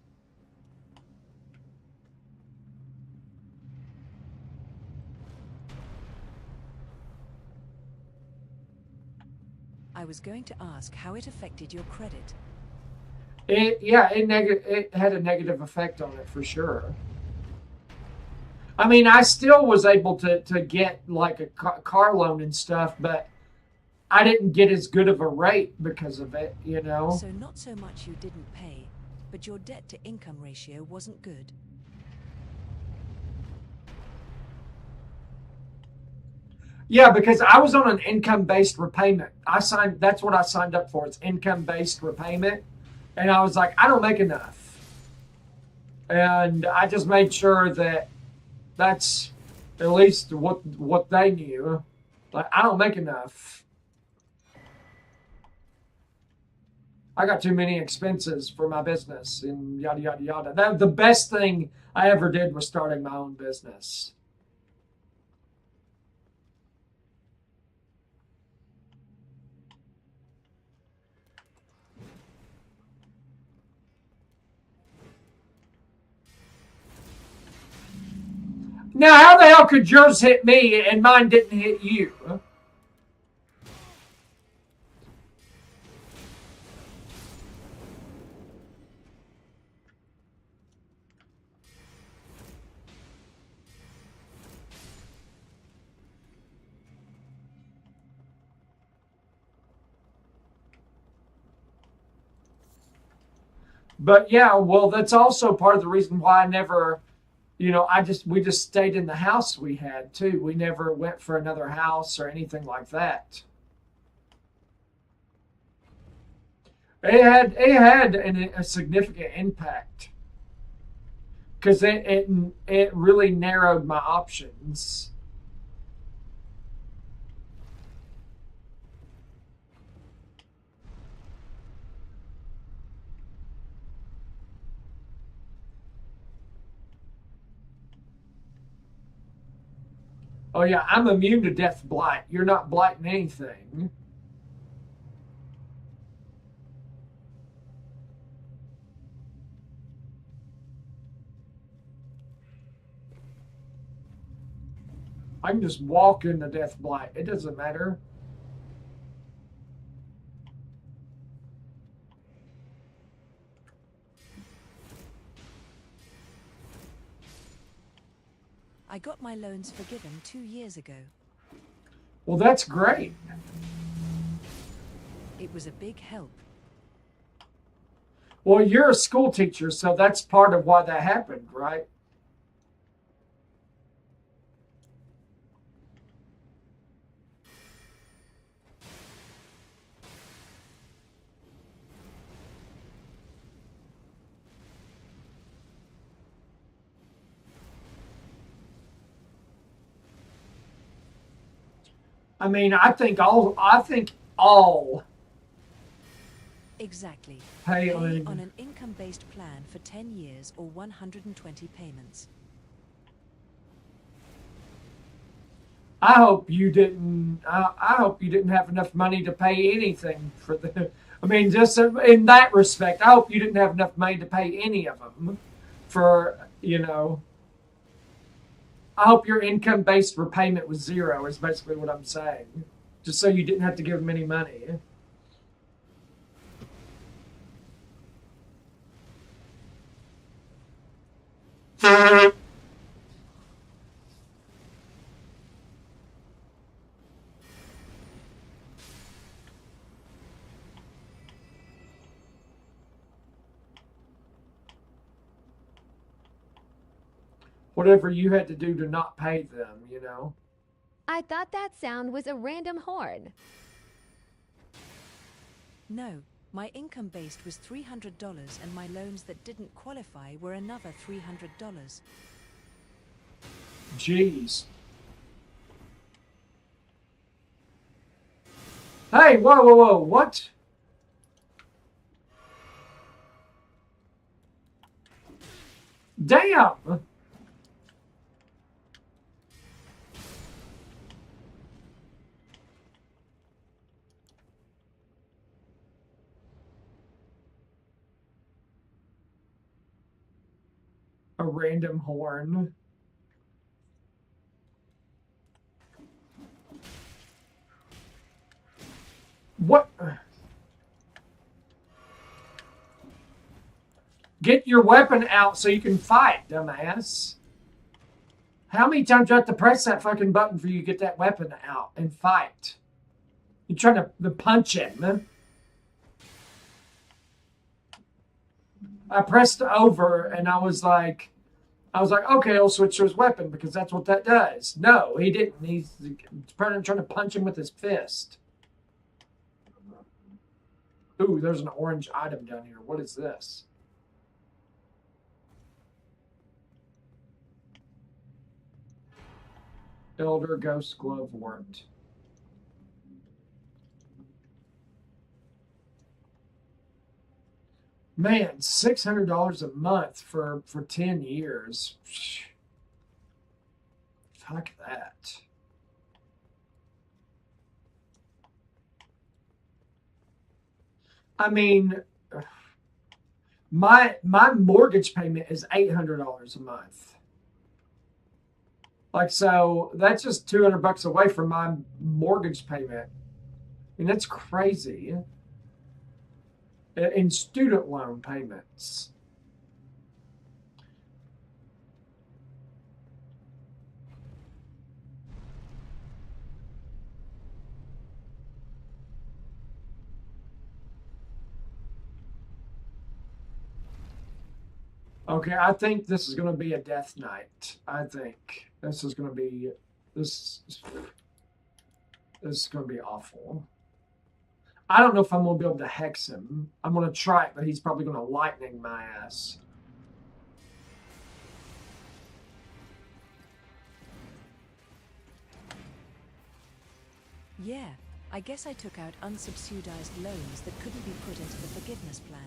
I was going to ask how it affected your credit. It had a negative effect on it for sure. I mean, I still was able to get like a car loan and stuff, but I didn't get as good of a rate because of it. So not so much you didn't pay, but your debt to income ratio wasn't good. Yeah, because I was on an income-based repayment. That's what I signed up for. It's income-based repayment. And I was like, I don't make enough. And I just made sure that that's at least what they knew. Like, I don't make enough. I got too many expenses for my business and yada yada yada. The best thing I ever did was starting my own business. Now, how the hell could yours hit me and mine didn't hit you? But yeah, well, that's also part of the reason why I never, we just stayed in the house we had too. We never went for another house or anything like that. It had a significant impact because it really narrowed my options. Oh yeah, I'm immune to death blight. You're not blighting anything. I can just walk into death blight. It doesn't matter. I got my loans forgiven 2 years ago. Well, that's great. It was a big help. Well, you're a school teacher, so that's part of why that happened, right? I mean, I think all Exactly. pay Pay on on. an income-based plan for 10 years or 120 payments. I hope you didn't. I hope you didn't have enough money to pay anything for the. I mean, just in that respect, I hope you didn't have enough money to pay any of them. For. I hope your income-based repayment was zero. Is basically what I'm saying. Just so you didn't have to give them any money. Whatever you had to do to not pay them. I thought that sound was a random horn. No, my income-based was $300 and my loans that didn't qualify were another $300. Jeez. Hey, whoa, whoa, whoa! What? Damn! A random horn. What? Get your weapon out so you can fight, dumbass. How many times do you have to press that fucking button for you to get that weapon out and fight? You're trying to punch him. I pressed over and I was like, okay, I'll switch to his weapon because that's what that does. No, he didn't. He's trying to punch him with his fist. Ooh, there's an orange item down here. What is this? Elder Ghost Glove Wart. Man, $600 a month for 10 years. Fuck that. I mean, my mortgage payment is $800 a month. Like, so that's just $200 away from my mortgage payment. I mean, that's crazy. In student loan payments. Okay, I think this is going to be a death knight. I think this is going to be this. This is going to be awful. I don't know if I'm going to be able to hex him. I'm going to try it, but he's probably going to lightning my ass. Yeah, I guess I took out unsubsidized loans that couldn't be put into the forgiveness plan.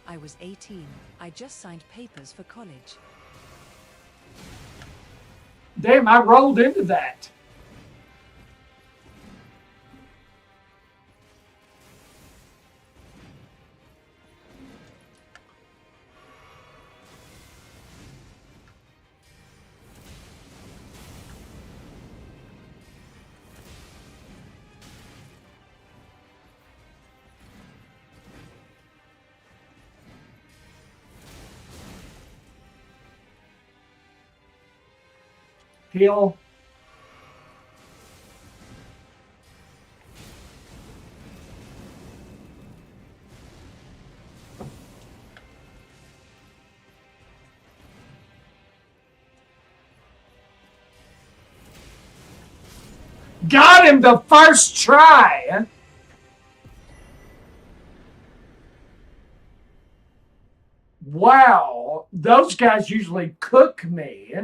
I was 18. I just signed papers for college. Damn, I rolled into that. Heal. Got him the first try. Wow, those guys usually cook me.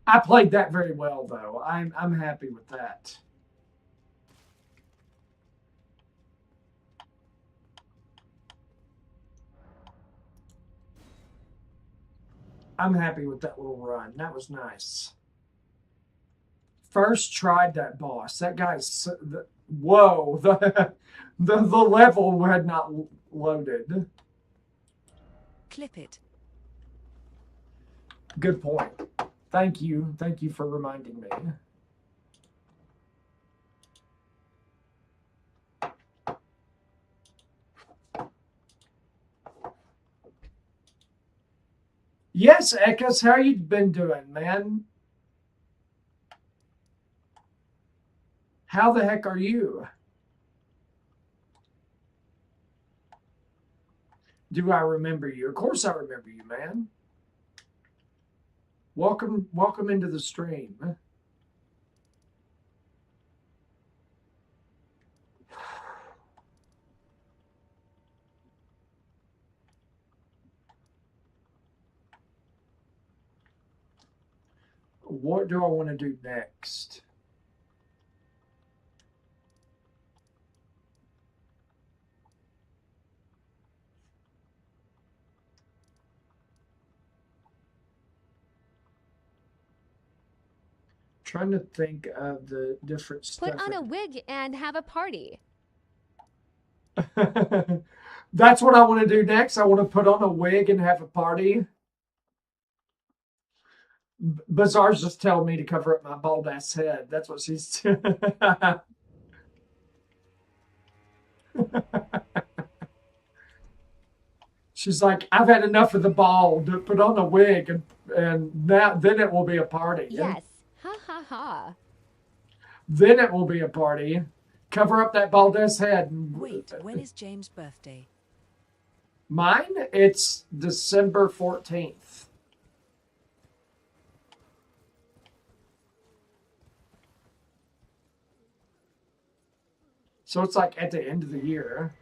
I played that very well, though. I'm happy with that. I'm happy with that little run. That was nice. First tried that boss. That guy's whoa. The level had not loaded. Clip it. Good point. Thank you. Thank you for reminding me. Yes, Ekkas, how you been doing, man? How the heck are you? Do I remember you? Of course I remember you, man. Welcome into the stream. What do I want to do next? Trying to think of the different stuff. Put on a wig and have a party. That's what I want to do next. I want to put on a wig and have a party. Bazaar's just telling me to cover up my bald ass head. That's what she's. She's like, I've had enough of the bald. Put on a wig and now then it will be a party. Yes. Ha ha ha. Then it will be a party. Cover up that bald ass head. Wait, when is James' birthday? Mine? It's December 14th. So it's like at the end of the year.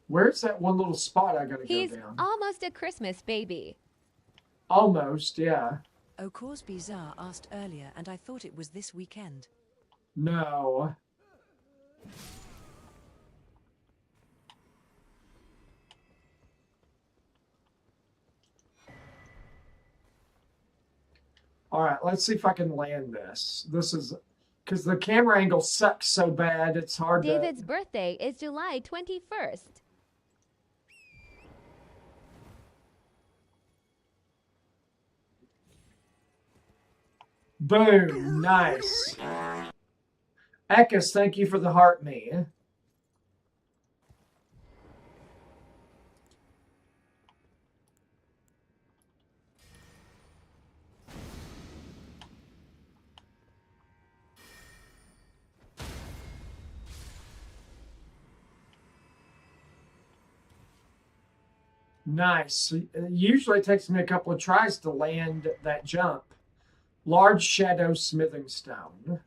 Where's that one little spot I gotta He's go down? almost a Christmas baby. Almost, yeah. O'Course Bizarre asked earlier, and I thought it was this weekend. No. All right, let's see if I can land this. This is because the camera angle sucks so bad, it's hard David's to. birthday is July 21st. Boom, nice. Ekkas, thank you for the heart me. Nice. Usually it takes me a couple of tries to land that jump. Large shadow smithing stone.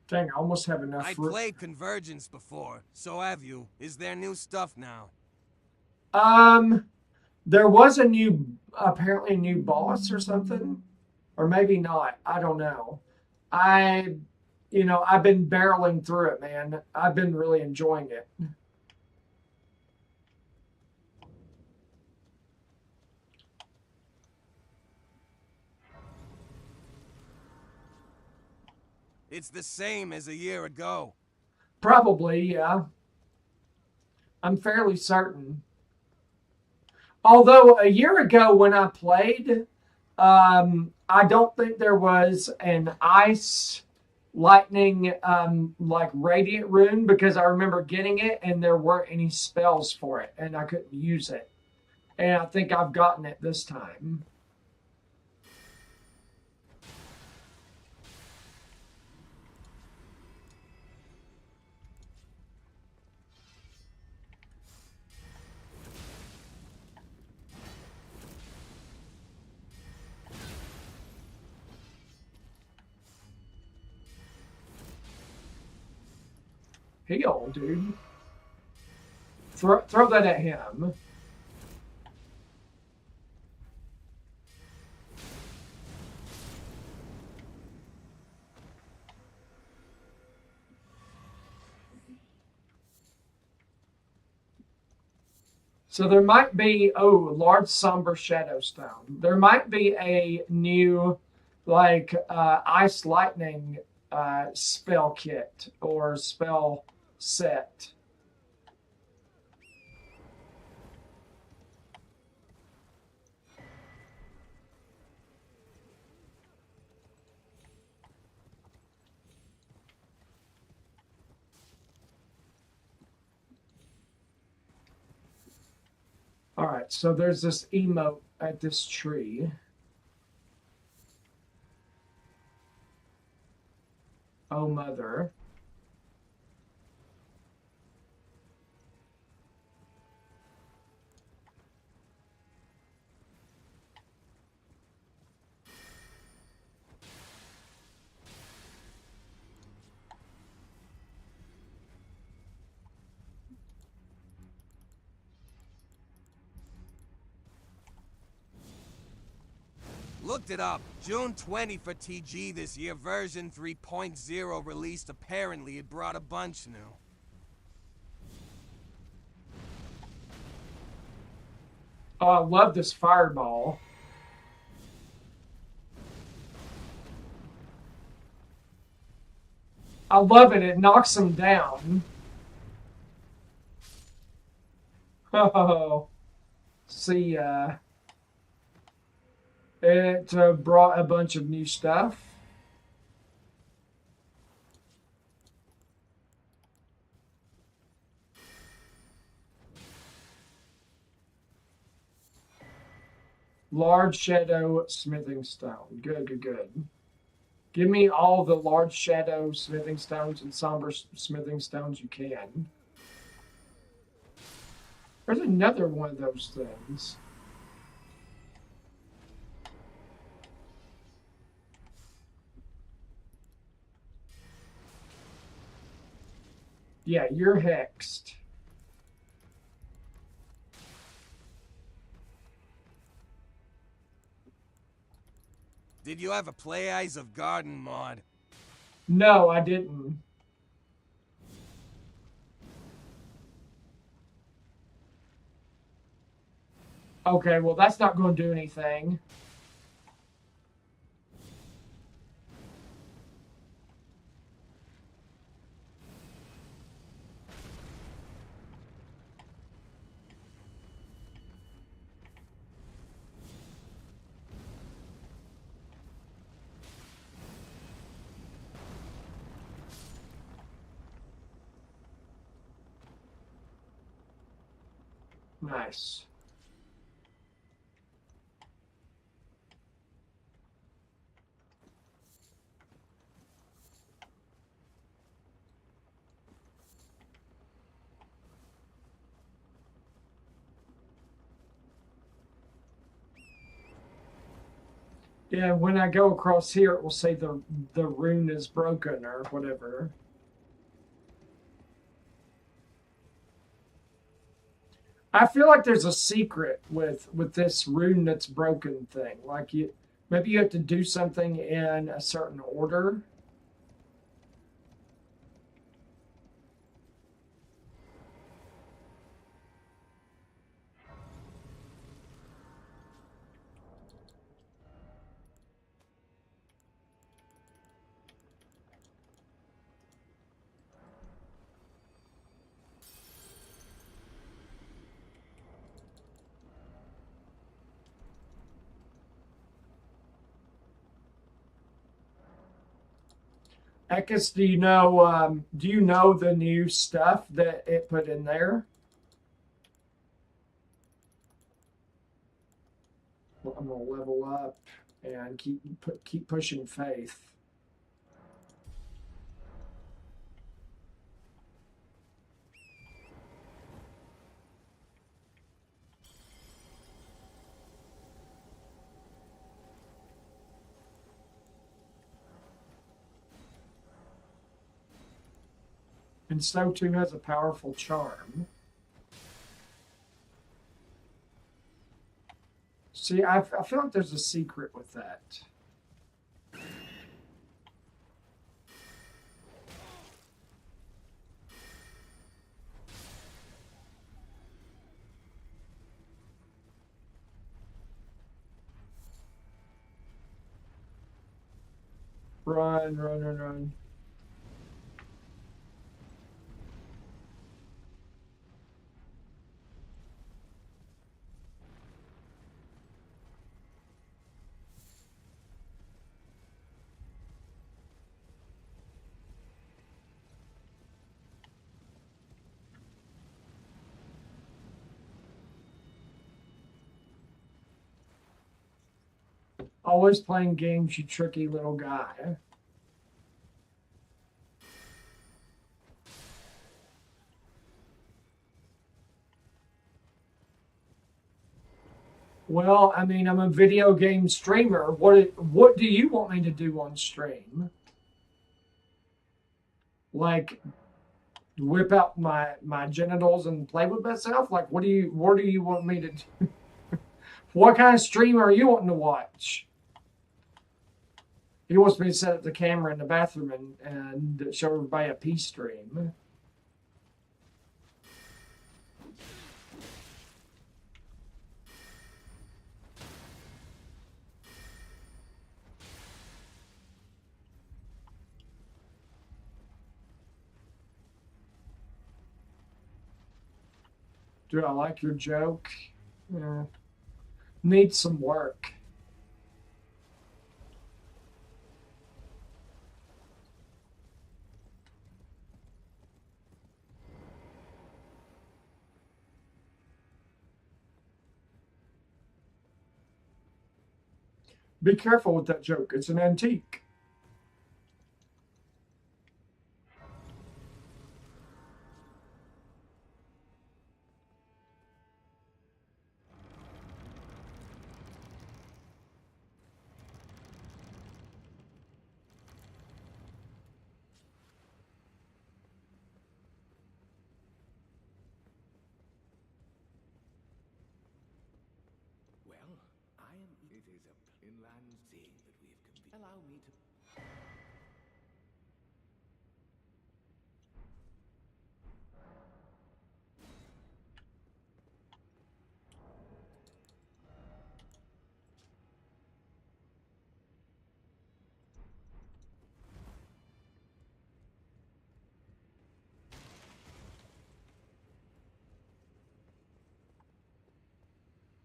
Dang, I almost have enough. I played Convergence before, so have you. Is there new stuff now? There was apparently a new boss or something, or maybe not. I don't know. I, I've been barreling through it, man. I've been really enjoying it. It's the same as a year ago. Probably, yeah. I'm fairly certain. Although a year ago when I played, I don't think there was an ice lightning like radiant rune because I remember getting it and there weren't any spells for it and I couldn't use it. And I think I've gotten it this time. Heal, dude. Throw that at him. So there might be, large somber shadow stone. There might be a new, like, ice lightning spell kit or spell set. All right, so there's this emote at this tree. Oh, mother. Looked it up. June 20 for TG this year. Version 3.0 released. Apparently, it brought a bunch new. Oh, I love this fireball. I love it. It knocks him down. Oh, see, it brought a bunch of new stuff. Large shadow smithing stone. Good, good, good. Give me all the large shadow smithing stones and somber smithing stones you can. There's another one of those things. Yeah, you're hexed. Did you ever play Eyes of Garden mod? No, I didn't. Okay, well, that's not going to do anything. Nice. Yeah, when I go across here, it will say the rune is broken or whatever. I feel like there's a secret with this rune that's broken thing. Like maybe you have to do something in a certain order. Ekis, do you know the new stuff that it put in there? Well, I'm gonna level up and keep pushing faith. And so too has a powerful charm. See, I feel like there's a secret with that. Run, run, run, run. Always playing games, you tricky little guy. Well, I mean, I'm a video game streamer. What do you want me to do on stream? Like whip out my genitals and play with myself? Like what do you want me to do? What kind of stream are you wanting to watch? He wants me to set up the camera in the bathroom and show everybody a peace stream. Do I like your joke? Yeah. Needs some work. Be careful with that joke. It's an antique. Well, I am. It is a inland thing that we have convened. Allow me to.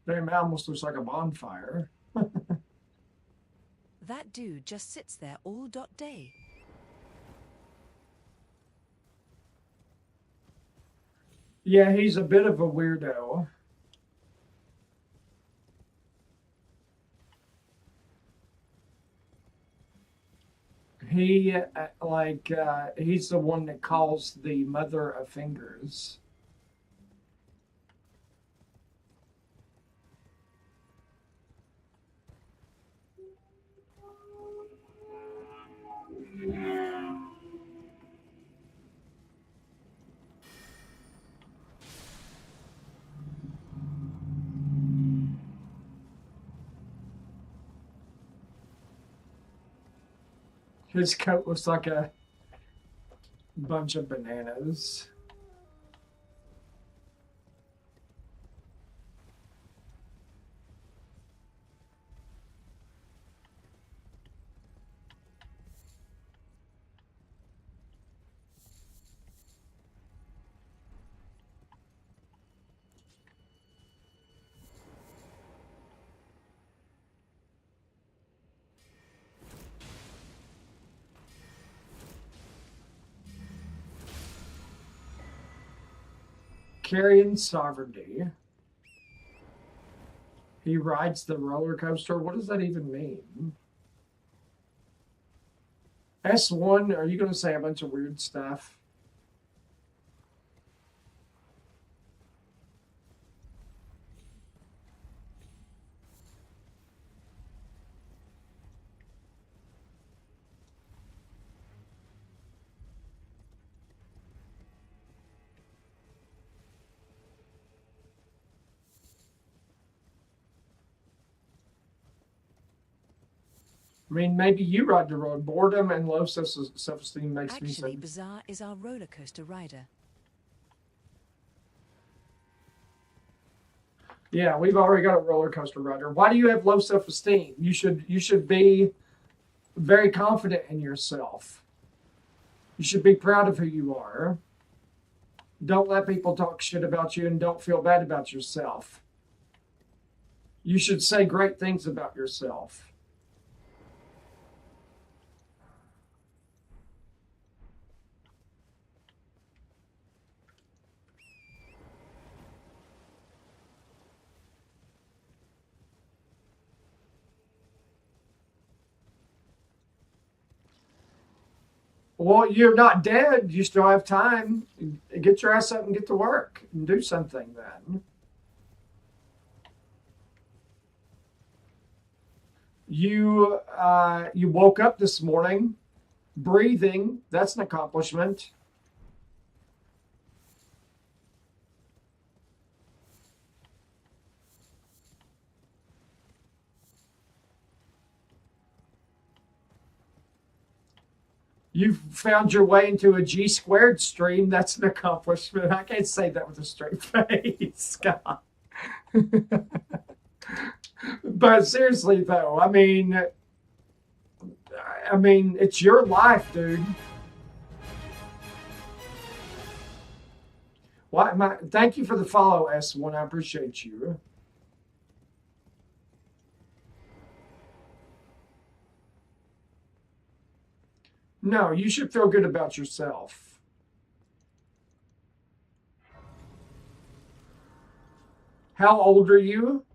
Damn, it almost looks like a bonfire. That dude just sits there all day. Yeah, he's a bit of a weirdo. He's the one that calls the mother of fingers. His coat looks like a bunch of bananas. Carrying sovereignty. He rides the roller coaster. What does that even mean? S1, are you going to say a bunch of weird stuff? I mean, maybe you ride the road. Boredom and low self-esteem makes me Actually, sad. Bazaar is our roller coaster rider. Yeah, we've already got a roller coaster rider. Why do you have low self-esteem? You should be very confident in yourself. You should be proud of who you are. Don't let people talk shit about you and don't feel bad about yourself. You should say great things about yourself. Well, you're not dead. You still have time. Get your ass up and get to work and do something then. You woke up this morning breathing. That's an accomplishment. You've found your way into a G squared stream. That's an accomplishment. I can't say that with a straight face, God. But seriously, though, I mean, it's your life, dude. Why am I? Thank you for the follow, S1. I appreciate you. No, you should feel good about yourself. How old are you?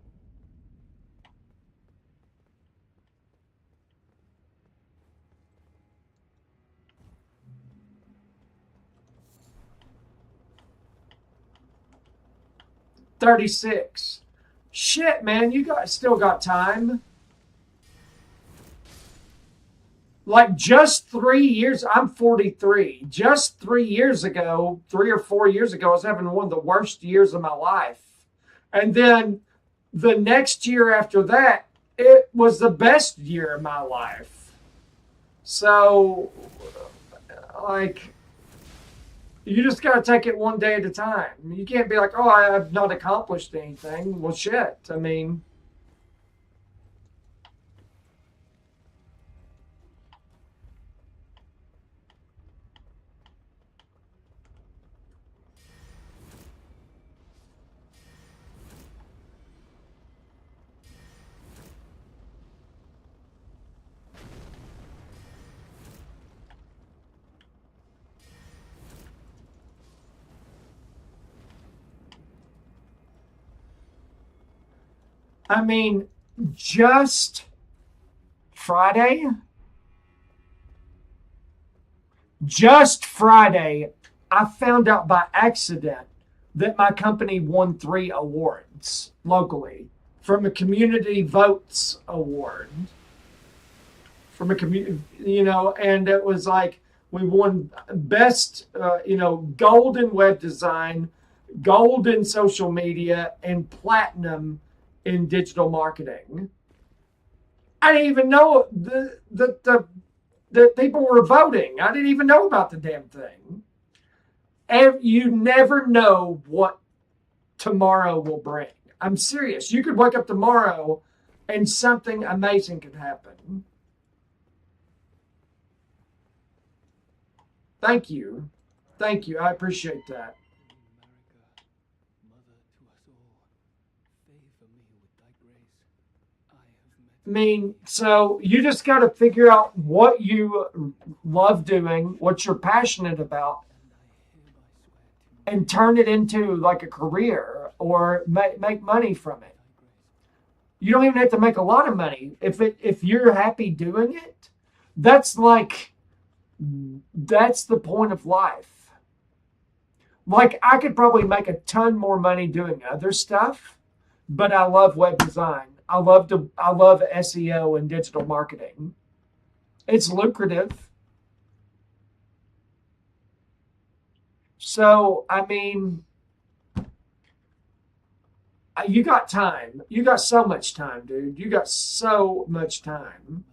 "36. Shit, man, you still got time. Like just 3 years, I'm 43. Just 3 years ago, 3 or 4 years ago, I was having one of the worst years of my life. And then the next year after that, it was the best year of my life. So, like, you just got to take it one day at a time. You can't be like, oh, I have not accomplished anything. Well, shit. I mean, just Friday, I found out by accident that my company won 3 awards locally from a community votes award. From a community, and it was like we won best, gold in web design, gold in social media, and platinum in digital marketing. I didn't even know the that people were voting. I didn't even know about the damn thing. And you never know what tomorrow will bring. I'm serious. You could wake up tomorrow and something amazing could happen. Thank you. Thank you. I appreciate that. I mean, so you just got to figure out what you love doing, what you're passionate about, and turn it into like a career or make money from it. You don't even have to make a lot of money. If you're happy doing it, that's the point of life. Like I could probably make a ton more money doing other stuff, but I love web design. I love SEO and digital marketing. It's lucrative. So, I mean, you got time. You got so much time, dude. You got so much time.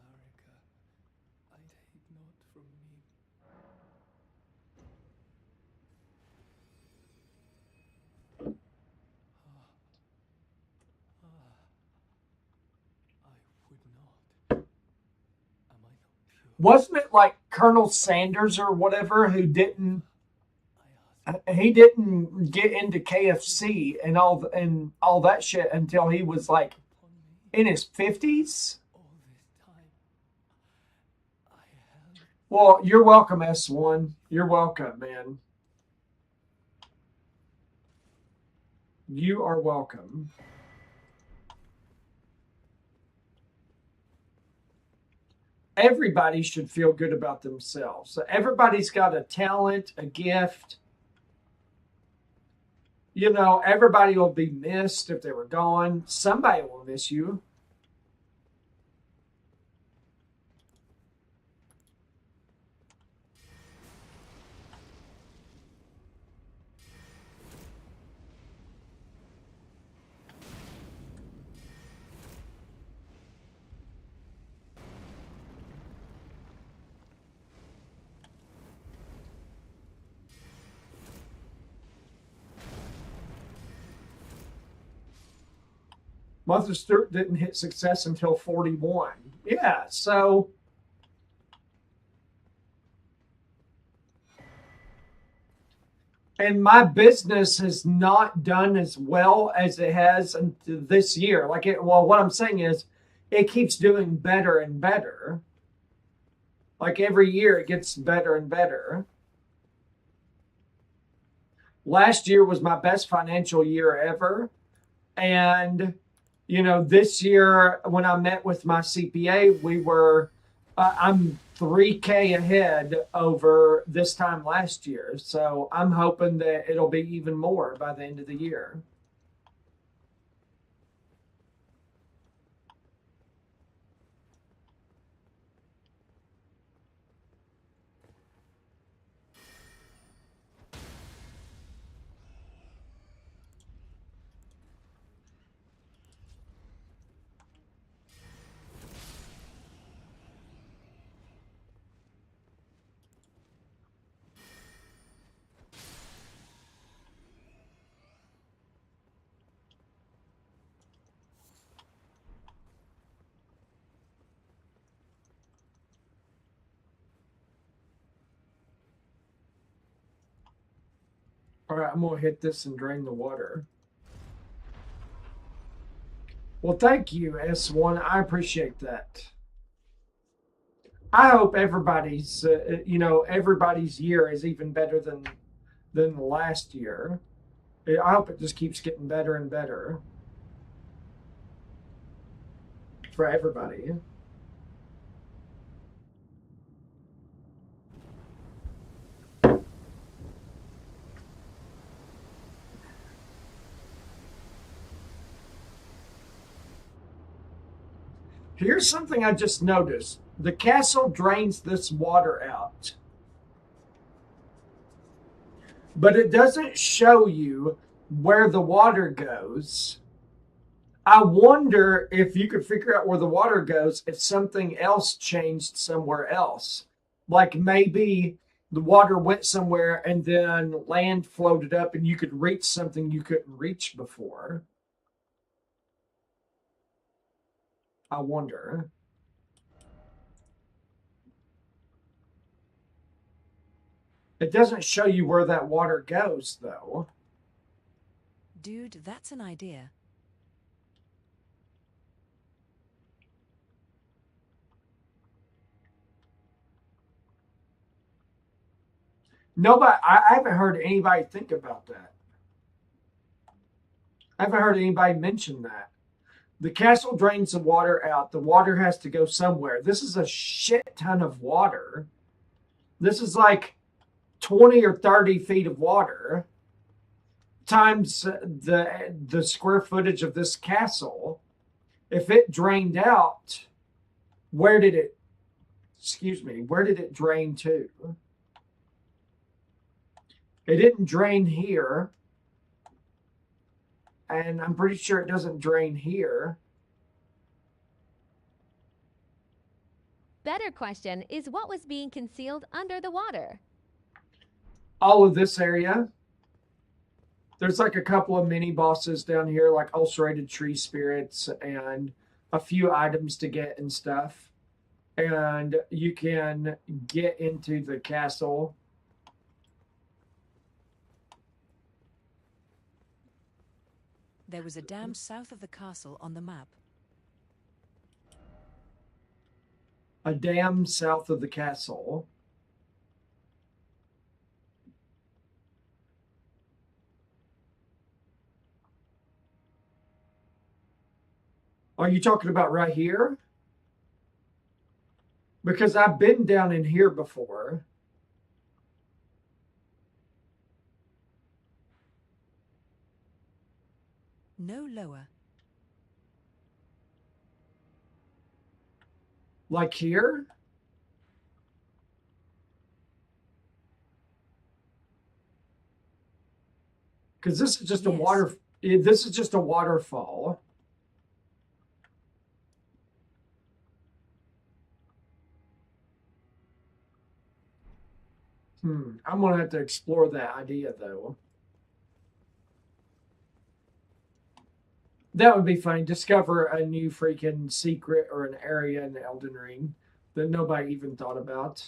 Wasn't it like Colonel Sanders or whatever who didn't get into KFC and all that shit until he was like in his 50s? Well, you're welcome, S1. You're welcome, man. You are welcome. Everybody should feel good about themselves. So everybody's got a talent, a gift. You know, everybody will be missed if they were gone. Somebody will miss you. Martha Stewart didn't hit success until 41. Yeah, so and my business has not done as well as it has this year. What I'm saying is it keeps doing better and better. Like every year it gets better and better. Last year was my best financial year ever. And you know, this year when I met with my CPA, I'm $3K ahead over this time last year. So I'm hoping that it'll be even more by the end of the year. All right, I'm going to hit this and drain the water. Well, thank you, S1. I appreciate that. I hope everybody's year is even better than the last year. I hope it just keeps getting better and better for everybody. Here's something I just noticed. The castle drains this water out, but it doesn't show you where the water goes. I wonder if you could figure out where the water goes if something else changed somewhere else. Like maybe the water went somewhere and then land floated up and you could reach something you couldn't reach before. I wonder. It doesn't show you where that water goes, though. Dude, that's an idea. Nobody, I haven't heard anybody think about that. I haven't heard anybody mention that. The castle drains the water out. The water has to go somewhere. This is a shit ton of water. This is like 20 or 30 feet of water times the square footage of this castle. If it drained out, where did it drain to? It didn't drain here. And I'm pretty sure it doesn't drain here. Better question is what was being concealed under the water? All of this area. There's like a couple of mini bosses down here, like ulcerated tree spirits and a few items to get and stuff. And you can get into the castle. There was a dam south of the castle on the map. A dam south of the castle. Are you talking about right here? Because I've been down in here before. No lower. Like here? Because this is just a water. This is just a waterfall. I'm gonna have to explore that idea though. That would be fun. Discover a new freaking secret or an area in Elden Ring that nobody even thought about.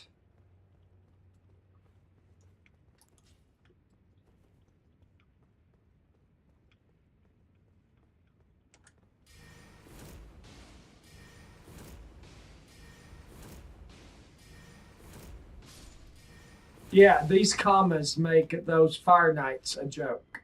Yeah, these commas make those Fire Knights a joke.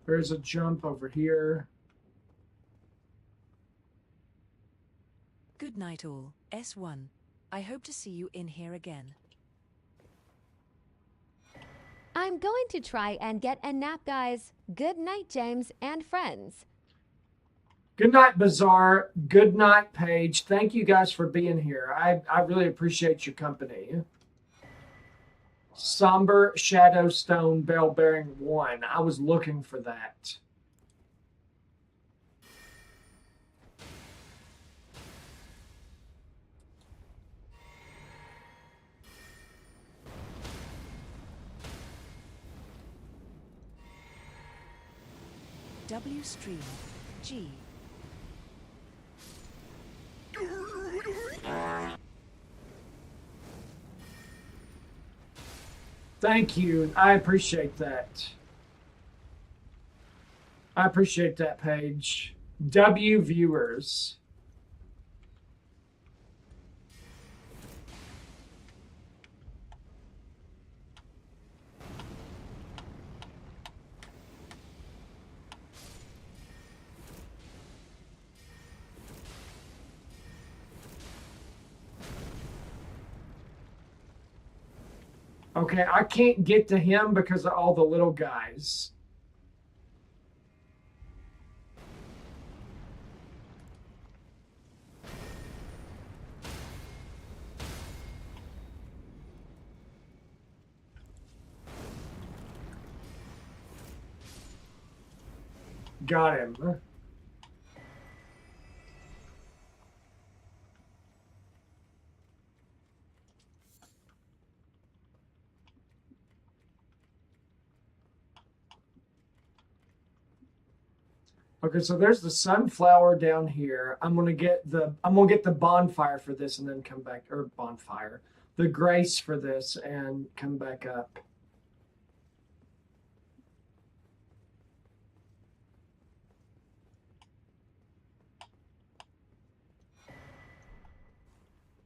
There's a jump over here. Good night all. S1. I hope to see you in here again. I'm going to try and get a nap, guys. Good night, James and friends. Good night, Bazaar. Good night, Paige. Thank you guys for being here. I really appreciate your company. Somber Shadowstone Bell Bearing 1. I was looking for that. W stream. G. Thank you. I appreciate that. I appreciate that, Paige. W viewers. Okay, I can't get to him because of all the little guys. Got him. Okay, so there's the sunflower down here. I'm gonna get the bonfire for this and then come back, or bonfire, the grace for this and come back up.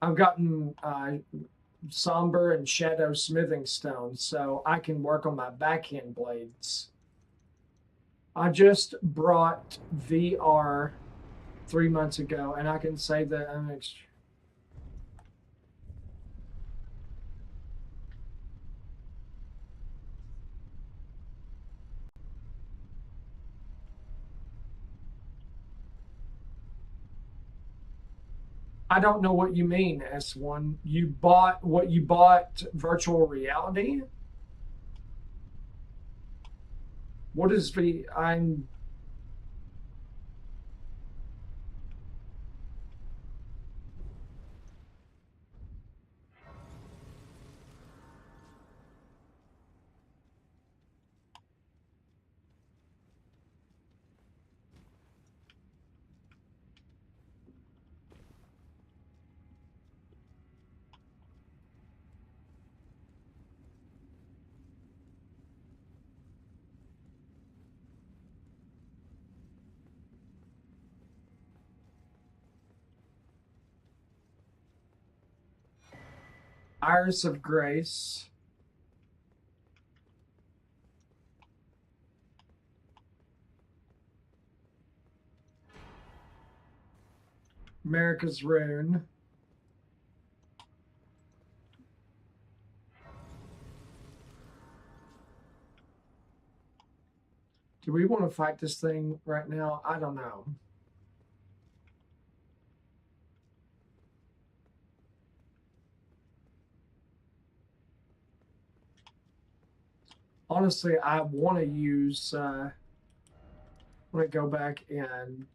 I've gotten somber and shadow smithing stones, so I can work on my backhand blades. I just brought VR 3 months ago, and I can say that I don't know what you mean, S1. You bought virtual reality? What is I'm Iris of Grace. America's Rune. Do we want to fight this thing right now? I don't know. Honestly, I want to use. I want to go back and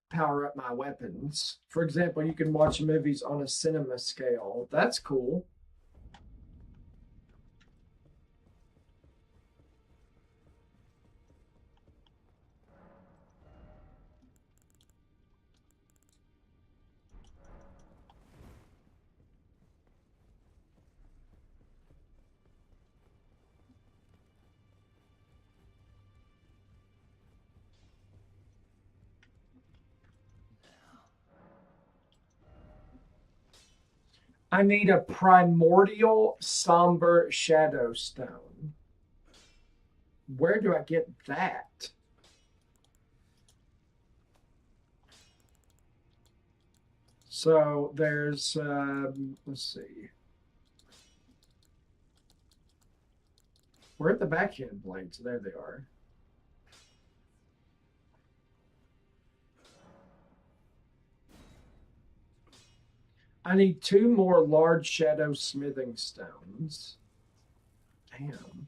power up my weapons. For example, you can watch movies on a cinema scale. That's cool. I need a primordial somber shadow stone. Where do I get that? So there's, let's see. Where are the backhand blades? There they are. I need 2 more large shadow smithing stones. Damn.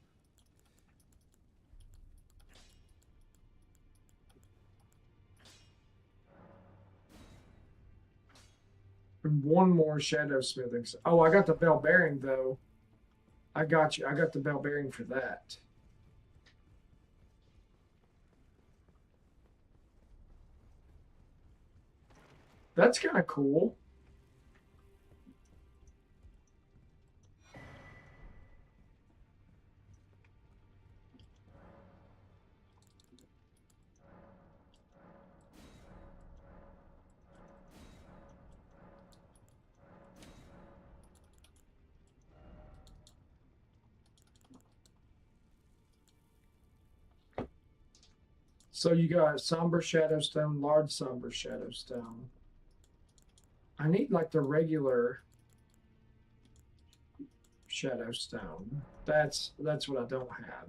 And 1 more shadow smithing. Oh, I got the bell bearing though. I got you. I got the bell bearing for that. That's kind of cool. So you got somber shadow stone, large somber shadow stone. I need like the regular shadow stone. That's what I don't have.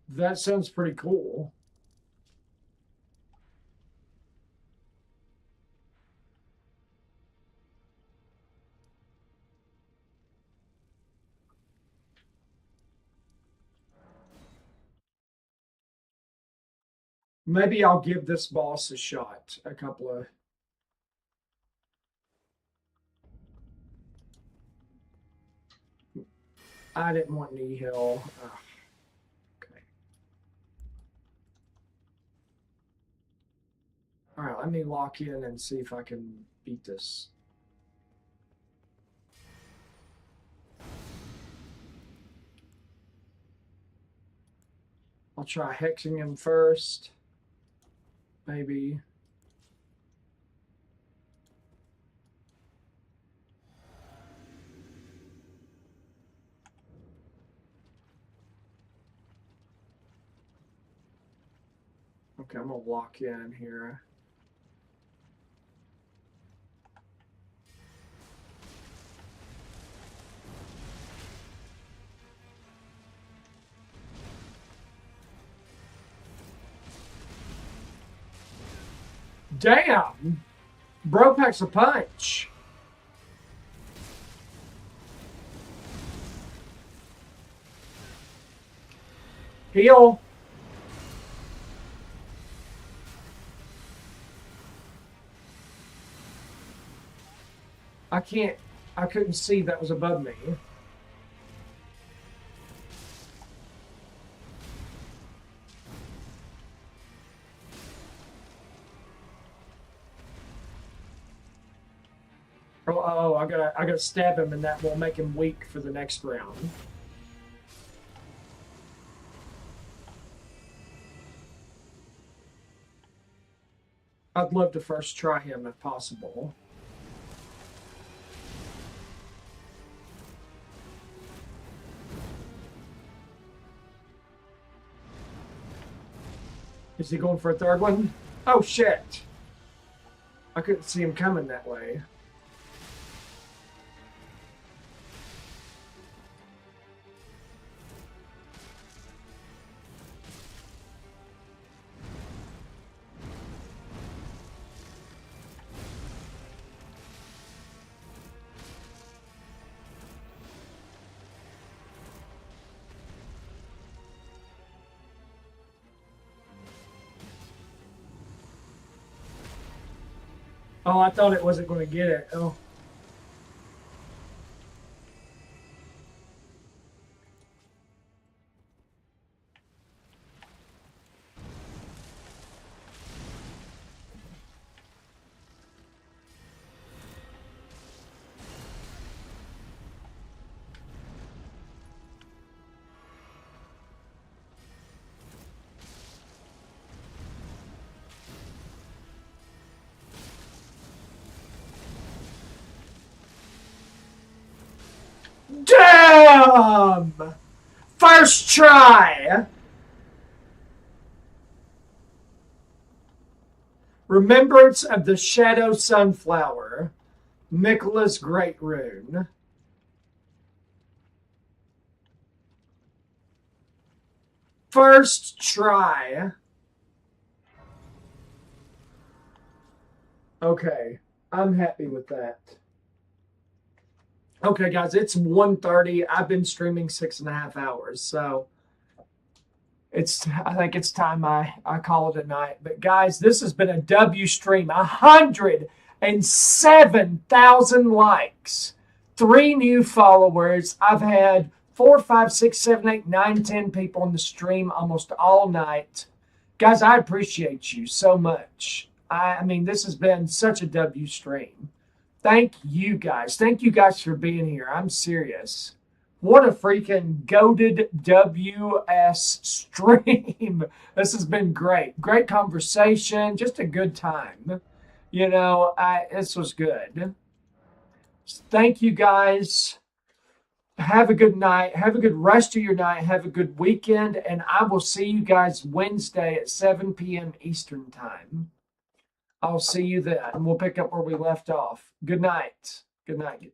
That sounds pretty cool. Maybe I'll give this boss a shot. A couple of. I didn't want knee hill. Okay. All right, let me lock in and see if I can beat this. I'll try hexing him first. Maybe. Okay, I'm gonna lock in here. Damn! Bro packs a punch. Heal. I couldn't see that was above me. Oh, I gotta stab him, and that will make him weak for the next round. I'd love to first try him if possible. Is he going for a third one? Oh shit! I couldn't see him coming that way. Oh, I thought it wasn't going to get it. Oh. Damn! First try! Remembrance of the Shadow Sunflower. Miquella's Great Rune. First try. Okay, I'm happy with that. Okay, guys, it's 1:30. I've been streaming 6.5 hours, so I think it's time I call it a night. But guys, this has been a W stream. 107,000 likes, 3 new followers. I've had 4, 5, 6, 7, 8, 9, 10 people on the stream almost all night. Guys, I appreciate you so much. I mean, this has been such a W stream. Thank you guys. Thank you guys for being here. I'm serious. What a freaking goated WS stream. This has been great. Great conversation. Just a good time. You know, this was good. Thank you guys. Have a good night. Have a good rest of your night. Have a good weekend. And I will see you guys Wednesday at 7 p.m. Eastern Time. I'll see you then. We'll pick up where we left off. Good night. Good night.